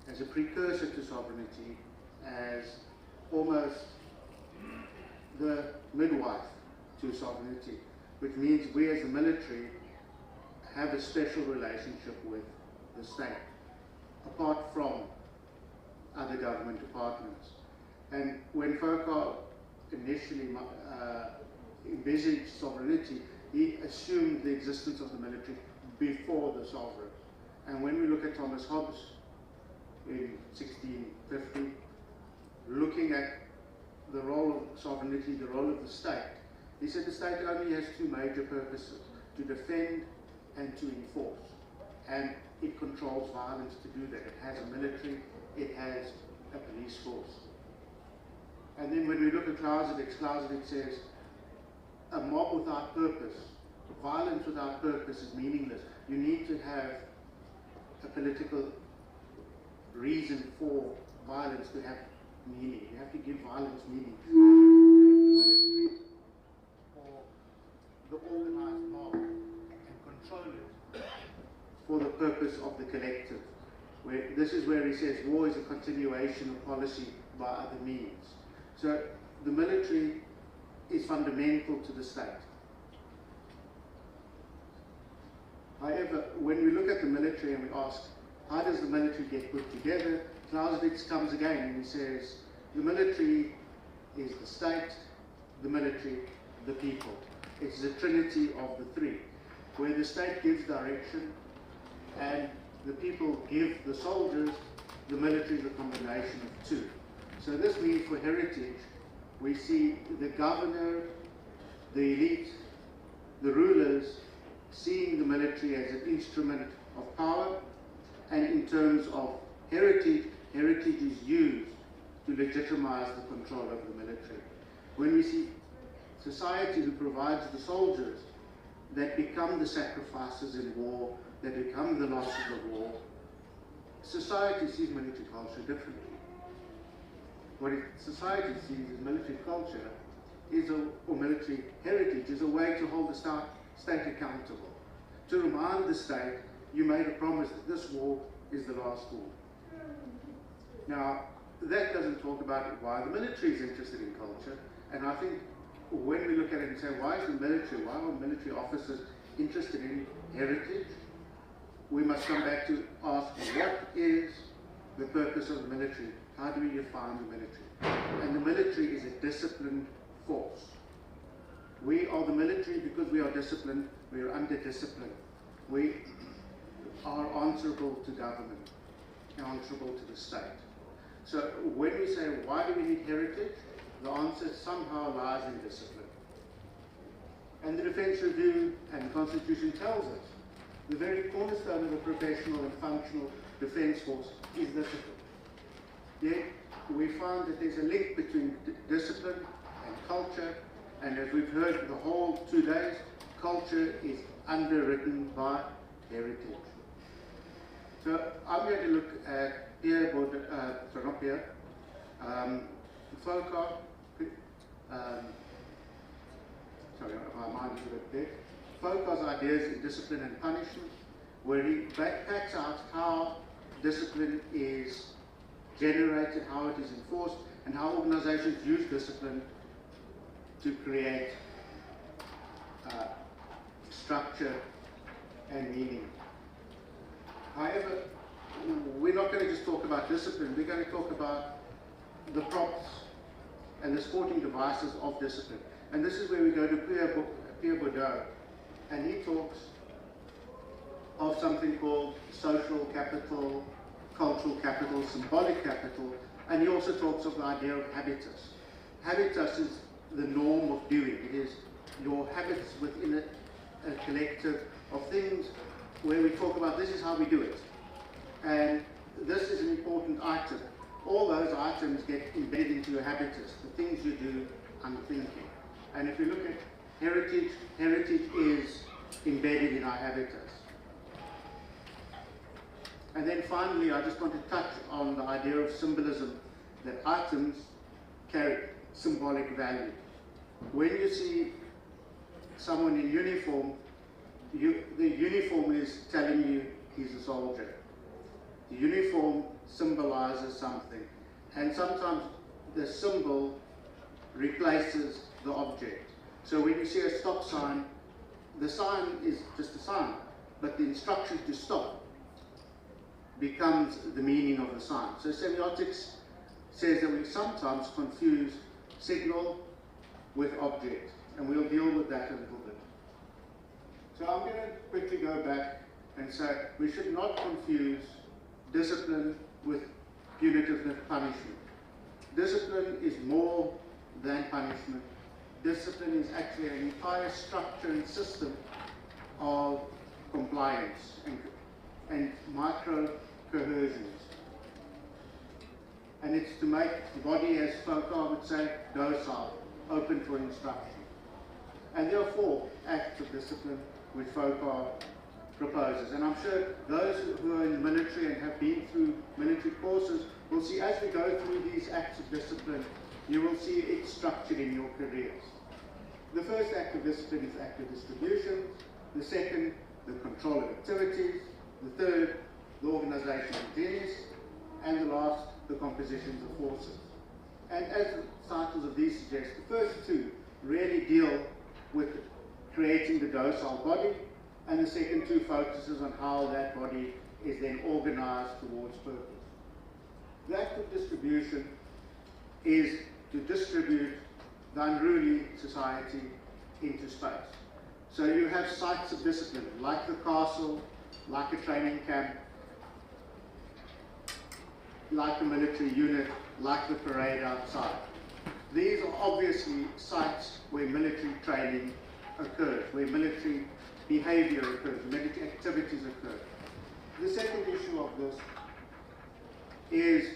as a precursor to sovereignty, as almost the midwife to sovereignty, which means we as the military have a special relationship with the state, apart from other government departments. And when Foucault initially envisaged sovereignty, he assumed the existence of the military before the sovereign. And when we look at Thomas Hobbes in 1650, looking at the role of sovereignty, the role of the state, he said the state only has two major purposes: to defend and to enforce. And it controls violence to do that. It has a military, it has a police force. And then when we look at Clausewitz says, a mob without purpose, violence without purpose is meaningless. You need to have a political reason for violence to have meaning. You have to give violence meaning. For the organized mob and control it for the purpose of the collective. This is where he says war is a continuation of policy by other means. So the military is fundamental to the state. However, when we look at the military and we ask, how does the military get put together? Clausewitz comes again and he says, the military is the state, the military, the people. It's the trinity of the three, where the state gives direction and the people give the soldiers, the military is a combination of two. So this means for heritage, we see the governor, the elite, the rulers, seeing the military as an instrument of power, and in terms of heritage, heritage is used to legitimize the control of the military. When we see society who provides the soldiers that become the sacrifices in war, that become the losses of war, society sees military culture differently. What society sees as military culture is or military heritage is a way to hold the state accountable. To remind the state, you made a promise that this war is the last war. Now, that doesn't talk about why the military is interested in culture, and I think when we look at it and say, why is the military, why are military officers interested in heritage? We must come back to ask, what is the purpose of the military? How do we define the military? And the military is a disciplined force. We are the military because we are disciplined, we are under discipline. We are answerable to government, answerable to the state. So when we say, why do we need heritage? The answer somehow lies in discipline. And the Defence Review and the Constitution tells us the very cornerstone of a professional and functional defence force is discipline. Yet we find that there's a link between discipline and culture, and as we've heard the whole 2 days, culture is underwritten by heritage. So I'm going to look at Pierre Baudin, sorry, not Pierre, Foucault, sorry, my mind is a bit dead. Foucault's ideas in discipline and punishment, where he backs out how discipline is generated, how it is enforced, and how organizations use discipline to create structure and meaning. However, we're not going to just talk about discipline, we're going to talk about the props and the sporting devices of discipline. And this is where we go to Pierre Baudin, and he talks of something called social capital, cultural capital, symbolic capital, and he also talks of the idea of habitus. Habitus is the norm of doing. It is your habits within a collective of things where we talk about this is how we do it. And this is an important item. All those items get embedded into your habitus, the things you do unthinking. And if you look at heritage, heritage is embedded in our habitus. And then finally, I just want to touch on the idea of symbolism, that items carry symbolic value. When you see someone in uniform, the uniform is telling you he's a soldier. The uniform symbolizes something, and sometimes the symbol replaces the object. So when you see a stop sign, the sign is just a sign, but the instruction to stop becomes the meaning of the sign. So semiotics says that we sometimes confuse signal with object, and we'll deal with that a little bit. So I'm going to quickly go back and say we should not confuse discipline with punitive punishment. Discipline is more than punishment. Discipline is actually an entire structure and system of compliance and micro coercions. And it's to make the body, as Foucault would say, docile, open for instruction. And there are 4 acts of discipline which Foucault proposes. And I'm sure those who are in the military and have been through military courses will see, as we go through these acts of discipline, you will see it structured in your careers. The first act of discipline is active distribution. The second, the control of activities. The third, the organization of duties. And the last, the compositions of forces. And as the titles of these suggest, the first 2 really deal with creating the docile body, and the second 2 focuses on how that body is then organized towards purpose. The act of distribution is to distribute the unruly society into space. So you have sites of discipline, like the castle, like a training camp, like a military unit, like the parade outside. These are obviously sites where military training occurs, where military behavior occurs, military activities occur. The second issue of this is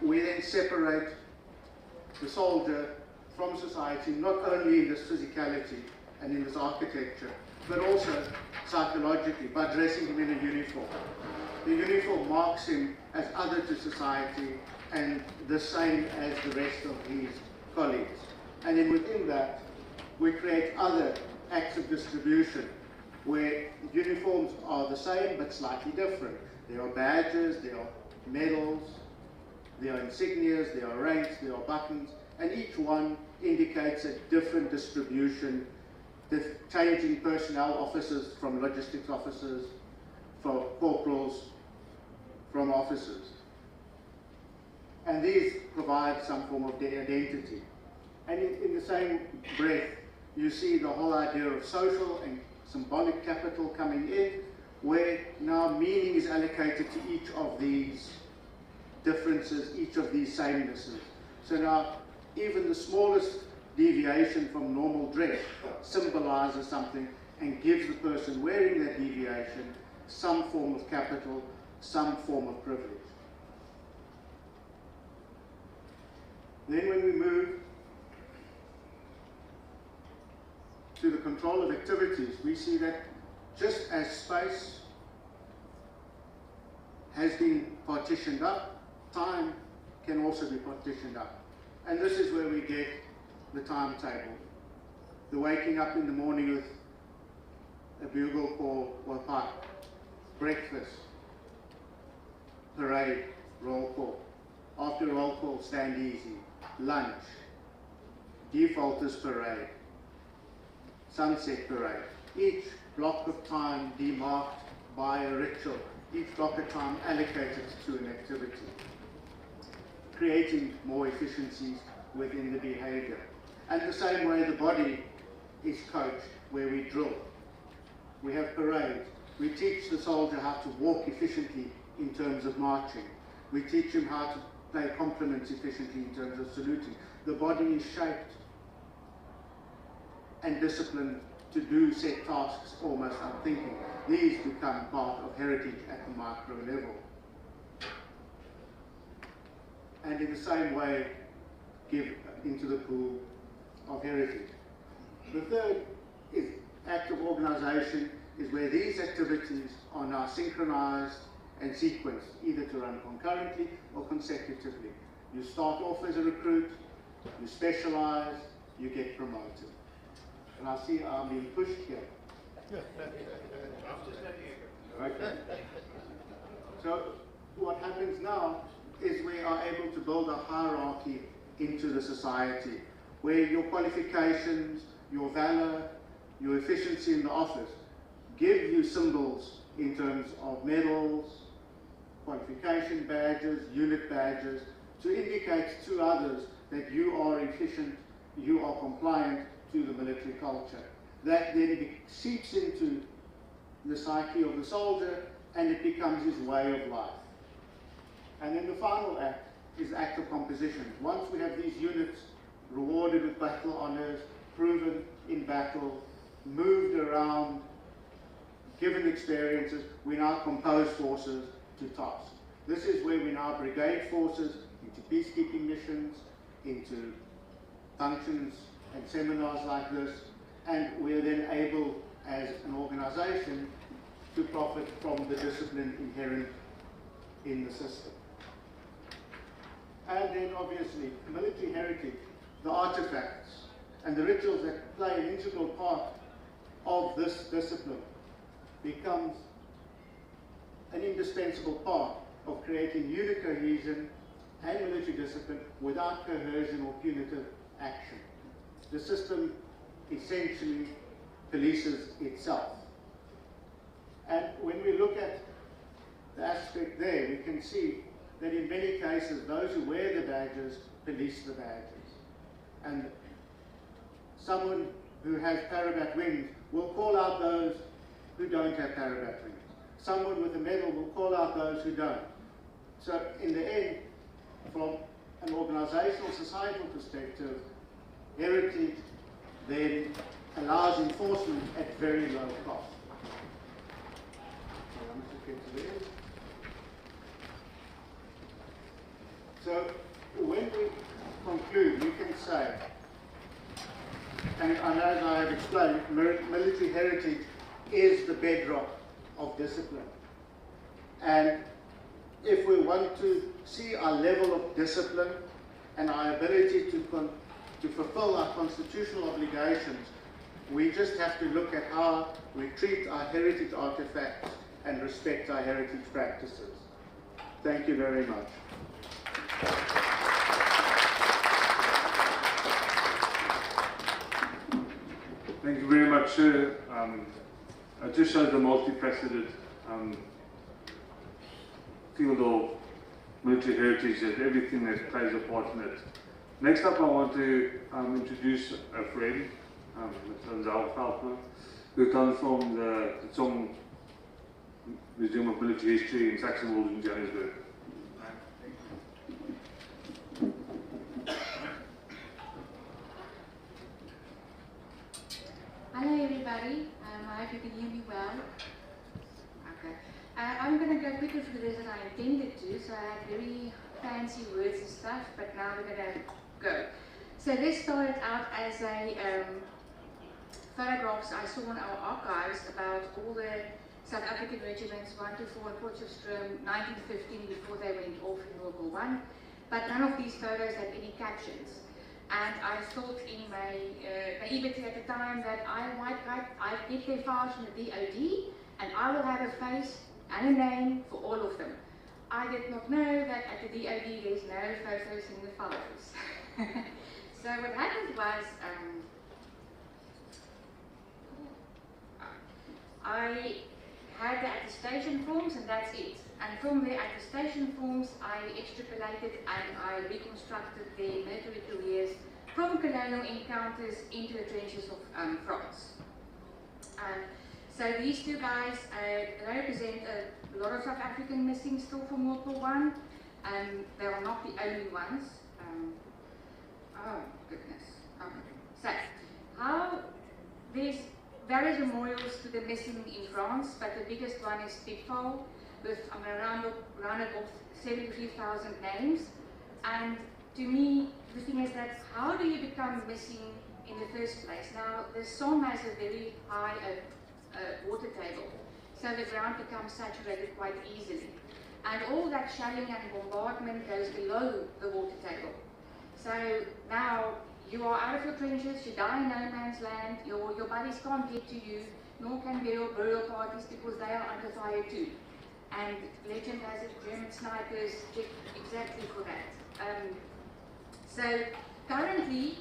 we then separate the soldier from society, not only in this physicality and in this architecture, but also psychologically by dressing him in a uniform. The uniform marks him as other to society and the same as the rest of his colleagues. And then within that, we create other acts of distribution where uniforms are the same but slightly different. There are badges, there are medals, there are insignias, there are ranks, there are buttons, and each one indicates a different distribution, changing personnel officers from logistics officers, from corporals, from officers. And these provide some form of identity. And in the same breath, you see the whole idea of social and symbolic capital coming in, where now meaning is allocated to each of these differences, each of these samenesses. So now, even the smallest deviation from normal dress symbolizes something and gives the person wearing that deviation some form of capital, some form of privilege. Then when we move to the control of activities, we see that just as space has been partitioned up, time can also be partitioned up. And this is where we get the timetable. The waking up in the morning with a bugle call or pipe, breakfast, parade, roll call. After roll call, stand easy, lunch, defaulters parade, sunset parade. Each block of time demarked by a ritual, each block of time allocated to an activity, creating more efficiencies within the behavior. And the same way the body is coached, where we drill. We have parades. We teach the soldier how to walk efficiently in terms of marching. We teach him how to play compliments efficiently in terms of saluting. The body is shaped and disciplined to do set tasks almost unthinking. These become part of heritage at the micro level. And in the same way, give into the pool of heritage. The third act of organization is where these activities are now synchronized and sequenced, either to run concurrently or consecutively. You start off as a recruit, you specialize, you get promoted. And I see I'm being pushed here. Okay. So what happens now is we are able to build a hierarchy into the society where your qualifications, your valor, your efficiency in the office give you symbols in terms of medals, qualification badges, unit badges, to indicate to others that you are efficient, you are compliant to the military culture. That then seeps into the psyche of the soldier and it becomes his way of life. And then the final act is act of composition. Once we have these units rewarded with battle honors, proven in battle, moved around, given experiences, we now compose forces to task. This is where we now brigade forces into peacekeeping missions, into functions and seminars like this, and we're then able, as an organization, to profit from the discipline inherent in the system. And then obviously, military heritage, the artifacts, and the rituals that play an integral part of this discipline becomes an indispensable part of creating unit cohesion and military discipline without coercion or punitive action. The system essentially polices itself. And when we look at the aspect there, we can see that in many cases, those who wear the badges police the badges. And someone who has parabat wings will call out those who don't have parabat wings. Someone with a medal will call out those who don't. So in the end, from an organizational, societal perspective, heritage then allows enforcement at very low cost. So when we conclude, we can say, and as I have explained, military heritage is the bedrock of discipline. And if we want to see our level of discipline and our ability to fulfill our constitutional obligations, we just have to look at how we treat our heritage artifacts and respect our heritage practices. Thank you very much. Thank you very much, sir. It just shows the multifaceted field of military heritage, and everything that plays a part in it. Next up, I want to introduce a friend, Mr. Nzal Feltner, who comes from the Tsong Museum of Military History in Saxonwold in Johannesburg. Hello everybody, I hope you can hear me well. Okay. I'm going to go quicker through this than I intended to, so I had very fancy words and stuff, but now we're going to go. So this started out as a photographs I saw in our archives about all the South African regiments, 1 to 4 in Potchefstroom, 1915, before they went off in World War I, but none of these photos had any captions. And I thought in my naivety at the time that I get their files from the DOD and I will have a face and a name for all of them. I did not know that at the DOD there's no photos in the files. So what happened was I had the attestation forms and that's it. And from the attestation forms, I extrapolated and I reconstructed their military careers from colonial encounters into the trenches of France. So these two guys represent a lot of South African missing still from World War I. They are not the only ones. Oh goodness. So there's various memorials to the missing in France, but the biggest one is Pitfall, with around about 73,000 names. And to me, the thing is that how do you become missing in the first place? Now, the Somme has a very high water table, so the ground becomes saturated quite easily. And all that shelling and bombardment goes below the water table. So now you are out of your trenches, you die in no man's land, your bodies can't get to you, nor can burial parties because they are under fire too. And legend has it, German snipers check exactly for that. So currently,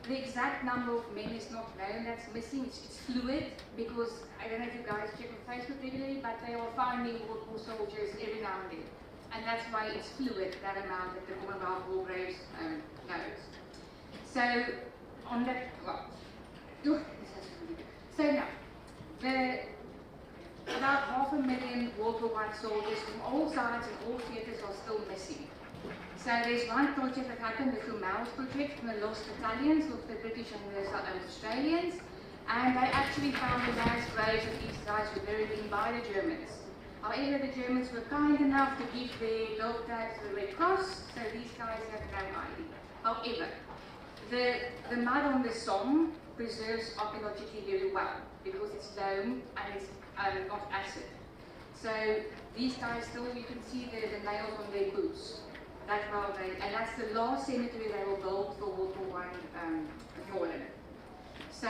the exact number of men is not known that's missing. It's fluid because I don't know if you guys check on Facebook regularly, but they are finding World War soldiers every now and then. And that's why it's fluid, that amount that the Commonwealth War Graves knows. So, on that, well, so now, about 500,000 World War I soldiers from all sides and all theatres are still missing. So there's one project that happened, the Females project, from the Lost Battalions of the British and the Australians, and they actually found the mass graves of these guys were buried in by the Germans. However, the Germans were kind enough to give their dog tags to the Red Cross, so these guys have no ID. However, the mud on the Somme preserves archaeologically very well because it's loam and it's not acid. So these guys still, you can see the nails on their boots. And that's the last cemetery they will build for World War I fallen. So,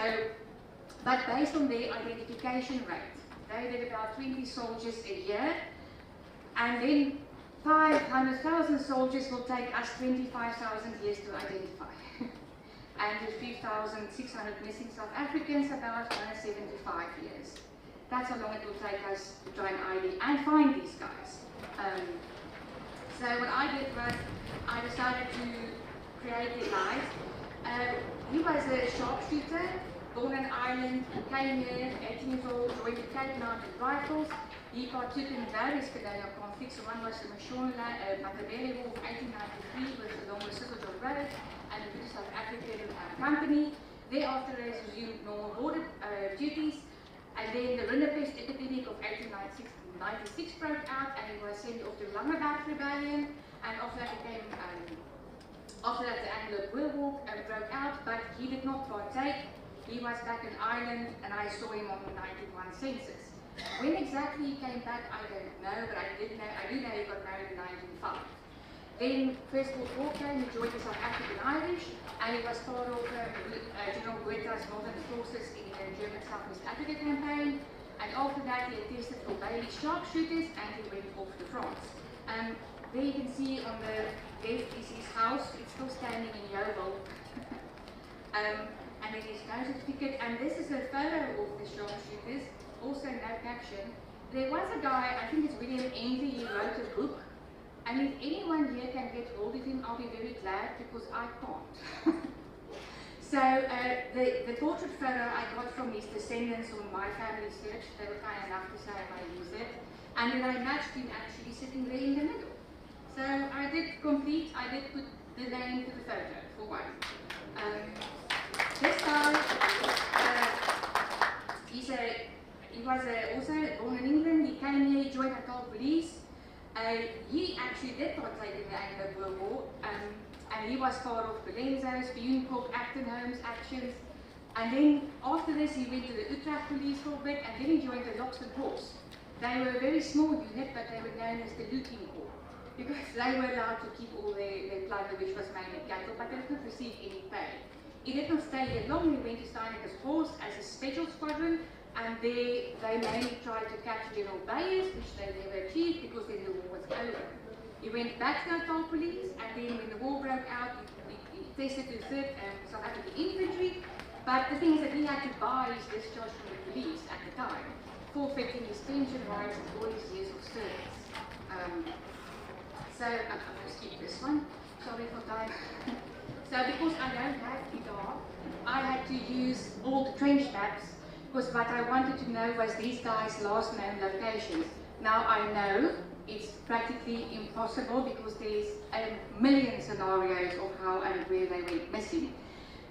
but based on their identification rate, they did about 20 soldiers a year, and then 500,000 soldiers will take us 25,000 years to identify. And with 3,600 missing South Africans, about 175 years. That's how long it will take us to try and ID and find these guys. So what I did was, I decided to create the guys. He was a sharpshooter, born in Ireland, came here, 18 years old, joined the Cape Mounted Rifles. He partook in various colonial conflicts. One was the Matabele War of 1893, was along the Civil Road, and the British South African Company. Thereafter, he resumed normal border duties, and then the Rinderpest epidemic of 1896 broke out, and he was sent off to Langeberg Rebellion, and after that the Anglo-Boer War broke out, but he did not partake. He was back in Ireland, and I saw him on the 91 census. When exactly he came back, I don't know, but I do know he got married in 1905. Then First World War came, he joined the South African Irish, and he was part of General Botha's Northern Forces in the German Southwest Africa campaign. And after that, he enlisted for Bailey sharpshooters, and he went off to France. There you can see on the left is his house. It's still standing in Yeovil. And then his no certificate. And this is a photo of the sharpshooters. Also no caption. There was a guy, I think it's William Envy, he wrote a book. And if anyone here can get hold of him, I'll be very glad because I can't. So the portrait photo I got from his descendants on my family search. They were kind enough to say I might use it. And then I matched him actually sitting there in the middle. So I did put the name to the photo for one. This guy, he was also born in England. He came here, he joined Natal Police. He actually did partake in the Anglo-Boer War, and he was part of Belenzo's, Beuenkorp, Acton Holmes actions. And then after this, he went to the Utrecht Police for a bit, and then he joined the Loxton Horse. They were a very small unit, but they were known as the Looting Corps, because they were allowed to keep all their plunder, which was mainly cattle, but they did not receive any pay. He did not stay here long. He went to Steineker's Horse as a special squadron, and they mainly tried to catch General Beyers, which they never achieved because then the war was over. He went back to Natal Police, and then when the war broke out, he tested to 3rd South African Infantry. But the thing is that he had to buy his discharge from the police at the time, forfeiting his pension rights and all his years of service. So I'm going to skip this one. Sorry for time. So because I don't have guitar, I had to use all the trench maps, because what I wanted to know was these guys' last known locations. Now I know it's practically impossible because there's a million scenarios of how and where they went missing.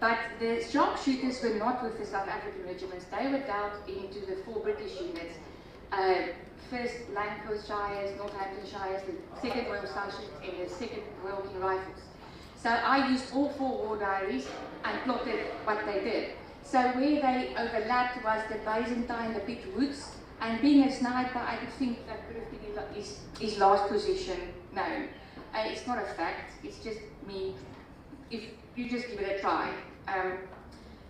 But the sharpshooters were not with the South African regiments. They were dealt into the 4 British units. First Lancashires, Northamptonshires, the 2nd Royal Sergeants, and the 2nd Royal King Rifles. So I used all 4 war diaries and plotted what they did. So where they overlapped was the Byzantine, the Big Woods, And being a sniper, I would think that could have been his last position. No, it's not a fact, it's just me. If you just give it a try.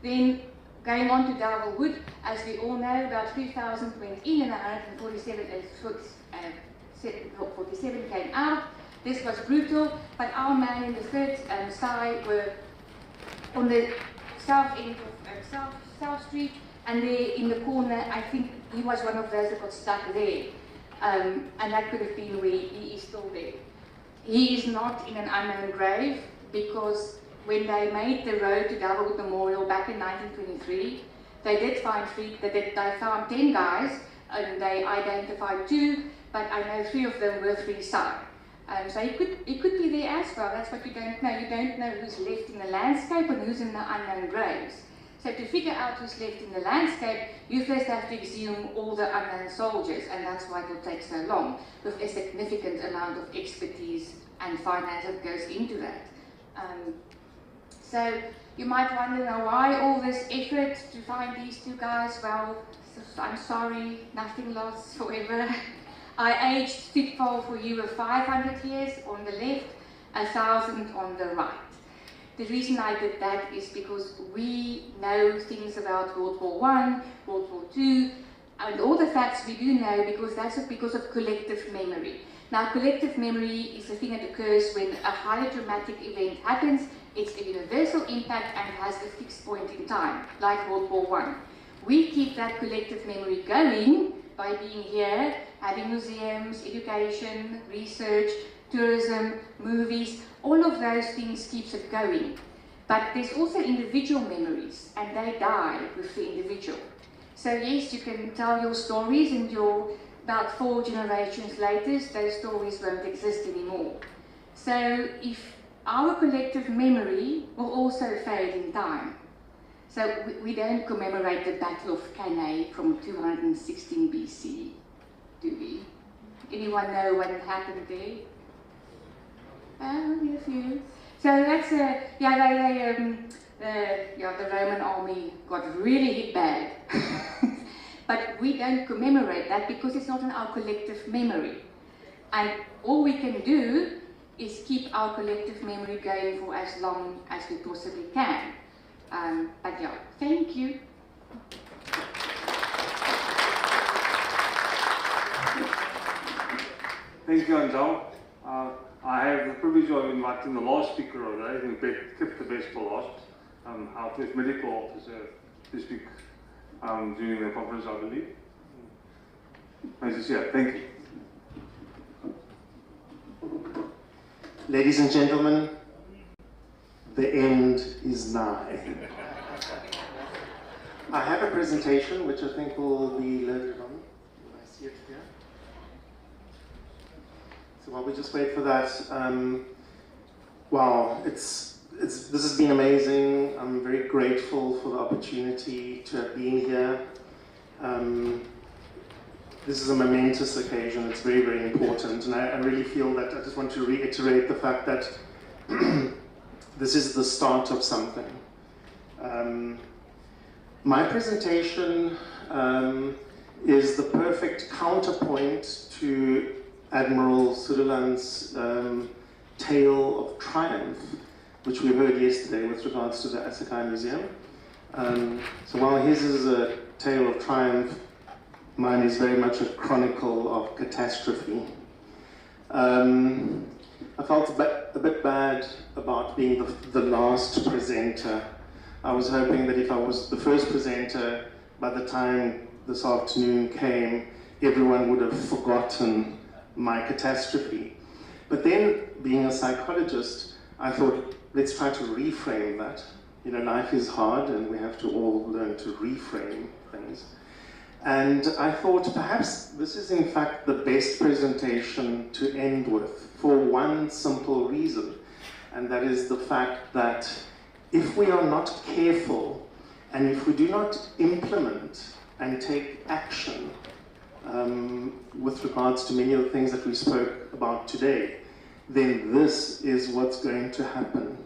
Then going on to Darwell Wood, as we all know, about 3,000 went in and 147 came out. This was brutal, but our man in the third side were on the south end of South Street, and there in the corner, I think he was one of those that got stuck there. And that could have been where he is still there. He is not in an unknown grave, because when they made the road to Darwell Memorial back in 1923, they did find they found 10 guys, and they identified 2, but I know 3 of them were freeside. So it could be there as well. That's what you don't know. You don't know who's left in the landscape and who's in the unknown graves. So to figure out who's left in the landscape, you first have to exhume all the unknown soldiers, and that's why it will take so long, with a significant amount of expertise and finance that goes into that. So you might wonder now, why all this effort to find these 2 guys? Well, I'm sorry, nothing lost forever. I aged fitful for you of 500 years on the left, 1,000 on the right. The reason I did that is because we know things about World War I, World War II, and all the facts we do know because that's because of collective memory. Now, collective memory is the thing that occurs when a highly dramatic event happens. It's a universal impact and has a fixed point in time, like World War I. We keep that collective memory going by being here, having museums, education, research, tourism, movies, all of those things keeps it going. But there's also individual memories, and they die with the individual. So yes, you can tell your stories, and about 4 generations later, those stories won't exist anymore. So if our collective memory will also fade in time. So we don't commemorate the Battle of Cannae from 216 BC, do we? Anyone know what happened there? A few. So that's the Roman army got really hit bad. But we don't commemorate that because it's not in our collective memory. And all we can do is keep our collective memory going for as long as we possibly can. But yeah, thank you. Thank you, Anjal. I have the privilege of inviting the last speaker of the day, who kept the best for last, our first medical officer to speak during the conference, I believe. Nice to see you. Thank you. Ladies and gentlemen, the end is nigh. I have a presentation which I think will be loaded on. I see it here. So while we just wait for that, wow, this has been amazing. I'm very grateful for the opportunity to have been here. This is a momentous occasion. It's very, very important, and I really feel that I just want to reiterate the fact that this is the start of something. My presentation is the perfect counterpoint to Admiral Sutherland's tale of triumph, which we heard yesterday with regards to the Asakai Museum. So while his is a tale of triumph, mine is very much a chronicle of catastrophe. I felt a bit bad about being the last presenter. I was hoping that if I was the first presenter, by the time this afternoon came, everyone would have forgotten my catastrophe. But then, being a psychologist, I thought, let's try to reframe that. You know, life is hard and we have to all learn to reframe things. And I thought perhaps this is in fact the best presentation to end with for one simple reason, and that is the fact that if we are not careful and if we do not implement and take action with regards to many of the things that we spoke about today, then this is what's going to happen.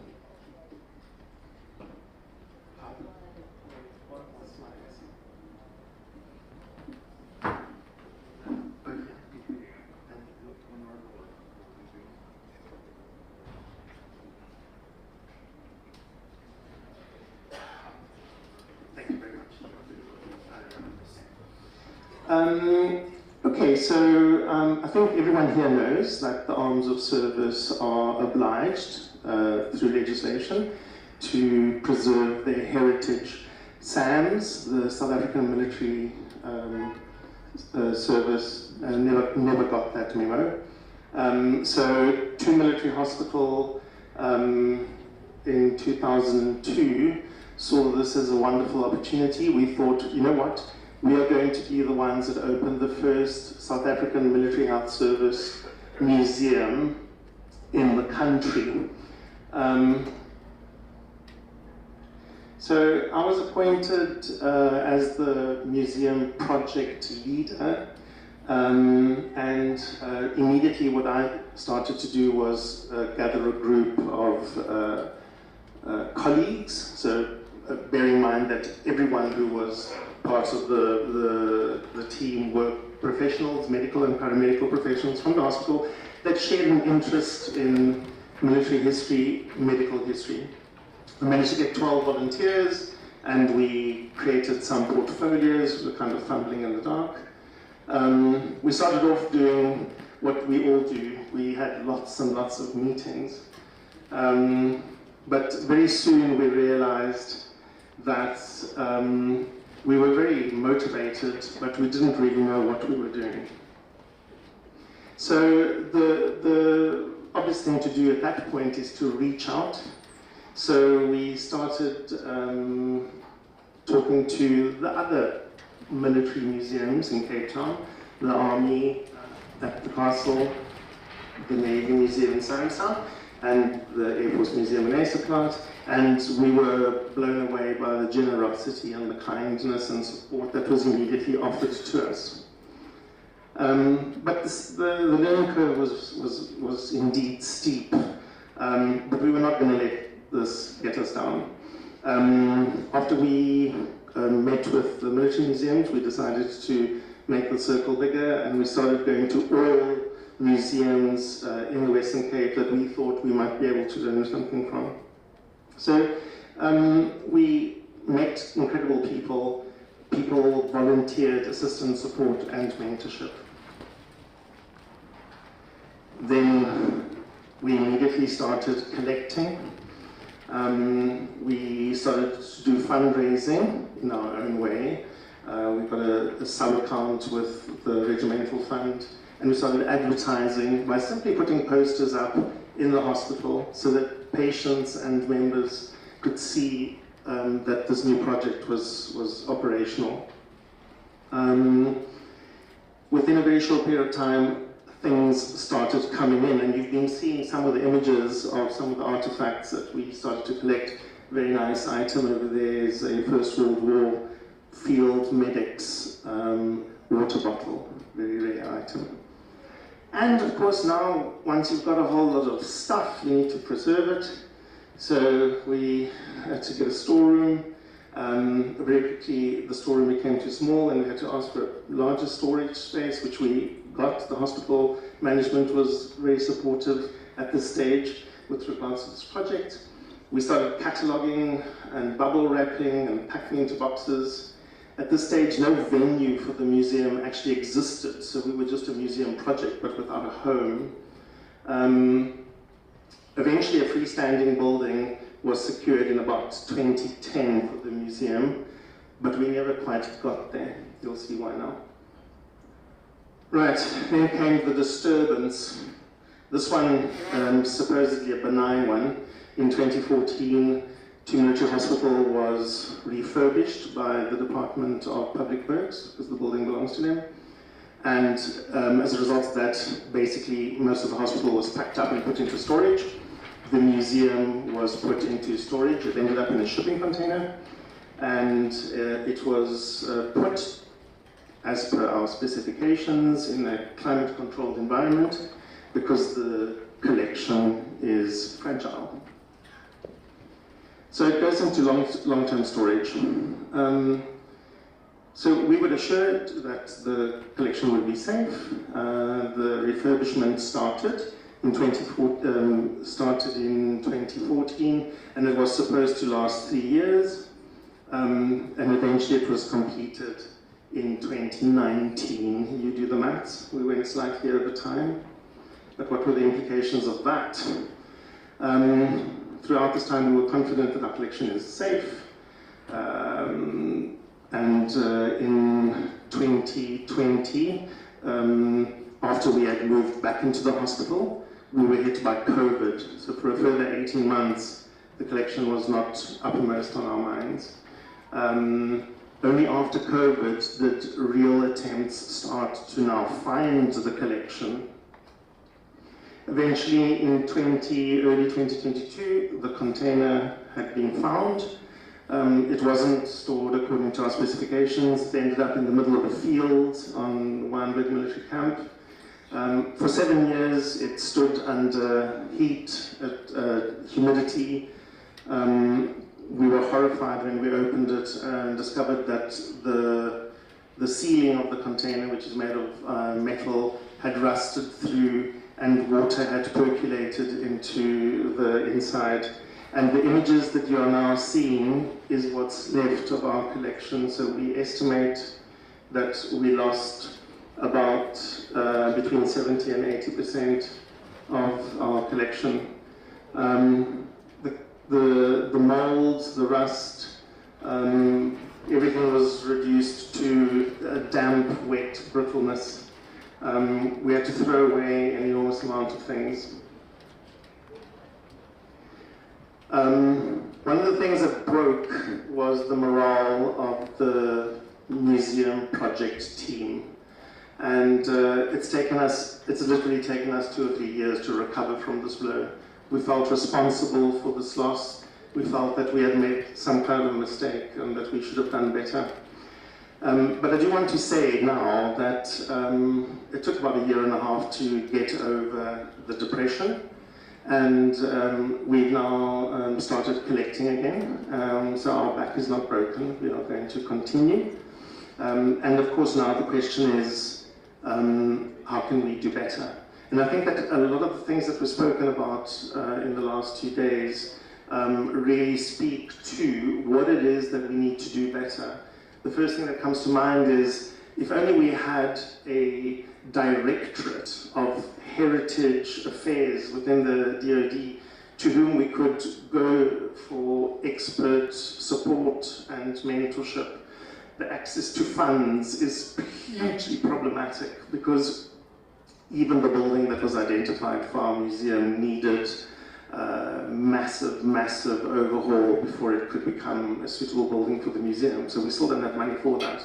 Okay, so I think everyone here knows that the arms of service are obliged through legislation to preserve their heritage. SAMS, the South African Military Service, never got that memo. So Two Military Hospital in 2002 saw this as a wonderful opportunity. We thought, you know what, we are going to be the ones that open the first South African Military Health Service museum in the country. So I was appointed as the museum project leader, and immediately what I started to do was gather a group of colleagues. So bear in mind that everyone who was part of the team were professionals, medical and paramedical professionals from the hospital that shared an interest in military history, medical history. We managed to get 12 volunteers, and we created some portfolios. We were kind of fumbling in the dark. We started off doing what we all do. We had lots and lots of meetings. But very soon we realized that we were very motivated, but we didn't really know what we were doing. So the obvious thing to do at that point is to reach out. So we started talking to the other military museums in Cape Town, the Army at the Castle, the Navy Museum in Somerset, and the Air Force Museum in Acerplant, and we were blown away by the generosity and the kindness and support that was immediately offered to us. But the learning curve was indeed steep, but we were not going to let this get us down. After we met with the military museums, we decided to make the circle bigger, and we started going to all museums in the Western Cape that we thought we might be able to learn something from. So we met incredible people. People volunteered assistance, support, and mentorship. Then we immediately started collecting. We started to do fundraising in our own way. We got a sub-account with the Regimental Fund, and we started advertising by simply putting posters up in the hospital so that patients and members could see that this new project was operational. Within a very short period of time, things started coming in, and you've been seeing some of the images of some of the artifacts that we started to collect. Very nice item over there is a First World War field medic's water bottle, very rare item. And of course now, once you've got a whole lot of stuff, you need to preserve it. So we had to get a storeroom. Very quickly, the storeroom became too small, and we had to ask for a larger storage space, which we got. The hospital management was very supportive at this stage with regards to this project. We started cataloguing and bubble wrapping and packing into boxes. At this stage, no venue for the museum actually existed, so we were just a museum project, but without a home. Eventually, a freestanding building was secured in about 2010 for the museum, but we never quite got there. You'll see why now. Right, then came the disturbance. This one, supposedly a benign one. In 2014, Two Military Hospital was refurbished by the Department of Public Works, because the building belongs to them. And as a result of that, basically most of the hospital was packed up and put into storage. The museum was put into storage. It ended up in a shipping container, and it was put, as per our specifications, in a climate-controlled environment, because the collection is fragile. So it goes into long-term storage. So we were assured that the collection would be safe. The refurbishment started in 2014, and it was supposed to last 3 years, and eventually it was completed in 2019. You do the maths, we went slightly over time. But what were the implications of that? Throughout this time, we were confident that our collection is safe. In 2020, after we had moved back into the hospital, we were hit by COVID. So for a further 18 months, the collection was not uppermost on our minds. Only after COVID did real attempts start to now find the collection. Eventually, in early 2022, the container had been found. It wasn't stored according to our specifications. It ended up in the middle of a field on Wynberg military camp. For 7 years, it stood under heat, humidity. We were horrified when we opened it and discovered that the ceiling of the container, which is made of metal, had rusted through and water had percolated into the inside. And the images that you are now seeing is what's left of our collection. So we estimate that we lost about between 70 and 80% of our collection. The molds, the rust, everything was reduced to a damp, wet brittleness. We had to throw away an enormous amount of things. One of the things that broke was the morale of the museum project team. And it's literally taken us 2 or 3 years to recover from this blow. We felt responsible for this loss. We felt that we had made some kind of mistake and that we should have done better. But I do want to say now that it took about 1.5 years to get over the depression. And we've now started collecting again. So our back is not broken. We are going to continue. And of course now the question is, how can we do better? And I think that a lot of the things that were spoken about in the last 2 days really speak to what it is that we need to do better. The first thing that comes to mind is, if only we had a directorate of heritage affairs within the DoD to whom we could go for expert support and mentorship. The access to funds is hugely problematic because even the building that was identified for our museum needed massive overhaul before it could become a suitable building for the museum. So we still don't have money for that.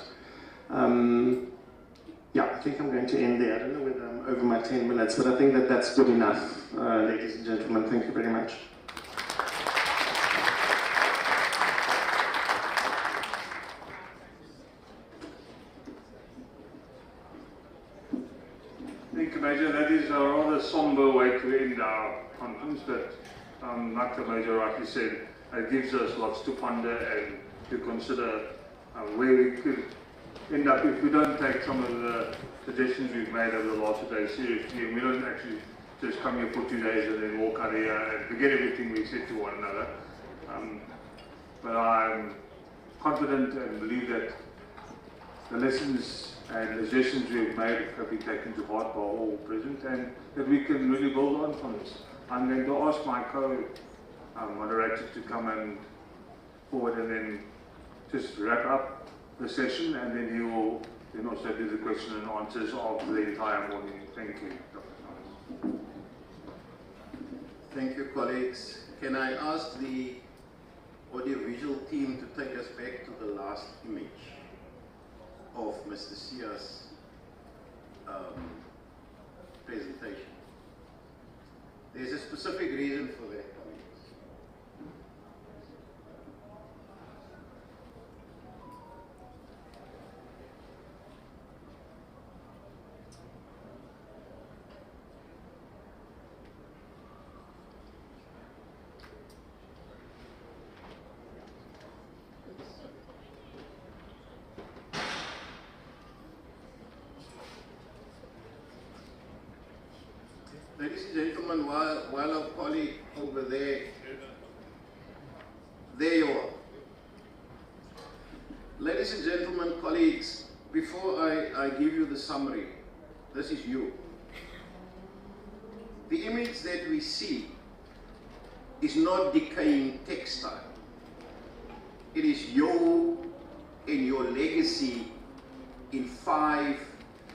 Yeah, I think I'm going to end there. I don't know whether I'm over my 10 minutes, but I think that that's good enough, ladies and gentlemen. Thank you very much. Thank you, Major. That is a rather somber way to end our conference, but like the Major rightly said, it gives us lots to ponder and to consider where we could end up if we don't take some of the suggestions we've made over the last 2 days seriously, and we don't actually just come here for 2 days and then walk out here and forget everything we said to one another. But I'm confident and believe that the lessons and the suggestions we've made have been taken to heart by all present, and that we can really build on from this. I'm going to ask my co-moderator to come and forward and then just wrap up the session, and then he will then also do the question and answers of the entire morning. Thank you, Dr. Thomas. Thank you, colleagues. Can I ask the audiovisual team to take us back to the last image of Mr. Sia's presentation? There's a specific reason for that, colleagues. Ladies and gentlemen, while our colleague over there you are. Ladies and gentlemen, colleagues, before I give you the summary, this is you. The image that we see is not decaying textile. It is you and your legacy in 5,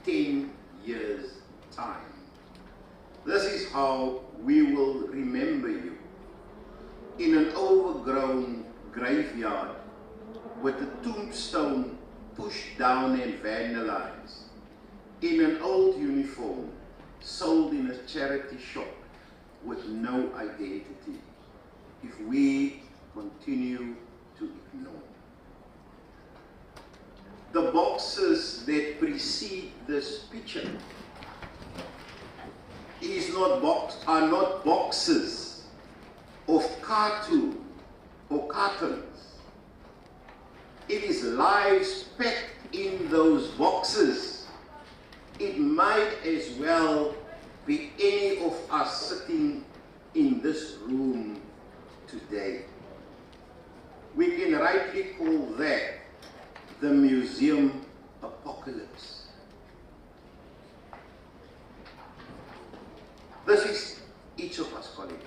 10 years' time. This is how we will remember you. In an overgrown graveyard with a tombstone pushed down and vandalized. In an old uniform sold in a charity shop with no identity. If we continue to ignore. The boxes that precede this picture are not boxes of cartoon or cartons. It is lives packed in those boxes. It might as well be any of us sitting in this room today. We can rightly call that the museum apocalypse. This is each of us, colleagues.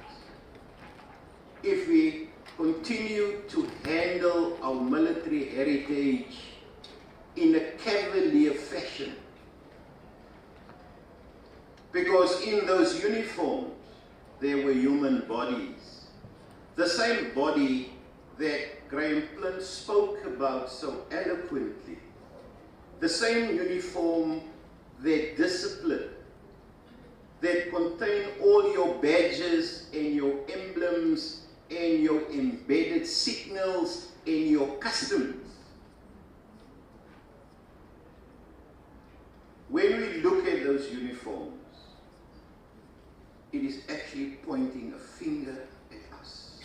If we continue to handle our military heritage in a cavalier fashion, because in those uniforms there were human bodies, the same body that Graham Plint spoke about so eloquently, the same uniform that discipline, that contain all your badges and your emblems and your embedded signals and your customs. When we look at those uniforms, it is actually pointing a finger at us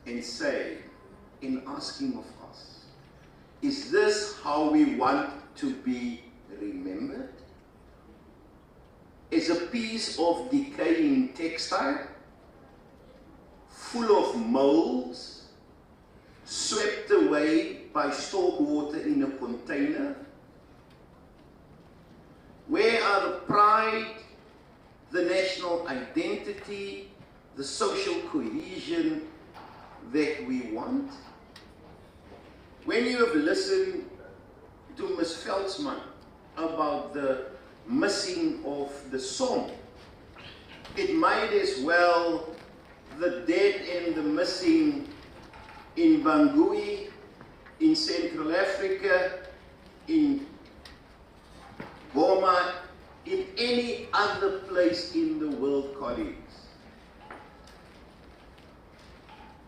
and saying, in asking of us, is this how we want to be remembered? As a piece of decaying textile, full of molds, swept away by stormwater in a container? Where are the pride, the national identity, the social cohesion that we want? When you have listened to Ms. Veldsman about the missing of the song, it might as well the dead and the missing in Bangui, in Central Africa, in Goma, in any other place in the world, colleagues.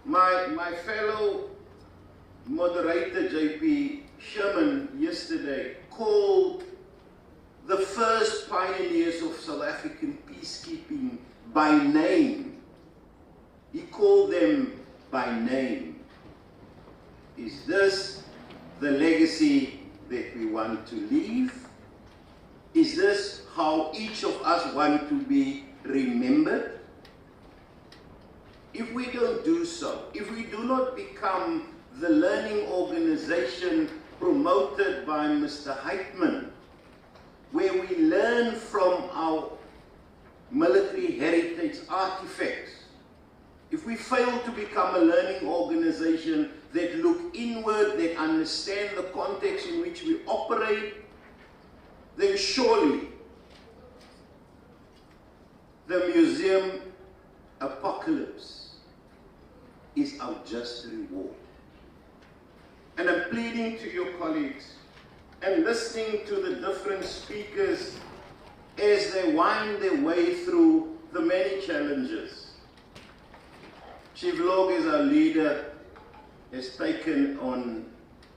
My fellow moderator JP Sherman yesterday called the first pioneers of South African peacekeeping by name. He called them by name. Is this the legacy that we want to leave? Is this how each of us want to be remembered? If we don't do so, if we do not become the learning organization promoted by Mr. Heitman, where we learn from our military heritage artifacts, if we fail to become a learning organization that look inward, that understand the context in which we operate, then surely the museum apocalypse is our just reward. And I'm pleading to your colleagues and listening to the different speakers as they wind their way through the many challenges. Chief Log, as our leader, has taken on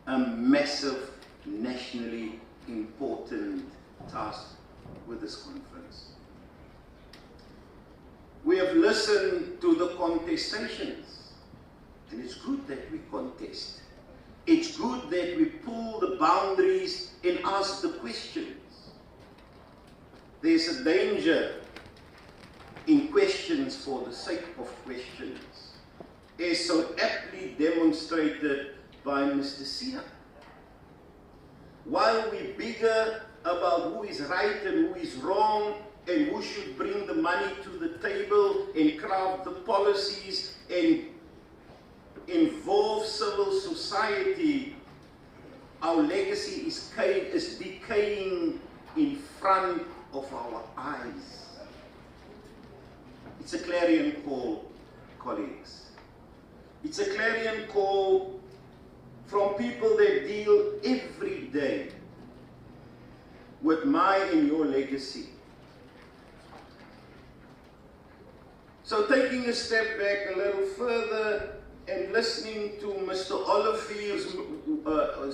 a massive, nationally important task with this conference. We have listened to the contestations, and it's good that we contest. It's good that we pull the boundaries and ask the questions. There's a danger in questions for the sake of questions, as so aptly demonstrated by Mr. Sia. while we're bigger about who is right and who is wrong, and who should bring the money to the table and craft the policies and involve civil society, our legacy is decaying in front of our eyes. It's a clarion call, colleagues. It's a clarion call from people that deal every day with my and your legacy. So taking a step back a little further and listening to Mr. Olivier's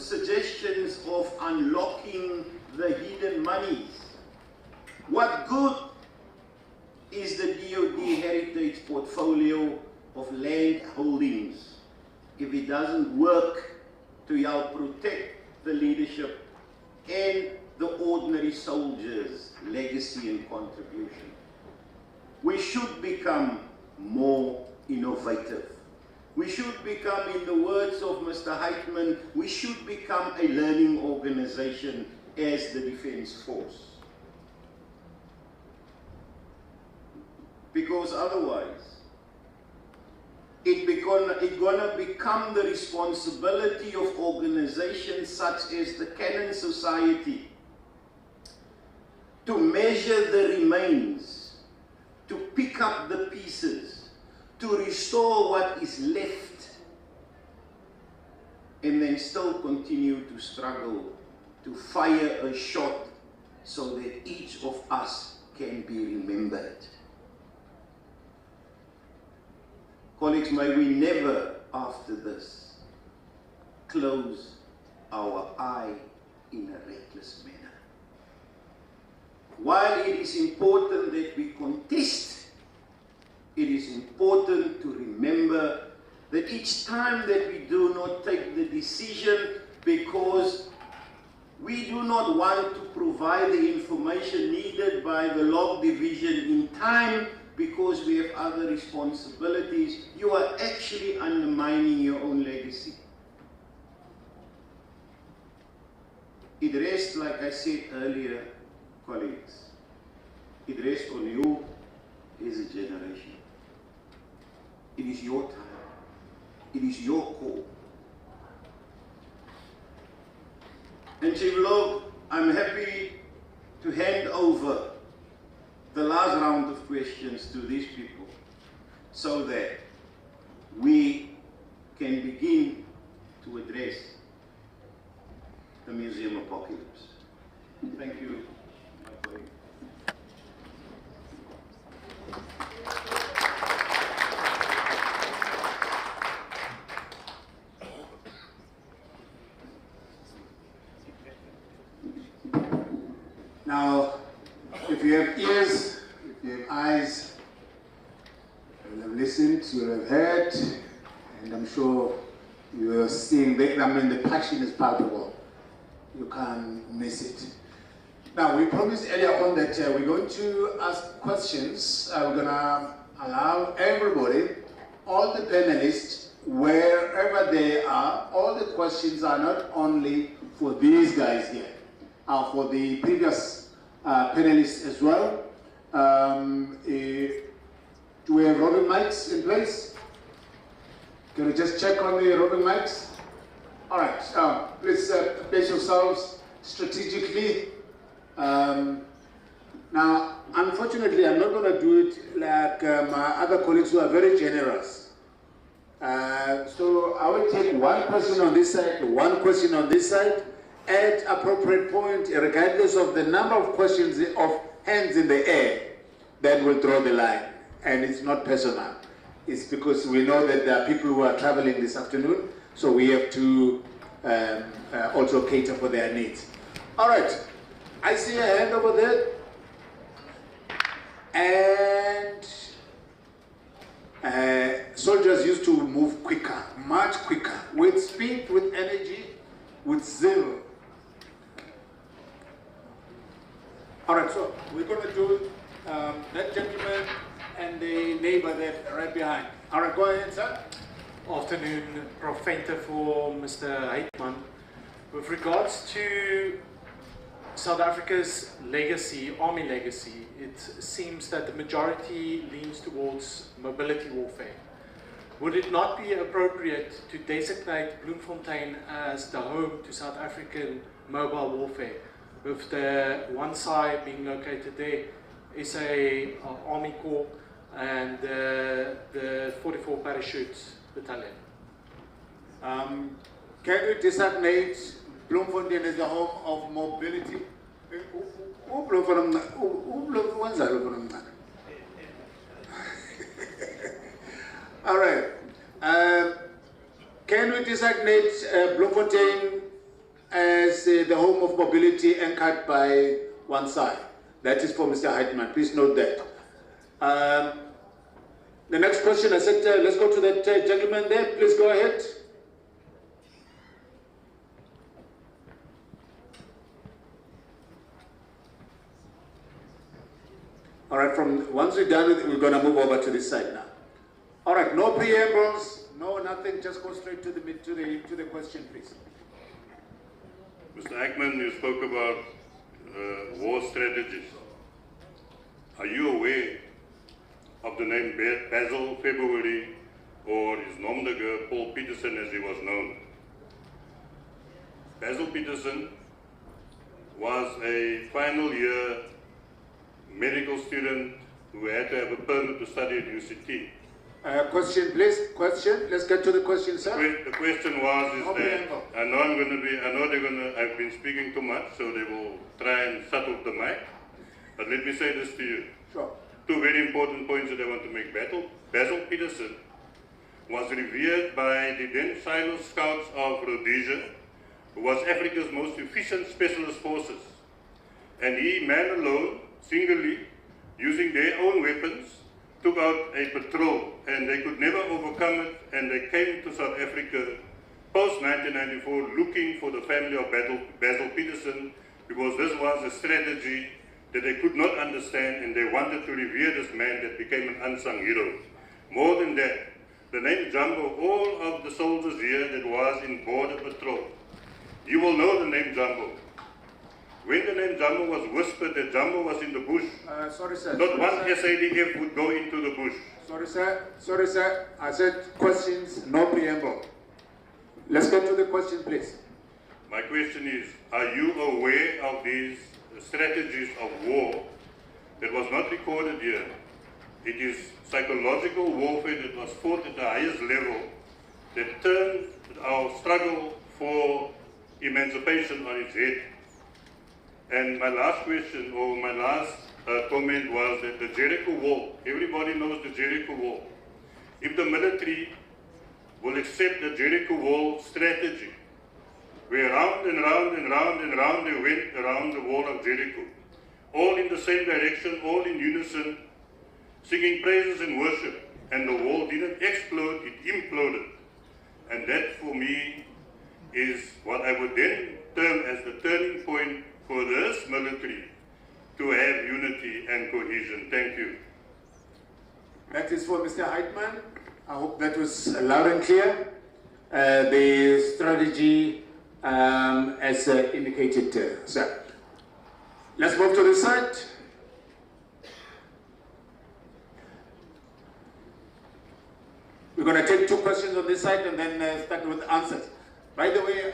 suggestions of unlocking the hidden monies. What good is the DOD heritage portfolio of land holdings if it doesn't work to help protect the leadership and the ordinary soldiers' legacy and contribution? We should become more innovative. We should become, in the words of Mr. Heitman, we should become a learning organization as the Defense Force. Because otherwise, it's gonna become the responsibility of organizations such as the Canon Society to measure the remains, to pick up the pieces, to restore what is left, and then still continue to struggle to fire a shot so that each of us can be remembered. Colleagues, may we never, after this, close our eye in a reckless manner. While it is important that we contest, it is important to remember that each time that we do not take the decision because we do not want to provide the information needed by the log division in time because we have other responsibilities, you are actually undermining your own legacy. It rests, like I said earlier, colleagues, it rests on you as a generation. It is your time. It is your call. And Chief Log, I'm happy to hand over the last round of questions to these people so that we can begin to address the museum apocalypse. Thank you. Now, if you have ears, if you have eyes, you will have listened, you will have heard, and I'm sure you are seeing the passion is palpable. You can't miss it. Now, we promised earlier on that we're going to ask questions. We're going to allow everybody, all the panelists, wherever they are, all the questions are not only for these guys here, for the previous panelists as well. Do we have roving mics in place? Can we just check on the roving mics? All right, please place yourselves strategically. Now, unfortunately, I'm not going to do it like my other colleagues who are very generous. So I will take one person on this side, one question on this side, at appropriate point, regardless of the number of questions of hands in the air, then we'll draw the line. And it's not personal. It's because we know that there are people who are traveling this afternoon, so we have to also cater for their needs. All right, I see a hand over there. And soldiers used to move quicker, much quicker, with speed, with energy, with zeal. All right, so we're going to do that gentleman and the neighbor there right behind. All right, go ahead, sir. Afternoon, Prof. Venter for Mr. Heitman. With regards to South Africa's legacy, army legacy, it seems that the majority leans towards mobility warfare. Would it not be appropriate to designate Bloemfontein as the home to South African mobile warfare, with the one side being located there, SA Army Corps, and the 44 Parachute Battalion? Can we designate Bloemfontein as the home of mobility? All right. Can we designate Bloemfontein as the home of mobility anchored by one side? That is for Mr. Heitman. Please note that. The next question, I said, let's go to that gentleman there. Please go ahead. All right, once we're done with it, we're going to move over to this side now. All right, no preambles, no nothing, just go straight to the question, please. Mr. Ackman, you spoke about war strategies. Are you aware of the name Basil February, or his nom de guerre, Paul Peterson, as he was known? Basil Peterson was a final year medical student who had to have a permit to study at UCT. Question, please. Question. Let's get to the question, sir. The question was that I know I've been speaking too much, so they will try and shut off the mic. But let me say this to you. Sure. Two very important points that I want to make. Basil Peterson was revered by the then Silo Scouts of Rhodesia, who was Africa's most efficient specialist forces. And he, man alone, singly, using their own weapons, took out a patrol, and they could never overcome it, and they came to South Africa post-1994 looking for the family of Basil Peterson, because this was a strategy that they could not understand, and they wanted to revere this man that became an unsung hero. More than that, the name Jumbo, all of the soldiers here that was in border patrol, you will know the name Jumbo. When the name Jumbo was whispered that Jumbo was in the bush, sorry, sir. not one SADF would go into the bush. Sorry, sir. Sorry, sir. I said questions, no preamble. Let's get to the question, please. My question is, are you aware of these strategies of war that was not recorded here? It is psychological warfare that was fought at the highest level that turned our struggle for emancipation on its head. And my last question, or my last comment was that the Jericho Wall, everybody knows the Jericho Wall. If the military will accept the Jericho Wall strategy, where round and round and round and round they went around the wall of Jericho, all in the same direction, all in unison, singing praises and worship, and the wall didn't explode, it imploded. And that for me is what I would then term as the turning point for this military to have unity and cohesion. Thank you. That is for Mr. Heitman. I hope that was loud and clear. The strategy as indicated, sir. Let's move to the side. We're going to take two questions on this side and then start with answers. By the way,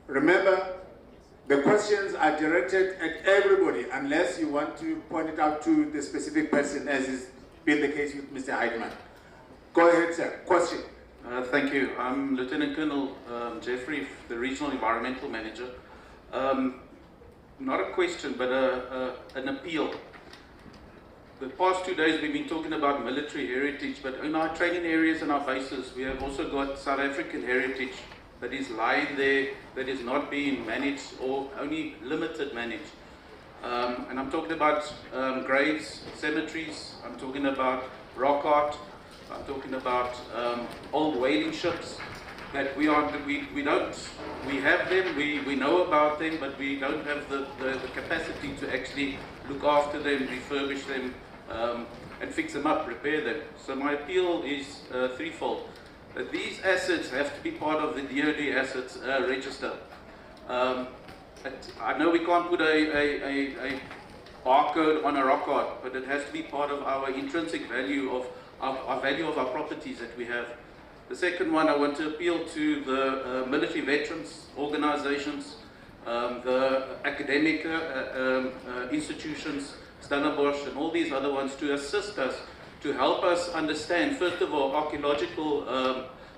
remember, the questions are directed at everybody unless you want to point it out to the specific person, as has been the case with Mr. Heitman. Go ahead, sir. Question. Thank you. I'm Lieutenant Colonel Jeffrey, the Regional Environmental Manager. Not a question, but an appeal. The past 2 days we've been talking about military heritage, but in our training areas and our bases, we have also got South African heritage that is lying there, that is not being managed or only limited managed. And I'm talking about graves, cemeteries, I'm talking about rock art, I'm talking about old whaling ships that we have them, we know about them, but we don't have the capacity to actually look after them, refurbish them, and fix them up, repair them. So my appeal is threefold. that these assets have to be part of the DoD assets register. I know we can't put a barcode on a rock art, but it has to be part of our intrinsic value of our value of our properties that we have. The second one, I want to appeal to the military veterans organizations, the academic institutions, Stellenbosch and all these other ones, to assist us, to help us understand, first of all, archaeological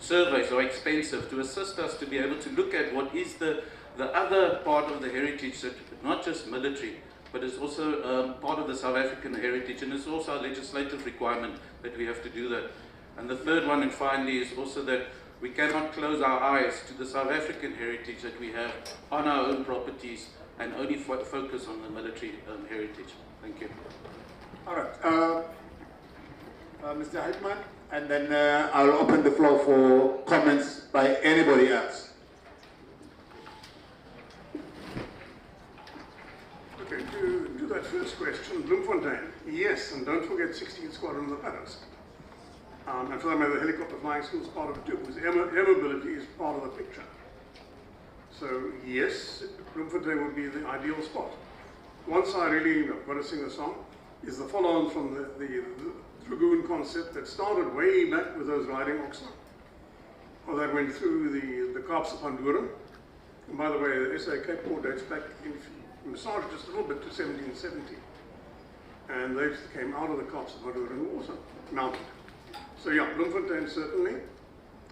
surveys are expensive, to assist us to be able to look at what is the other part of the heritage, that not just military, but it's also part of the South African heritage, and it's also a legislative requirement that we have to do that. And the third one, and finally, is also that we cannot close our eyes to the South African heritage that we have on our own properties and only focus on the military heritage. Thank you. All right. Mr. Heitman, and then I'll open the floor for comments by anybody else. Okay, to that first question, Bloemfontein, yes, and don't forget 16th Squadron of the Paras. And for that matter, the helicopter flying school is part of it too, because air mobility is part of the picture. So yes, Bloemfontein would be the ideal spot. Once I really got to sing a song, is the follow-on from the Dragoon concept that started way back with those riding oxen, or that went through the Kaapse van Doren. And by the way, the SA Cape Port dates back in massaged just a little bit to 1770. And they came out of the Kaapse van Doren water, mounted. So yeah, Bloemfontein certainly,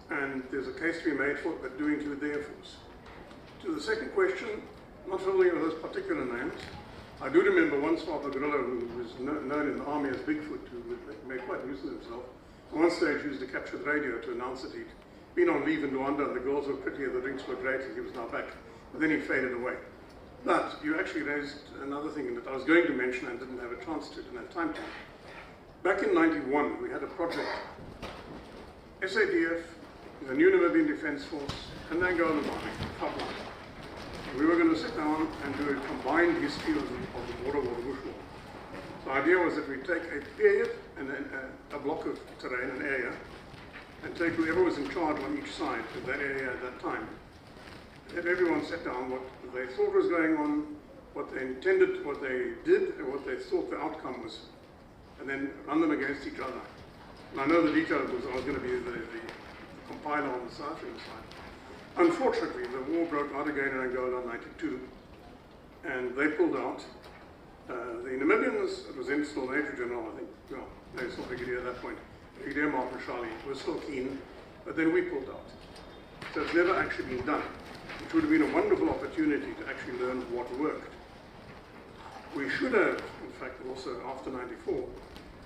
and there's a case to be made for it, but do include the Air Force. To the second question, not familiar with those particular names. I do remember one Swapa gorilla who was known in the army as Bigfoot, who made quite use of himself. At one stage used a captured radio to announce that he'd been on leave in Rwanda, the girls were pretty, the drinks were great, and he was now back. But then he faded away. But you actually raised another thing that I was going to mention and didn't have a chance to, didn't have time to. Back in '91, we had a project. SADF, the new Namibian Defence Force, and the Angolan Army, frontline. We were going to sit down and do a combined history of the border war, the Bush War. The idea was that we'd take a period and then a block of terrain, an area, and take whoever was in charge on each side of that area at that time. Let everyone sit down what they thought was going on, what they intended, what they did, and what they thought the outcome was, and then run them against each other. And I know the detail because I was going to be the compiler on the South African side. Unfortunately, the war broke out again in Angola in '92, and they pulled out. The Namibians, it was then still Major General, I think, well, they were still Brigadier at that point, Brigadier Martin Charlie, was still keen, but then we pulled out. So it's never actually been done, which would have been a wonderful opportunity to actually learn what worked. We should have, in fact, also after '94,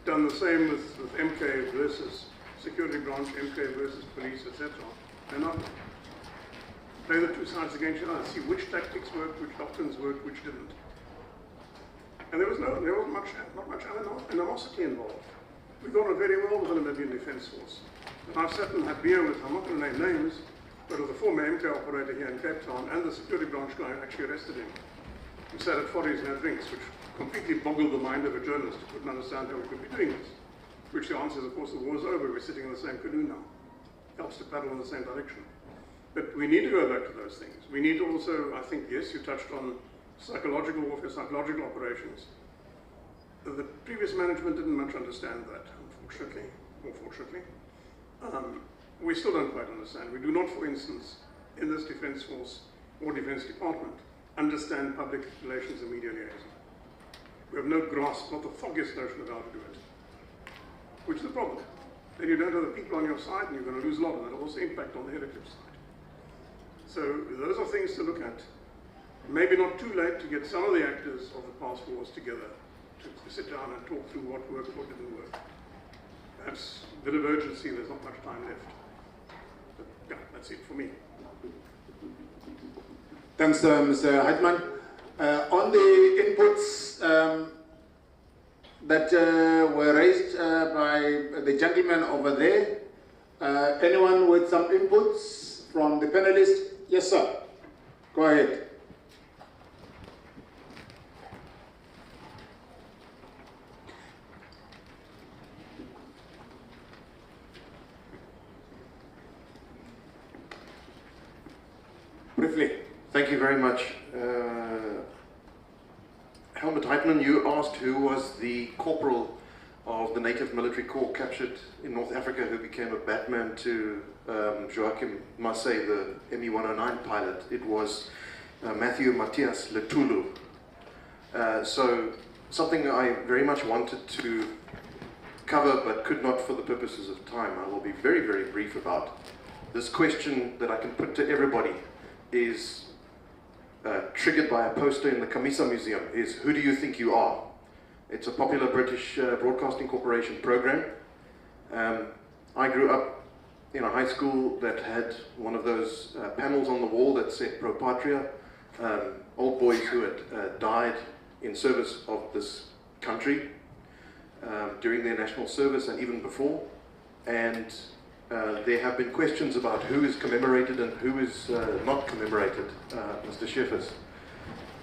done the same with MK versus security branch, MK versus police, etc. And not play the two sides against each other, see which tactics worked, which doctrines worked, which didn't. And there was not much animosity involved. We got on very well with the Namibian Defence Force. And I've sat and had beer with, I'm not going to name names, but with the former MK operator here in Cape Town and the security branch guy who actually arrested him. We sat at 40s and had drinks, which completely boggled the mind of a journalist who couldn't understand how we could be doing this. Which the answer is, of course, the war is over, we're sitting in the same canoe now. Helps to paddle in the same direction. But we need to go back to those things. We need to also, I think, yes, you touched on psychological warfare, psychological operations. The previous management didn't much understand that, unfortunately, or fortunately. We still don't quite understand. We do not, for instance, in this Defence Force or Defence Department, understand public relations and media liaison. We have no grasp, not the foggiest notion of how to do it, which is the problem. Then you don't have the people on your side and you're going to lose a lot, and that'll also impact on the heritage side. So those are things to look at. Maybe not too late to get some of the actors of the past wars together to sit down and talk through what worked, what didn't work. Perhaps a bit of urgency, there's not much time left. But yeah, that's it for me. Thanks, Mr. Heitman. On the inputs that were raised by the gentleman over there, anyone with some inputs from the panelists? Yes, sir. Go ahead. Briefly. Thank you very much. Helmut Heitman, you asked who was the corporal of the native military corps captured in North Africa who became a Batman to Joachim Massey, the ME-109 pilot. It was Matthew Matthias Letulu. So something I very much wanted to cover but could not for the purposes of time. I will be very, very brief about. This question that I can put to everybody is triggered by a poster in the Kamisa Museum, is who do you think you are? It's a popular British Broadcasting Corporation program. I grew up in a high school that had one of those panels on the wall that said Pro Patria, old boys who had died in service of this country during their national service and even before. And there have been questions about who is commemorated and who is not commemorated, Mr. Schiffers.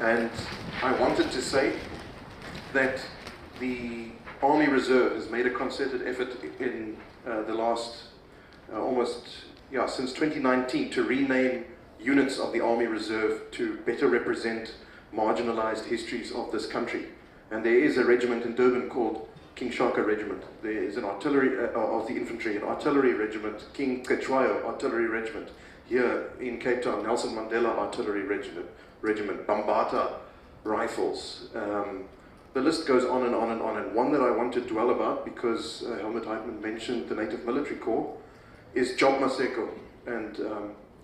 And I wanted to say that the Army Reserve has made a concerted effort in the last since 2019 to rename units of the Army Reserve to better represent marginalized histories of this country. And there is a regiment in Durban called King Shaka Regiment. There is an artillery of the infantry, an artillery regiment, King Cetshwayo Artillery Regiment. Here in Cape Town, Nelson Mandela Artillery Regiment, Bambata Rifles. The list goes on and on and on. And one that I want to dwell about, because Helmut Heitman mentioned the Native Military Corps, is Job Maseko. And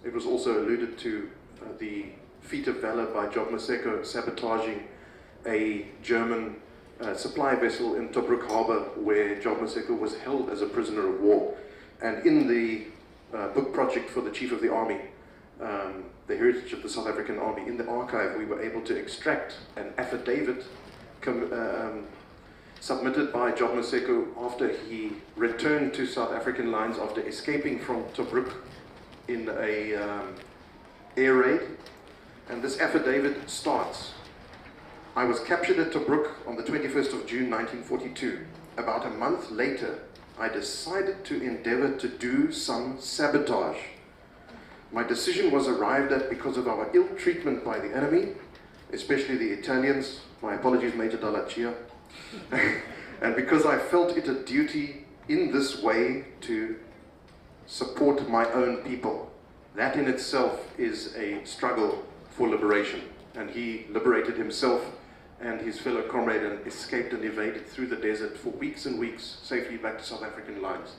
it was also alluded to the feat of valor by Job Maseko sabotaging a German supply vessel in Tobruk Harbor, where Job Maseko was held as a prisoner of war. And in the book project for the Chief of the Army, the Heritage of the South African Army, in the archive we were able to extract an affidavit submitted by Job Maseko after he returned to South African lines after escaping from Tobruk in a air raid. And this affidavit starts: I was captured at Tobruk on the 21st of June 1942. About a month later, I decided to endeavor to do some sabotage. My decision was arrived at because of our ill treatment by the enemy, especially the Italians. My apologies, Major Dallaccia. And because I felt it a duty in this way to support my own people. That in itself is a struggle for liberation. And he liberated himself and his fellow comrade and escaped and evaded through the desert for weeks and weeks, safely back to South African lines.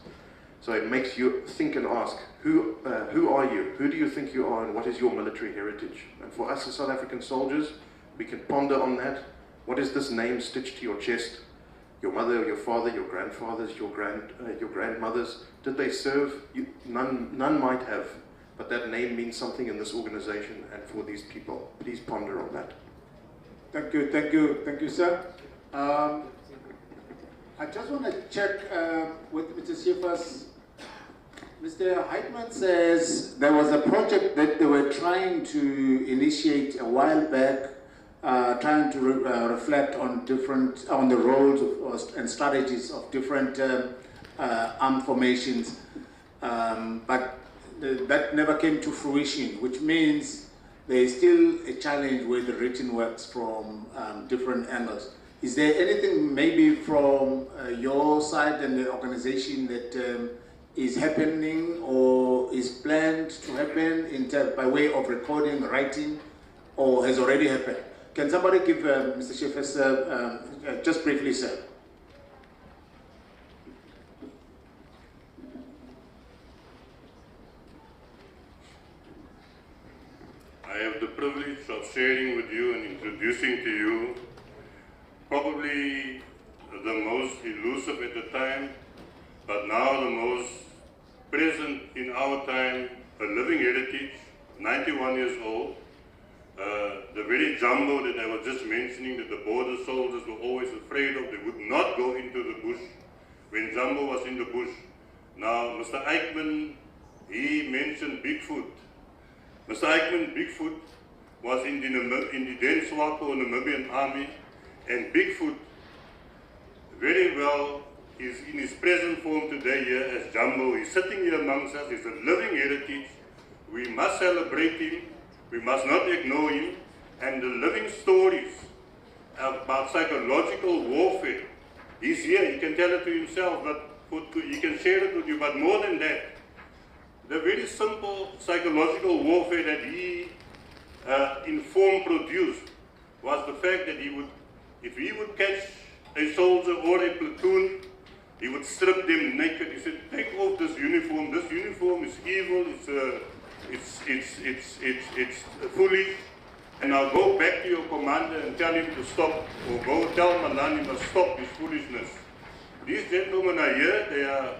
So it makes you think and ask, who are you? Who do you think you are, and what is your military heritage? And for us as South African soldiers, we can ponder on that. What is this name stitched to your chest? Your mother, your father, your grandfathers, your grandmothers, did they serve? None might have, but that name means something in this organization and for these people. Please ponder on that. Thank you, sir. I just want to check with Mr. Schiffers. Mr. Heitman says there was a project that they were trying to initiate a while back, trying to reflect on the roles and strategies of different armed formations, but that never came to fruition, which means there is still a challenge with the written works from different angles. Is there anything maybe from your side and the organization that is happening or is planned to happen by way of recording, writing, or has already happened? Can somebody give Mr. Schiffers just briefly, sir? I have the privilege of sharing with you and introducing to you probably the most elusive at the time, but now the most present in our time, a living heritage, 91 years old. The very jumbo that I was just mentioning, that the border soldiers were always afraid of, they would not go into the bush when Jumbo was in the bush. Now, Mr. Eichmann, he mentioned Bigfoot. Mr. Eichmann, Bigfoot was in the then SWAPO Namibian army, and Bigfoot very well is in his present form today here as Jumbo. He's sitting here amongst us, he's a living heritage. We must celebrate him. We must not ignore him. And the living stories about psychological warfare, he's here, he can tell it to himself, but he can share it with you. But more than that, the very simple psychological warfare that he produced was the fact that if he would catch a soldier or a platoon, he would strip them naked. He said, take off this uniform. This uniform is evil. It's foolish. And I'll go back to your commander and tell him to stop, or go tell Malan he must stop his foolishness. These gentlemen are here. They are,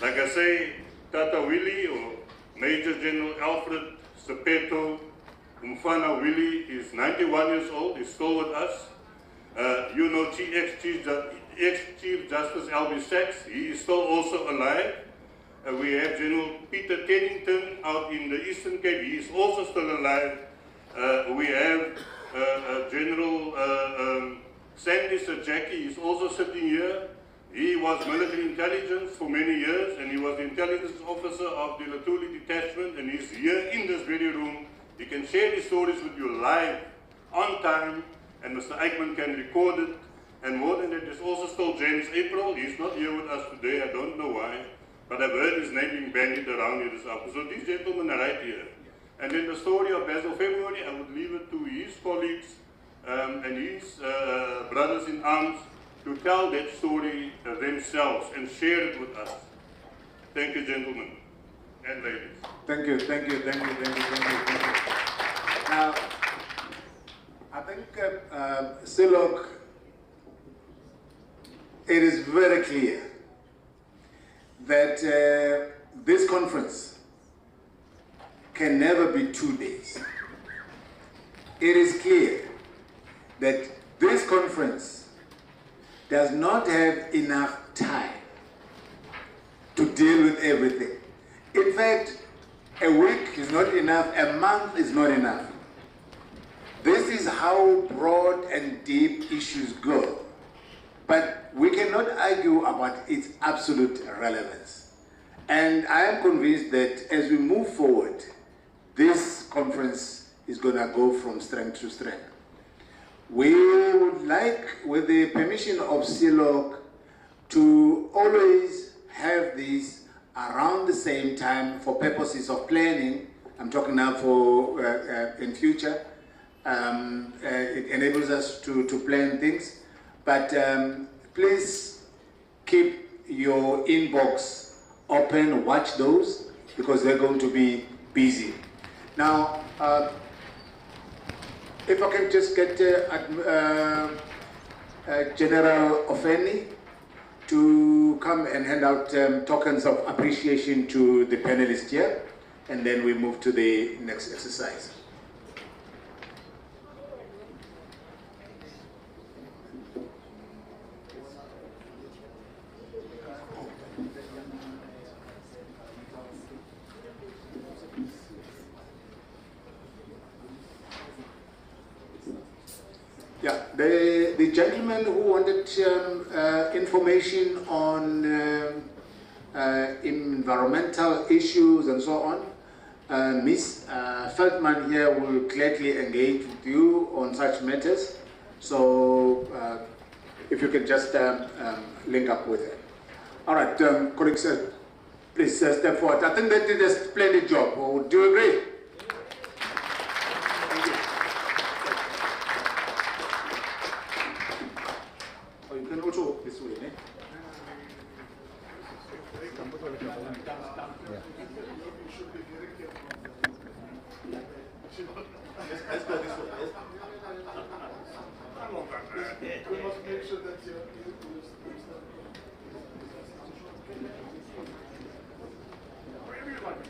like I say, Tata Willie or Major General Alfred Sepeto Umfana Willie is 91 years old. He's still with us. You know, ex-Chief Justice Albie Sachs, he is still also alive. We have General Peter Kennington out in the Eastern Cape, he is also still alive. We have General Sandy Sajaki, he's also sitting here. He was military intelligence for many years, and he was the intelligence officer of the Latuli detachment, and he's here in this very room. He can share these stories with you live, on time, and Mr. Eichmann can record it. And more than that, there's also still James April. He's not here with us today, I don't know why, but I've heard his name being bandied around here this afternoon. So these gentlemen are right here. And then the story of Basil February, I would leave it to his colleagues and his brothers in arms to tell that story themselves and share it with us. Thank you, gentlemen and ladies. Thank you. Now, I think Silok, it is very clear that this conference can never be 2 days. It is clear that this conference does not have enough time to deal with everything. In fact, a week is not enough, a month is not enough. This is how broad and deep issues go. But we cannot argue about its absolute relevance. And I am convinced that as we move forward, this conference is going to go from strength to strength. We would like, with the permission of CILOC, to always have these around the same time for purposes of planning. I'm talking now for in future. It enables us to plan things. But please keep your inbox open, watch those, because they're going to be busy. Now, if I can just get General Ofeni to come and hand out tokens of appreciation to the panelists here, and then we move to the next exercise. Yeah, the gentleman who wanted information on environmental issues and so on, Ms. Feldman here will gladly engage with you on such matters. So if you can just link up with her. All right, colleagues, please step forward. I think they did a splendid job. Do you agree? This way, eh? Let's go this way. We must make sure that wherever you like.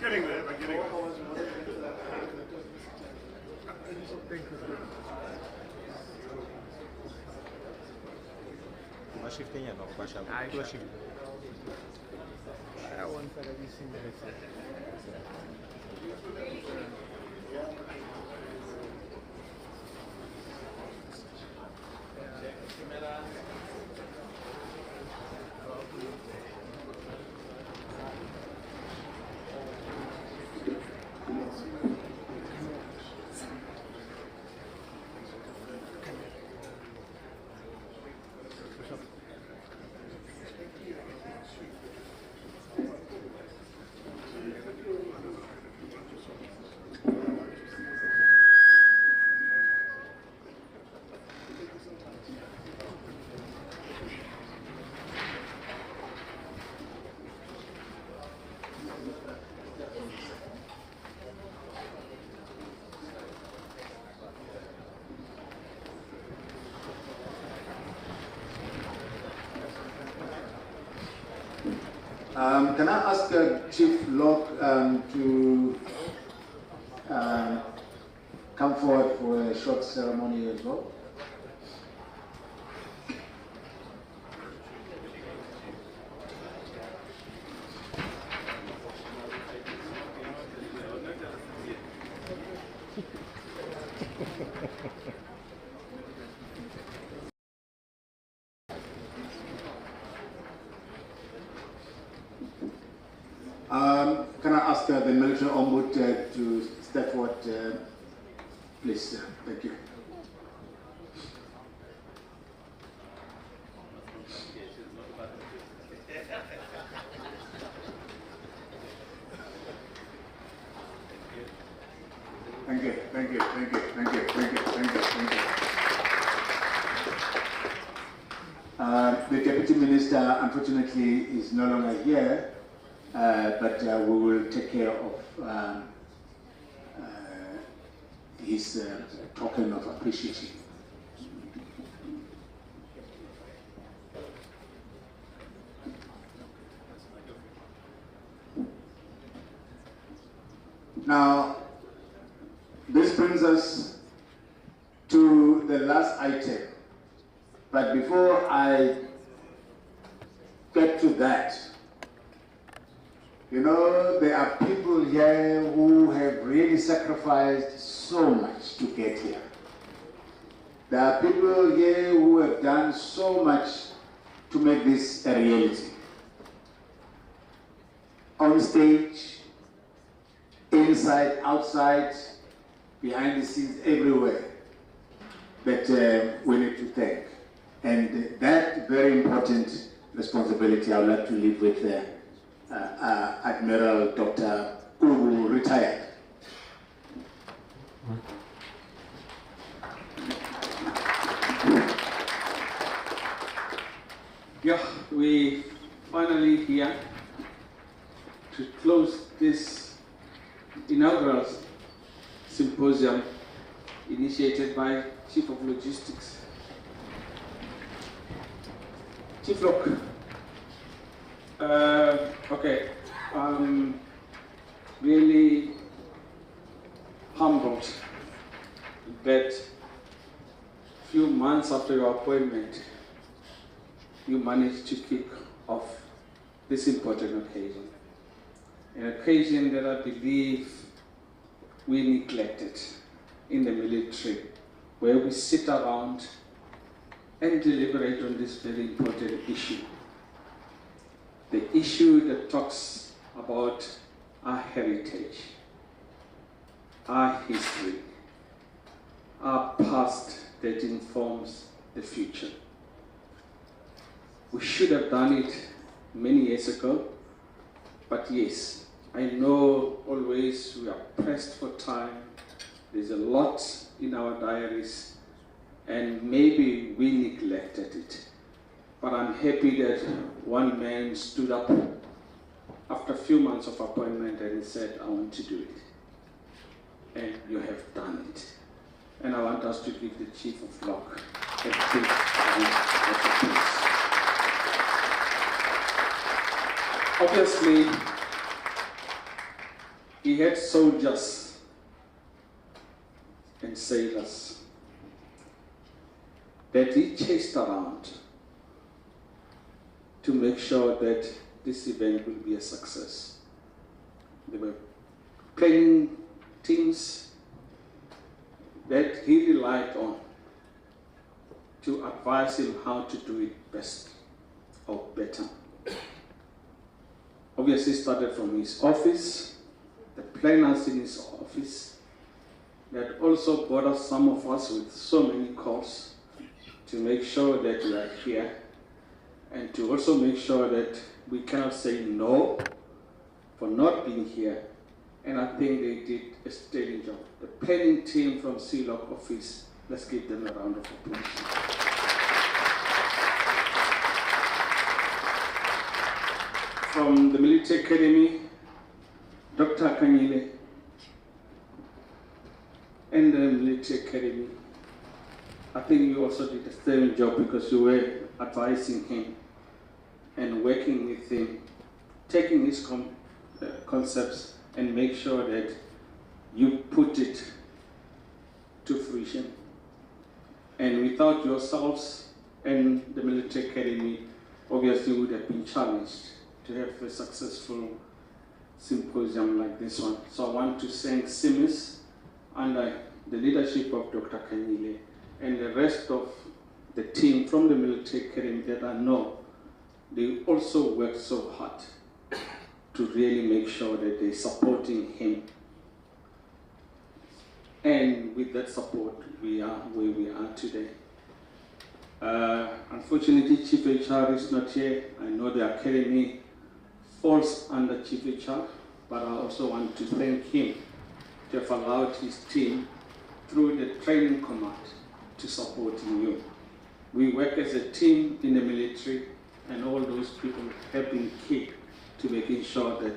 Getting there, but getting there. Can I ask Chief Locke to come forward for a short ceremony as well? Can I ask the military ombud to step forward, please? Thank you. Thank you, thank you, thank you, thank you, thank you, thank you, thank you. The Deputy Minister, unfortunately, is no longer here. But we will take care of his token of appreciation. Now, this brings us to the last item. But before I get to that, you know, there are people here who have really sacrificed so much to get here. There are people here who have done so much to make this a reality. On stage, inside, outside, behind the scenes, everywhere, that we need to thank. And that very important responsibility I would like to leave with Admiral Dr. Ubu, retired. Yeah, we finally here to close this inaugural symposium initiated by Chief of Logistics. Chief Locke, okay, I'm really humbled that few months after your appointment, you managed to kick off this important occasion. An occasion that I believe we neglected in the military, where we sit around and deliberate on this very important issue. The issue that talks about our heritage, our history, our past that informs the future. We should have done it many years ago, but yes, I know always we are pressed for time. There's a lot in our diaries, and maybe we neglected it. But I'm happy that one man stood up after a few months of appointment and said, I want to do it. And you have done it. And I want us to give the Chief of Locke a big round of applause. Obviously, he had soldiers and sailors that he chased around to make sure that this event will be a success. There were planning teams that he relied on to advise him how to do it best or better. Obviously started from his office, the planners in his office, that also bothered some of us with so many calls to make sure that we are here and to also make sure that we cannot say no for not being here. And I think they did a sterling job. The planning team from CLOC office, let's give them a round of applause. From the Military Academy, Dr. Kanyile, and the Military Academy, I think you also did a sterling job because you were advising him and working with him, taking his concepts and make sure that you put it to fruition. And without yourselves and the Military Academy, obviously would have been challenged to have a successful symposium like this one. So I want to thank SIMIS under the leadership of Dr. Kanyile and the rest of the team from the Military Academy that I know, they also worked so hard to really make sure that they're supporting him. And with that support, we are where we are today. Unfortunately, Chief HR is not here. I know the Academy falls under Chief HR, but I also want to thank him to have allowed his team through the training command to supporting you. We work as a team in the military, and all those people have been key to making sure that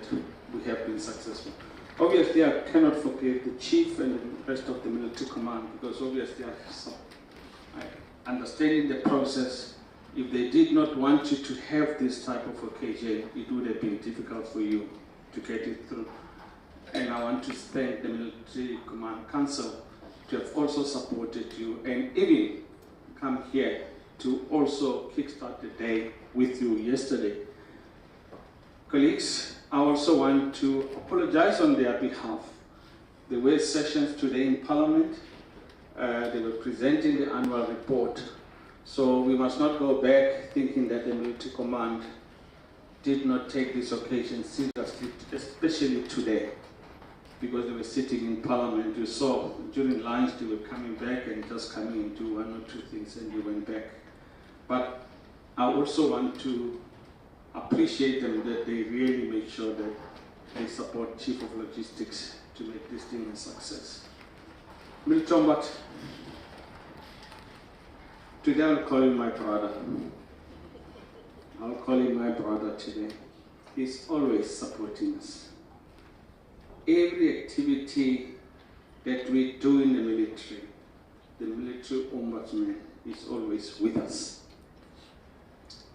we have been successful. Obviously, I cannot forget the chief and the rest of the military command, because obviously I understanding the process. If they did not want you to have this type of occasion, it would have been difficult for you to get it through. And I want to thank the Military Command Council to have also supported you and even come here to also kickstart the day with you yesterday. Colleagues, I also want to apologize on their behalf. There were sessions today in Parliament. They were presenting the annual report. So we must not go back thinking that the Military Command did not take this occasion seriously, especially today, because they were sitting in Parliament. You saw during lunch they were coming back and just coming into one or two things and they went back. But I also want to appreciate them that they really make sure that they support Chief of Logistics to make this thing a success. Milchombat, today I'll call him my brother. I'll call him my brother today. He's always supporting us. Every activity that we do in the military ombudsman is always with us.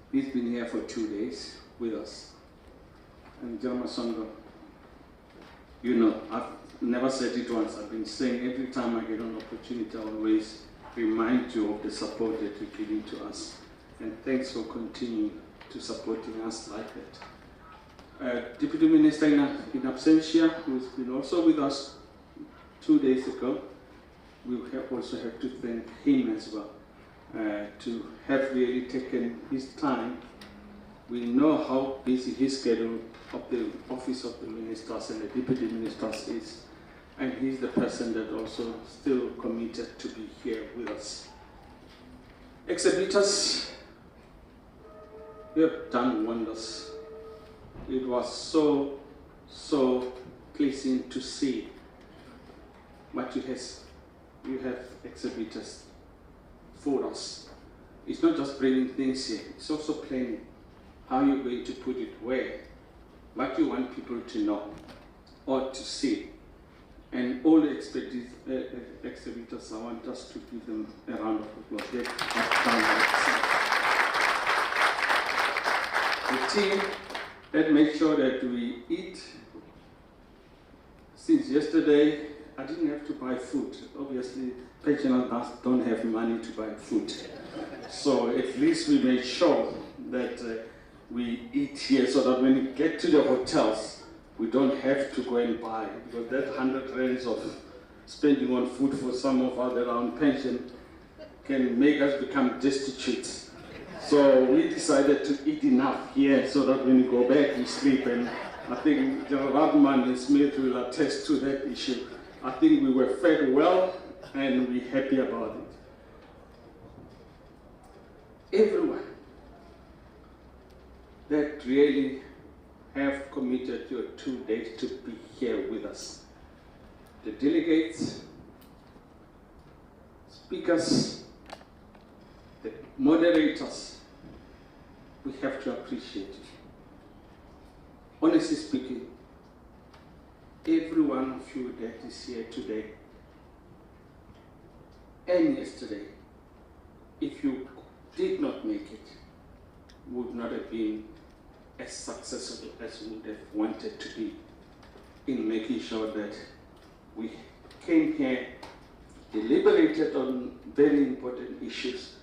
He's been here for 2 days with us. And Jamasondo, you know, I've never said it once. I've been saying every time I get an opportunity, I always remind you of the support that you're giving to us. And thanks for continuing to supporting us like that. Deputy Minister in absentia, who's been also with us 2 days ago, we also have to thank him as well, to have really taken his time. We know how busy his schedule of the Office of the Ministers and the Deputy Ministers is, and he's the person that also still committed to be here with us. Exhibitors, you have done wonders. It was so pleasing to see what you have exhibitors for us. It's not just bringing things here, it's also planning how you're going to put it where, what you want people to know or to see. And all the exhibitors, I want us to give them a round of applause. They have done the team that made sure that we eat. Since yesterday, I didn't have to buy food. Obviously, pensioners don't have money to buy food. So at least we made sure that we eat here so that when we get to the hotels, we don't have to go and buy, because that 100 rands of spending on food for some of us that are on pension can make us become destitute. So we decided to eat enough here so that when we go back, we sleep. And I think General Radman and Smith will attest to that issue. I think we were fed well and we're happy about it. Everyone that really have committed your 2 days to be here with us. The delegates, speakers, the moderators, we have to appreciate it. Honestly speaking, every one of you that is here today and yesterday, if you did not make it, would not have been as successful as we would have wanted to be in making sure that we came here, deliberated on very important issues,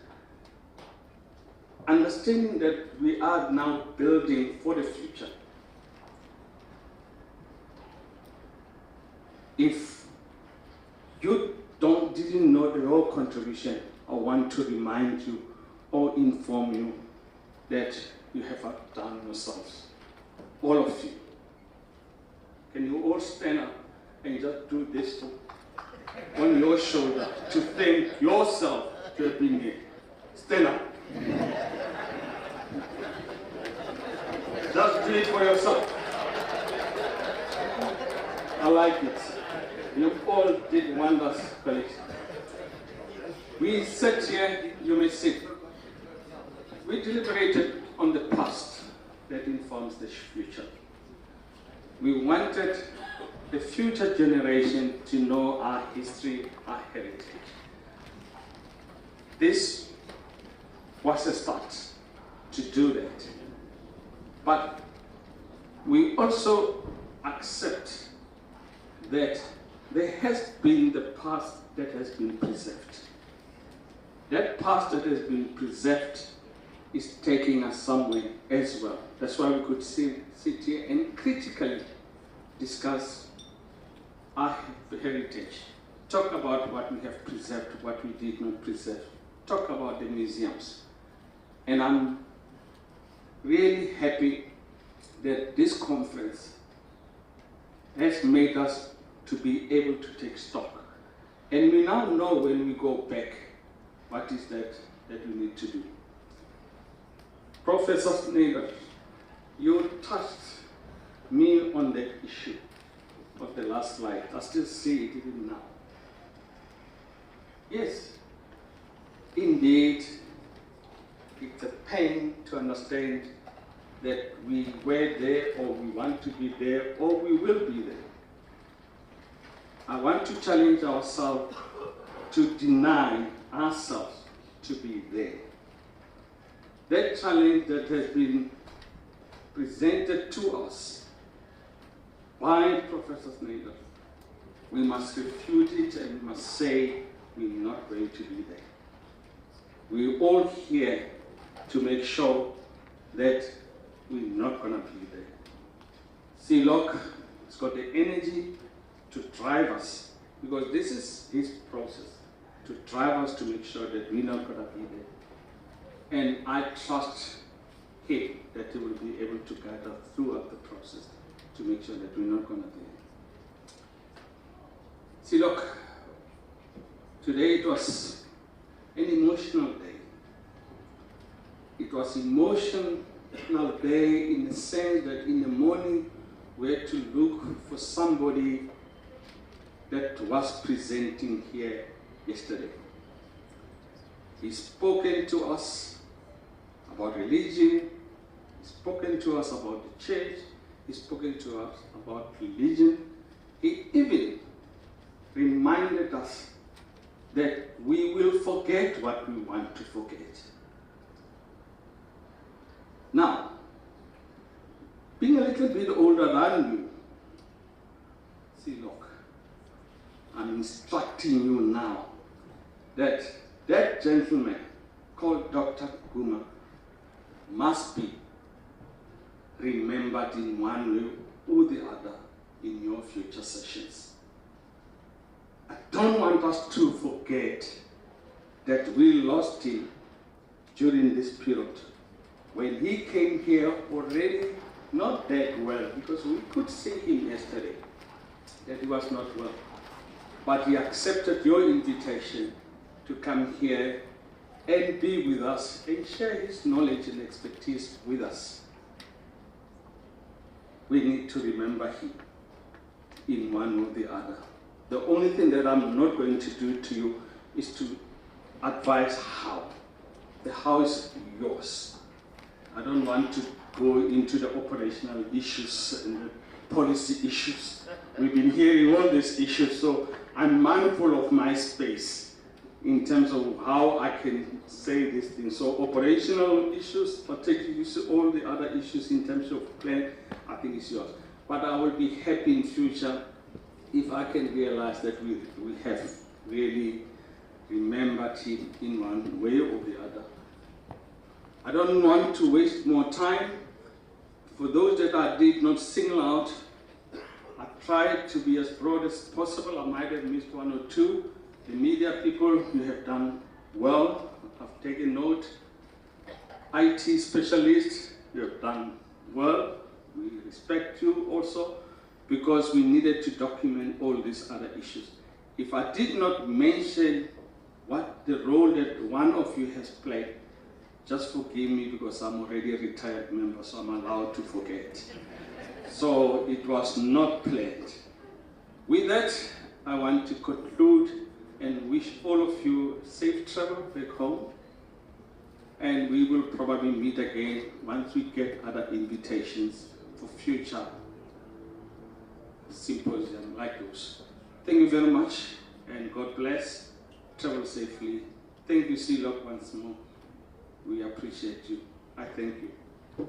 understanding that we are now building for the future. If you didn't know your contribution, I want to remind you or inform you that you have outdone yourselves, all of you. Can you all stand up and just do this on your shoulder to thank yourself to have been here? Stand up. Just do it for yourself. I like it. You all did wonders, colleagues. We sat here, you may sit. We deliberated on the past that informs the future. We wanted the future generation to know our history, our heritage. This was a start to do that. But we also accept that there has been the past that has been preserved. That past that has been preserved is taking us somewhere as well. That's why we could sit here and critically discuss our heritage. Talk about what we have preserved, what we did not preserve. Talk about the museums. And I'm really happy that this conference has made us to be able to take stock. And we now know when we go back, what is that we need to do. Professor Snyder, you touched me on that issue of the last slide. I still see it even now. Yes, indeed, it's a pain to understand that we were there, or we want to be there, or we will be there. I want to challenge ourselves to deny ourselves to be there. That challenge that has been presented to us by Professor Snyder, we must refute it and we must say we're not going to be there. We're all here to make sure that we're not going to be there. Sealock has got the energy to drive us, because this is his process, to drive us to make sure that we're not going to be there. And I trust him that he will be able to guide us throughout the process to make sure that we're not going to be there. See, look, today it was an emotional day. It was an emotional day in the sense that in the morning we had to look for somebody that was presenting here yesterday. He's spoken to us about religion, he's spoken to us about the church, he's spoken to us about religion. He even reminded us that we will forget what we want to forget. Now, being a little bit older than you, see, look, I'm instructing you now that that gentleman called Dr. Guma must be remembered in one way or the other in your future sessions. I don't want us to forget that we lost him during this period. When he came here already not that well, because we could see him yesterday that he was not well. But he accepted your invitation to come here and be with us and share his knowledge and expertise with us. We need to remember him in one or the other. The only thing that I'm not going to do to you is to advise how. The how is yours. I don't want to go into the operational issues and the policy issues. We've been hearing all these issues, so I'm mindful of my space in terms of how I can say these things. So operational issues, particularly all the other issues in terms of plan, I think it's yours. But I will be happy in future if I can realize that we have really remembered him in one way or the other. I don't want to waste more time. For those that I did not single out, I tried to be as broad as possible. I might have missed one or two. The media people, you have done well. I've taken note. IT specialists, you have done well. We respect you also, because we needed to document all these other issues. If I did not mention what the role that one of you has played, just forgive me, because I'm already a retired member, so I'm allowed to forget. So it was not planned. With that, I want to conclude and wish all of you safe travel back home. And we will probably meet again once we get other invitations for future symposium like those. Thank you very much, and God bless. Travel safely. Thank you, Silok, once more. We appreciate you. I thank you.